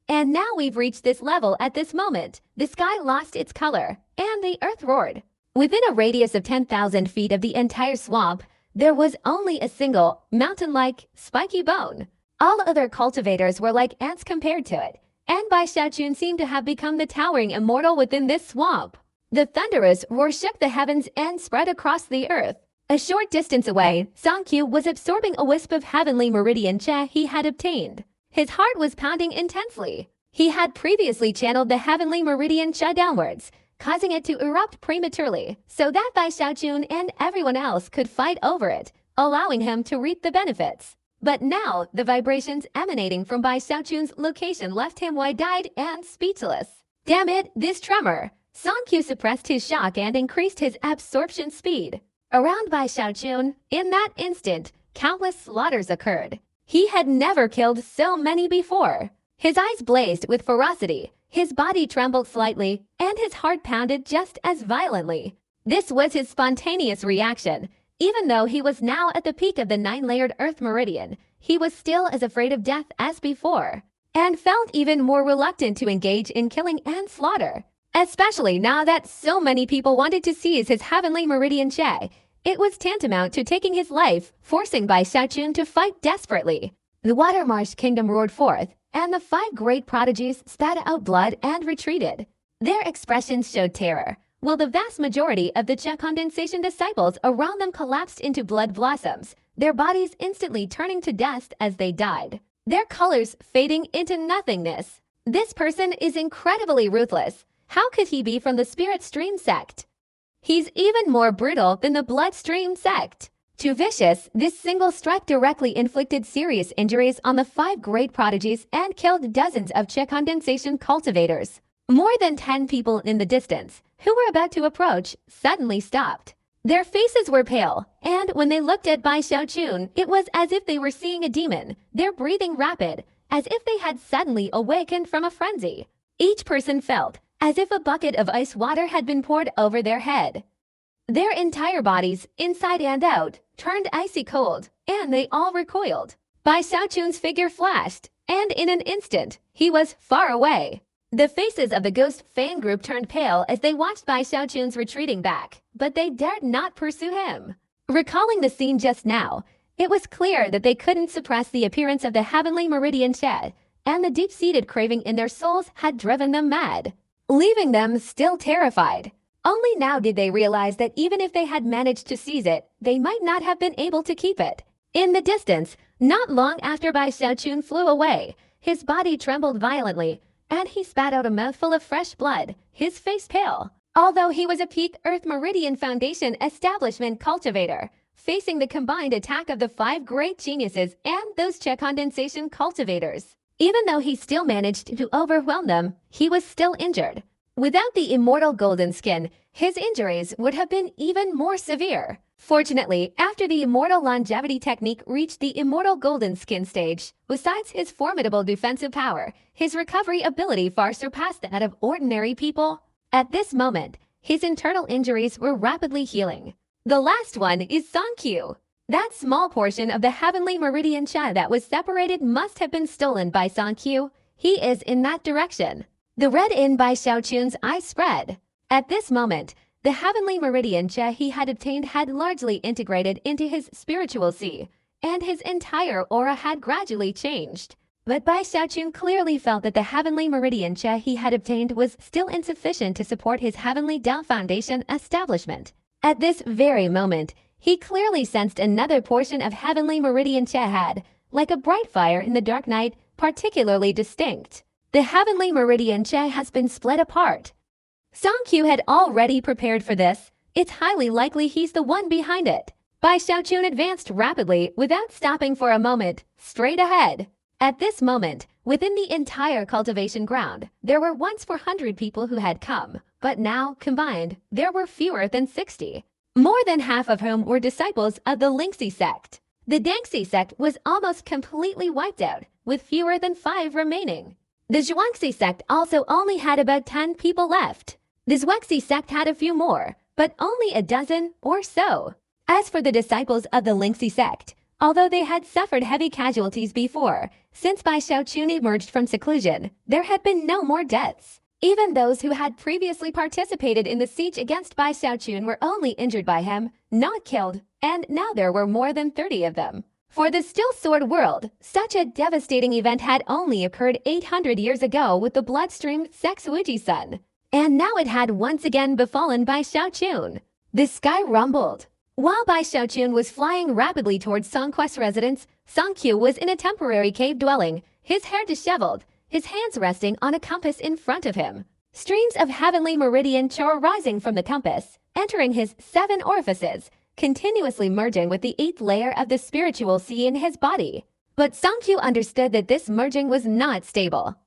And now we've reached this level at this moment. The sky lost its color, and the earth roared. Within a radius of 10,000 feet of the entire swamp, there was only a single, mountain-like, spiky bone. All other cultivators were like ants compared to it, and Bai Xiaochun seemed to have become the towering immortal within this swamp. The thunderous roar shook the heavens and spread across the earth. A short distance away, Song Qiu was absorbing a wisp of heavenly meridian cha he had obtained. His heart was pounding intensely. He had previously channeled the heavenly meridian cha downwards, causing it to erupt prematurely, so that Bai Xiaochun and everyone else could fight over it, allowing him to reap the benefits. But now, the vibrations emanating from Bai Xiaochun's location left him wide-eyed and speechless. Damn it, this tremor! Song Qiu suppressed his shock and increased his absorption speed. Around Bai Xiaochun, in that instant, countless slaughters occurred. He had never killed so many before. His eyes blazed with ferocity, his body trembled slightly, and his heart pounded just as violently. This was his spontaneous reaction. Even though he was now at the peak of the 9-layered Earth Meridian, he was still as afraid of death as before, and felt even more reluctant to engage in killing and slaughter. Especially now that so many people wanted to seize his heavenly meridian cha, it was tantamount to taking his life, forcing Bai Xiaochun to fight desperately. The Watermarsh Kingdom roared forth, and the 5 great prodigies spat out blood and retreated. Their expressions showed terror, while the vast majority of the cha condensation disciples around them collapsed into blood blossoms, their bodies instantly turning to dust as they died, their colors fading into nothingness. This person is incredibly ruthless. How could he be from the Spirit Stream sect? He's even more brutal than the Bloodstream sect. Too vicious, this single strike directly inflicted serious injuries on the 5 great prodigies and killed dozens of Chi condensation cultivators. More than 10 people in the distance, who were about to approach, suddenly stopped. Their faces were pale, and when they looked at Bai Xiaochun, it was as if they were seeing a demon, their breathing rapid, as if they had suddenly awakened from a frenzy. Each person felt as if a bucket of ice water had been poured over their head. Their entire bodies, inside and out, turned icy cold, and they all recoiled. Bai Xiaochun's figure flashed, and in an instant, he was far away. The faces of the Ghost fan group turned pale as they watched Bai Xiaochun's retreating back, but they dared not pursue him. Recalling the scene just now, it was clear that they couldn't suppress the appearance of the heavenly meridian Che, and the deep-seated craving in their souls had driven them mad, leaving them still terrified. Only now did they realize that even if they had managed to seize it, they might not have been able to keep it. In the distance, not long after Bai Xiaochun flew away, his body trembled violently, and he spat out a mouthful of fresh blood, his face pale. Although he was a peak Earth Meridian Foundation establishment cultivator, facing the combined attack of the 5 great geniuses and those Chi condensation cultivators. Even though he still managed to overwhelm them, he was still injured. Without the immortal golden skin, his injuries would have been even more severe. Fortunately, after the immortal longevity technique reached the immortal golden skin stage, besides his formidable defensive power, his recovery ability far surpassed that of ordinary people. At this moment, his internal injuries were rapidly healing. The last one is Songqiu. That small portion of the heavenly meridian Chi that was separated must have been stolen by Songqiu. He is in that direction. The red in Bai Xiaochun's eyes spread. At this moment, the heavenly meridian Chi he had obtained had largely integrated into his spiritual sea, and his entire aura had gradually changed. But Bai Xiaochun clearly felt that the heavenly meridian Chi he had obtained was still insufficient to support his heavenly Tao Foundation establishment. At this very moment, he clearly sensed another portion of heavenly meridian Chi had, like a bright fire in the dark night, particularly distinct. The heavenly meridian Chi has been split apart. Songqiu had already prepared for this. It's highly likely he's the one behind it. Bai Xiaochun advanced rapidly without stopping for a moment, straight ahead. At this moment, within the entire cultivation ground, there were once 400 people who had come, but now, combined, there were fewer than 60. More than half of whom were disciples of the Lingxi sect. The Dangxi sect was almost completely wiped out, with fewer than 5 remaining. The Zhuangxi sect also only had about 10 people left. The Zhuangxi sect had a few more, but only a dozen or so. As for the disciples of the Lingxi sect, although they had suffered heavy casualties before, since Bai Xiaochun emerged from seclusion, there had been no more deaths. Even those who had previously participated in the siege against Bai Xiaochun were only injured by him, not killed, and now there were more than 30 of them. For the Still Sword world, such a devastating event had only occurred 800 years ago with the Bloodstream Sexuji-sun. And now it had once again befallen Bai Xiaochun. The sky rumbled. While Bai Xiaochun was flying rapidly towards Songquest's residence, Songqiu was in a temporary cave dwelling, his hair disheveled, his hands resting on a compass in front of him. Streams of heavenly meridian Chi rising from the compass, entering his 7 orifices, continuously merging with the 8th layer of the spiritual sea in his body. But Songqiu understood that this merging was not stable.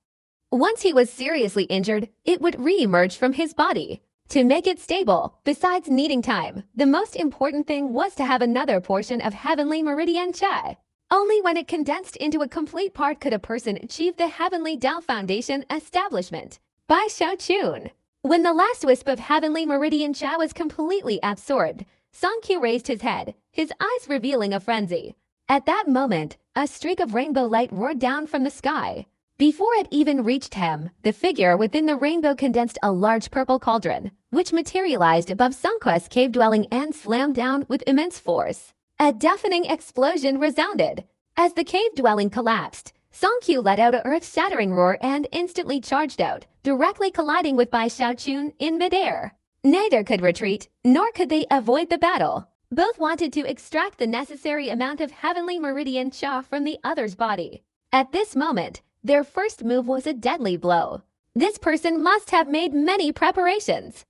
Once he was seriously injured, it would re-emerge from his body. To make it stable, besides needing time, the most important thing was to have another portion of heavenly meridian Chi. Only when it condensed into a complete part could a person achieve the heavenly Tao Foundation establishment. Bai Xiaochun. When the last wisp of heavenly meridian Chi was completely absorbed, Songqiu raised his head, his eyes revealing a frenzy. At that moment, a streak of rainbow light roared down from the sky. Before it even reached him, the figure within the rainbow condensed a large purple cauldron, which materialized above Songquest's cave dwelling and slammed down with immense force. A deafening explosion resounded. As the cave dwelling collapsed, Songqiu let out an earth-shattering roar and instantly charged out, directly colliding with Bai Xiaochun in midair. Neither could retreat, nor could they avoid the battle. Both wanted to extract the necessary amount of heavenly meridian Chi from the other's body. At this moment, their first move was a deadly blow. This person must have made many preparations.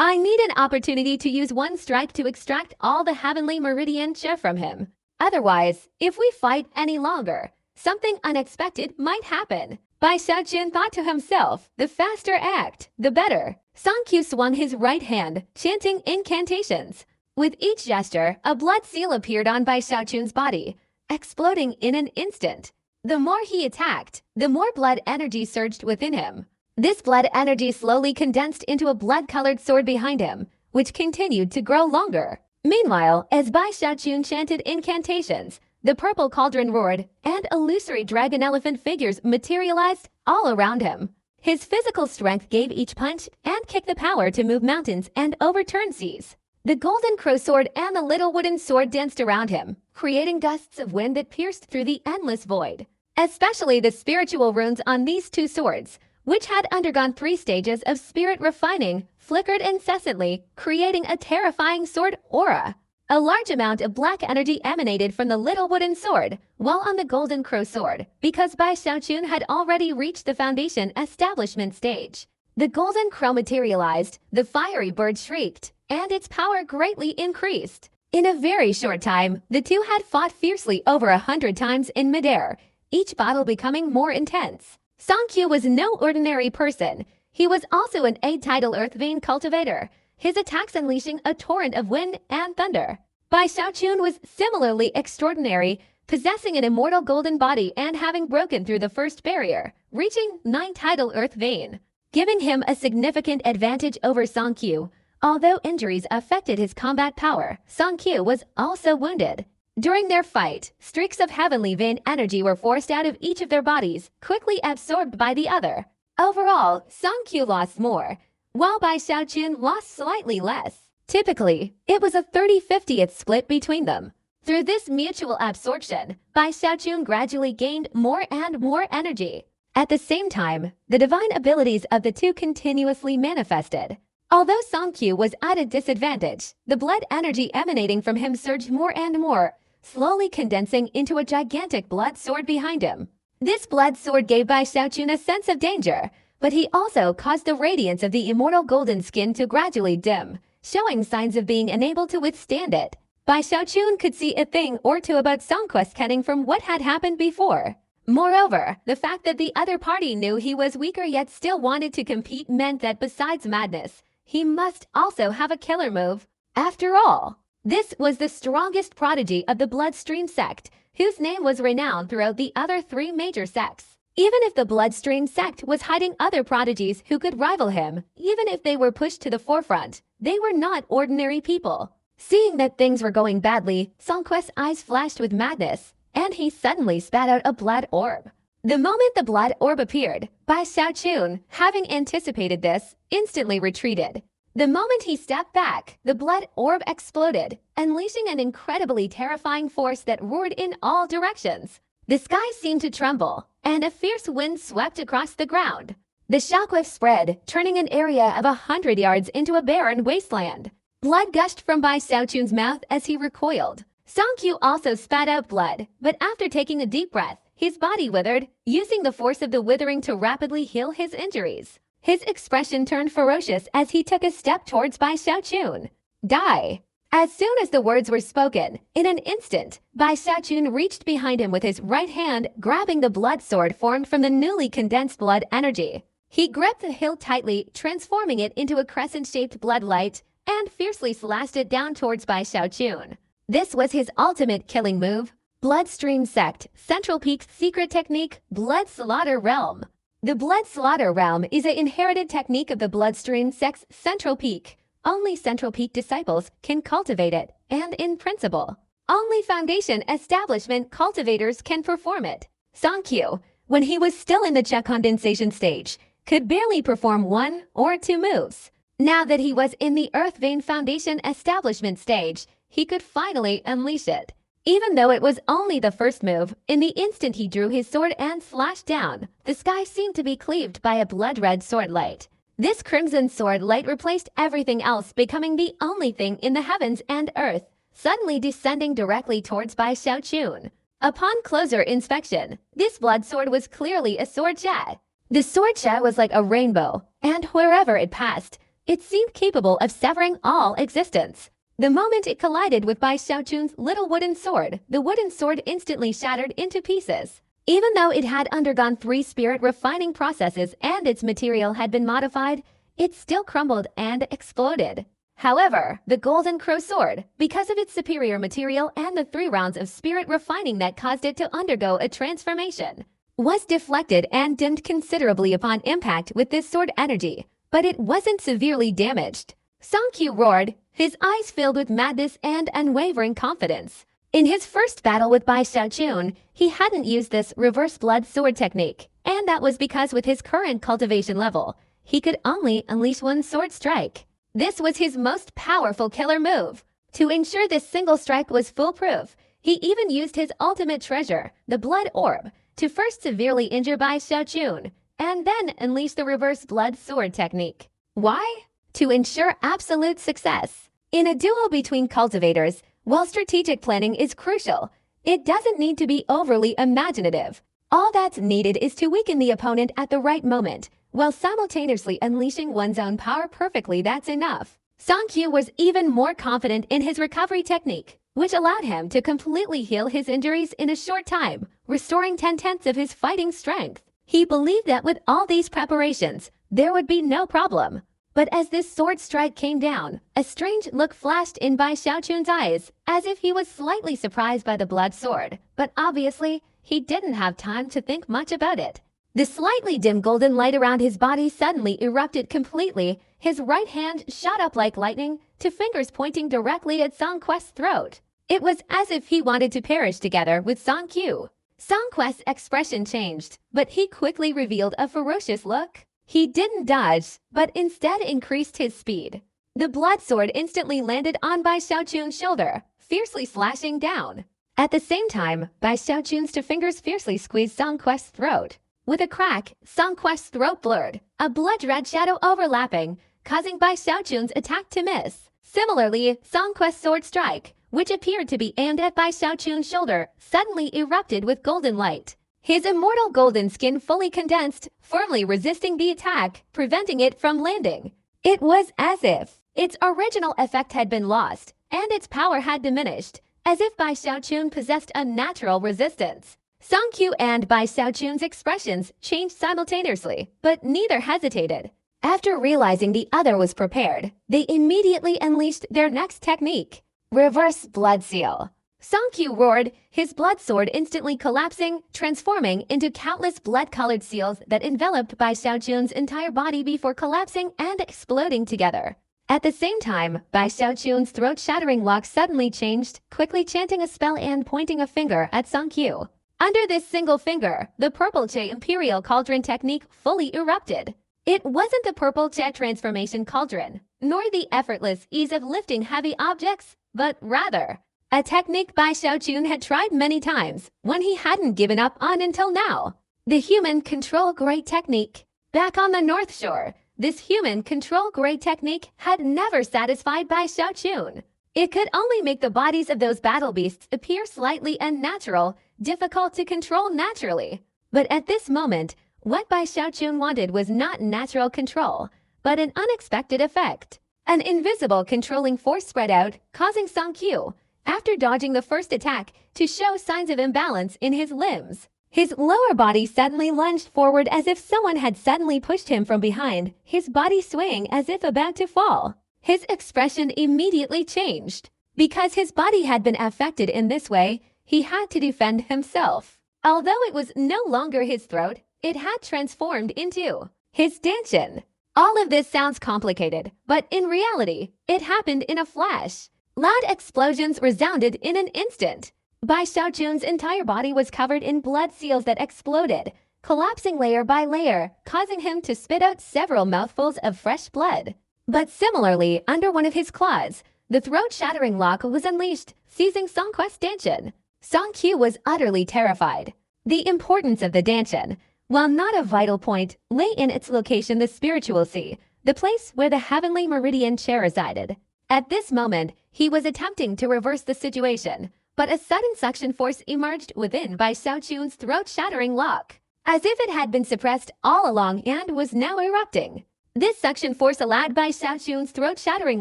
I need an opportunity to use one strike to extract all the heavenly meridian chi from him. Otherwise, if we fight any longer, something unexpected might happen. Bai Xiaojun thought to himself, the faster act, the better. Song Qiu swung his right hand, chanting incantations. With each gesture, a blood seal appeared on Bai Xiaojun's body, exploding in an instant. The more he attacked, the more blood energy surged within him. This blood energy slowly condensed into a blood-colored sword behind him, which continued to grow longer. Meanwhile, as Bai Xiaojun chanted incantations, the purple cauldron roared, and illusory dragon elephant figures materialized all around him. His physical strength gave each punch and kick the power to move mountains and overturn seas. The golden crow sword and the little wooden sword danced around him, creating gusts of wind that pierced through the endless void. Especially the spiritual runes on these two swords, which had undergone 3 stages of spirit refining, flickered incessantly, creating a terrifying sword aura. A large amount of black energy emanated from the little wooden sword, while on the golden crow sword, because Bai Xiaojun had already reached the foundation establishment stage. The golden crow materialized, the fiery bird shrieked, and its power greatly increased. In a very short time, the two had fought fiercely over 100 times in midair, each battle becoming more intense. Song Qiu was no ordinary person. He was also an 8-tidal earth vein cultivator, his attacks unleashing a torrent of wind and thunder. Bai Xiaojun was similarly extraordinary, possessing an immortal golden body and having broken through the first barrier, reaching 9-tidal earth vein, giving him a significant advantage over Song Qiu. Although injuries affected his combat power, Song Qiu was also wounded. During their fight, streaks of heavenly vein energy were forced out of each of their bodies, quickly absorbed by the other. Overall, Song Qiu lost more, while Bai Xiaojun lost slightly less. Typically, it was a 30-50th split between them. Through this mutual absorption, Bai Xiaojun gradually gained more and more energy. At the same time, the divine abilities of the two continuously manifested. Although Song Qiu was at a disadvantage, the blood energy emanating from him surged more and more, slowly condensing into a gigantic blood sword behind him. This blood sword gave Bai Xiaojun a sense of danger, but he also caused the radiance of the immortal golden skin to gradually dim, showing signs of being unable to withstand it. Bai Xiaojun could see a thing or two about Song Quest cutting from what had happened before. Moreover, the fact that the other party knew he was weaker yet still wanted to compete meant that besides madness, he must also have a killer move. After all, this was the strongest prodigy of the Bloodstream sect, whose name was renowned throughout the other 3 major sects. Even if the Bloodstream sect was hiding other prodigies who could rival him, even if they were pushed to the forefront, they were not ordinary people. Seeing that things were going badly, Song Quest's eyes flashed with madness, and he suddenly spat out a blood orb. The moment the blood orb appeared, Bai Xiaojun, having anticipated this, instantly retreated. The moment he stepped back, the blood orb exploded, unleashing an incredibly terrifying force that roared in all directions. The sky seemed to tremble, and a fierce wind swept across the ground. The shockwave spread, turning an area of 100 yards into a barren wasteland. Blood gushed from Bai Xiaojun's mouth as he recoiled. Song Qiu also spat out blood, but after taking a deep breath, his body withered, using the force of the withering to rapidly heal his injuries. His expression turned ferocious as he took a step towards Bai Xiaojun. Die! As soon as the words were spoken, in an instant, Bai Xiaojun reached behind him with his right hand, grabbing the blood sword formed from the newly condensed blood energy. He gripped the hilt tightly, transforming it into a crescent-shaped blood light, and fiercely slashed it down towards Bai Xiaojun. This was his ultimate killing move. Bloodstream Sect, Central Peak's secret technique, Blood Slaughter Realm. The Blood Slaughter Realm is an inherited technique of the Bloodstream Sect's Central Peak. Only Central Peak disciples can cultivate it, and in principle, only Foundation Establishment cultivators can perform it. Song Qiu, when he was still in the Cha condensation stage, could barely perform 1 or 2 moves. Now that he was in the Earth Vein Foundation Establishment stage, he could finally unleash it. Even though it was only the first move, in the instant he drew his sword and slashed down, the sky seemed to be cleaved by a blood-red sword light. This crimson sword light replaced everything else, becoming the only thing in the heavens and earth, suddenly descending directly towards Bai Xiaojun. Upon closer inspection, this blood sword was clearly a sword jet. The sword jet was like a rainbow, and wherever it passed, It seemed capable of severing all existence. The moment it collided with Bai Xiaochun's little wooden sword, the wooden sword instantly shattered into pieces. Even though it had undergone 3 spirit refining processes and its material had been modified, it still crumbled and exploded. However, the Golden Crow Sword, because of its superior material and the 3 rounds of spirit refining that caused it to undergo a transformation, was deflected and dimmed considerably upon impact with this sword energy, but it wasn't severely damaged. Song Qiu roared, his eyes filled with madness and unwavering confidence. In his first battle with Bai Xiaochun, he hadn't used this reverse blood sword technique, and that was because with his current cultivation level, he could only unleash 1 sword strike. This was his most powerful killer move. To ensure this single strike was foolproof, he even used his ultimate treasure, the blood orb, to first severely injure Bai Xiaochun, and then unleash the reverse blood sword technique. Why? To ensure absolute success. In a duel between cultivators, while strategic planning is crucial, it doesn't need to be overly imaginative. All that's needed is to weaken the opponent at the right moment, while simultaneously unleashing one's own power perfectly. That's enough. Song Qiu was even more confident in his recovery technique, which allowed him to completely heal his injuries in a short time, restoring 10/10 of his fighting strength. He believed that with all these preparations, there would be no problem. But as this sword strike came down, a strange look flashed in Bai Xiaochun's eyes, as if he was slightly surprised by the blood sword, but obviously, he didn't have time to think much about it. The slightly dim golden light around his body suddenly erupted completely. His right hand shot up like lightning, 2 fingers pointing directly at Song Quest's throat. It was as if he wanted to perish together with Song Qiu. Song Quest's expression changed, but he quickly revealed a ferocious look. He didn't dodge, but instead increased his speed. The blood sword instantly landed on Bai Xiaochun's shoulder, fiercely slashing down. At the same time, Bai Xiaochun's 2 fingers fiercely squeezed Song Quest's throat. With a crack, Song Quest's throat blurred, a blood-red shadow overlapping, causing Bai Xiaochun's attack to miss. Similarly, Song Quest's sword strike, which appeared to be aimed at Bai Xiaochun's shoulder, suddenly erupted with golden light. His immortal golden skin fully condensed, firmly resisting the attack, preventing it from landing. It was as if its original effect had been lost, and its power had diminished, as if Bai Xiaochun possessed a natural resistance. Song Qiu and Bai Xiaochun's expressions changed simultaneously, but neither hesitated. After realizing the other was prepared, they immediately unleashed their next technique, Reverse Blood Seal. Song Qiu roared, his blood sword instantly collapsing, transforming into countless blood-colored seals that enveloped Bai Xiaochun's entire body before collapsing and exploding together. At the same time, Bai Xiaochun's throat-shattering lock suddenly changed, quickly chanting a spell and pointing a finger at Song Qiu. Under this single finger, the Purple Che Imperial Cauldron technique fully erupted. It wasn't the Purple Che Transformation Cauldron, nor the effortless ease of lifting heavy objects, but rather a technique Bai Xiaochun had tried many times, one he hadn't given up on until now. The Human Control Grade Technique. Back on the North Shore, this Human Control Grade Technique had never satisfied Bai Xiaochun. It could only make the bodies of those battle beasts appear slightly unnatural, difficult to control naturally. But at this moment, what Bai Xiaochun wanted was not natural control, but an unexpected effect. An invisible controlling force spread out, causing Song Qiu, after dodging the first attack, to show signs of imbalance in his limbs. His lower body suddenly lunged forward as if someone had suddenly pushed him from behind, his body swaying as if about to fall. His expression immediately changed. Because his body had been affected in this way, he had to defend himself. Although it was no longer his throat, it had transformed into his dantian. All of this sounds complicated, but in reality, it happened in a flash. Loud explosions resounded in an instant. Bai Xiaochun's entire body was covered in blood seals that exploded, collapsing layer by layer, causing him to spit out several mouthfuls of fresh blood. But similarly, under one of his claws, the throat-shattering lock was unleashed, seizing Song Quest's dantian. Song Qiu was utterly terrified. The importance of the dantian, while not a vital point, lay in its location, the spiritual sea, the place where the heavenly meridian chair resided. At this moment, he was attempting to reverse the situation, but a sudden suction force emerged within Bai Xiaochun's throat-shattering lock, as if it had been suppressed all along and was now erupting. This suction force allowed Bai Xiaochun's throat-shattering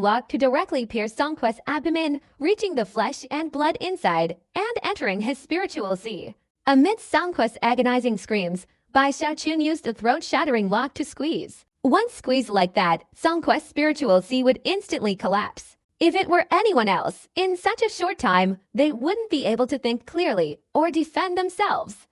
lock to directly pierce Song Quest's abdomen, reaching the flesh and blood inside and entering his spiritual sea. Amidst Song Quest's agonizing screams, Bai Xiaochun used the throat-shattering lock to squeeze. One squeeze like that, Song Quest's spiritual sea would instantly collapse. If it were anyone else, in such a short time, they wouldn't be able to think clearly or defend themselves.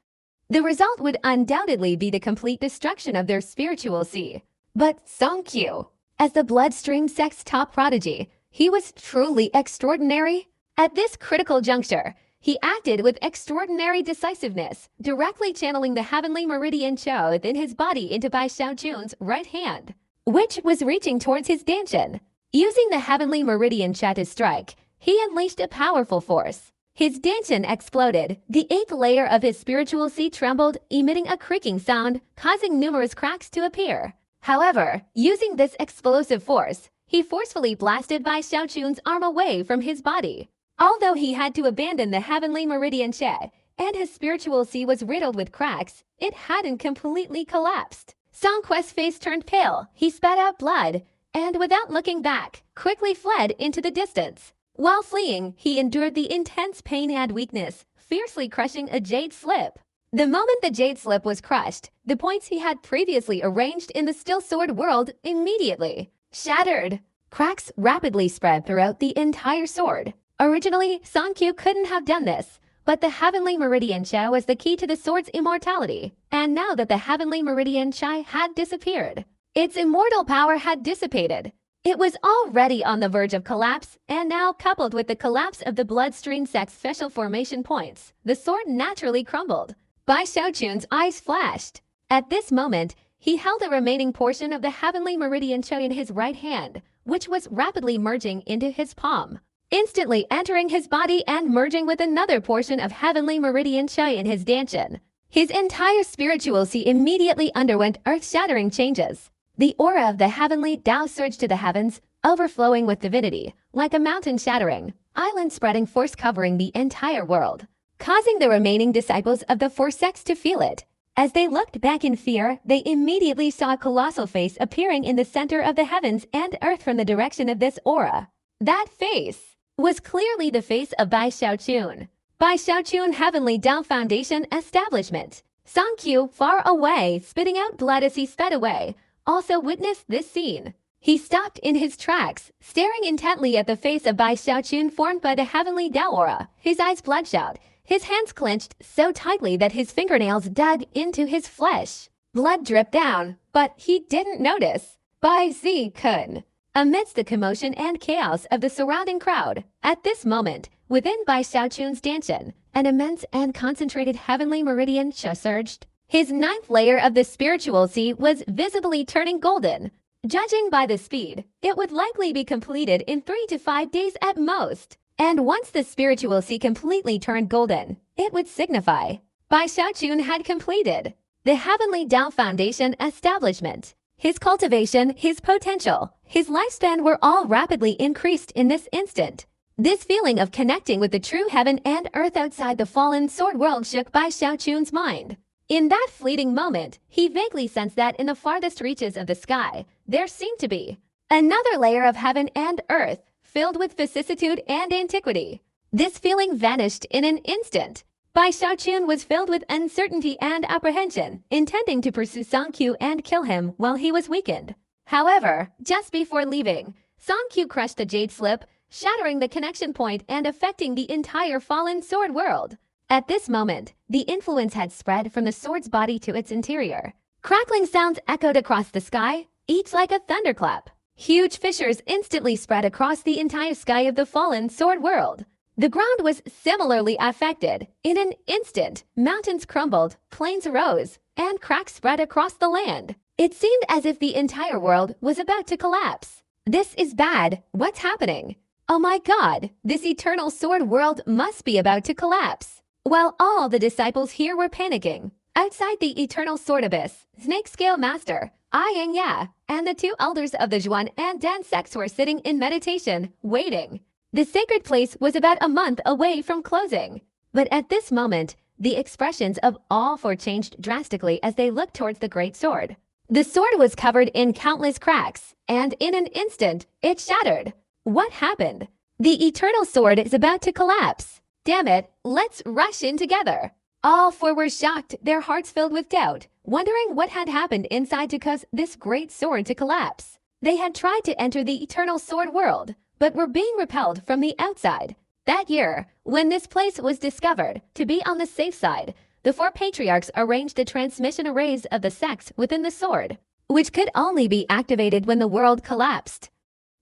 The result would undoubtedly be the complete destruction of their spiritual sea. But Song Q, as the bloodstream sex top prodigy, he was truly extraordinary. At this critical juncture, he acted with extraordinary decisiveness, directly channeling the heavenly meridian Chao within his body into Bai Xiaochun's right hand, which was reaching towards his dantian. Using the heavenly meridian Chao to strike, he unleashed a powerful force. His dantian exploded. The eighth layer of his spiritual sea trembled, emitting a creaking sound, causing numerous cracks to appear. However, using this explosive force, he forcefully blasted Bai Xiaochun's arm away from his body. Although he had to abandon the heavenly meridian Che, and his spiritual sea was riddled with cracks, it hadn't completely collapsed. Song Quest's face turned pale, he spat out blood, and without looking back, quickly fled into the distance. While fleeing, he endured the intense pain and weakness, fiercely crushing a jade slip. The moment the jade slip was crushed, the points he had previously arranged in the still sword world immediately shattered. Cracks rapidly spread throughout the entire sword. Originally, Song Q couldn't have done this, but the heavenly meridian Chai was the key to the sword's immortality, and now that the heavenly meridian Chai had disappeared, its immortal power had dissipated. It was already on the verge of collapse, and now coupled with the collapse of the bloodstream sex special formation points, the sword naturally crumbled. Bai Xiaochun's eyes flashed. At this moment, he held the remaining portion of the heavenly meridian Chai in his right hand, which was rapidly merging into his palm, instantly entering his body and merging with another portion of heavenly meridian Chai in his dantian. His entire spiritual sea immediately underwent earth-shattering changes. The aura of the heavenly Tao surged to the heavens, overflowing with divinity, like a mountain-shattering, island-spreading force covering the entire world, causing the remaining disciples of the four sects to feel it. As they looked back in fear, they immediately saw a colossal face appearing in the center of the heavens and earth from the direction of this aura. That face was clearly the face of Bai Xiaochun. Bai Xiaochun Heavenly Tao Foundation Establishment. Song Qiu, far away, spitting out blood as he sped away, also witnessed this scene. He stopped in his tracks, staring intently at the face of Bai Xiaochun formed by the heavenly Tao aura, his eyes bloodshot, his hands clenched so tightly that his fingernails dug into his flesh. Blood dripped down, but he didn't notice. Bai Zi-kun. Amidst the commotion and chaos of the surrounding crowd, at this moment, within Bai Xiaochun's dantian, an immense and concentrated heavenly meridian surged. His ninth layer of the spiritual sea was visibly turning golden. Judging by the speed, it would likely be completed in 3 to 5 days at most. And once the spiritual sea completely turned golden, it would signify Bai Xiaochun had completed the Heavenly Tao Foundation establishment. His cultivation, his potential, his lifespan were all rapidly increased in this instant. This feeling of connecting with the true heaven and earth outside the fallen sword world shook Bai Xiaochun's mind. In that fleeting moment, he vaguely sensed that in the farthest reaches of the sky, there seemed to be another layer of heaven and earth, filled with vicissitude and antiquity. This feeling vanished in an instant. Bai Xiaochun was filled with uncertainty and apprehension, intending to pursue Song Qiu and kill him while he was weakened. However, just before leaving, Song Qiu crushed the jade slip, shattering the connection point and affecting the entire fallen sword world. At this moment, the influence had spread from the sword's body to its interior. Crackling sounds echoed across the sky, each like a thunderclap. Huge fissures instantly spread across the entire sky of the fallen sword world. The ground was similarly affected. In an instant, mountains crumbled, plains rose, and cracks spread across the land. It seemed as if the entire world was about to collapse. This is bad. What's happening? Oh my god, this eternal sword world must be about to collapse. While all the disciples here were panicking, outside the eternal sword abyss, Snake Scale Master, Yang Ya, and the two elders of the Zhuan and Dan sects were sitting in meditation, waiting. The sacred place was about a month away from closing. But at this moment, the expressions of all four changed drastically as they looked towards the great sword. The sword was covered in countless cracks, and in an instant, it shattered. What happened? The eternal sword is about to collapse. Damn it, let's rush in together. All four were shocked, their hearts filled with doubt, wondering what had happened inside to cause this great sword to collapse. They had tried to enter the eternal sword world, but were being repelled from the outside. That year, when this place was discovered, to be on the safe side, the four patriarchs arranged the transmission arrays of the sects within the sword, which could only be activated when the world collapsed.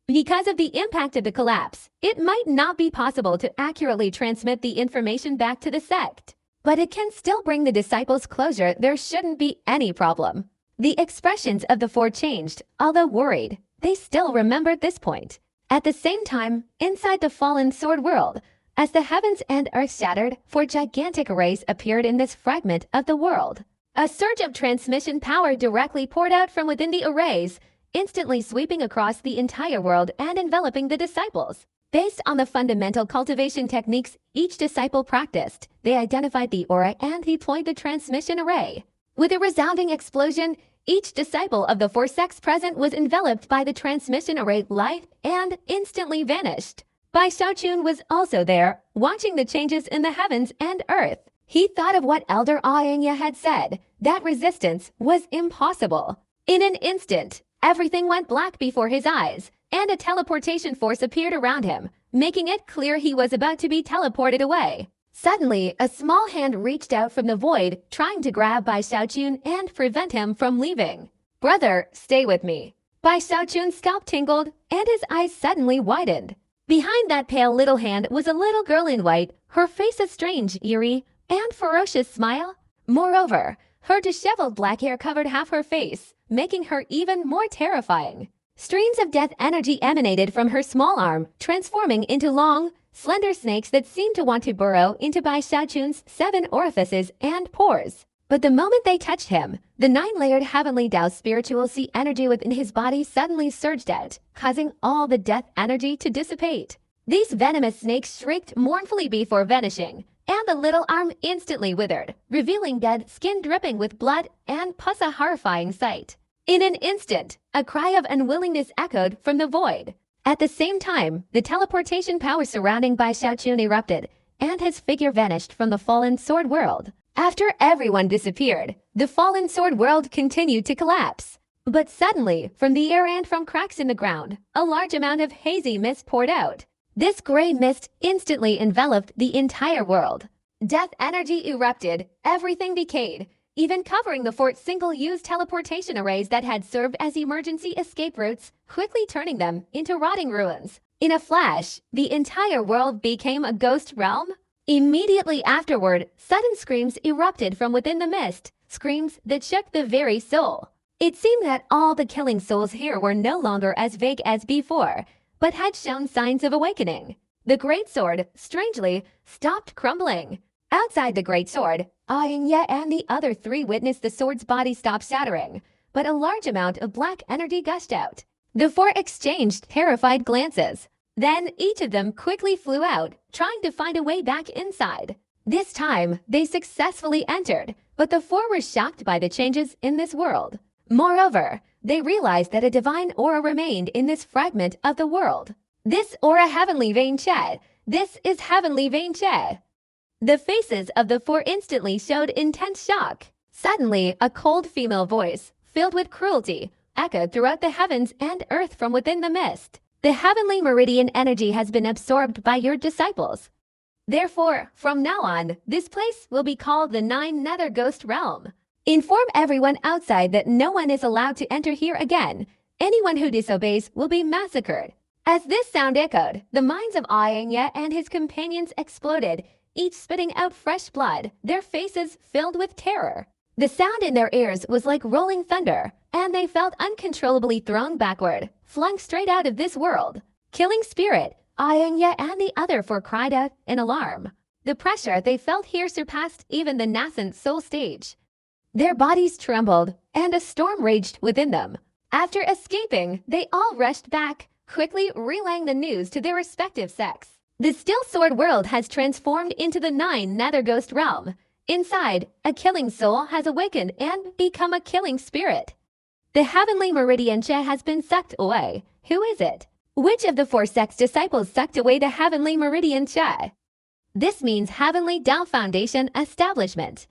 Because of the impact of the collapse, it might not be possible to accurately transmit the information back to the sect. But it can still bring the disciples closure. There shouldn't be any problem. The expressions of the four changed, although worried. They still remembered this point. At the same time, inside the fallen sword world, as the heavens and earth shattered, four gigantic arrays appeared in this fragment of the world. A surge of transmission power directly poured out from within the arrays, instantly sweeping across the entire world and enveloping the disciples. Based on the fundamental cultivation techniques each disciple practiced, they identified the aura and deployed the transmission array. With a resounding explosion, each disciple of the four sects present was enveloped by the transmission array light and instantly vanished. Bai Xiaochun was also there, watching the changes in the heavens and earth. He thought of what Elder Aoyanya had said, that resistance was impossible. In an instant, everything went black before his eyes, and a teleportation force appeared around him, making it clear he was about to be teleported away. Suddenly, a small hand reached out from the void, trying to grab Bai Xiaochun and prevent him from leaving. "Brother, stay with me." Bai Xiaochun's scalp tingled, and his eyes suddenly widened. Behind that pale little hand was a little girl in white, her face a strange, eerie, and ferocious smile. Moreover, her disheveled black hair covered half her face, making her even more terrifying. Streams of death energy emanated from her small arm, transforming into long, slender snakes that seemed to want to burrow into Bai Xiaochun's 7 orifices and pores. But the moment they touched him, the 9-layered heavenly Tao spiritual sea energy within his body suddenly surged out, causing all the death energy to dissipate. These venomous snakes shrieked mournfully before vanishing, and the little arm instantly withered, revealing dead skin dripping with blood and pus, a horrifying sight. In an instant, a cry of unwillingness echoed from the void. At the same time, the teleportation power surrounding Bai Xiaochun erupted, and his figure vanished from the fallen sword world. After everyone disappeared, the fallen sword world continued to collapse. But suddenly, from the air and from cracks in the ground, a large amount of hazy mist poured out. This gray mist instantly enveloped the entire world. Death energy erupted, everything decayed, even covering the fort's single-use teleportation arrays that had served as emergency escape routes, quickly turning them into rotting ruins. In a flash, the entire world became a ghost realm. Immediately afterward, sudden screams erupted from within the mist, screams that shook the very soul. It seemed that all the killing souls here were no longer as vague as before, but had shown signs of awakening. The great sword, strangely, stopped crumbling. Outside the great sword, Aoyanya and the other 3 witnessed the sword's body stop shattering, but a large amount of black energy gushed out. The 4 exchanged terrified glances. Then each of them quickly flew out, trying to find a way back inside. This time, they successfully entered, but the 4 were shocked by the changes in this world. Moreover, they realized that a divine aura remained in this fragment of the world. This aura Heavenly Vein Che. This is Heavenly Vein Che. The faces of the 4 instantly showed intense shock. Suddenly, a cold female voice, filled with cruelty, echoed throughout the heavens and earth from within the mist. The heavenly meridian energy has been absorbed by your disciples. Therefore, from now on, this place will be called the 9 Nether Ghost Realm. Inform everyone outside that no one is allowed to enter here again. Anyone who disobeys will be massacred. As this sound echoed, the minds of Aoyanya and his companions exploded, each spitting out fresh blood, their faces filled with terror. The sound in their ears was like rolling thunder, and they felt uncontrollably thrown backward, flung straight out of this world. Killing Spirit, Aoyanya and the other 4 cried out in alarm. The pressure they felt here surpassed even the nascent soul stage. Their bodies trembled, and a storm raged within them. After escaping, they all rushed back, quickly relaying the news to their respective sects. The still sword world has transformed into the 9 Nether Ghost Realm. Inside, a killing soul has awakened and become a killing spirit. The heavenly meridian Che has been sucked away. Who is it? Which of the four sect's disciples sucked away the heavenly meridian Che? This means Heavenly Tao Foundation establishment.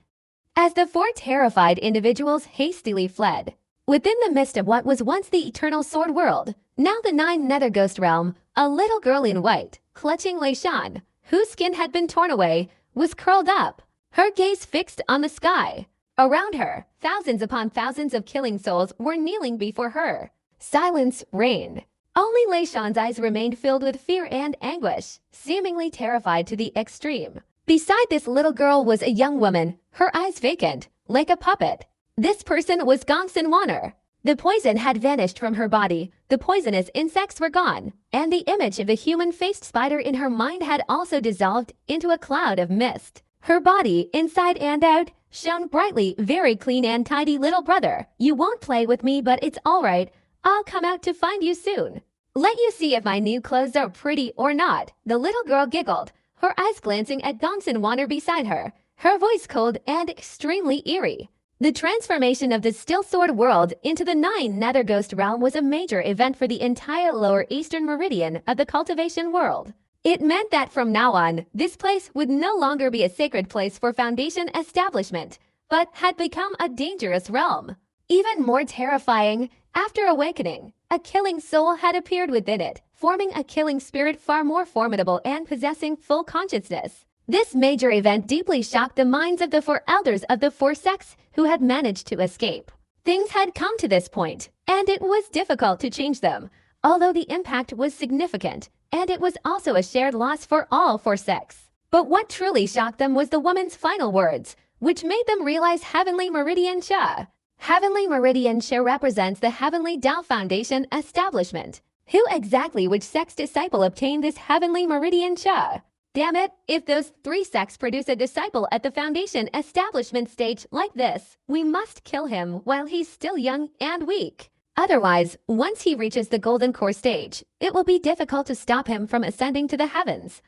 As the four terrified individuals hastily fled, within the midst of what was once the eternal sword world, now the nine nether ghost realm, a little girl in white, clutching Lei Shan, whose skin had been torn away, was curled up, her gaze fixed on the sky. Around her, thousands upon thousands of killing souls were kneeling before her. Silence reigned. Only Lei Shan's eyes remained filled with fear and anguish, seemingly terrified to the extreme. Beside this little girl was a young woman, her eyes vacant, like a puppet. This person was Gongsun Wanner. The poison had vanished from her body, the poisonous insects were gone, and the image of the human-faced spider in her mind had also dissolved into a cloud of mist. Her body, inside and out, shone brightly, very clean and tidy. Little brother, you won't play with me, but it's all right. I'll come out to find you soon. Let you see if my new clothes are pretty or not. The little girl giggled, her eyes glancing at Gongsun Wanner beside her, her voice cold and extremely eerie. The transformation of the still sword world into the nine nether ghost realm was a major event for the entire lower eastern meridian of the cultivation world. It meant that from now on, this place would no longer be a sacred place for Foundation establishment, but had become a dangerous realm. Even more terrifying, after awakening, a killing soul had appeared within it, forming a killing spirit far more formidable and possessing full consciousness. This major event deeply shocked the minds of the four elders of the four sects who had managed to escape. Things had come to this point, and it was difficult to change them, although the impact was significant, and it was also a shared loss for all four sects. But what truly shocked them was the woman's final words, which made them realize Heavenly Meridian Cha. Heavenly Meridian Cha represents the Heavenly Tao Foundation establishment. Who exactly which sect's disciple obtained this Heavenly Meridian Cha? Damn it, if those three sects produce a disciple at the Foundation establishment stage like this, we must kill him while he's still young and weak. Otherwise, once he reaches the Golden Core stage, it will be difficult to stop him from ascending to the heavens.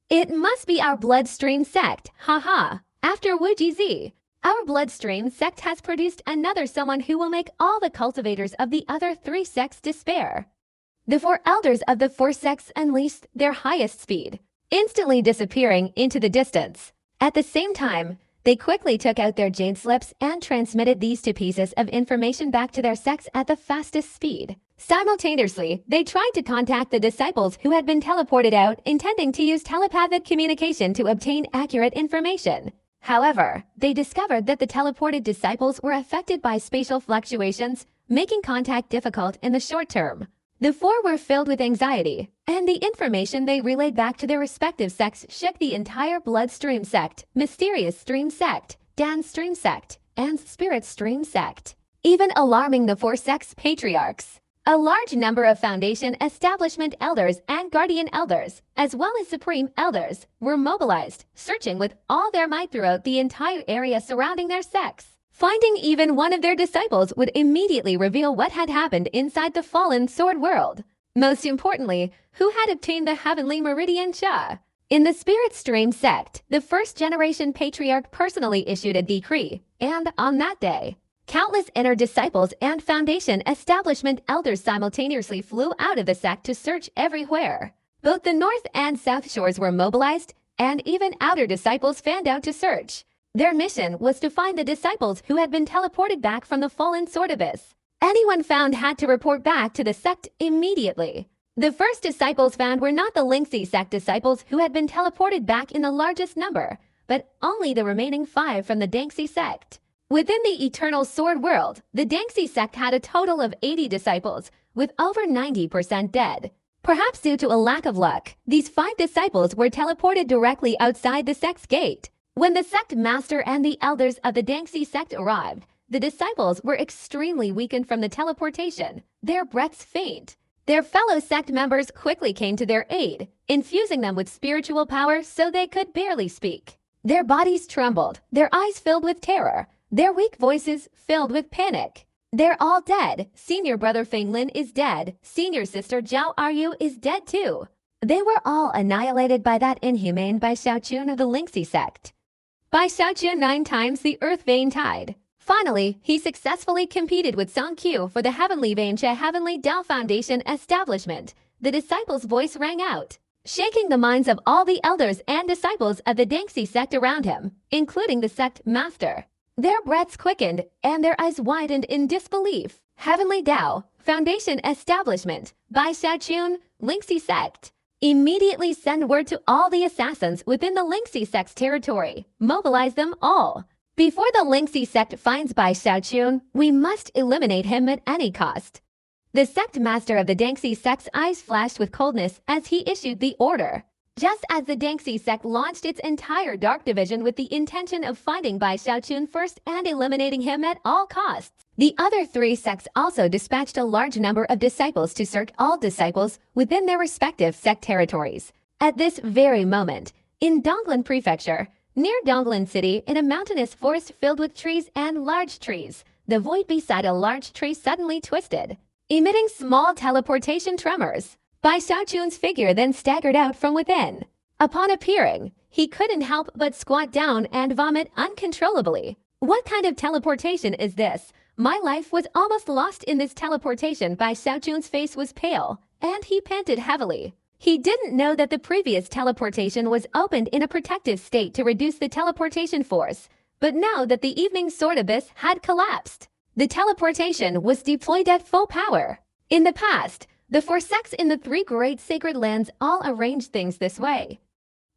It must be our bloodstream sect, haha. After Wuji Z, our bloodstream sect has produced another someone who will make all the cultivators of the other three sects despair. The four elders of the four sects unleashed their highest speed, instantly disappearing into the distance. At the same time, they quickly took out their jade slips and transmitted these two pieces of information back to their sects at the fastest speed. Simultaneously, they tried to contact the disciples who had been teleported out, intending to use telepathic communication to obtain accurate information. However, they discovered that the teleported disciples were affected by spatial fluctuations, making contact difficult in the short term. The four were filled with anxiety, and the information they relayed back to their respective sects shook the entire Bloodstream sect, Mysterious Stream sect, Dan Stream sect, and Spirit Stream sect, even alarming the four sects' patriarchs. A large number of Foundation establishment elders and guardian elders, as well as supreme elders, were mobilized, searching with all their might throughout the entire area surrounding their sects. Finding even one of their disciples would immediately reveal what had happened inside the fallen sword world. Most importantly, who had obtained the Heavenly Meridian Cha. In the Spirit Stream sect, the first-generation patriarch personally issued a decree, and on that day, countless inner disciples and Foundation establishment elders simultaneously flew out of the sect to search everywhere. Both the north and south shores were mobilized, and even outer disciples fanned out to search. Their mission was to find the disciples who had been teleported back from the fallen sword abyss. Anyone found had to report back to the sect immediately. The first disciples found were not the Lingxi sect disciples who had been teleported back in the largest number, but only the remaining 5 from the Dangxi sect. Within the eternal sword world, the Dangxi sect had a total of 80 disciples, with over 90% dead. Perhaps due to a lack of luck, these 5 disciples were teleported directly outside the sect's gate. When the sect master and the elders of the Dangxi sect arrived, the disciples were extremely weakened from the teleportation, their breaths faint. Their fellow sect members quickly came to their aid, infusing them with spiritual power so they could barely speak. Their bodies trembled, their eyes filled with terror, their weak voices filled with panic. They're all dead. Senior brother Feng Lin is dead. Senior sister Zhao Aryu is dead too. They were all annihilated by that inhumane Bai Xiaochun of the Lingxi sect. Bai Xiaochun 9 times the earth vein tide. Finally, he successfully competed with Song Q for the Heavenly Vein Heavenly Tao Foundation establishment. The disciples' voice rang out, shaking the minds of all the elders and disciples of the Dangxi sect around him, including the sect master. Their breaths quickened and their eyes widened in disbelief. Heavenly Tao Foundation establishment by Xiaochun, Lingxi sect. Immediately send word to all the assassins within the Lingxi sect's territory. Mobilize them all. Before the Lingxi sect finds Bai Xiaochun, we must eliminate him at any cost. The sect master of the Dangxi sect's eyes flashed with coldness as he issued the order. Just as the Dangxi sect launched its entire dark division with the intention of finding Bai Xiaochun first and eliminating him at all costs, the other three sects also dispatched a large number of disciples to search all disciples within their respective sect territories. At this very moment, in Donglan Prefecture, near Donglan City, in a mountainous forest filled with trees and large trees, the void beside a large tree suddenly twisted, emitting small teleportation tremors. Bai Xiaochun's figure then staggered out from within. Upon appearing, he couldn't help but squat down and vomit uncontrollably. What kind of teleportation is this? My life was almost lost in this teleportation. Bai Xiaochun's face was pale, and he panted heavily. He didn't know that the previous teleportation was opened in a protective state to reduce the teleportation force, but now that the evening sword abyss had collapsed, the teleportation was deployed at full power. In the past, the four sects in the three great sacred lands all arranged things this way.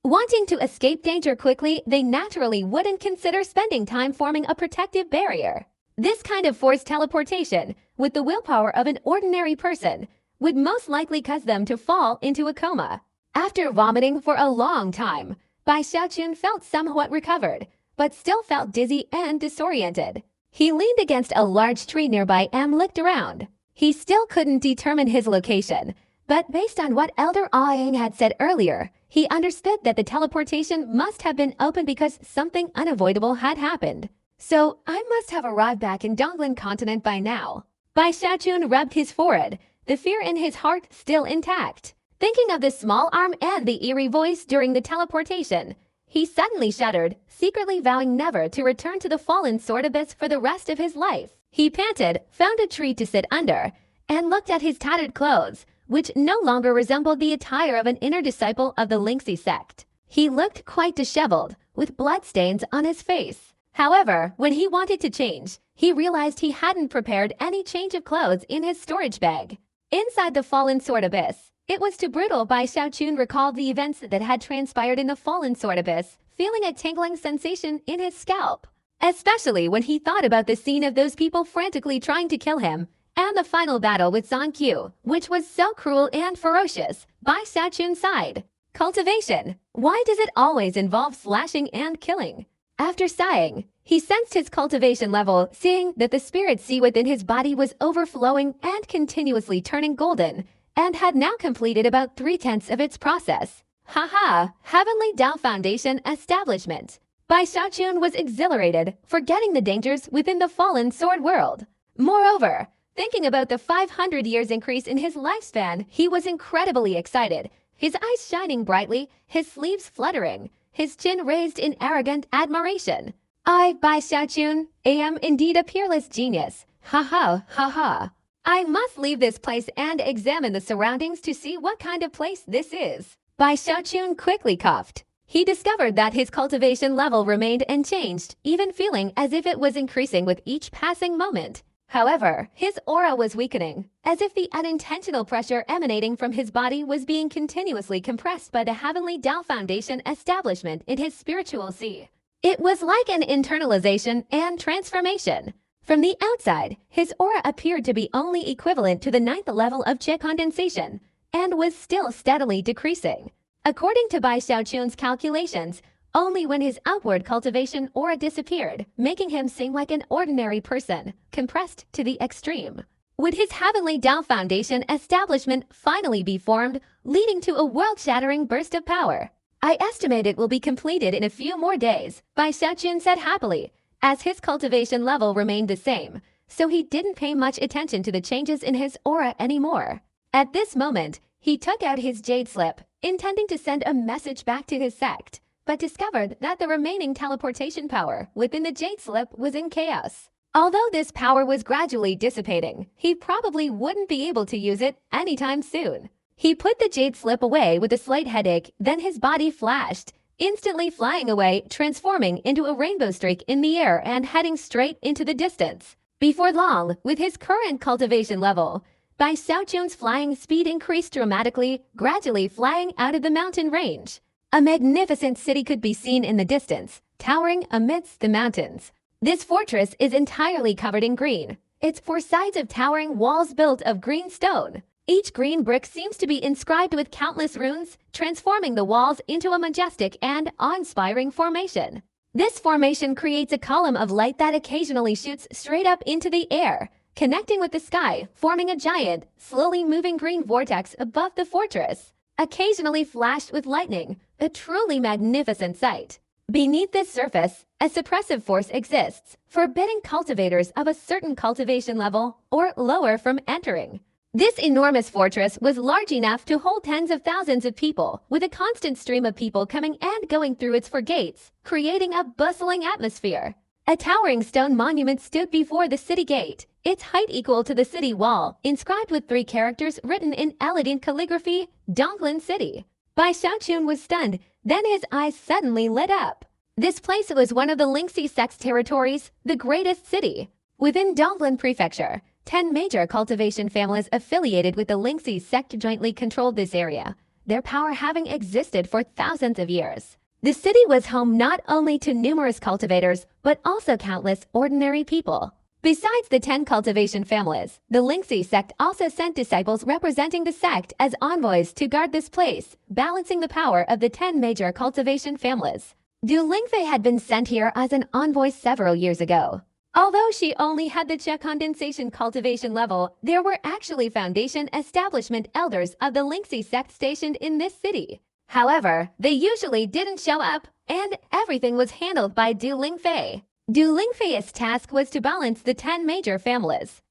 Wanting to escape danger quickly, they naturally wouldn't consider spending time forming a protective barrier. This kind of forced teleportation, with the willpower of an ordinary person, would most likely cause them to fall into a coma. After vomiting for a long time, Bai Xiaochun felt somewhat recovered, but still felt dizzy and disoriented. He leaned against a large tree nearby and looked around. He still couldn't determine his location, but based on what Elder Aang had said earlier, he understood that the teleportation must have been open because something unavoidable had happened. So, I must have arrived back in Donglan continent by now. Bai Xiaochun rubbed his forehead, the fear in his heart still intact. Thinking of the small arm and the eerie voice during the teleportation, he suddenly shuddered, secretly vowing never to return to the fallen sword abyss for the rest of his life. He panted, found a tree to sit under, and looked at his tattered clothes, which no longer resembled the attire of an inner disciple of the Lingxi sect. He looked quite disheveled, with bloodstains on his face. However, when he wanted to change, he realized he hadn't prepared any change of clothes in his storage bag. Inside the fallen sword abyss, it was too brutal. Bai Xiaochun recalled the events that had transpired in the fallen sword abyss, feeling a tingling sensation in his scalp. Especially when he thought about the scene of those people frantically trying to kill him, and the final battle with Song Q, which was so cruel and ferocious. Bai Xiaochun sighed. Cultivation. Why does it always involve slashing and killing? After sighing, he sensed his cultivation level, seeing that the spirit sea within his body was overflowing and continuously turning golden, and had now completed about 3/10 of its process. Haha, Heavenly Tao Foundation establishment. Bai Xiaochun was exhilarated, forgetting the dangers within the fallen sword world. Moreover, thinking about the 500 years increase in his lifespan, he was incredibly excited, his eyes shining brightly, his sleeves fluttering, his chin raised in arrogant admiration. I, Bai Xiaochun, am indeed a peerless genius. Ha ha, ha ha. I must leave this place and examine the surroundings to see what kind of place this is. Bai Xiaochun quickly coughed. He discovered that his cultivation level remained unchanged, even feeling as if it was increasing with each passing moment. However, his aura was weakening, as if the unintentional pressure emanating from his body was being continuously compressed by the Heavenly Tao Foundation establishment in his spiritual sea. It was like an internalization and transformation. From the outside, his aura appeared to be only equivalent to the 9th level of Qi condensation, and was still steadily decreasing. According to Bai Xiaochun's calculations, only when his outward cultivation aura disappeared, making him seem like an ordinary person, compressed to the extreme, would his Heavenly Tao Foundation establishment finally be formed, leading to a world-shattering burst of power. I estimate it will be completed in a few more days, Bai Xiaochun said happily, as his cultivation level remained the same, so he didn't pay much attention to the changes in his aura anymore. At this moment, he took out his jade slip, intending to send a message back to his sect, but discovered that the remaining teleportation power within the jade slip was in chaos. Although this power was gradually dissipating, he probably wouldn't be able to use it anytime soon. He put the jade slip away with a slight headache, then his body flashed, instantly flying away, transforming into a rainbow streak in the air and heading straight into the distance. Before long, with his current cultivation level, Bai Xiaochun's flying speed increased dramatically, gradually flying out of the mountain range. A magnificent city could be seen in the distance, towering amidst the mountains. This fortress is entirely covered in green, its four sides of towering walls built of green stone. Each green brick seems to be inscribed with countless runes, transforming the walls into a majestic and awe-inspiring formation. This formation creates a column of light that occasionally shoots straight up into the air, connecting with the sky, forming a giant, slowly moving green vortex above the fortress, occasionally flashed with lightning, a truly magnificent sight. Beneath this surface, a suppressive force exists, forbidding cultivators of a certain cultivation level or lower from entering. This enormous fortress was large enough to hold tens of thousands of people, with a constant stream of people coming and going through its four gates, creating a bustling atmosphere. A towering stone monument stood before the city gate, its height equal to the city wall, inscribed with 3 characters written in elegant calligraphy, Donglin City. Bai Xiaochun was stunned, then his eyes suddenly lit up. This place was one of the Lingxi sect's territories, the greatest city. Within Donglin Prefecture, 10 major cultivation families affiliated with the Lingxi sect jointly controlled this area, their power having existed for thousands of years. The city was home not only to numerous cultivators, but also countless ordinary people. Besides the 10 cultivation families, the Lingxi sect also sent disciples representing the sect as envoys to guard this place, balancing the power of the 10 major cultivation families. Du Lingfei had been sent here as an envoy several years ago. Although she only had the Che condensation cultivation level, there were actually foundation establishment elders of the Lingxi sect stationed in this city. However, they usually didn't show up, and everything was handled by Du Lingfei. Du Lingfei's task was to balance the 10 major families.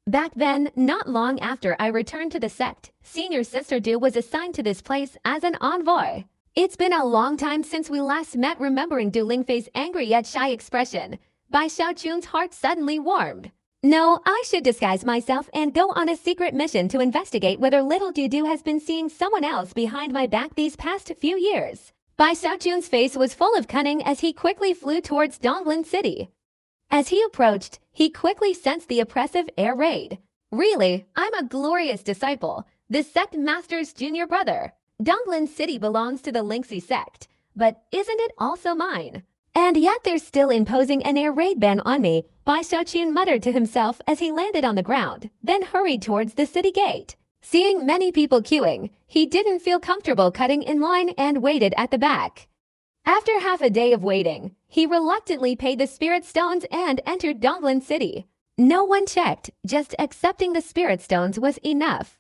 Back then, not long after I returned to the sect, Senior Sister Du was assigned to this place as an envoy. It's been a long time since we last met. Remembering Du Lingfei's angry yet shy expression, Bai Xiaochun's heart suddenly warmed. No, I should disguise myself and go on a secret mission to investigate whether little Dudu has been seeing someone else behind my back these past few years. Bai Xiaochun's face was full of cunning as he quickly flew towards Donglin City. As he approached, he quickly sensed the oppressive air raid. Really, I'm a glorious disciple, the sect master's junior brother. Donglin City belongs to the Lingxi sect, but isn't it also mine? And yet they're still imposing an air raid ban on me, Bai Xiaochun muttered to himself as he landed on the ground, then hurried towards the city gate. Seeing many people queuing, he didn't feel comfortable cutting in line and waited at the back. After half a day of waiting, he reluctantly paid the spirit stones and entered Donglin City. No one checked, just accepting the spirit stones was enough.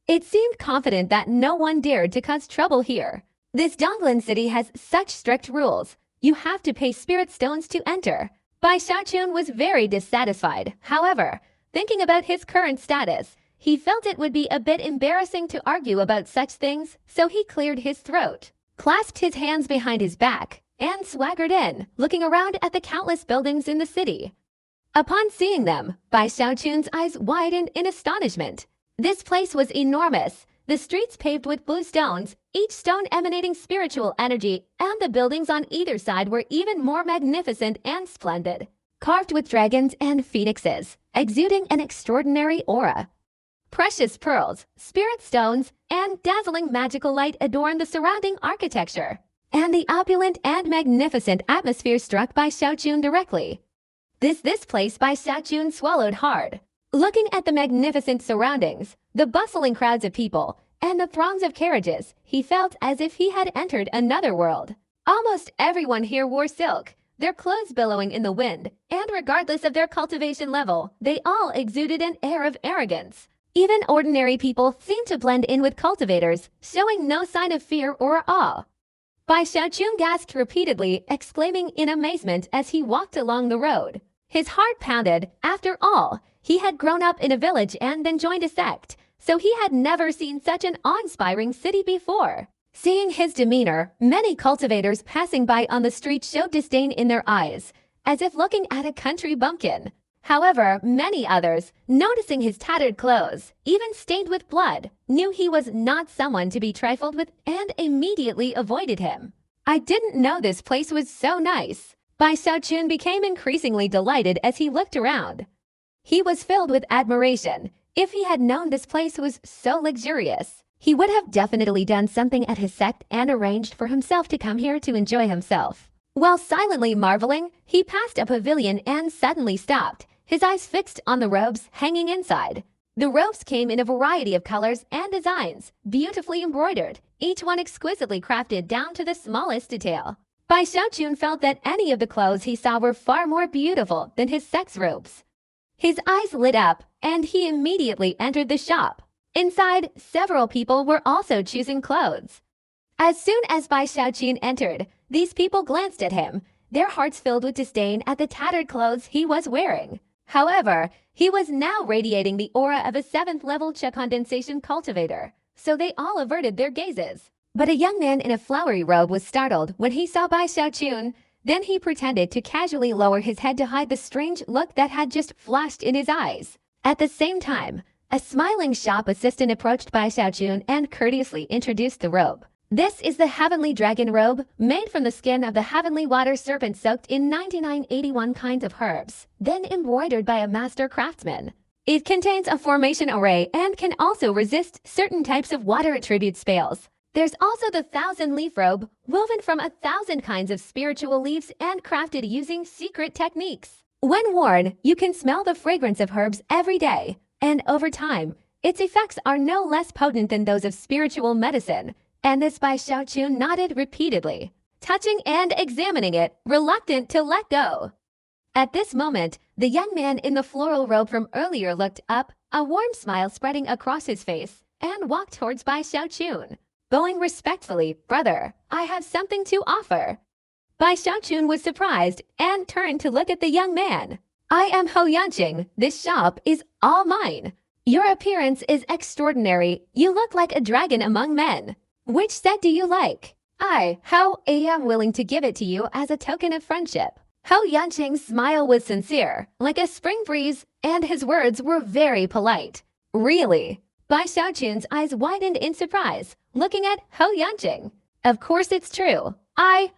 It seemed confident that no one dared to cause trouble here. This Donglin City has such strict rules. You have to pay spirit stones to enter. Bai Xiaochun was very dissatisfied. However, thinking about his current status, he felt it would be a bit embarrassing to argue about such things, so he cleared his throat, clasped his hands behind his back, and swaggered in, looking around at the countless buildings in the city. Upon seeing them, Bai Xiaochun's eyes widened in astonishment. This place was enormous, the streets paved with blue stones, each stone emanating spiritual energy, and the buildings on either side were even more magnificent and splendid, carved with dragons and phoenixes, exuding an extraordinary aura. Precious pearls, spirit stones, and dazzling magical light adorned the surrounding architecture, and the opulent and magnificent atmosphere struck Bai Xiaochun directly. This place Bai Xiaochun swallowed hard. Looking at the magnificent surroundings, the bustling crowds of people, and the throngs of carriages, he felt as if he had entered another world. Almost everyone here wore silk, their clothes billowing in the wind, and regardless of their cultivation level, they all exuded an air of arrogance. Even ordinary people seemed to blend in with cultivators, showing no sign of fear or awe. Bai Xiaochun gasped repeatedly, exclaiming in amazement as he walked along the road. His heart pounded. After all, he had grown up in a village and then joined a sect, so he had never seen such an awe-inspiring city before. Seeing his demeanor, many cultivators passing by on the street showed disdain in their eyes, as if looking at a country bumpkin. However, many others, noticing his tattered clothes, even stained with blood, knew he was not someone to be trifled with and immediately avoided him. I didn't know this place was so nice. Bai Xiaochun became increasingly delighted as he looked around. He was filled with admiration. If he had known this place was so luxurious, he would have definitely done something at his sect and arranged for himself to come here to enjoy himself. While silently marveling, he passed a pavilion and suddenly stopped, his eyes fixed on the robes hanging inside. The robes came in a variety of colors and designs, beautifully embroidered, each one exquisitely crafted down to the smallest detail. Bai Xiaochun felt that any of the clothes he saw were far more beautiful than his sex robes. His eyes lit up, and he immediately entered the shop. Inside, several people were also choosing clothes. As soon as Bai Xiaochun entered, these people glanced at him, their hearts filled with disdain at the tattered clothes he was wearing. However, he was now radiating the aura of a 7th-level Cha condensation cultivator, so they all averted their gazes. But a young man in a flowery robe was startled when he saw Bai Xiaochun. Then he pretended to casually lower his head to hide the strange look that had just flashed in his eyes. At the same time, a smiling shop assistant approached Bai Xiaochun and courteously introduced the robe. This is the Heavenly Dragon robe, made from the skin of the heavenly water serpent soaked in 9981 kinds of herbs, then embroidered by a master craftsman. It contains a formation array and can also resist certain types of water attribute spells. There's also the 1,000-leaf robe, woven from 1,000 kinds of spiritual leaves and crafted using secret techniques. When worn, you can smell the fragrance of herbs every day, and over time, its effects are no less potent than those of spiritual medicine. And this Bai Xiaochun nodded repeatedly, touching and examining it, reluctant to let go. At this moment, the young man in the floral robe from earlier looked up, a warm smile spreading across his face, and walked towards Bai Xiaochun. Bowing respectfully, "Brother, I have something to offer." Bai Xiaochun was surprised and turned to look at the young man. "I am Hou Yanqing. This shop is all mine. Your appearance is extraordinary. You look like a dragon among men. Which set do you like? I am willing to give it to you as a token of friendship." Hou Yanqing's smile was sincere, like a spring breeze, and his words were very polite. "Really?" Bai Xiaochun's eyes widened in surprise, looking at Hou Yanqing. "Of course it's true. I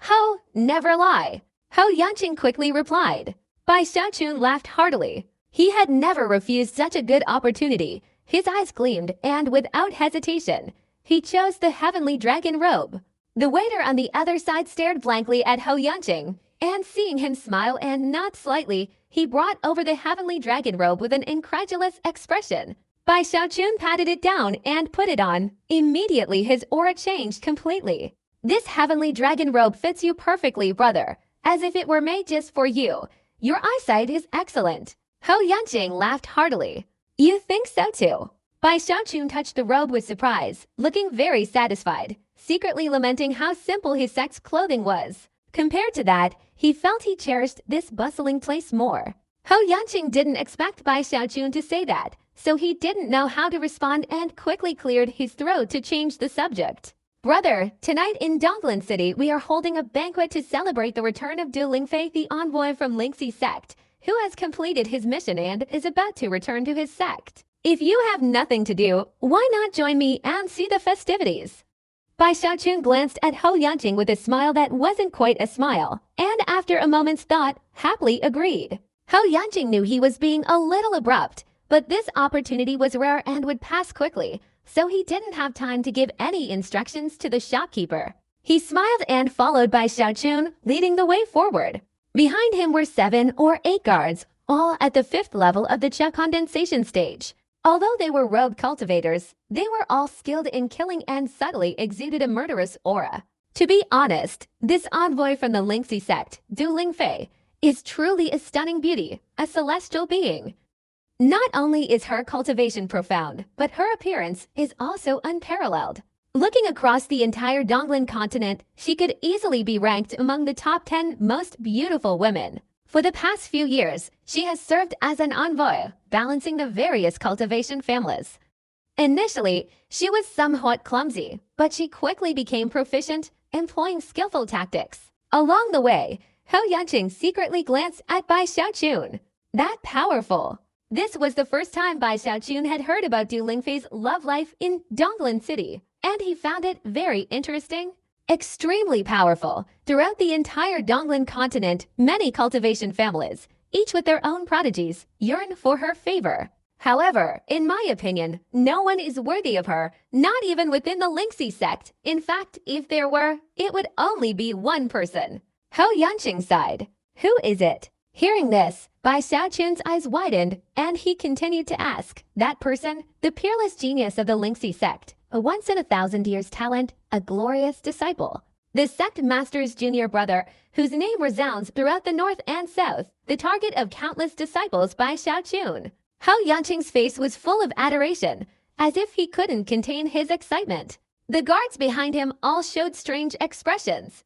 never lie," Hou Yanqing quickly replied. Bai Xiaochun laughed heartily. He had never refused such a good opportunity. His eyes gleamed, and without hesitation, he chose the Heavenly Dragon robe. The waiter on the other side stared blankly at Hou Yanqing, and seeing him smile and nod slightly, he brought over the Heavenly Dragon robe with an incredulous expression. Bai Xiaochun patted it down and put it on. Immediately his aura changed completely. "This Heavenly Dragon robe fits you perfectly, brother, as if it were made just for you. Your eyesight is excellent." Hou Yanqing laughed heartily. "You think so too?" Bai Xiaochun touched the robe with surprise, looking very satisfied, secretly lamenting how simple his sect's clothing was. Compared to that, he felt he cherished this bustling place more. Hou Yanqing didn't expect Bai Xiaochun to say that, so he didn't know how to respond and quickly cleared his throat to change the subject. "Brother, tonight in Donglan City we are holding a banquet to celebrate the return of Du Lingfei, the envoy from Lingxi sect, who has completed his mission and is about to return to his sect. If you have nothing to do, why not join me and see the festivities?" Bai Xiaochun glanced at Hou Yanqing with a smile that wasn't quite a smile, and after a moment's thought, happily agreed. Hou Yanqing knew he was being a little abrupt, but this opportunity was rare and would pass quickly, so he didn't have time to give any instructions to the shopkeeper. He smiled and followed Bai Xiaochun, leading the way forward. Behind him were 7 or 8 guards, all at the 5th level of the Cha condensation stage. Although they were robed cultivators, they were all skilled in killing and subtly exuded a murderous aura. To be honest, this envoy from the Lingxi sect, Du Lingfei, is truly a stunning beauty, a celestial being. Not only is her cultivation profound, but her appearance is also unparalleled. Looking across the entire Donglan continent, she could easily be ranked among the top 10 most beautiful women. For the past few years, she has served as an envoy, balancing the various cultivation families. Initially, she was somewhat clumsy, but she quickly became proficient, employing skillful tactics. Along the way, Hou Yanqing secretly glanced at Bai Xiaochun. That powerful. This was the first time Bai Xiaochun had heard about Du Lingfei's love life in Donglan City, and he found it very interesting. Extremely powerful. Throughout the entire Donglan continent, many cultivation families, each with their own prodigies, yearn for her favor. However, in my opinion, no one is worthy of her, not even within the Lingxi sect. In fact, if there were, it would only be one person. Hou Yanqing sighed. Who is it? Hearing this, Bai Xiaochun's eyes widened, and he continued to ask. That person, the peerless genius of the Lingxi sect, a once-in-a-thousand-years talent, a glorious disciple. The sect master's junior brother, whose name resounds throughout the north and south, the target of countless disciples by Xiaochun. Hou Yanqing's face was full of adoration, as if he couldn't contain his excitement. The guards behind him all showed strange expressions.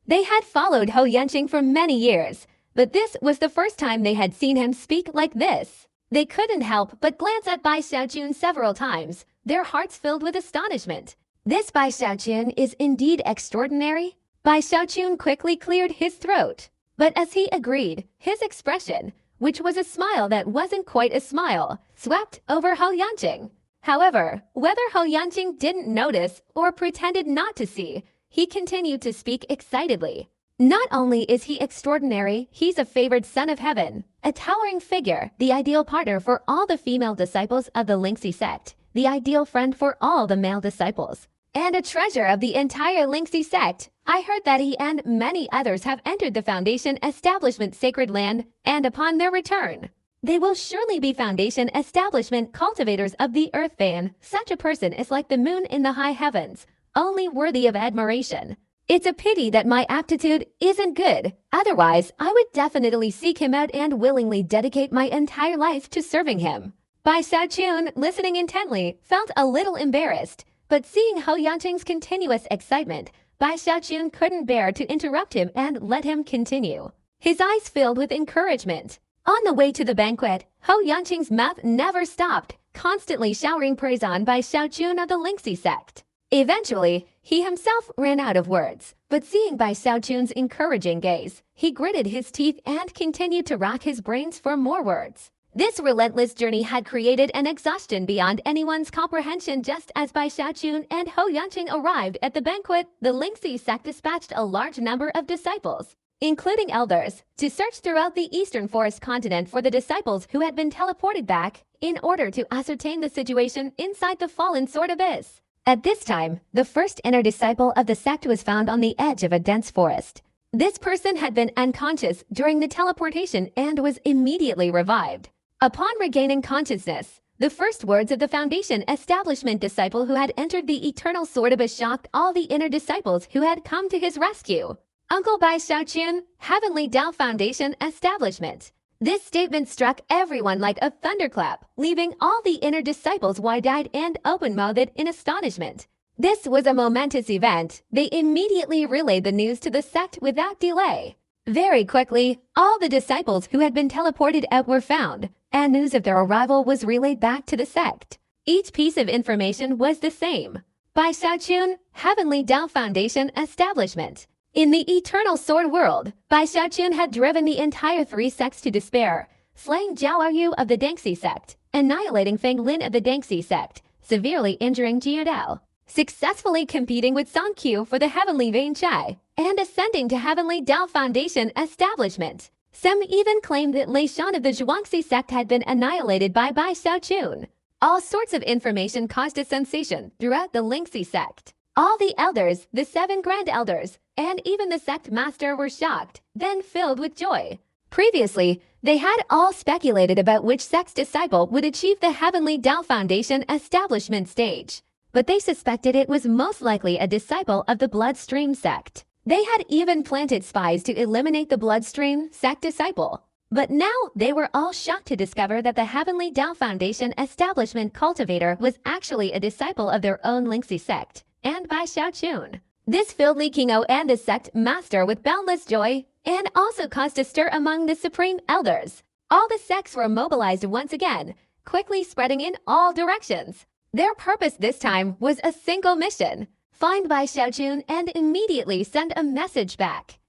They had followed Hou Yanqing for many years, but this was the first time they had seen him speak like this. They couldn't help but glance at Bai Xiaochun several times, their hearts filled with astonishment. This Bai Xiaochun is indeed extraordinary. Bai Xiaochun quickly cleared his throat. But as he agreed, his expression, which was a smile that wasn't quite a smile, swept over Hou Yanqing. However, whether Hou Yanqing didn't notice or pretended not to see, he continued to speak excitedly. Not only is he extraordinary, he's a favored son of heaven, a towering figure, the ideal partner for all the female disciples of the Lingxi sect, the ideal friend for all the male disciples, and a treasure of the entire Lingxi sect. I heard that he and many others have entered the Foundation Establishment Sacred Land, and upon their return, they will surely be Foundation Establishment cultivators of the Earth Vein. Such a person is like the moon in the high heavens, only worthy of admiration. It's a pity that my aptitude isn't good. Otherwise, I would definitely seek him out and willingly dedicate my entire life to serving him. Bai Xiaochun, listening intently, felt a little embarrassed, but seeing Hou Yanqing's continuous excitement, Bai Xiaochun couldn't bear to interrupt him and let him continue. His eyes filled with encouragement. On the way to the banquet, Hou Yanqing's mouth never stopped, constantly showering praise on Bai Xiaochun of the Lingxi sect. Eventually, he himself ran out of words, but seeing Bai Xiaochun's encouraging gaze, he gritted his teeth and continued to rack his brains for more words. This relentless journey had created an exhaustion beyond anyone's comprehension. Just as Bai Xiaochun and Hou Yanqing arrived at the banquet, the Lingxi sect dispatched a large number of disciples, including elders, to search throughout the eastern forest continent for the disciples who had been teleported back, in order to ascertain the situation inside the fallen sword abyss. At this time, the first inner disciple of the sect was found on the edge of a dense forest. This person had been unconscious during the teleportation and was immediately revived. Upon regaining consciousness, the first words of the Foundation Establishment disciple who had entered the Eternal Sword Abyss shocked all the inner disciples who had come to his rescue. Uncle Bai Xiaochun, Heavenly Tao Foundation Establishment. This statement struck everyone like a thunderclap, leaving all the inner disciples wide-eyed and open-mouthed in astonishment. This was a momentous event. They immediately relayed the news to the sect without delay. Very quickly, all the disciples who had been teleported out were found, and news of their arrival was relayed back to the sect. Each piece of information was the same. Bai Xiaochun, Heavenly Tao Foundation Establishment. In the Eternal Sword world, Bai Xiaochun had driven the entire three sects to despair, slaying Zhao Yu of the Dengxi sect, annihilating Feng Lin of the Dengxi sect, severely injuring Jiu Dao, successfully competing with Song Qiu for the Heavenly Vein Chai, and ascending to Heavenly Tao Foundation Establishment. Some even claimed that Lei Shan of the Zhuangxi sect had been annihilated by Bai Xiaochun. All sorts of information caused a sensation throughout the Lingxi sect. All the elders, the 7 grand elders, and even the sect master were shocked, then filled with joy. Previously, they had all speculated about which sect's disciple would achieve the Heavenly Tao Foundation Establishment stage, but they suspected it was most likely a disciple of the Bloodstream sect. They had even planted spies to eliminate the Bloodstream sect disciple. But now they were all shocked to discover that the Heavenly Tao Foundation Establishment cultivator was actually a disciple of their own Lingxi sect, and Bai Xiaochun. This filled Li Qingou and the sect master with boundless joy, and also caused a stir among the supreme elders. All the sects were mobilized once again, quickly spreading in all directions. Their purpose this time was a single mission: find Bai Xiaochun and immediately send a message back.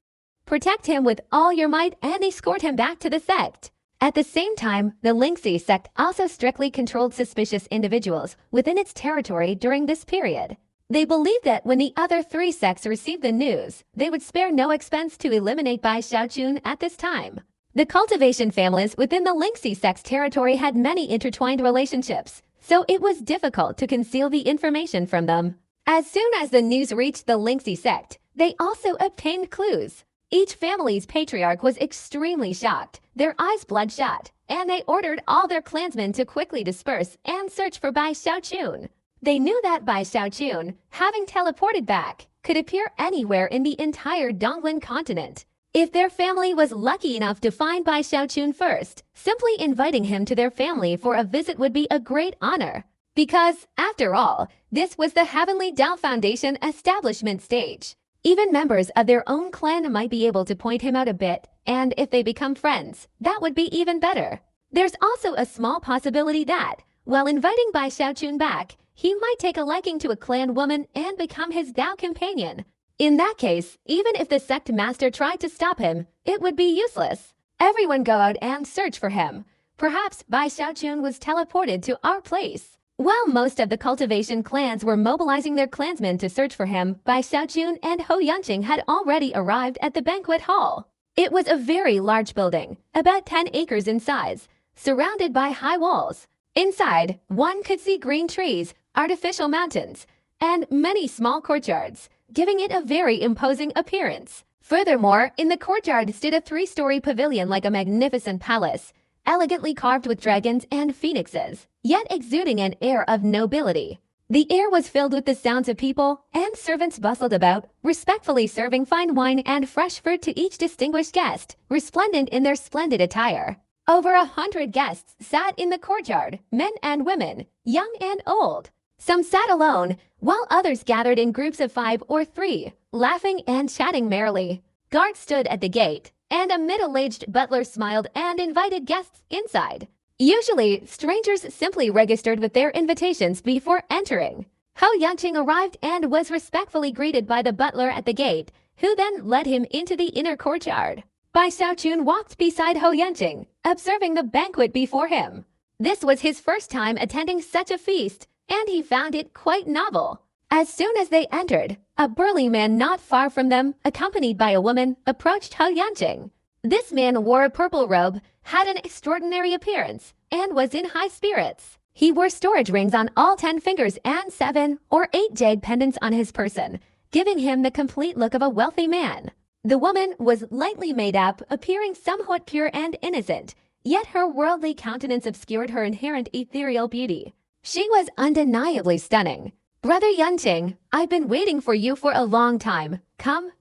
Protect him with all your might and escort him back to the sect. At the same time, the Lingxi sect also strictly controlled suspicious individuals within its territory during this period. They believed that when the other three sects received the news, they would spare no expense to eliminate Bai Xiaochun at this time. The cultivation families within the Lingxi sect's territory had many intertwined relationships, so it was difficult to conceal the information from them. As soon as the news reached the Lingxi sect, they also obtained clues. Each family's patriarch was extremely shocked, their eyes bloodshot, and they ordered all their clansmen to quickly disperse and search for Bai Xiaochun. They knew that Bai Xiaochun, having teleported back, could appear anywhere in the entire Donglan continent. If their family was lucky enough to find Bai Xiaochun first, simply inviting him to their family for a visit would be a great honor. Because, after all, this was the Heavenly Dao Foundation establishment stage. Even members of their own clan might be able to point him out a bit, and if they become friends, that would be even better. There's also a small possibility that, while inviting Bai Xiaochun back, he might take a liking to a clan woman and become his Dao companion. In that case, even if the sect master tried to stop him, it would be useless. Everyone go out and search for him. Perhaps Bai Xiaochun was teleported to our place. While most of the cultivation clans were mobilizing their clansmen to search for him, Bai Xiaochun and Hou Yanqing had already arrived at the banquet hall. It was a very large building, about 10 acres in size, surrounded by high walls. Inside, one could see green trees, artificial mountains, and many small courtyards, giving it a very imposing appearance. Furthermore, in the courtyard stood a 3-story pavilion like a magnificent palace, elegantly carved with dragons and phoenixes, yet exuding an air of nobility. The air was filled with the sounds of people, and servants bustled about, respectfully serving fine wine and fresh fruit to each distinguished guest, resplendent in their splendid attire. Over 100 guests sat in the courtyard, men and women, young and old. Some sat alone, while others gathered in groups of 5 or 3, laughing and chatting merrily. Guards stood at the gate, and a middle-aged butler smiled and invited guests inside. Usually, strangers simply registered with their invitations before entering. Hou Yanqing arrived and was respectfully greeted by the butler at the gate, who then led him into the inner courtyard. Bai Xiaochun walked beside Hou Yanqing, observing the banquet before him. This was his first time attending such a feast, and he found it quite novel. As soon as they entered, a burly man not far from them, accompanied by a woman, approached Hou Yanqing. This man wore a purple robe, had an extraordinary appearance, and was in high spirits. He wore storage rings on all 10 fingers and 7 or 8 jade pendants on his person, giving him the complete look of a wealthy man. The woman was lightly made up, appearing somewhat pure and innocent, yet her worldly countenance obscured her inherent ethereal beauty. She was undeniably stunning. "Brother Yanqing, I've been waiting for you for a long time. Come,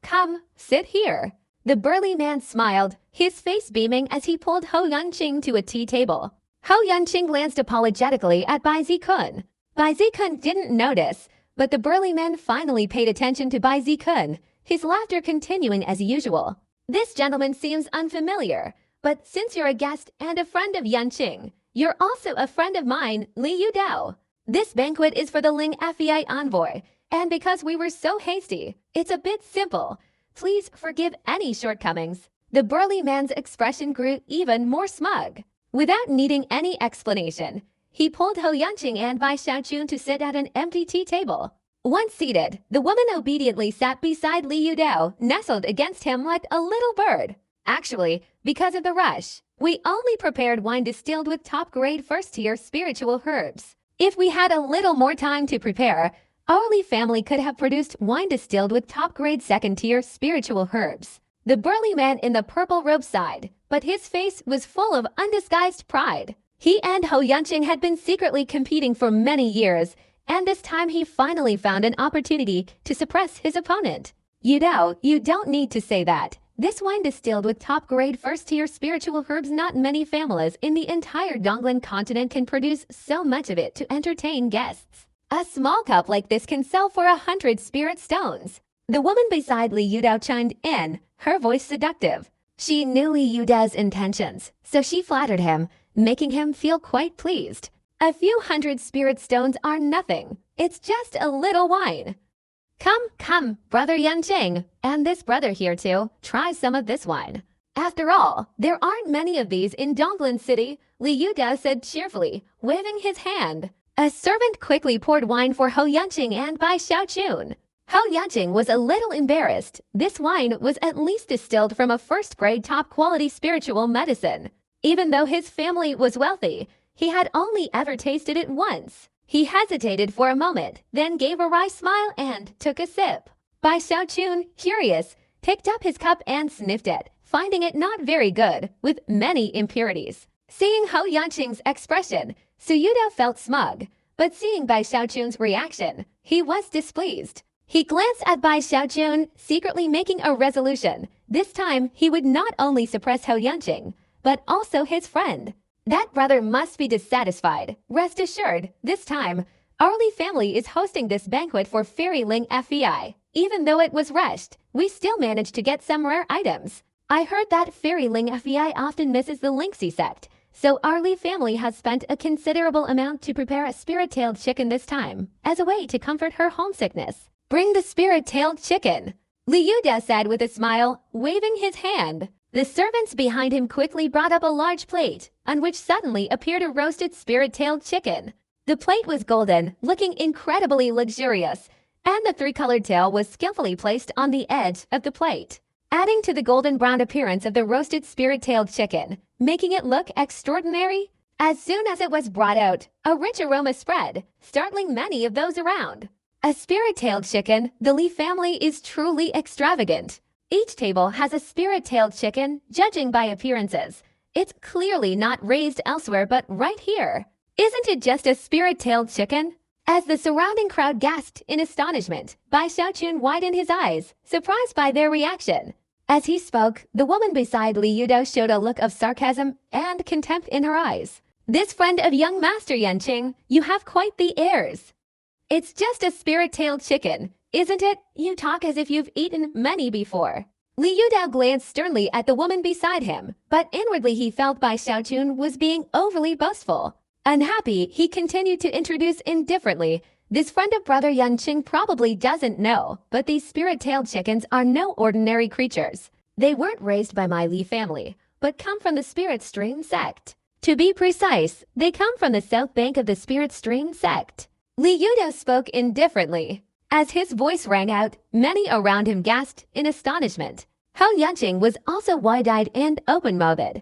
sit here." The burly man smiled, his face beaming as he pulled Hou Yanqing to a tea table. Hou Yanqing glanced apologetically at Bai Zikun. Bai Zikun didn't notice, but the burly man finally paid attention to Bai Zikun, his laughter continuing as usual. "This gentleman seems unfamiliar, but since you're a guest and a friend of Yanqing, you're also a friend of mine, Li Yudao. This banquet is for the Ling Fei envoy, and because we were so hasty, it's a bit simple. Please forgive any shortcomings." The burly man's expression grew even more smug. Without needing any explanation, he pulled Hou Yanqing and Bai Xiaochun to sit at an empty tea table. Once seated, the woman obediently sat beside Li Yudao, nestled against him like a little bird. "Actually, because of the rush, we only prepared wine distilled with top-grade first-tier spiritual herbs. If we had a little more time to prepare, our Li family could have produced wine distilled with top-grade second-tier spiritual herbs." The burly man in the purple robe sighed, but his face was full of undisguised pride. He and Hou Yanqing had been secretly competing for many years, and this time he finally found an opportunity to suppress his opponent. "Yudao, you don't need to say that. This wine distilled with top-grade first-tier spiritual herbs, not many families in the entire Donglan continent can produce so much of it to entertain guests. A small cup like this can sell for 100 spirit stones." The woman beside Li Yudao chimed in, her voice seductive. She knew Li Yudao's intentions, so she flattered him, making him feel quite pleased. "A few 100 spirit stones are nothing. It's just a little wine. Come, brother Yanqing, and this brother here too, try some of this wine." After all, there aren't many of these in Donglan City, Li Yudao said cheerfully, waving his hand. A servant quickly poured wine for Ho Yanqing and Bai Xiaochun. Ho Yanqing was a little embarrassed. This wine was at least distilled from a first-grade top-quality spiritual medicine. Even though his family was wealthy, he had only ever tasted it once. He hesitated for a moment, then gave a wry smile and took a sip. Bai Xiaochun, curious, picked up his cup and sniffed it, finding it not very good, with many impurities. Seeing Ho Yanqing's expression, Su Yudao felt smug, but seeing Bai Xiaochun's reaction, he was displeased. He glanced at Bai Xiaochun, secretly making a resolution. This time, he would not only suppress Ho Yanqing, but also his friend. That brother must be dissatisfied. Rest assured, this time, our Li family is hosting this banquet for Fairy Ling FEI. Even though it was rushed, we still managed to get some rare items. I heard that Fairy Ling FEI often misses the Lingxi sect, so our Li family has spent a considerable amount to prepare a spirit-tailed chicken this time, as a way to comfort her homesickness. Bring the spirit-tailed chicken, Li Yudao said with a smile, waving his hand. The servants behind him quickly brought up a large plate, on which suddenly appeared a roasted spirit-tailed chicken. The plate was golden, looking incredibly luxurious, and the three-colored tail was skillfully placed on the edge of the plate, adding to the golden-brown appearance of the roasted spirit-tailed chicken, making it look extraordinary. As soon as it was brought out, a rich aroma spread, startling many of those around. A spirit-tailed chicken, the Li family is truly extravagant. Each table has a spirit-tailed chicken, judging by appearances. It's clearly not raised elsewhere but right here. Isn't it just a spirit-tailed chicken? As the surrounding crowd gasped in astonishment, Bai Xiaochun widened his eyes, surprised by their reaction. As he spoke, the woman beside Li Yudao showed a look of sarcasm and contempt in her eyes. This friend of young Master Yanqing, you have quite the airs. It's just a spirit-tailed chicken, isn't it? You talk as if you've eaten many before. Li Yudao glanced sternly at the woman beside him, but inwardly he felt Bai Xiaochun was being overly boastful. Unhappy, he continued to introduce indifferently. This friend of brother Yanqing probably doesn't know, but these spirit-tailed chickens are no ordinary creatures. They weren't raised by my Li family, but come from the Spirit Stream sect. To be precise, they come from the south bank of the Spirit Stream sect. Li Yudao spoke indifferently. As his voice rang out, many around him gasped in astonishment. Ho Yanqing was also wide-eyed and open-mouthed.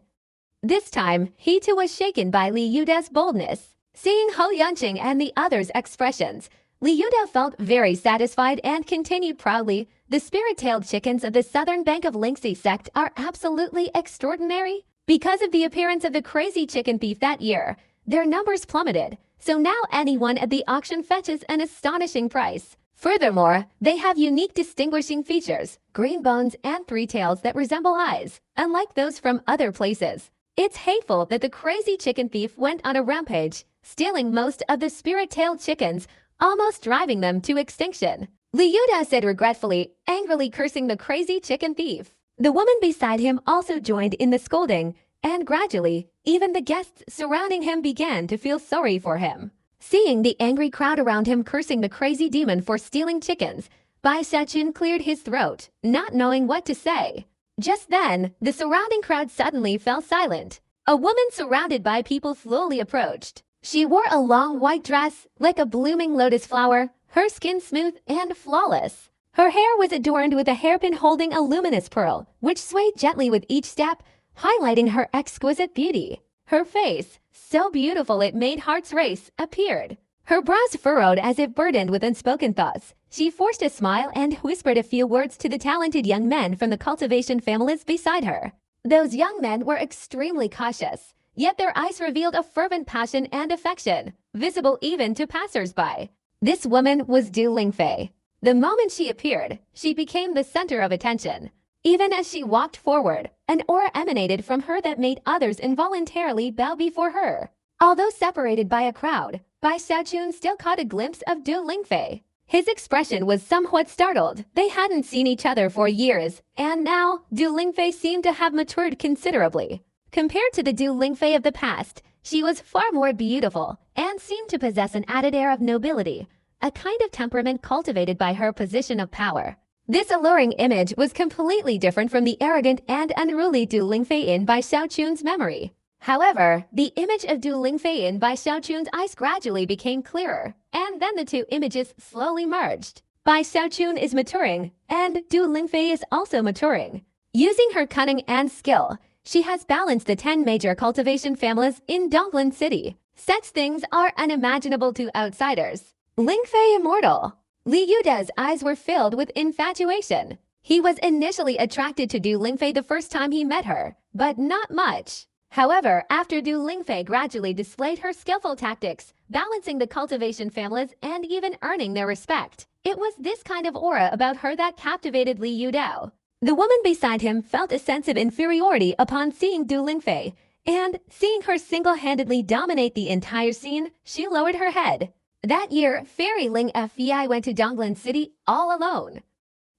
This time, he too was shaken by Li Yudao's boldness. Seeing Ho Yanqing and the others' expressions, Li Yudao felt very satisfied and continued proudly, the spirit-tailed chickens of the southern bank of Lingxi sect are absolutely extraordinary. Because of the appearance of the crazy chicken thief that year, their numbers plummeted, so now anyone at the auction fetches an astonishing price. Furthermore, they have unique distinguishing features, green bones and three tails that resemble eyes, unlike those from other places. It's hateful that the crazy chicken thief went on a rampage, stealing most of the spirit-tailed chickens, almost driving them to extinction. Li Yudao said regretfully, angrily cursing the crazy chicken thief. The woman beside him also joined in the scolding, and gradually, even the guests surrounding him began to feel sorry for him. Seeing the angry crowd around him cursing the crazy demon for stealing chickens, Bai Xiaochun cleared his throat, not knowing what to say. Just then, the surrounding crowd suddenly fell silent. A woman surrounded by people slowly approached. She wore a long white dress, like a blooming lotus flower, her skin smooth and flawless. Her hair was adorned with a hairpin holding a luminous pearl, which swayed gently with each step, highlighting her exquisite beauty. Her face, so beautiful it made hearts race, appeared. Her brows furrowed as if burdened with unspoken thoughts. She forced a smile and whispered a few words to the talented young men from the cultivation families beside her. Those young men were extremely cautious, yet their eyes revealed a fervent passion and affection, visible even to passers-by. This woman was Du Lingfei. The moment she appeared, she became the center of attention. Even as she walked forward, an aura emanated from her that made others involuntarily bow before her. Although separated by a crowd, Bai Xiaochun still caught a glimpse of Du Lingfei. His expression was somewhat startled. They hadn't seen each other for years, and now Du Lingfei seemed to have matured considerably. Compared to the Du Lingfei of the past, she was far more beautiful and seemed to possess an added air of nobility, a kind of temperament cultivated by her position of power. This alluring image was completely different from the arrogant and unruly Du Lingfei in by Xiao Chun's memory. However, the image of Du Lingfei in by Xiao Chun's eyes gradually became clearer, and then the two images slowly merged. Bai Xiaochun is maturing, and Du Lingfei is also maturing. Using her cunning and skill, she has balanced the 10 major cultivation families in Donglan City. Such things are unimaginable to outsiders. Lingfei immortal. Li Yudao's eyes were filled with infatuation. He was initially attracted to Du Lingfei the first time he met her, but not much. However, after Du Lingfei gradually displayed her skillful tactics, balancing the cultivation families and even earning their respect, it was this kind of aura about her that captivated Li Yudao. The woman beside him felt a sense of inferiority upon seeing Du Lingfei, and seeing her single-handedly dominate the entire scene, she lowered her head. That year, Fairy Ling Fei went to Donglan City all alone.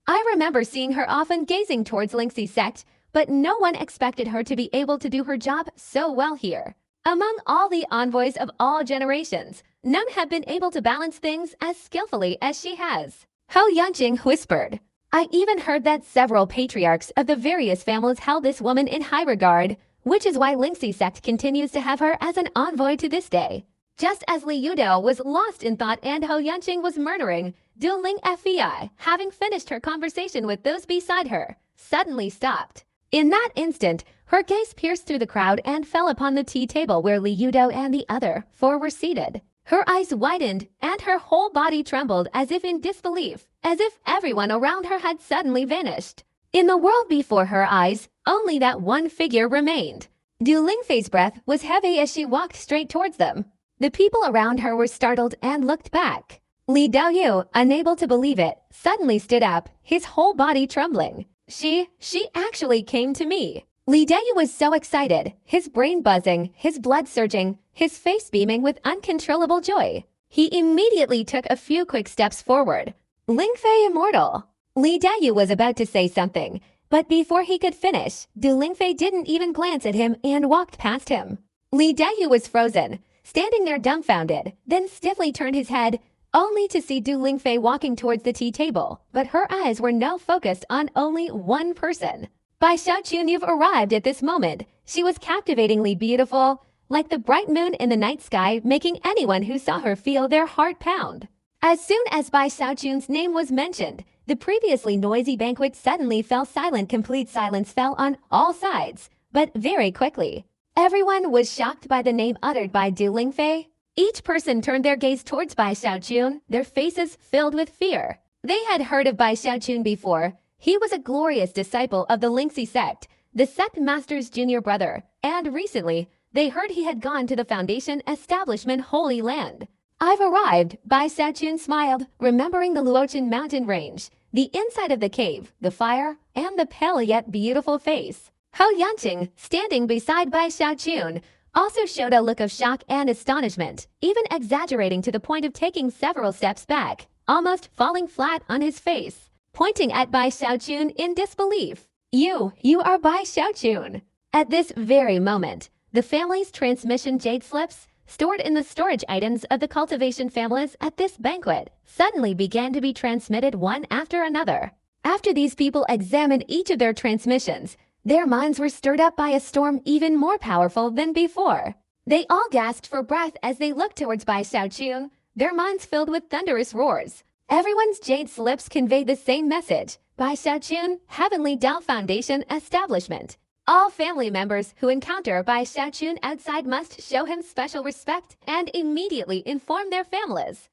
I remember seeing her often gazing towards Lingxi sect, but no one expected her to be able to do her job so well here. Among all the envoys of all generations, none have been able to balance things as skillfully as she has. Hou Yanqing whispered. I even heard that several patriarchs of the various families held this woman in high regard, which is why Lingxi sect continues to have her as an envoy to this day. Just as Li Yudao was lost in thought and Hou Yanqing was murmuring, Du Ling Fei, having finished her conversation with those beside her, suddenly stopped. In that instant, her gaze pierced through the crowd and fell upon the tea table where Li Yudao and the other four were seated. Her eyes widened and her whole body trembled as if in disbelief, as if everyone around her had suddenly vanished. In the world before her eyes, only that one figure remained. Du Lingfei's breath was heavy as she walked straight towards them. The people around her were startled and looked back. Li Daoyu, unable to believe it, suddenly stood up, his whole body trembling. She actually came to me. Li Daoyu was so excited, his brain buzzing, his blood surging, his face beaming with uncontrollable joy. He immediately took a few quick steps forward. Lingfei immortal. Li Daoyu was about to say something, but before he could finish, Du Lingfei didn't even glance at him and walked past him. Li Daoyu was frozen, standing there dumbfounded, then stiffly turned his head, only to see Du Lingfei walking towards the tea table, but her eyes were now focused on only one person. Bai Xiaochun, you've arrived at this moment. She was captivatingly beautiful, like the bright moon in the night sky, making anyone who saw her feel their heart pound. As soon as Bai Xiaochun's name was mentioned, the previously noisy banquet suddenly fell silent. Complete silence fell on all sides, but very quickly. Everyone was shocked by the name uttered by Du Lingfei. Each person turned their gaze towards Bai Xiaochun, their faces filled with fear. They had heard of Bai Xiaochun before. He was a glorious disciple of the Lingxi sect, the sect master's junior brother, and recently, they heard he had gone to the Foundation establishment Holy Land. I've arrived, Bai Xiaochun smiled, remembering the Luochen mountain range, the inside of the cave, the fire, and the pale yet beautiful face. Hou Yanqing, standing beside Bai Xiaochun, also showed a look of shock and astonishment, even exaggerating to the point of taking several steps back, almost falling flat on his face, pointing at Bai Xiaochun in disbelief. You are Bai Xiaochun. At this very moment, the family's transmission jade slips, stored in the storage items of the cultivation families at this banquet, suddenly began to be transmitted one after another. After these people examined each of their transmissions, their minds were stirred up by a storm even more powerful than before. They all gasped for breath as they looked towards Bai Xiaochun, their minds filled with thunderous roars. Everyone's jade slips conveyed the same message. Bai Xiaochun, Heavenly Dao Foundation Establishment. All family members who encounter Bai Xiaochun outside must show him special respect and immediately inform their families.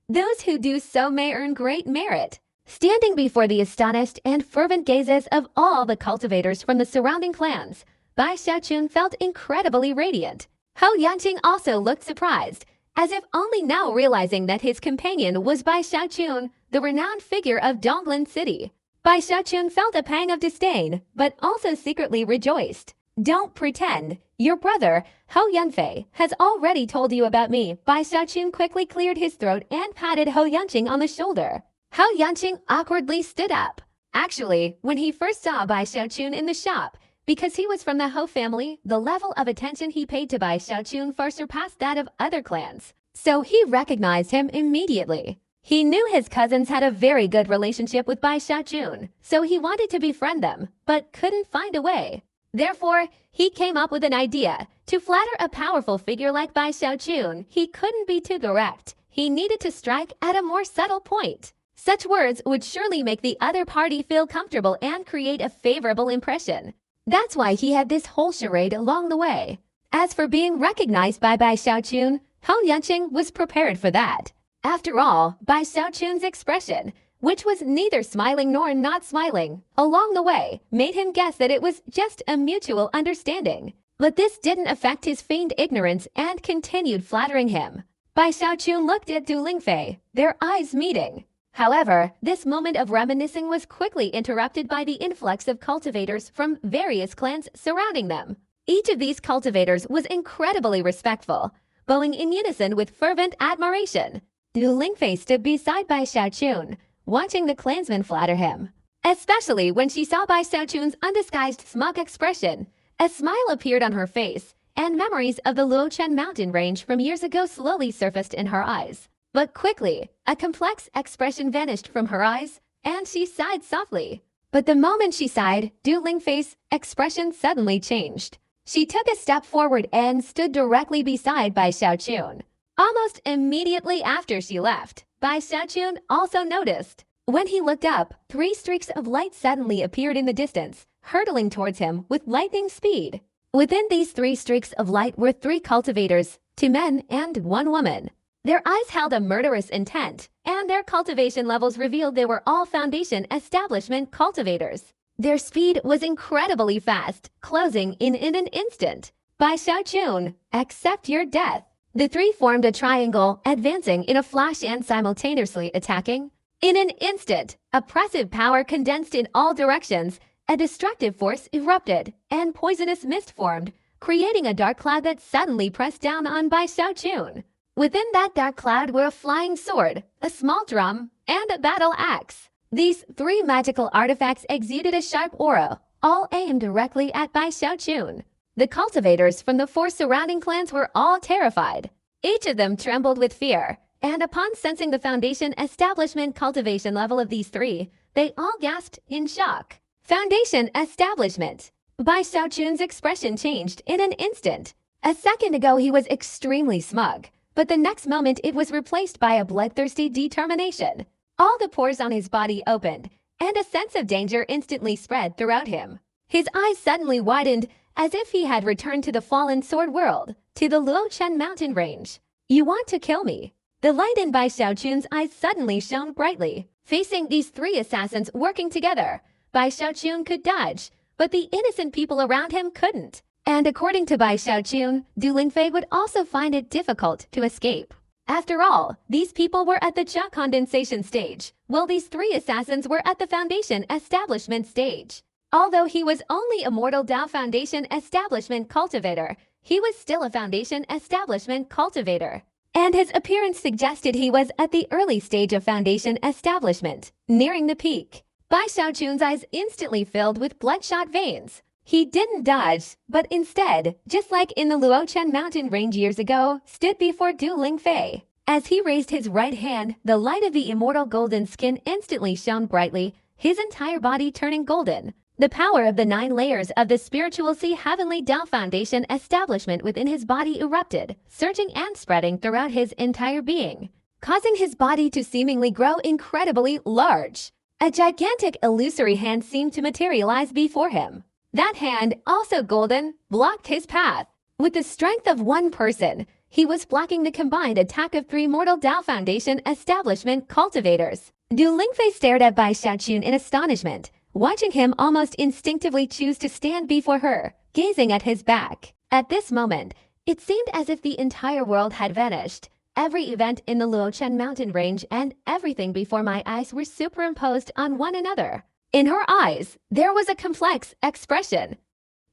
Those who do so may earn great merit. Standing before the astonished and fervent gazes of all the cultivators from the surrounding clans, Bai Xiaochun felt incredibly radiant. Hou Yanqing also looked surprised, as if only now realizing that his companion was Bai Xiaochun, the renowned figure of Donglan City. Bai Xiaochun felt a pang of disdain, but also secretly rejoiced. Don't pretend. Your brother, Hou Yanfei, has already told you about me. Bai Xiaochun quickly cleared his throat and patted Hou Yanqing on the shoulder. Hou Yanqing awkwardly stood up. Actually, when he first saw Bai Xiaochun in the shop, because he was from the Hou family, the level of attention he paid to Bai Xiaochun far surpassed that of other clans. So he recognized him immediately. He knew his cousins had a very good relationship with Bai Xiaojun, so he wanted to befriend them, but couldn't find a way. Therefore, he came up with an idea. To flatter a powerful figure like Bai Xiaojun, he couldn't be too direct. He needed to strike at a more subtle point. Such words would surely make the other party feel comfortable and create a favorable impression. That's why he had this whole charade along the way. As for being recognized by Bai Xiaojun, Hong Yanqing was prepared for that. After all, Bai Xiaojun's expression, which was neither smiling nor not smiling, along the way, made him guess that it was just a mutual understanding. But this didn't affect his feigned ignorance and continued flattering him. Bai Xiaojun looked at Du Lingfei, their eyes meeting. However, this moment of reminiscing was quickly interrupted by the influx of cultivators from various clans surrounding them. Each of these cultivators was incredibly respectful, bowing in unison with fervent admiration. Du Lingfei stood beside Bai Xiaojun, watching the clansmen flatter him. Especially when she saw Bai Xiaojun's undisguised smug expression, a smile appeared on her face, and memories of the Luochen mountain range from years ago slowly surfaced in her eyes. But quickly, a complex expression vanished from her eyes, and she sighed softly. But the moment she sighed, Du Lingfei's expression suddenly changed. She took a step forward and stood directly beside Bai Xiaojun. Almost immediately after she left, Bai Xiaojun also noticed. When he looked up, 3 streaks of light suddenly appeared in the distance, hurtling towards him with lightning speed. Within these 3 streaks of light were 3 cultivators, 2 men and 1 woman. Their eyes held a murderous intent, and their cultivation levels revealed they were all Foundation Establishment cultivators. Their speed was incredibly fast, closing in an instant. Bai Xiaojun, accept your death. The 3 formed a triangle, advancing in a flash and simultaneously attacking. In an instant, oppressive power condensed in all directions, a destructive force erupted, and poisonous mist formed, creating a dark cloud that suddenly pressed down on Bai Xiaojun. Within that dark cloud were a flying sword, a small drum, and a battle axe. These 3 magical artifacts exuded a sharp aura, all aimed directly at Bai Xiaojun. The cultivators from the 4 surrounding clans were all terrified. Each of them trembled with fear, and upon sensing the Foundation Establishment cultivation level of these 3, they all gasped in shock. Foundation Establishment. Bai Xiaojun's expression changed in an instant. A second ago he was extremely smug, but the next moment it was replaced by a bloodthirsty determination. All the pores on his body opened, and a sense of danger instantly spread throughout him. His eyes suddenly widened, as if he had returned to the fallen sword world, to the Luochen mountain range. You want to kill me? The light in Bai Xiaojun's eyes suddenly shone brightly. Facing these 3 assassins working together, Bai Xiaojun could dodge, but the innocent people around him couldn't. And according to Bai Xiaojun, Du Lingfei would also find it difficult to escape. After all, these people were at the Jia condensation stage, while these 3 assassins were at the Foundation Establishment stage. Although he was only a mortal Dao Foundation Establishment cultivator, he was still a Foundation Establishment cultivator. And his appearance suggested he was at the early stage of Foundation Establishment, nearing the peak. Bai Xiaojun's eyes instantly filled with bloodshot veins. He didn't dodge, but instead, just like in the Luochen mountain range years ago, stood before Du Lingfei. As he raised his right hand, the light of the immortal golden skin instantly shone brightly, his entire body turning golden. The power of the 9 layers of the spiritual sea heavenly Dao Foundation establishment within his body erupted, surging and spreading throughout his entire being, causing his body to seemingly grow incredibly large. A gigantic illusory hand seemed to materialize before him. That hand, also golden, blocked his path. With the strength of 1 person, he was blocking the combined attack of 3 mortal Dao Foundation establishment cultivators. Du Lingfei stared at Bai Xiaojun in astonishment, watching him almost instinctively choose to stand before her, gazing at his back. At this moment, it seemed as if the entire world had vanished. Every event in the Luochen mountain range and everything before my eyes were superimposed on one another. In her eyes, there was a complex expression.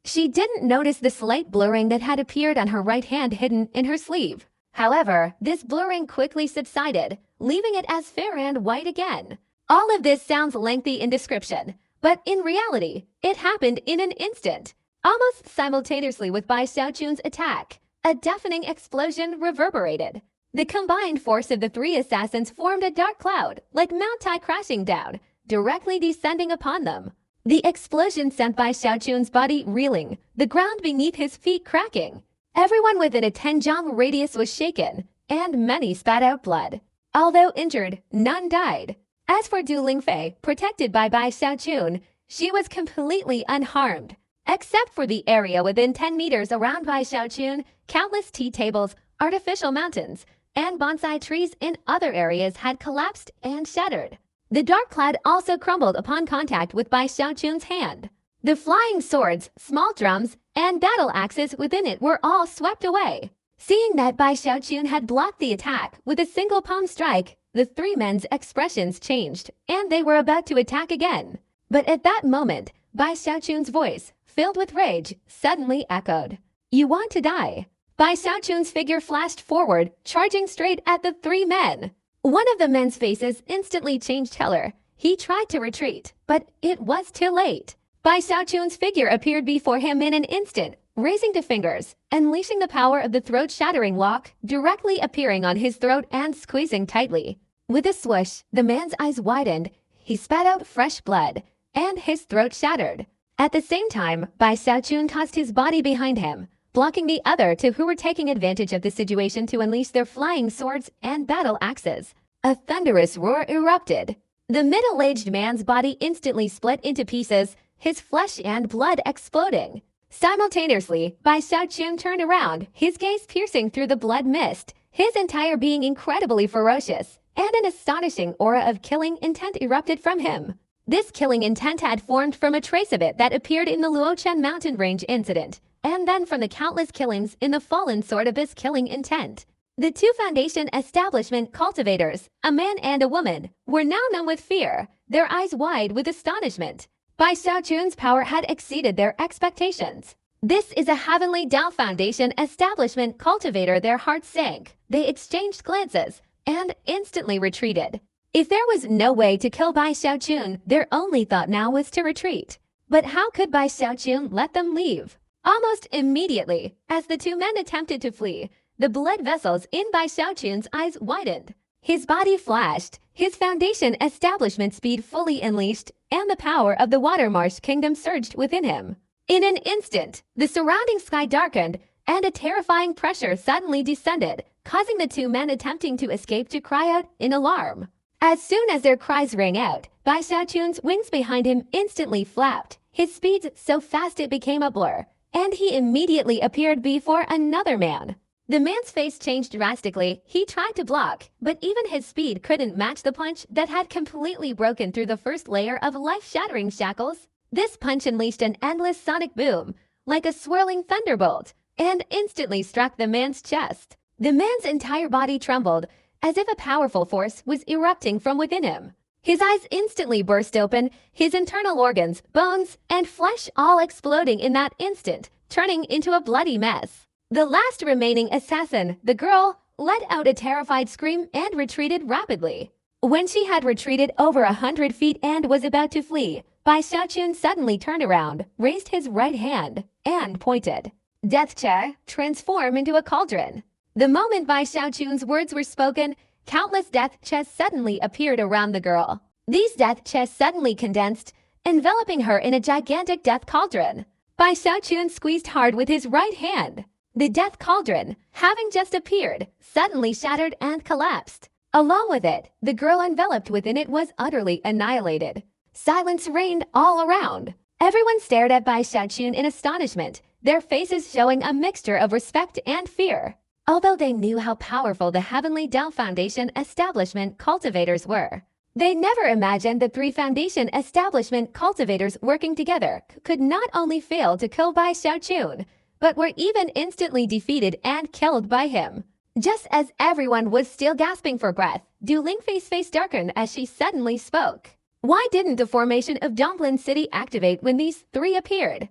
She didn't notice the slight blurring that had appeared on her right hand hidden in her sleeve. However, this blurring quickly subsided, leaving it as fair and white again. All of this sounds lengthy in description, but in reality, it happened in an instant. Almost simultaneously with Bai Xiaojun's attack, a deafening explosion reverberated. The combined force of the three assassins formed a dark cloud, like Mount Tai crashing down, directly descending upon them. The explosion sent Bai Xiaochun's body reeling, the ground beneath his feet cracking. Everyone within a 10-jong radius was shaken, and many spat out blood. Although injured, none died. As for Du Lingfei, protected by Bai Xiaochun, she was completely unharmed. Except for the area within 10 meters around Bai Xiaochun, countless tea tables, artificial mountains, and bonsai trees in other areas had collapsed and shattered. The dark cloud also crumbled upon contact with Bai Xiaochun's hand. The flying swords, small drums, and battle axes within it were all swept away. Seeing that Bai Xiaochun had blocked the attack with a single palm strike, the three men's expressions changed, and they were about to attack again. But at that moment, Bai Xiaochun's voice, filled with rage, suddenly echoed. "You want to die." Bai Xiaochun's figure flashed forward, charging straight at the three men. One of the men's faces instantly changed color. He tried to retreat, but it was too late. Bai Xiaochun's figure appeared before him in an instant, raising two fingers, unleashing the power of the throat-shattering lock, directly appearing on his throat and squeezing tightly. With a swoosh, the man's eyes widened, he spat out fresh blood, and his throat shattered. At the same time, Bai Xiaochun tossed his body behind him, blocking the other two who were taking advantage of the situation to unleash their flying swords and battle axes. A thunderous roar erupted. The middle-aged man's body instantly split into pieces, his flesh and blood exploding. Simultaneously, Bai Xiaochun turned around, his gaze piercing through the blood mist, his entire being incredibly ferocious, and an astonishing aura of killing intent erupted from him. This killing intent had formed from a trace of it that appeared in the Luochen mountain range incident, and then from the countless killings in the fallen sword of this killing intent. The two Foundation establishment cultivators, a man and a woman, were now numb with fear, their eyes wide with astonishment. Bai Xiaochun's power had exceeded their expectations. "This is a heavenly Dao Foundation establishment cultivator," their hearts sank. They exchanged glances and instantly retreated. If there was no way to kill Bai Xiaochun, their only thought now was to retreat. But how could Bai Xiaochun let them leave? Almost immediately, as the two men attempted to flee, the blood vessels in Bai Xiaochun's eyes widened. His body flashed, his Foundation establishment speed fully unleashed, and the power of the Watermarsh Kingdom surged within him. In an instant, the surrounding sky darkened, and a terrifying pressure suddenly descended, causing the two men attempting to escape to cry out in alarm. As soon as their cries rang out, Bai Xiaochun's wings behind him instantly flapped, his speed so fast it became a blur, and he immediately appeared before another man. The man's face changed drastically. He tried to block, but even his speed couldn't match the punch that had completely broken through the first layer of life-shattering shackles. This punch unleashed an endless sonic boom, like a swirling thunderbolt, and instantly struck the man's chest. The man's entire body trembled, as if a powerful force was erupting from within him. His eyes instantly burst open, his internal organs, bones, and flesh all exploding in that instant, turning into a bloody mess. The last remaining assassin, the girl, let out a terrified scream and retreated rapidly. When she had retreated over 100 feet and was about to flee, Bai Xiaochun suddenly turned around, raised his right hand, and pointed. "Death Chair, transform into a cauldron." The moment Bai Xiaochun's words were spoken, countless death chests suddenly appeared around the girl. These death chests suddenly condensed, enveloping her in a gigantic death cauldron. Bai Xiaochun squeezed hard with his right hand. The death cauldron, having just appeared, suddenly shattered and collapsed. Along with it, the girl enveloped within it was utterly annihilated. Silence reigned all around. Everyone stared at Bai Xiaochun in astonishment, their faces showing a mixture of respect and fear. Although they knew how powerful the Heavenly Dao Foundation establishment cultivators were, they never imagined the three Foundation establishment cultivators working together could not only fail to kill Bai Xiaochun, but were even instantly defeated and killed by him. Just as everyone was still gasping for breath, Du Lingfei's face darkened as she suddenly spoke. Why didn't the formation of Donglin City activate when these three appeared?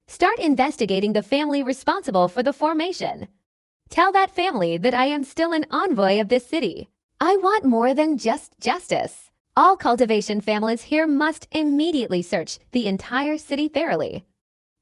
Start investigating the family responsible for the formation. Tell that family that I am still an envoy of this city. I want more than just justice. All cultivation families here must immediately search the entire city thoroughly.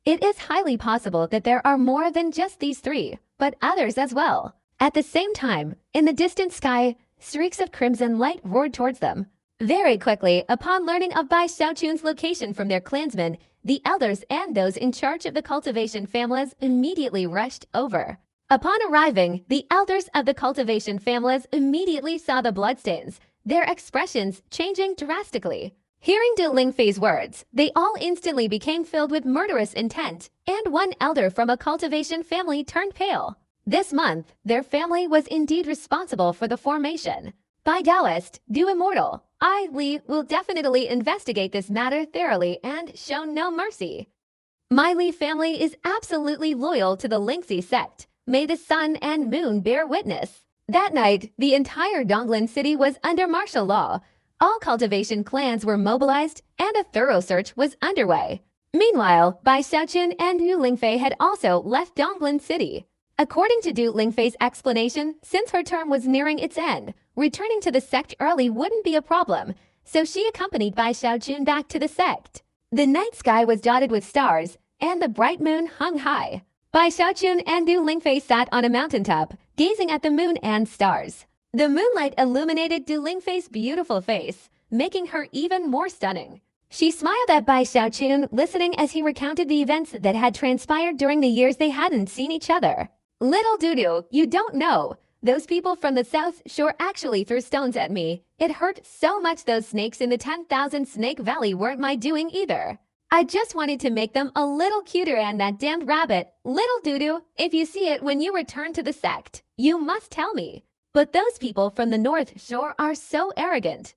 It is highly possible that there are more than just these three, but others as well. At the same time, in the distant sky, streaks of crimson light roared towards them. Very quickly, upon learning of Bai Xiaochun's location from their clansmen, the elders and those in charge of the cultivation families immediately rushed over. Upon arriving, the elders of the cultivation families immediately saw the bloodstains, their expressions changing drastically. Hearing Du Lingfei's words, they all instantly became filled with murderous intent, and one elder from a cultivation family turned pale. This month, their family was indeed responsible for the formation. By Taoist, Du Immortal, I, Li, will definitely investigate this matter thoroughly and show no mercy. My Li family is absolutely loyal to the Lingxi sect. May the sun and moon bear witness. That night, the entire Donglin city was under martial law. All cultivation clans were mobilized and a thorough search was underway. Meanwhile, Bai Xiaochun and Du Lingfei had also left Donglin city. According to Du Lingfei's explanation, since her term was nearing its end, returning to the sect early wouldn't be a problem, so she accompanied Bai Xiaochun back to the sect. The night sky was dotted with stars, and the bright moon hung high. Bai Xiaochun and Du Lingfei sat on a mountaintop, gazing at the moon and stars. The moonlight illuminated Du Lingfei's beautiful face, making her even more stunning. She smiled at Bai Xiaochun, listening as he recounted the events that had transpired during the years they hadn't seen each other. Little Dudu, you don't know. Those people from the South Shore actually threw stones at me. It hurt so much those snakes in the 10,000 Snake Valley weren't my doing either. I just wanted to make them a little cuter, and that damned rabbit, Little Dudu, if you see it when you return to the sect, you must tell me. But those people from the North Shore are so arrogant.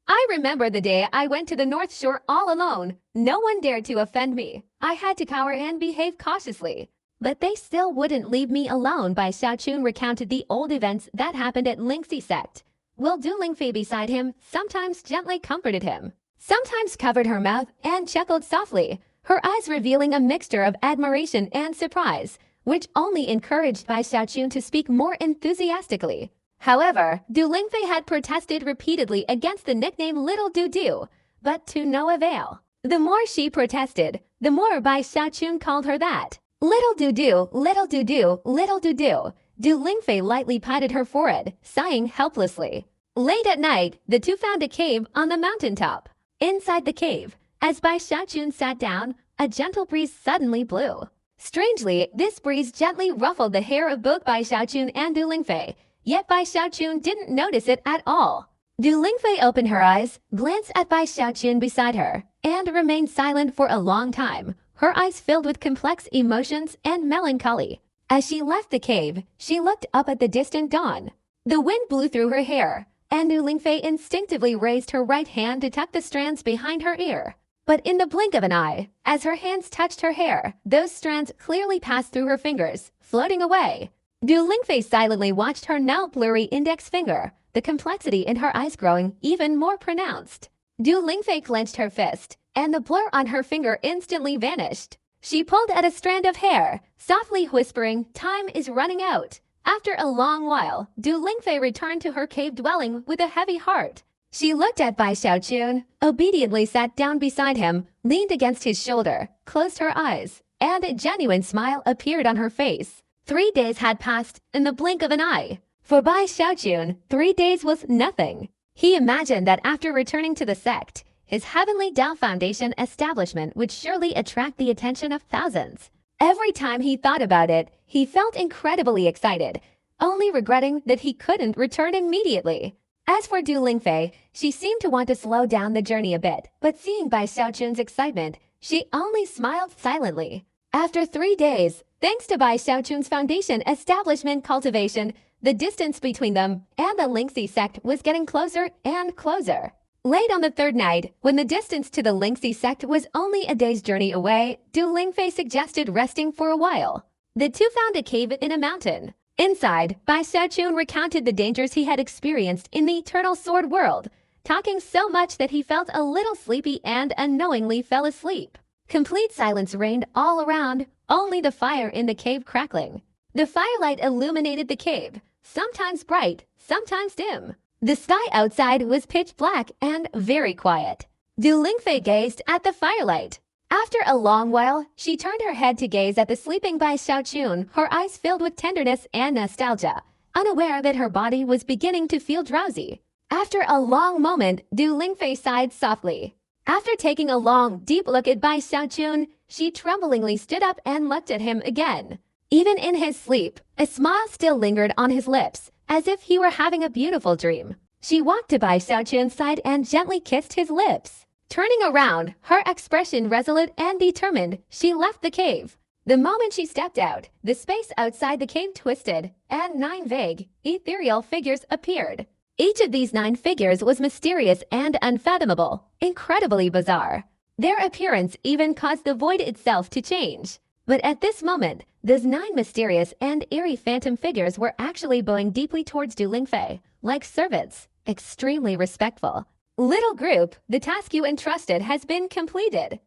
I remember the day I went to the North Shore all alone. No one dared to offend me. I had to cower and behave cautiously. But they still wouldn't leave me alone. Bai Xiaochun recounted the old events that happened at Lingxi sect. While Du Lingfei beside him sometimes gently comforted him, sometimes covered her mouth and chuckled softly, her eyes revealing a mixture of admiration and surprise, which only encouraged Bai Xiaochun to speak more enthusiastically. However, Du Lingfei had protested repeatedly against the nickname Little Dudu, but to no avail. The more she protested, the more Bai Xiaochun called her that. Little Dudu, Little Dudu, Little Dudu. Du Lingfei lightly patted her forehead, sighing helplessly. Late at night, the two found a cave on the mountaintop. Inside the cave, as Bai Xiaochun sat down, a gentle breeze suddenly blew. Strangely, this breeze gently ruffled the hair of both Bai Xiaochun and Du Lingfei, yet Bai Xiaochun didn't notice it at all. Du Lingfei opened her eyes, glanced at Bai Xiaochun beside her, and remained silent for a long time, her eyes filled with complex emotions and melancholy. As she left the cave, she looked up at the distant dawn. The wind blew through her hair, and Du Lingfei instinctively raised her right hand to tuck the strands behind her ear. But in the blink of an eye, as her hands touched her hair, those strands clearly passed through her fingers, floating away. Du Lingfei silently watched her now blurry index finger, the complexity in her eyes growing even more pronounced. Du Lingfei clenched her fist, and the blur on her finger instantly vanished. She pulled at a strand of hair, softly whispering, "Time is running out." After a long while, Du Lingfei returned to her cave dwelling with a heavy heart. She looked at Bai Xiaochun, obediently sat down beside him, leaned against his shoulder, closed her eyes, and a genuine smile appeared on her face. 3 days had passed in the blink of an eye. For Bai Xiaochun, 3 days was nothing. He imagined that after returning to the sect, his Heavenly Tao Foundation establishment would surely attract the attention of thousands. Every time he thought about it, he felt incredibly excited, only regretting that he couldn't return immediately. As for Du Lingfei, she seemed to want to slow down the journey a bit, but seeing Bai Xiaochun's excitement, she only smiled silently. After 3 days, thanks to Bai Xiaochun's foundation establishment cultivation, the distance between them and the Lingxi sect was getting closer and closer. Late on the third night, when the distance to the Lingxi sect was only a day's journey away, Du Lingfei suggested resting for a while. The two found a cave in a mountain. Inside, Bai Xiaochun recounted the dangers he had experienced in the Eternal Sword world, talking so much that he felt a little sleepy and unknowingly fell asleep. Complete silence reigned all around, only the fire in the cave crackling. The firelight illuminated the cave, sometimes bright, sometimes dim. The sky outside was pitch black and very quiet. Du Lingfei gazed at the firelight. After a long while, she turned her head to gaze at the sleeping Bai Xiaochun, her eyes filled with tenderness and nostalgia. unaware that her body was beginning to feel drowsy. After a long moment, Du Lingfei sighed softly. After taking a long, deep look at Bai Xiaochun, she tremblingly stood up and looked at him again. Even in his sleep, a smile still lingered on his lips, as if he were having a beautiful dream. She walked to Bai Xiaochun's side and gently kissed his lips. Turning around, her expression resolute and determined, she left the cave. The moment she stepped out, the space outside the cave twisted, and 9 vague, ethereal figures appeared. Each of these 9 figures was mysterious and unfathomable, incredibly bizarre. Their appearance even caused the void itself to change. But at this moment, those 9 mysterious and eerie phantom figures were actually bowing deeply towards Du Lingfei, like servants, extremely respectful. Little group, the task you entrusted has been completed.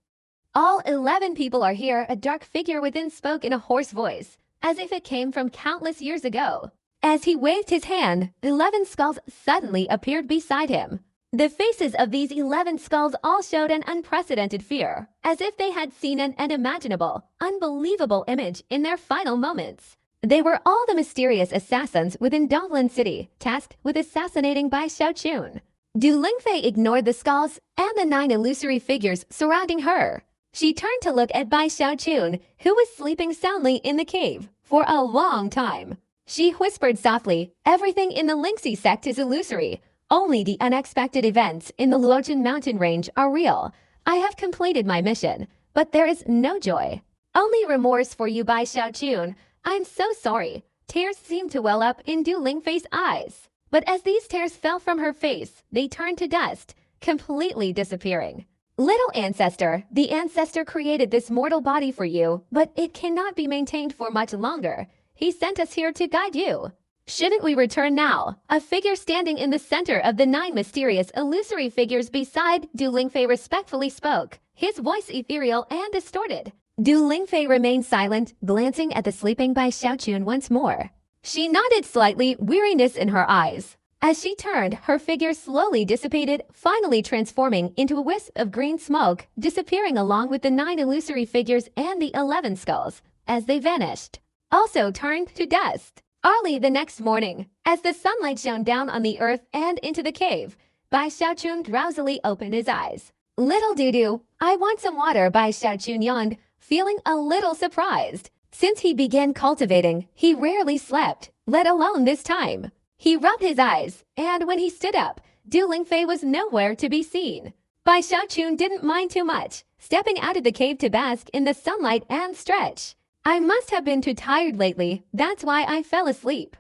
All 11 people are here, a dark figure within spoke in a hoarse voice, as if it came from countless years ago. As he waved his hand, 11 skulls suddenly appeared beside him. The faces of these 11 skulls all showed an unprecedented fear, as if they had seen an unimaginable, unbelievable image in their final moments. They were all the mysterious assassins within Donglan City, tasked with assassinating Bai Xiaochun. Du Lingfei ignored the skulls and the 9 illusory figures surrounding her. She turned to look at Bai Xiaochun, who was sleeping soundly in the cave for a long time. She whispered softly, "Everything in the Lingxi sect is illusory. Only the unexpected events in the Luochen mountain range are real. I have completed my mission, but there is no joy. Only remorse for you, Bai Xiaochun. I'm so sorry." Tears seemed to well up in Du Lingfei's eyes. But as these tears fell from her face, they turned to dust, completely disappearing. "Little ancestor, the ancestor created this mortal body for you, but it cannot be maintained for much longer. He sent us here to guide you. Shouldn't we return now?" A figure standing in the center of the 9 mysterious illusory figures beside Du Lingfei respectfully spoke, his voice ethereal and distorted. Du Lingfei remained silent, glancing at the sleeping Bai Xiaochun once more. She nodded slightly, weariness in her eyes. As she turned, her figure slowly dissipated, finally transforming into a wisp of green smoke, disappearing along with the 9 illusory figures and the 11 skulls, as they vanished. Also turned to dust. Early the next morning, as the sunlight shone down on the earth and into the cave, Bai Xiaochun drowsily opened his eyes. "Little Dudu, I want some water," Bai Xiaochun yawned, feeling a little surprised. Since he began cultivating, he rarely slept, let alone this time. He rubbed his eyes, and when he stood up, Du Lingfei was nowhere to be seen. Bai Xiaochun didn't mind too much, stepping out of the cave to bask in the sunlight and stretch. "I must have been too tired lately, that's why I fell asleep."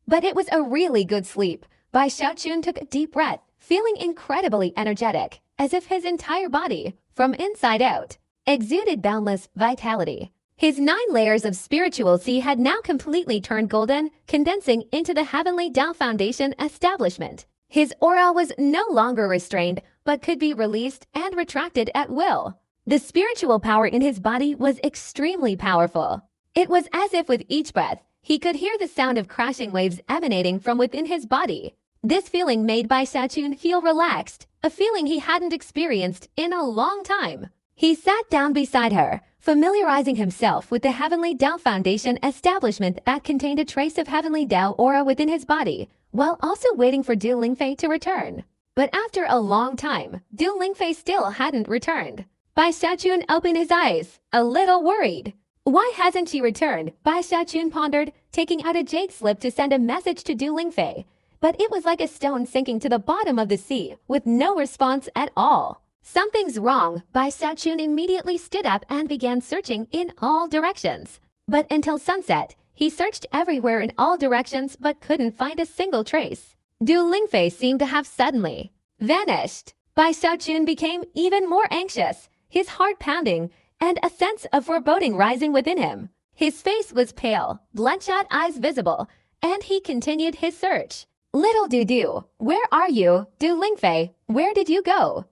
But it was a really good sleep. Bai Xiaochun took a deep breath, feeling incredibly energetic, as if his entire body, from inside out, exuded boundless vitality. His 9 layers of spiritual Qi had now completely turned golden, condensing into the Heavenly Tao Foundation establishment. His aura was no longer restrained, but could be released and retracted at will. The spiritual power in his body was extremely powerful. It was as if with each breath, he could hear the sound of crashing waves emanating from within his body. This feeling made Bai Xiaochun feel relaxed, a feeling he hadn't experienced in a long time. He sat down beside her, familiarizing himself with the Heavenly Tao Foundation establishment that contained a trace of Heavenly Tao aura within his body, while also waiting for Du Lingfei to return. But after a long time, Du Lingfei still hadn't returned. Bai Xiaochun opened his eyes, a little worried. Why hasn't she returned? Bai Xiaochun pondered, taking out a jade slip to send a message to Du Lingfei. But it was like a stone sinking to the bottom of the sea, with no response at all. Something's wrong. Bai Xiaochun immediately stood up and began searching in all directions. But until sunset, he searched everywhere in all directions but couldn't find a single trace. Du Lingfei seemed to have suddenly vanished. Bai Xiaochun became even more anxious, his heart pounding, and a sense of foreboding rising within him. His face was pale, bloodshot eyes visible, and he continued his search. "Little Dudu, where are you? Du Lingfei, where did you go?"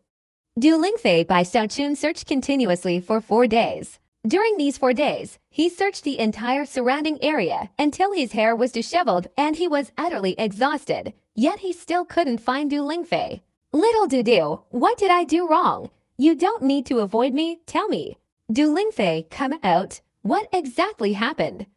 Du Lingfei Bai Xiaochun searched continuously for 4 days. During these 4 days, he searched the entire surrounding area until his hair was disheveled and he was utterly exhausted. Yet he still couldn't find Du Lingfei. "Little Dudu, what did I do wrong? You don't need to avoid me, tell me." "Du Lingfei, come out. What exactly happened?"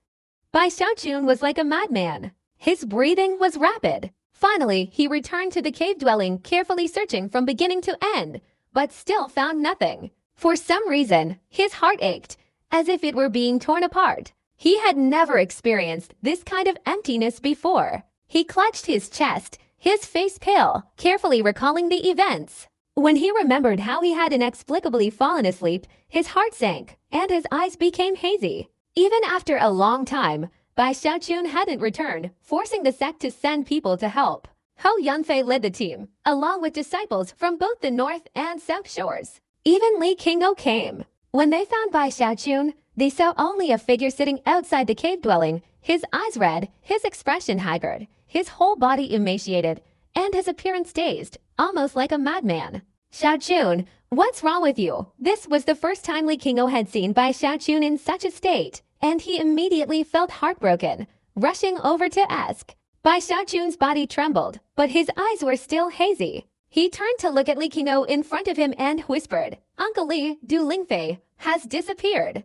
Bai Xiaochun was like a madman. His breathing was rapid. Finally, he returned to the cave dwelling, carefully searching from beginning to end, but still found nothing. For some reason, his heart ached, as if it were being torn apart. He had never experienced this kind of emptiness before. He clutched his chest, his face pale, carefully recalling the events. When he remembered how he had inexplicably fallen asleep, his heart sank, and his eyes became hazy. Even after a long time, Bai Xiaochun hadn't returned, forcing the sect to send people to help. Hou Yunfei led the team, along with disciples from both the north and south shores. Even Li Qingou came. When they found Bai Xiaochun, they saw only a figure sitting outside the cave dwelling, his eyes red, his expression haggard, his whole body emaciated, and his appearance dazed, almost like a madman. Xiaochun, what's wrong with you? This was the first time Li Qingou had seen Bai Xiaochun in such a state, and he immediately felt heartbroken, rushing over to ask. Bai Xiaochun's body trembled, but his eyes were still hazy. He turned to look at Li Qingou in front of him and whispered, "Uncle Li, Du Lingfei, has disappeared."